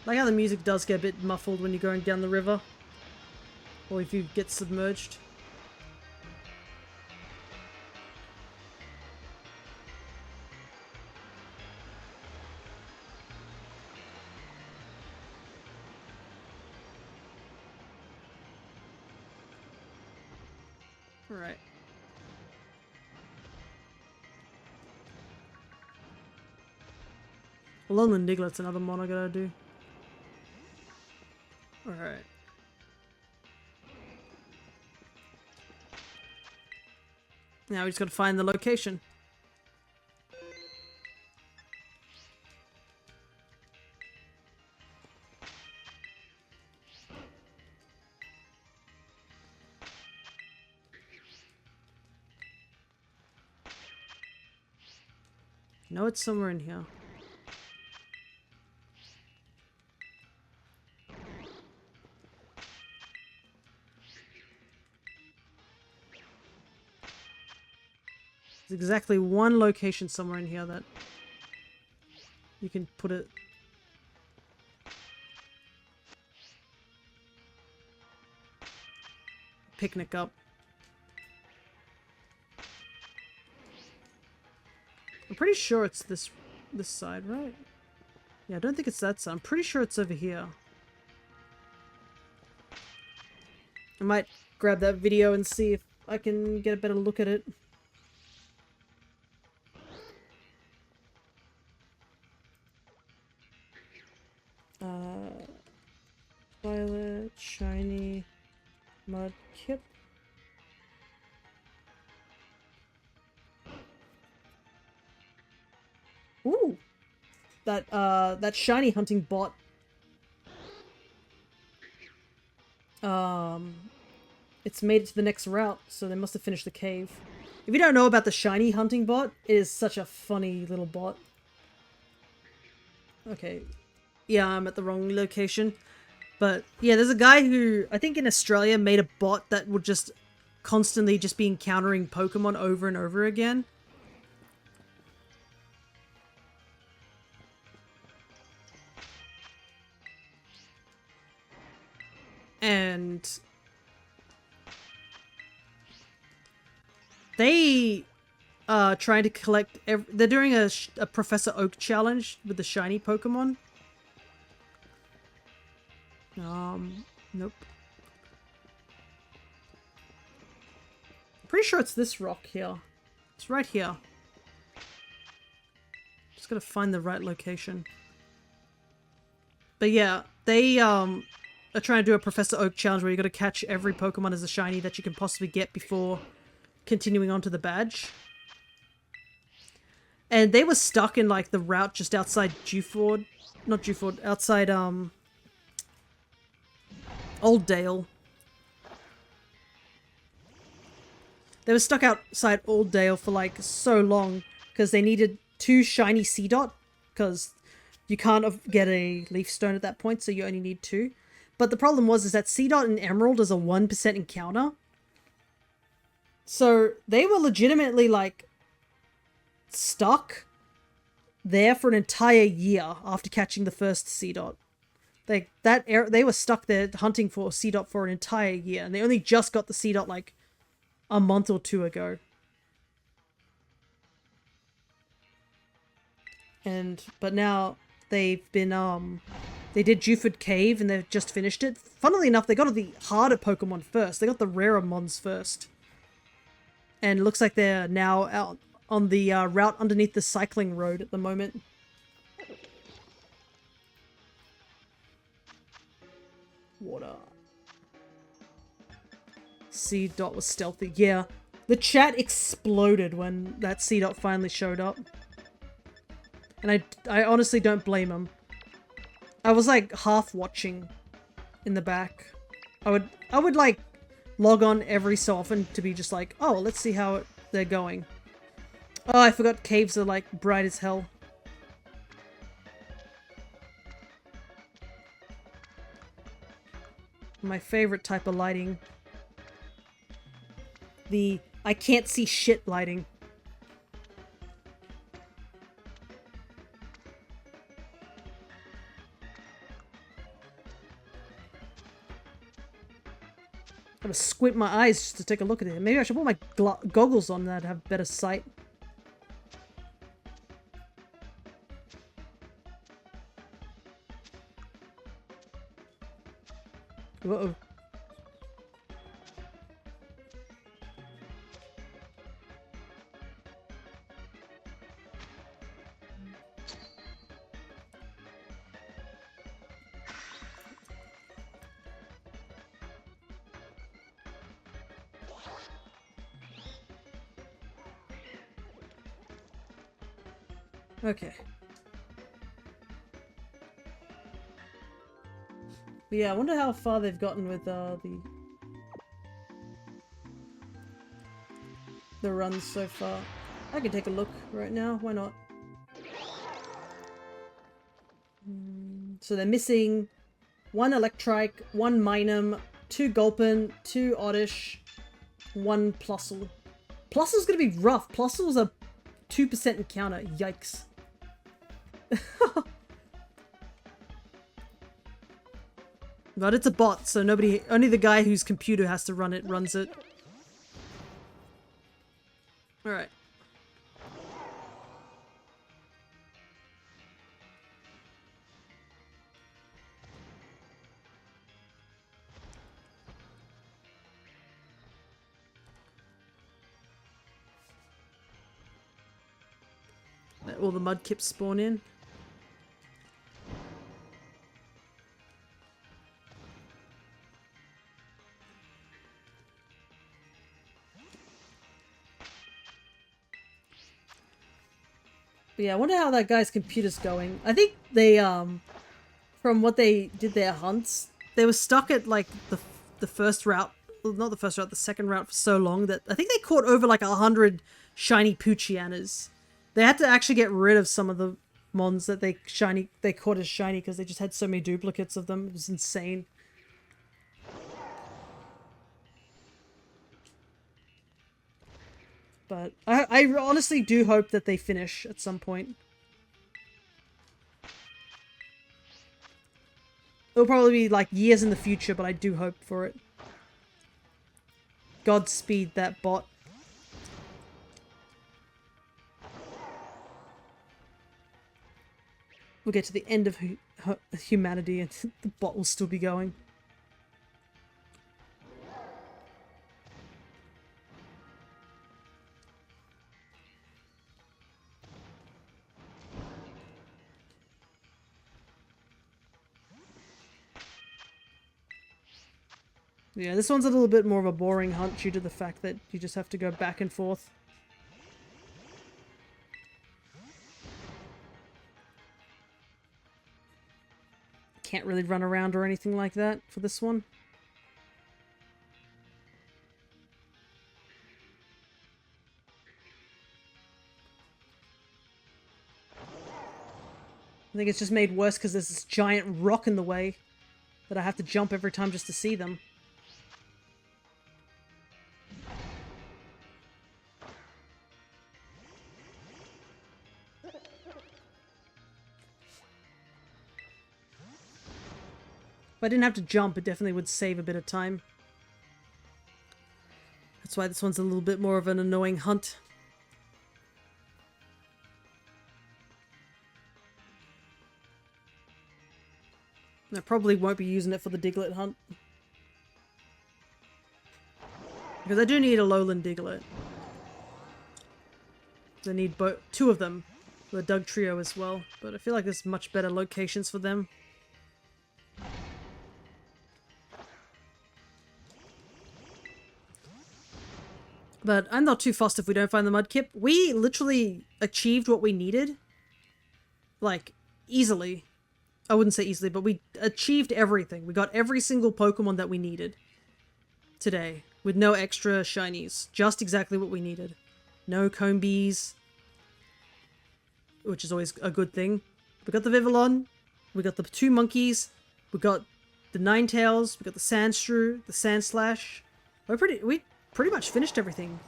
Like how the music does get a bit muffled when you're going down the river. Or if you get submerged. Alright. Along the Niglet's another mon I gotta do. Alright. Now we just gotta find the location. No, it's somewhere in here. There's exactly one location somewhere in here that you can put it. Picnic up. I'm pretty sure it's this side, right? Yeah, I don't think it's that side. I'm pretty sure it's over here. I might grab that video and see if I can get a better look at it. Violet, shiny, mudkip. Ooh! That shiny hunting bot. It's made it to the next route, so they must have finished the cave. If you don't know about the shiny hunting bot, it is such a funny little bot. Okay. Yeah, I'm at the wrong location. But yeah, there's a guy who, I think in Australia, made a bot that would just constantly just be encountering Pokemon over and over again. And they trying to collect they're doing a Professor Oak challenge with the shiny Pokemon. Nope. Pretty sure it's this rock here. It's right here. Just gotta find the right location. But yeah, they are trying to do a Professor Oak challenge where you gotta catch every Pokemon as a shiny that you can possibly get before continuing on to the badge. And they were stuck in like the route just outside Dewford. Not Dewford, outside Oldale. They were stuck outside Oldale for like so long because they needed 2 shiny Seedot because you can't get a Leaf Stone at that point, so you only need 2. But the problem is that Seedot and Emerald is a 1% encounter. So they were legitimately like stuck there for an entire year after catching the first Seedot. They were stuck there hunting for Seedot for an entire year, and they only just got the Seedot like a month or 2 ago. But now they've been they did Dewford Cave and they've just finished it. Funnily enough, they got the harder Pokemon first. They got the rarer mons first. And it looks like they're now out on the route underneath the cycling road at the moment. Water. Seedot was stealthy. Yeah. The chat exploded when that Seedot finally showed up. And I honestly don't blame them. I was like half watching in the back. I would like log on every so often to be just like, oh, let's see how they're going. Oh, I forgot caves are like bright as hell. My favorite type of lighting. The I can't see shit lighting. I'm gonna squint my eyes just to take a look at it. Maybe I should put my goggles on that to have better sight. Uh-oh. Okay. But yeah, I wonder how far they've gotten with the runs so far. I could take a look right now. Why not? So they're missing 1 Electrike, 1 Minum, 2 Gulpin, 2 Oddish, 1 Plusle. Plusle's gonna be rough. Plusle's a 2% encounter. Yikes. But it's a bot, so only the guy whose computer has to run it runs it. Alright. Let all the mudkips spawn in. But yeah, I wonder how that guy's computer's going. I think they, from what they did their hunts, they were stuck at, like, the first route, well, not the first route, the second route for so long that I think they caught over, like, 100 shiny Poochianas. They had to actually get rid of some of the mons that they caught as shiny because they just had so many duplicates of them. It was insane. But I honestly do hope that they finish at some point. It'll probably be like years in the future, but I do hope for it. Godspeed that bot. We'll get to the end of humanity and the bot will still be going. Yeah, this one's a little bit more of a boring hunt due to the fact that you just have to go back and forth. Can't really run around or anything like that for this one. I think it's just made worse because there's this giant rock in the way that I have to jump every time just to see them. If I didn't have to jump, it definitely would save a bit of time. That's why this one's a little bit more of an annoying hunt. I probably won't be using it for the Diglett hunt. Because I do need a lowland Diglett. I need two of them. The Doug Trio as well. But I feel like there's much better locations for them. But I'm not too fussed if we don't find the Mudkip. We literally achieved what we needed. Like, easily. I wouldn't say easily, but we achieved everything. We got every single Pokemon that we needed today. With no extra shinies. Just exactly what we needed. No Combees. Which is always a good thing. We got the Vivillon. We got the 2 monkeys. We got the Ninetales. We got the Sandshrew. The Sandslash. We pretty much finished everything.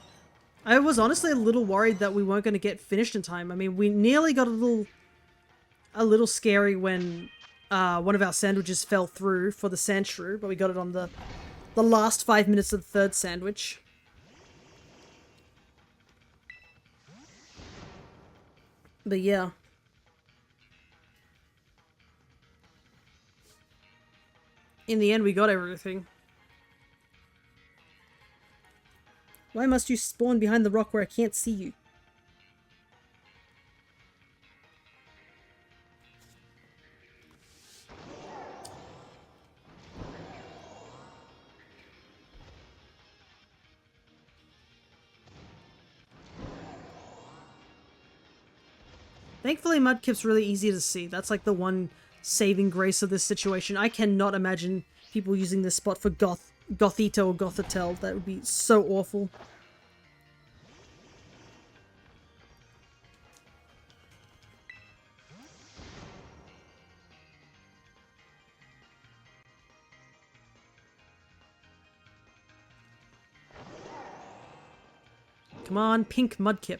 I was honestly a little worried that we weren't going to get finished in time. I mean, we nearly got a little scary when one of our sandwiches fell through for the Sandshrew, but we got it on the last 5 minutes of the 3rd sandwich. But yeah. In the end, we got everything. Why must you spawn behind the rock where I can't see you? Thankfully, Mudkip's really easy to see. That's like the one saving grace of this situation. I cannot imagine people using this spot for Gothito or Gothitelle. That would be so awful. Come on, pink Mudkip.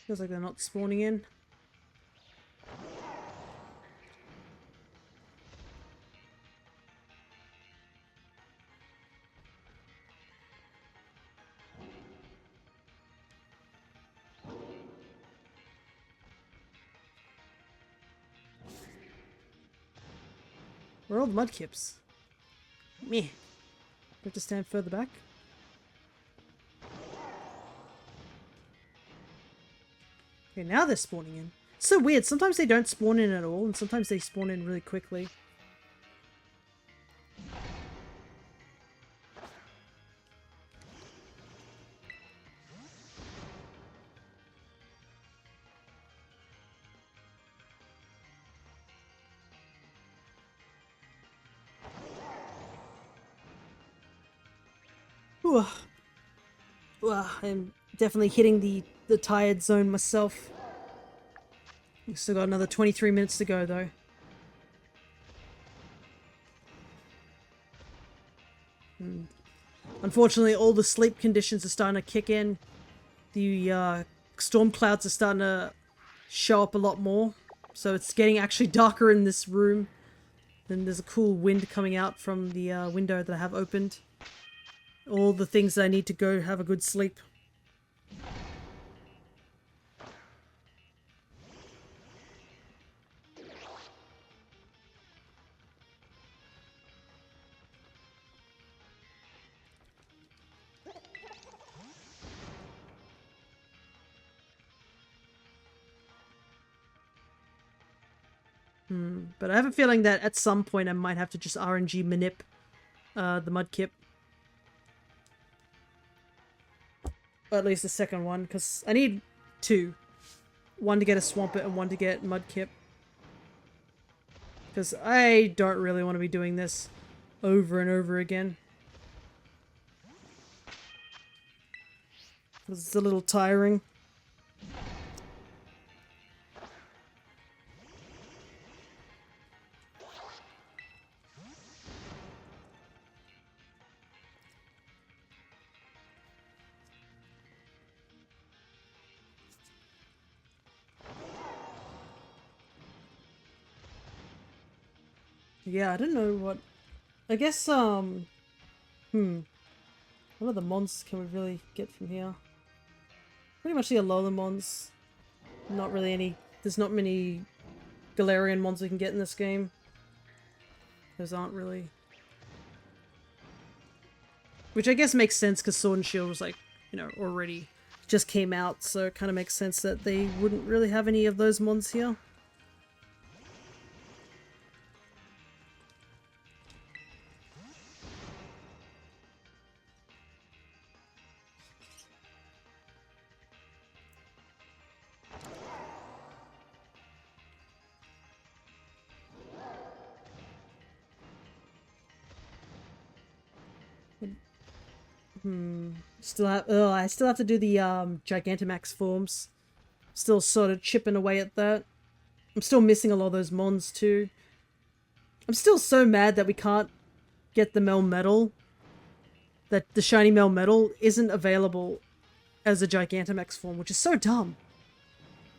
Feels like they're not spawning in. Where are all the Mudkips? Meh. Do I have to stand further back? Okay, now they're spawning in. It's so weird. Sometimes they don't spawn in at all, and sometimes they spawn in really quickly. Ooh. Ooh, I'm definitely hitting the tired zone myself. We've still got another 23 minutes to go, though. Unfortunately, all the sleep conditions are starting to kick in. The storm clouds are starting to show up a lot more. So it's getting actually darker in this room. Then there's a cool wind coming out from the window that I have opened. All the things that I need to go have a good sleep. But I have a feeling that at some point I might have to just RNG manip the Mudkip. Or at least the second one, because I need two. One to get a Swampert and one to get Mudkip. Because I don't really want to be doing this over and over again. Because it's a little tiring. Yeah, I don't know what... I guess, what other mons can we really get from here? Pretty much the Alola mons. Not really any... There's not many Galarian mons we can get in this game. Those aren't really... Which I guess makes sense, because Sword and Shield was like, you know, already just came out, so it kind of makes sense that they wouldn't really have any of those mons here. Still have, oh, I still have to do the Gigantamax forms. Still sort of chipping away at that. I'm still missing a lot of those mons too. I'm still so mad that we can't get the Melmetal. That the shiny Melmetal isn't available as a Gigantamax form, which is so dumb.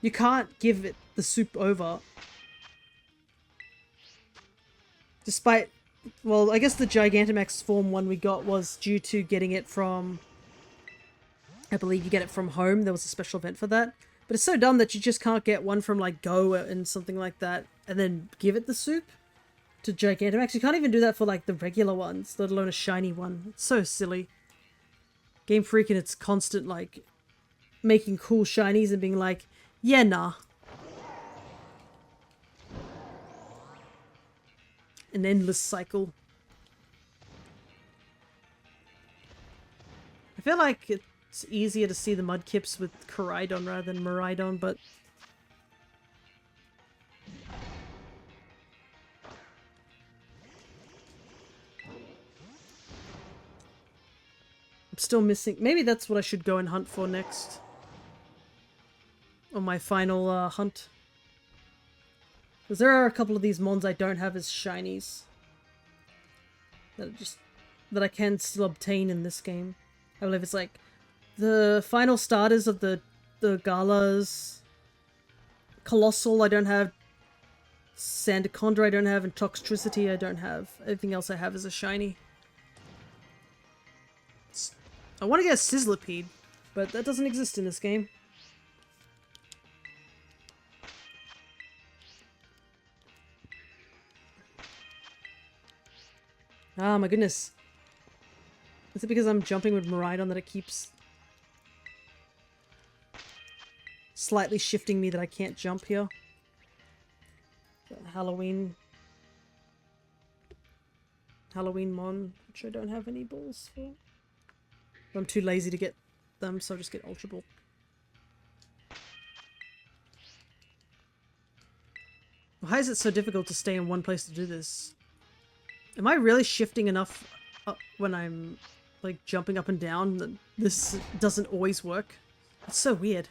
You can't give it the soup over. Despite, well, I guess the Gigantamax form one we got was due to getting it from, I believe you get it from home. There was a special event for that. But it's so dumb that you just can't get one from like Go and something like that and then give it the soup to Gigantamax. You can't even do that for like the regular ones, let alone a shiny one. It's so silly. Game Freak and its constant like making cool shinies and being like, yeah, nah. An endless cycle. I feel like it's easier to see the Mudkips with Koraidon rather than Miraidon, but I'm still missing. Maybe that's what I should go and hunt for next. On my final hunt. Because there are a couple of these mons I don't have as shinies. That I can still obtain in this game. I believe it's like the final starters of the Galas. Colossal I don't have. Sandaconda I don't have, and Toxtricity I don't have. Everything else I have is a shiny. I want to get a Sizzlipede, but that doesn't exist in this game. Ah, my goodness. Is it because I'm jumping with Miraidon that it keeps slightly shifting me that I can't jump here? Halloween Mon, which I don't have any balls for. I'm too lazy to get them, so I'll just get Ultra Ball. Why is it so difficult to stay in one place to do this? Am I really shifting enough up when I'm like jumping up and down that this doesn't always work? It's so weird.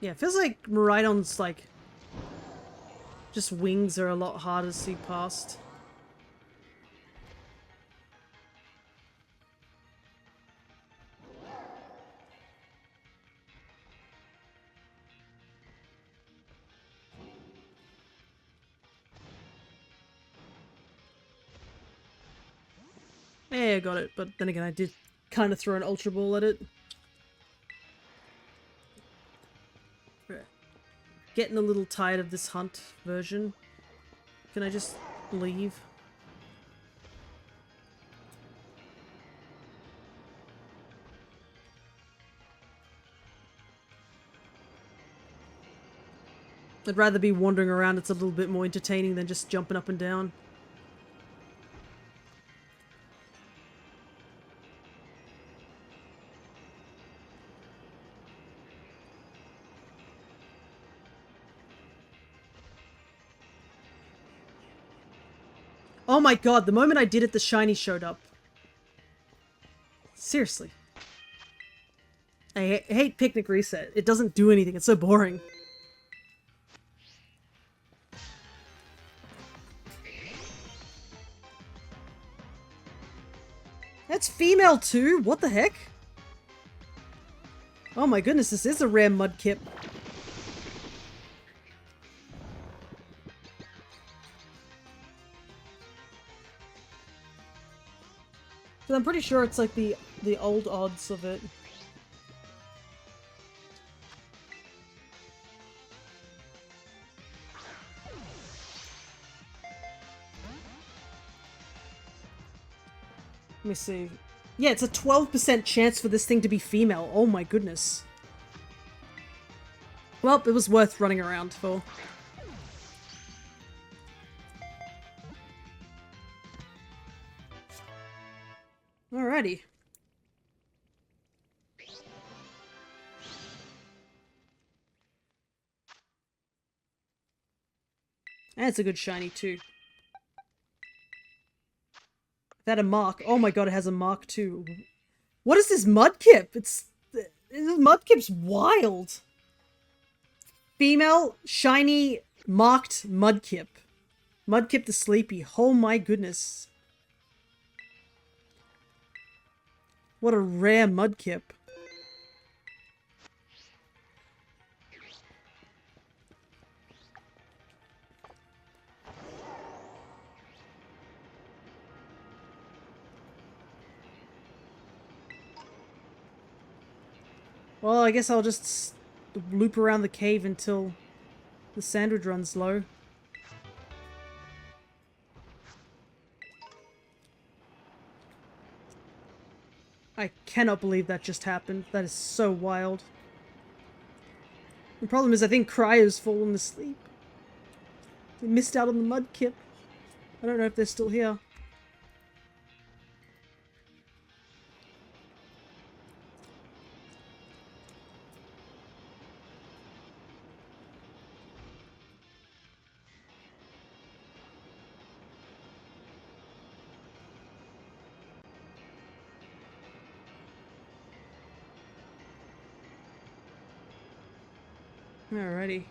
Yeah, it feels like Miraidon's like just wings are a lot harder to see past. Yeah, I got it, but then again I did kind of throw an Ultra Ball at it. Getting a little tired of this hunt version. Can I just leave? I'd rather be wandering around. It's a little bit more entertaining than just jumping up and down. Oh my god, the moment I did it, the shiny showed up. Seriously. I hate Picnic Reset. It doesn't do anything. It's so boring. That's female too? What the heck? Oh my goodness, this is a rare Mudkip. But I'm pretty sure it's like the old odds of it. Let me see. Yeah, it's a 12% chance for this thing to be female. Oh my goodness. Well, it was worth running around for. Alrighty. And it's a good shiny too. That a mark. Oh my god, it has a mark too. What is this Mudkip? This Mudkip's wild. Female, shiny, marked Mudkip. Mudkip the Sleepy. Oh my goodness. What a rare Mudkip. Well, I guess I'll just loop around the cave until the sandwich runs low. I cannot believe that just happened. That is so wild. The problem is I think Cryo's fallen asleep. They missed out on the Mudkip. I don't know if they're still here. Alrighty.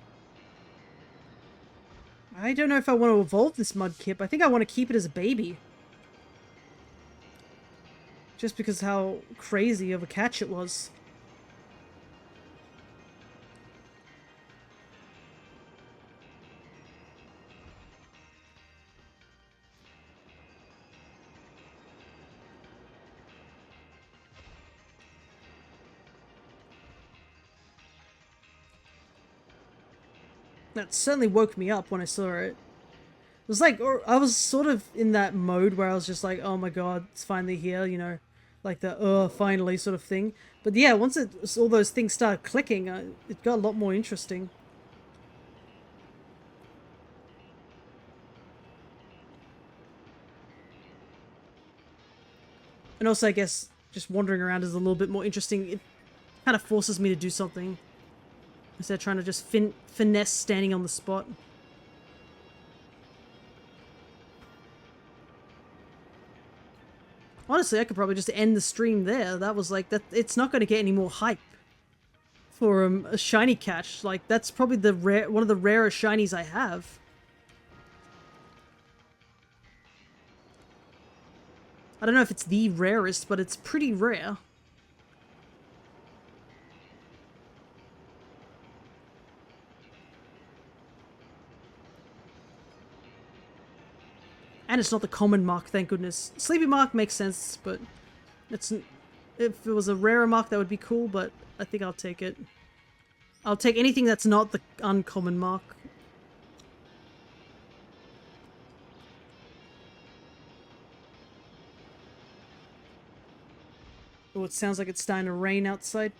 I don't know if I want to evolve this Mudkip. I think I want to keep it as a baby. Just because how crazy of a catch it was. That certainly woke me up when I saw it. It was like, or I was sort of in that mode where I was just like, oh my god, it's finally here, you know, like the finally sort of thing. But yeah, once all those things started clicking, it got a lot more interesting. And also, I guess, just wandering around is a little bit more interesting. It kind of forces me to do something. Instead of trying to just finesse standing on the spot. Honestly, I could probably just end the stream there. That was like, that. It's not going to get any more hype for a shiny catch. Like, that's probably the one of the rarest shinies I have. I don't know if it's the rarest, but it's pretty rare. And it's not the common mark, thank goodness. Sleepy mark makes sense, but it's, if it was a rarer mark, that would be cool, but I think I'll take it. I'll take anything that's not the uncommon mark. Oh, it sounds like it's starting to rain outside.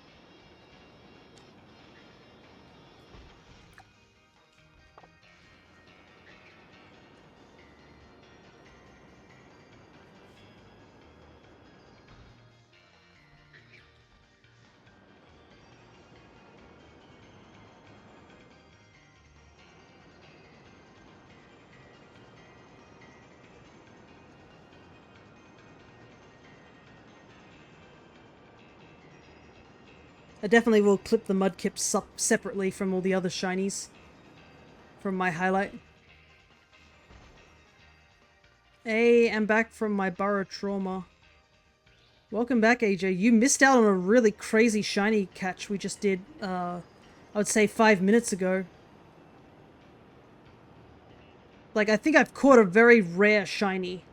I definitely will clip the Mudkips up separately from all the other shinies. From my highlight. Hey, I'm back from my burrow trauma. Welcome back, AJ. You missed out on a really crazy shiny catch we just did, I would say 5 minutes ago. Like, I think I've caught a very rare shiny,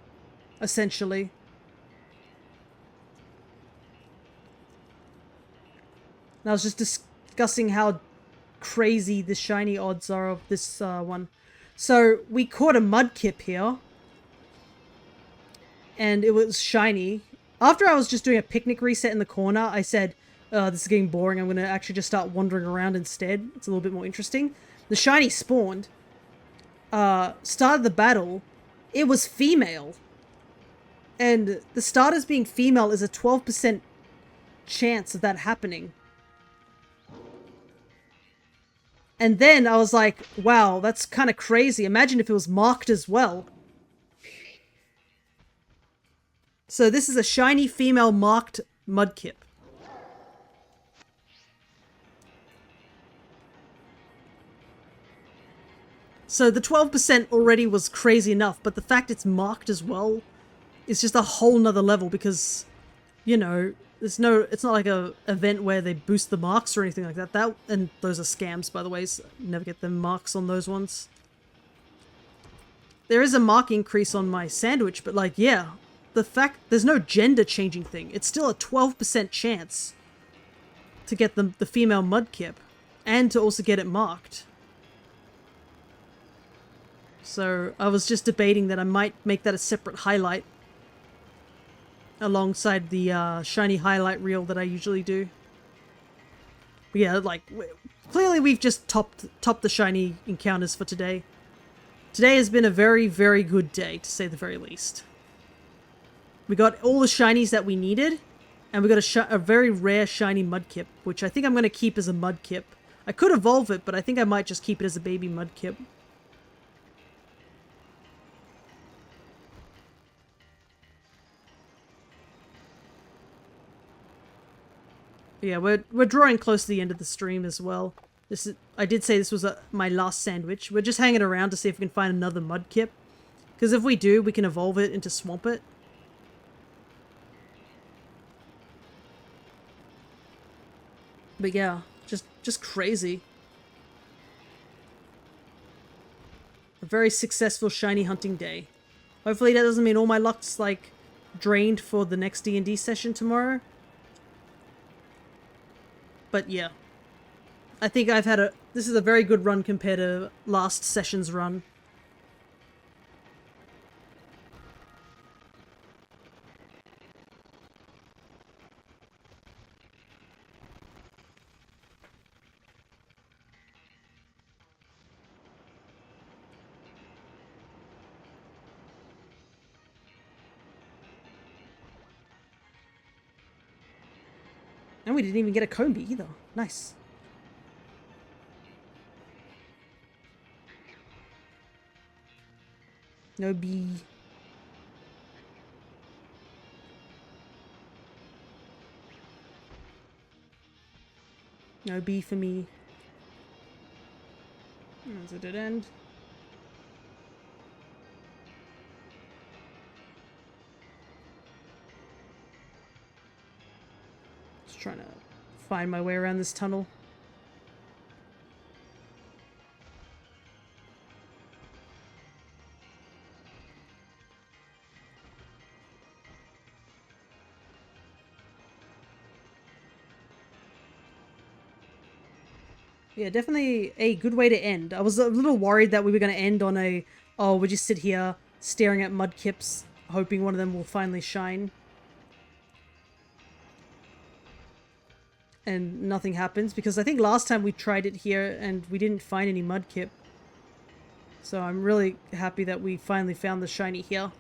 essentially. And I was just discussing how crazy the shiny odds are of this one. So, we caught a Mudkip here. And it was shiny. After I was just doing a picnic reset in the corner, I said, this is getting boring. I'm going to actually just start wandering around instead. It's a little bit more interesting. The shiny spawned. Started the battle. It was female. And the starters being female is a 12% chance of that happening. And then I was like, wow, that's kind of crazy. Imagine if it was marked as well. So this is a shiny female marked Mudkip. So the 12% already was crazy enough, but the fact it's marked as well is just a whole nother level because, you know, it's not like a event where they boost the marks or anything like that. And those are scams, by the way, so never get the marks on those ones. There is a mark increase on my sandwich, but like, yeah, the fact there's no gender changing thing. It's still a 12% chance to get the female Mudkip and to also get it marked. So I was just debating that I might make that a separate highlight alongside the shiny highlight reel that I usually do. But yeah, like, clearly we've just topped the shiny encounters for today. Today has been a very, very good day, to say the very least. We got all the shinies that we needed, and we got a very rare shiny Mudkip, which I think I'm going to keep as a Mudkip. I could evolve it, but I think I might just keep it as a baby Mudkip. Yeah, we're drawing close to the end of the stream as well. I did say this was my last sandwich. We're just hanging around to see if we can find another Mudkip. Because if we do, we can evolve it into Swampert. But yeah, just crazy. A very successful shiny hunting day. Hopefully that doesn't mean all my luck's like drained for the next D&D session tomorrow. But yeah, I think this is a very good run compared to last session's run. And we didn't even get a Combi either. Nice. No B. No B for me. That's a dead end. Just trying to find my way around this tunnel. Yeah, definitely a good way to end. I was a little worried that we were going to end on oh, we just sit here staring at Mudkips, hoping one of them will finally shine. And nothing happens, because I think last time we tried it here and we didn't find any Mudkip. So I'm really happy that we finally found the shiny here.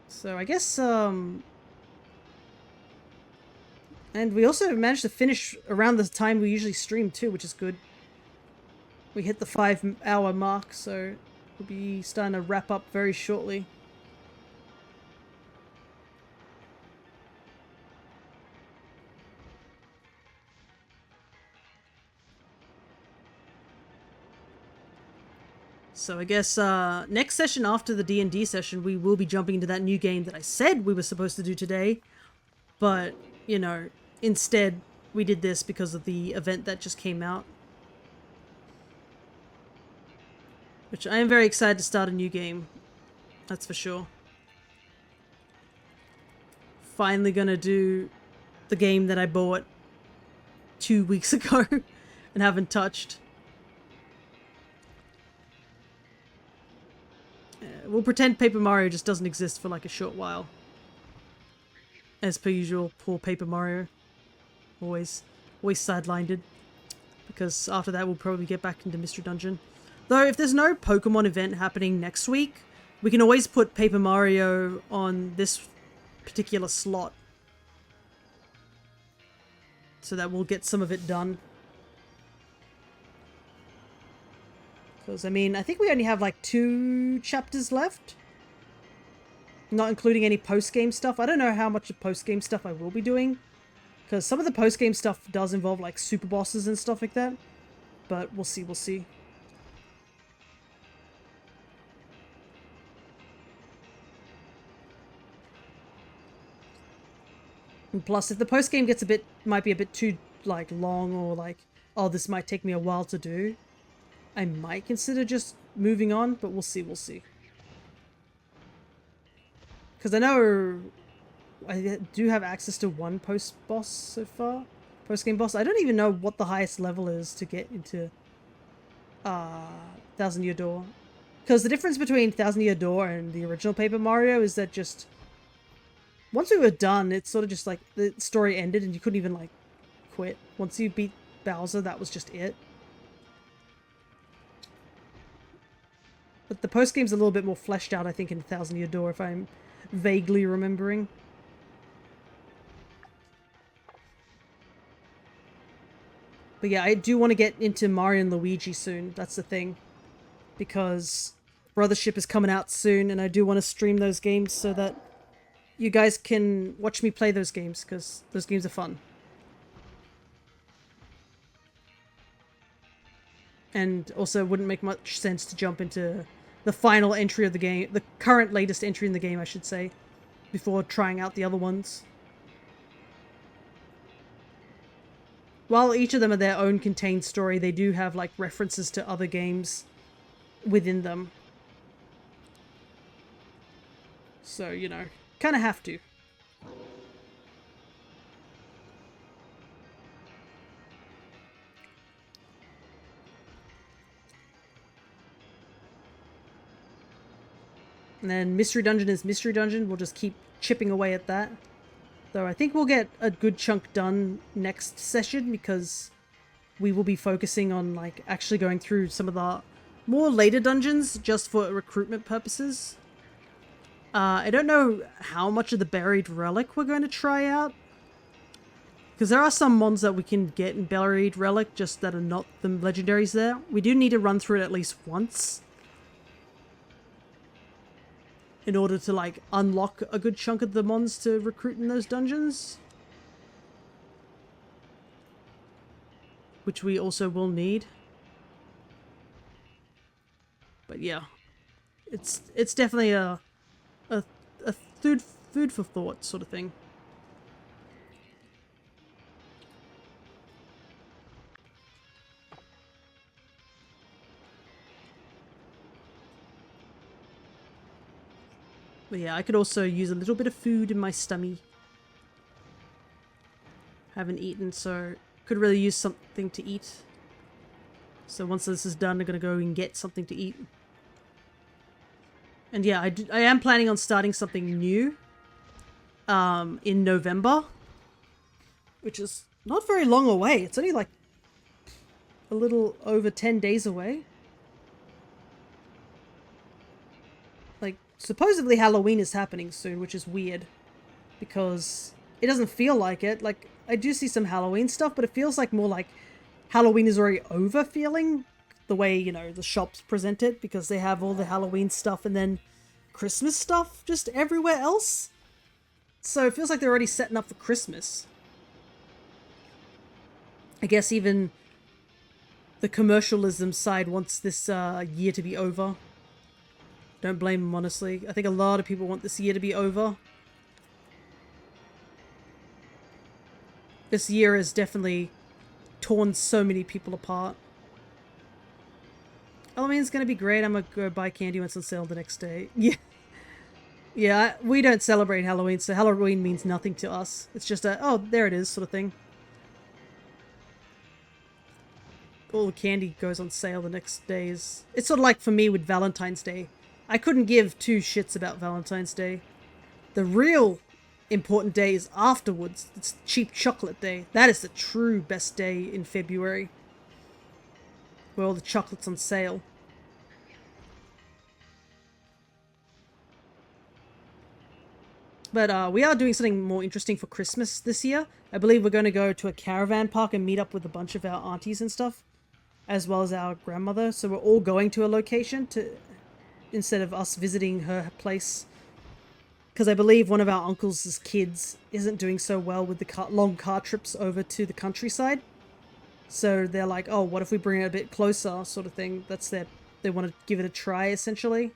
So I guess, and we also managed to finish around the time we usually stream too, which is good. We hit the 5-hour mark, so we'll be starting to wrap up very shortly. So I guess next session after the D&D session, we will be jumping into that new game that I said we were supposed to do today. But, you know, instead we did this because of the event that just came out. Which I am very excited to start a new game. That's for sure. Finally gonna do the game that I bought 2 weeks ago. and haven't touched. We'll pretend Paper Mario just doesn't exist for like a short while. As per usual, poor Paper Mario. Always sidelined. Because after that we'll probably get back into Mystery Dungeon. Though if there's no Pokemon event happening next week, we can always put Paper Mario on this particular slot. So that we'll get some of it done. Because, I mean, I think we only have like 2 chapters left. Not including any post-game stuff. I don't know how much of post-game stuff I will be doing. Because some of the post-game stuff does involve like super bosses and stuff like that. But we'll see, we'll see. And plus, if the post-game gets might be a bit too like long, or like, oh, this might take me a while to do, I might consider just moving on, but we'll see, we'll see. Because I know I do have access to 1 post-boss so far. Post-game boss. I don't even know what the highest level is to get into Thousand Year Door. Because the difference between Thousand Year Door and the original Paper Mario is that just... once we were done, it's sort of just like the story ended and you couldn't even like quit. Once you beat Bowser, that was just it. But the post-game's a little bit more fleshed out, I think, in Thousand Year Door, if I'm vaguely remembering. But yeah, I do want to get into Mario and Luigi soon. That's the thing. Because Brothership is coming out soon, and I do want to stream those games so that you guys can watch me play those games, because those games are fun. And also, it wouldn't make much sense to jump into the final entry of the game, the current latest entry in the game, I should say, before trying out the other ones. While each of them are their own contained story, they do have like references to other games within them. So, you know, kind of have to. And then Mystery Dungeon is Mystery Dungeon. We'll just keep chipping away at that. Though I think we'll get a good chunk done next session, because we will be focusing on like actually going through some of the more later dungeons just for recruitment purposes. I don't know how much of the Buried Relic we're going to try out. Because there are some mons that we can get in Buried Relic, just that are not the legendaries there. We do need to run through it at least once in order to like unlock a good chunk of the mons to recruit in those dungeons. Which we also will need. But yeah, it's definitely a food for thought sort of thing. But yeah, I could also use a little bit of food in my stomach. Haven't eaten, so could really use something to eat. So once this is done, I'm gonna go and get something to eat. And yeah, I am planning on starting something new in November, which is not very long away. It's only like a little over 10 days away. Like, supposedly Halloween is happening soon, which is weird, because it doesn't feel like it. Like, I do see some Halloween stuff, but it feels like more like Halloween is already over feeling, the way, you know, the shops present it, because they have all the Halloween stuff and then Christmas stuff just everywhere else. So it feels like they're already setting up for Christmas. I guess even the commercialism side wants this year to be over. Don't blame them, honestly. I think a lot of people want this year to be over. This year has definitely torn so many people apart. Halloween's gonna be great. I'm gonna go buy candy when it's on sale the next day. Yeah. Yeah, we don't celebrate Halloween, so Halloween means nothing to us. It's just a, oh, there it is sort of thing. all the candy goes on sale the next days. It's sort of like for me with Valentine's Day. I couldn't give two shits about Valentine's Day. The real important day is afterwards. It's cheap chocolate day. That is the true best day in February, where all the chocolate's on sale. But we are doing something more interesting for Christmas this year. I believe we're going to go to a caravan park and meet up with a bunch of our aunties and stuff, as well as our grandmother. So we're all going to a location instead of us visiting her place. Because I believe one of our uncles' kids isn't doing so well with the long car trips over to the countryside. So they're like, oh, what if we bring it a bit closer, sort of thing. They want to give it a try, essentially.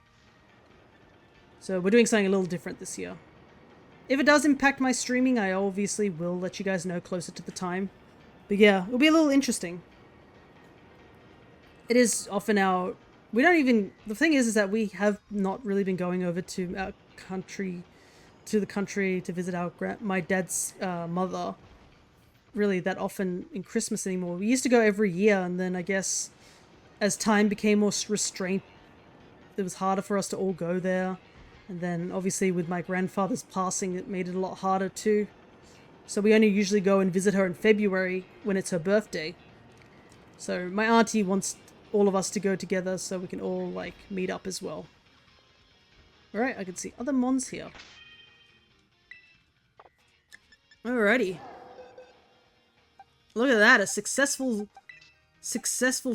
So we're doing something a little different this year. If it does impact my streaming, I obviously will let you guys know closer to the time. But yeah, it'll be a little interesting. It is often our... We don't even... The thing is that we have not really been going over to our country... To the country to visit my dad's mother really that often in Christmas anymore. We used to go every year, and then I guess as time became more restrained, it was harder for us to all go there. And then obviously with my grandfather's passing, it made it a lot harder too. So we only usually go and visit her in February when it's her birthday. So my auntie wants all of us to go together so we can all like meet up as well. Alright, I can see other mons here. Alrighty. Look at that, a successful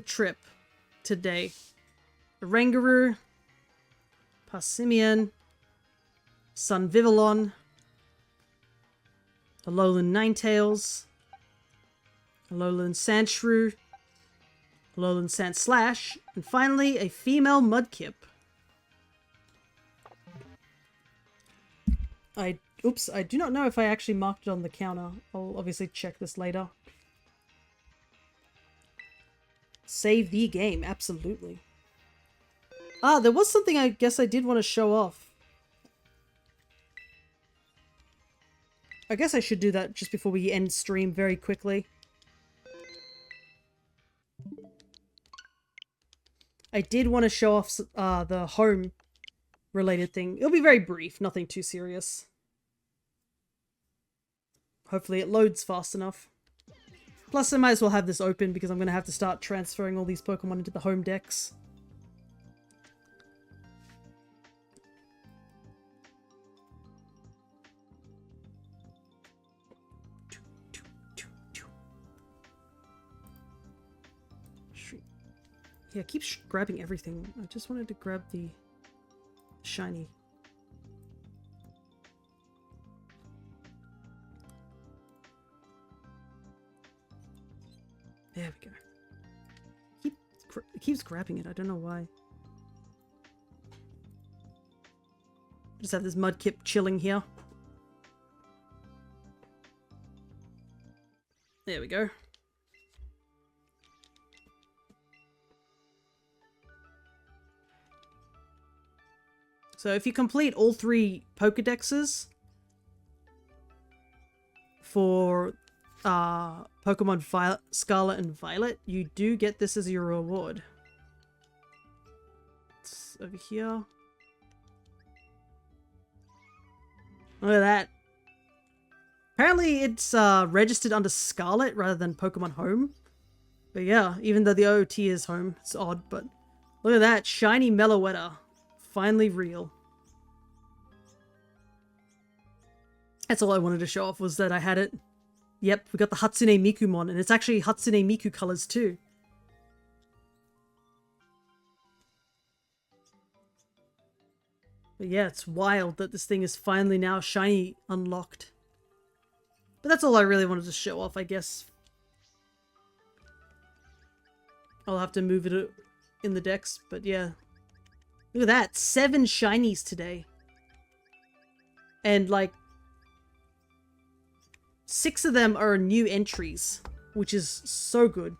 trip today. Rangaroo, Parsimian, Sun Vivillon, Alolan Ninetales, Alolan Sandshrew, Alolan Sandslash, and finally a female Mudkip. Oops, I do not know if I actually marked it on the counter. I'll obviously check this later. Save the game, absolutely. Ah, there was something I guess I did want to show off. I guess I should do that just before we end stream very quickly. I did want to show off the home related thing. It'll be very brief, nothing too serious. Hopefully it loads fast enough. Plus I might as well have this open because I'm going to have to start transferring all these Pokemon into the home decks. Yeah, keep grabbing everything. I just wanted to grab the shiny. There we go. It keeps grabbing it. I don't know why. Just have this Mudkip chilling here. There we go. So if you complete all 3 Pokedexes for Pokemon Scarlet and Violet, you do get this as your reward. It's over here. Look at that. Apparently it's registered under Scarlet rather than Pokemon Home. But yeah, even though the OOT is Home, it's odd, but look at that. Shiny Meloetta. Finally real. That's all I wanted to show off, was that I had it. Yep, we got the Hatsune Mikumon, and it's actually Hatsune Miku colors too. But yeah, it's wild that this thing is finally now shiny unlocked. But that's all I really wanted to show off, I guess. I'll have to move it in the decks, but yeah. Look at that, 7 shinies today. And like 6 of them are new entries, which is so good.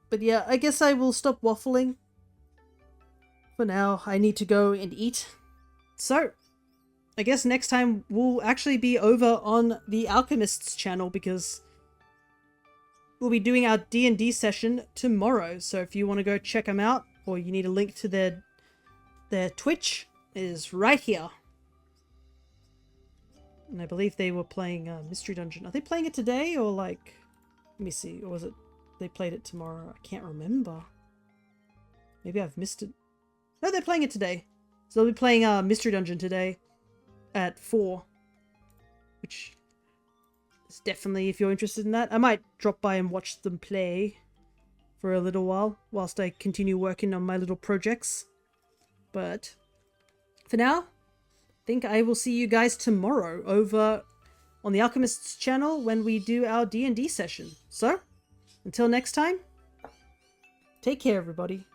But yeah, I guess I will stop waffling. For now, I need to go and eat. So, I guess next time we'll actually be over on the Alchemist's channel, because will be doing our D&D session tomorrow. So if you want to go check them out, or you need a link to their Twitch, it is right here. And I believe they were playing Mystery Dungeon. Are they playing it today, or like... Let me see. Or was it... They played it tomorrow? I can't remember. Maybe I've missed it. No, they're playing it today. So they'll be playing Mystery Dungeon today at 4. Which is definitely, if you're interested in that. I might drop by and watch them play for a little while, whilst I continue working on my little projects. But for now, I think I will see you guys tomorrow over on the Alchemist's channel when we do our D&D session. So, until next time, take care everybody.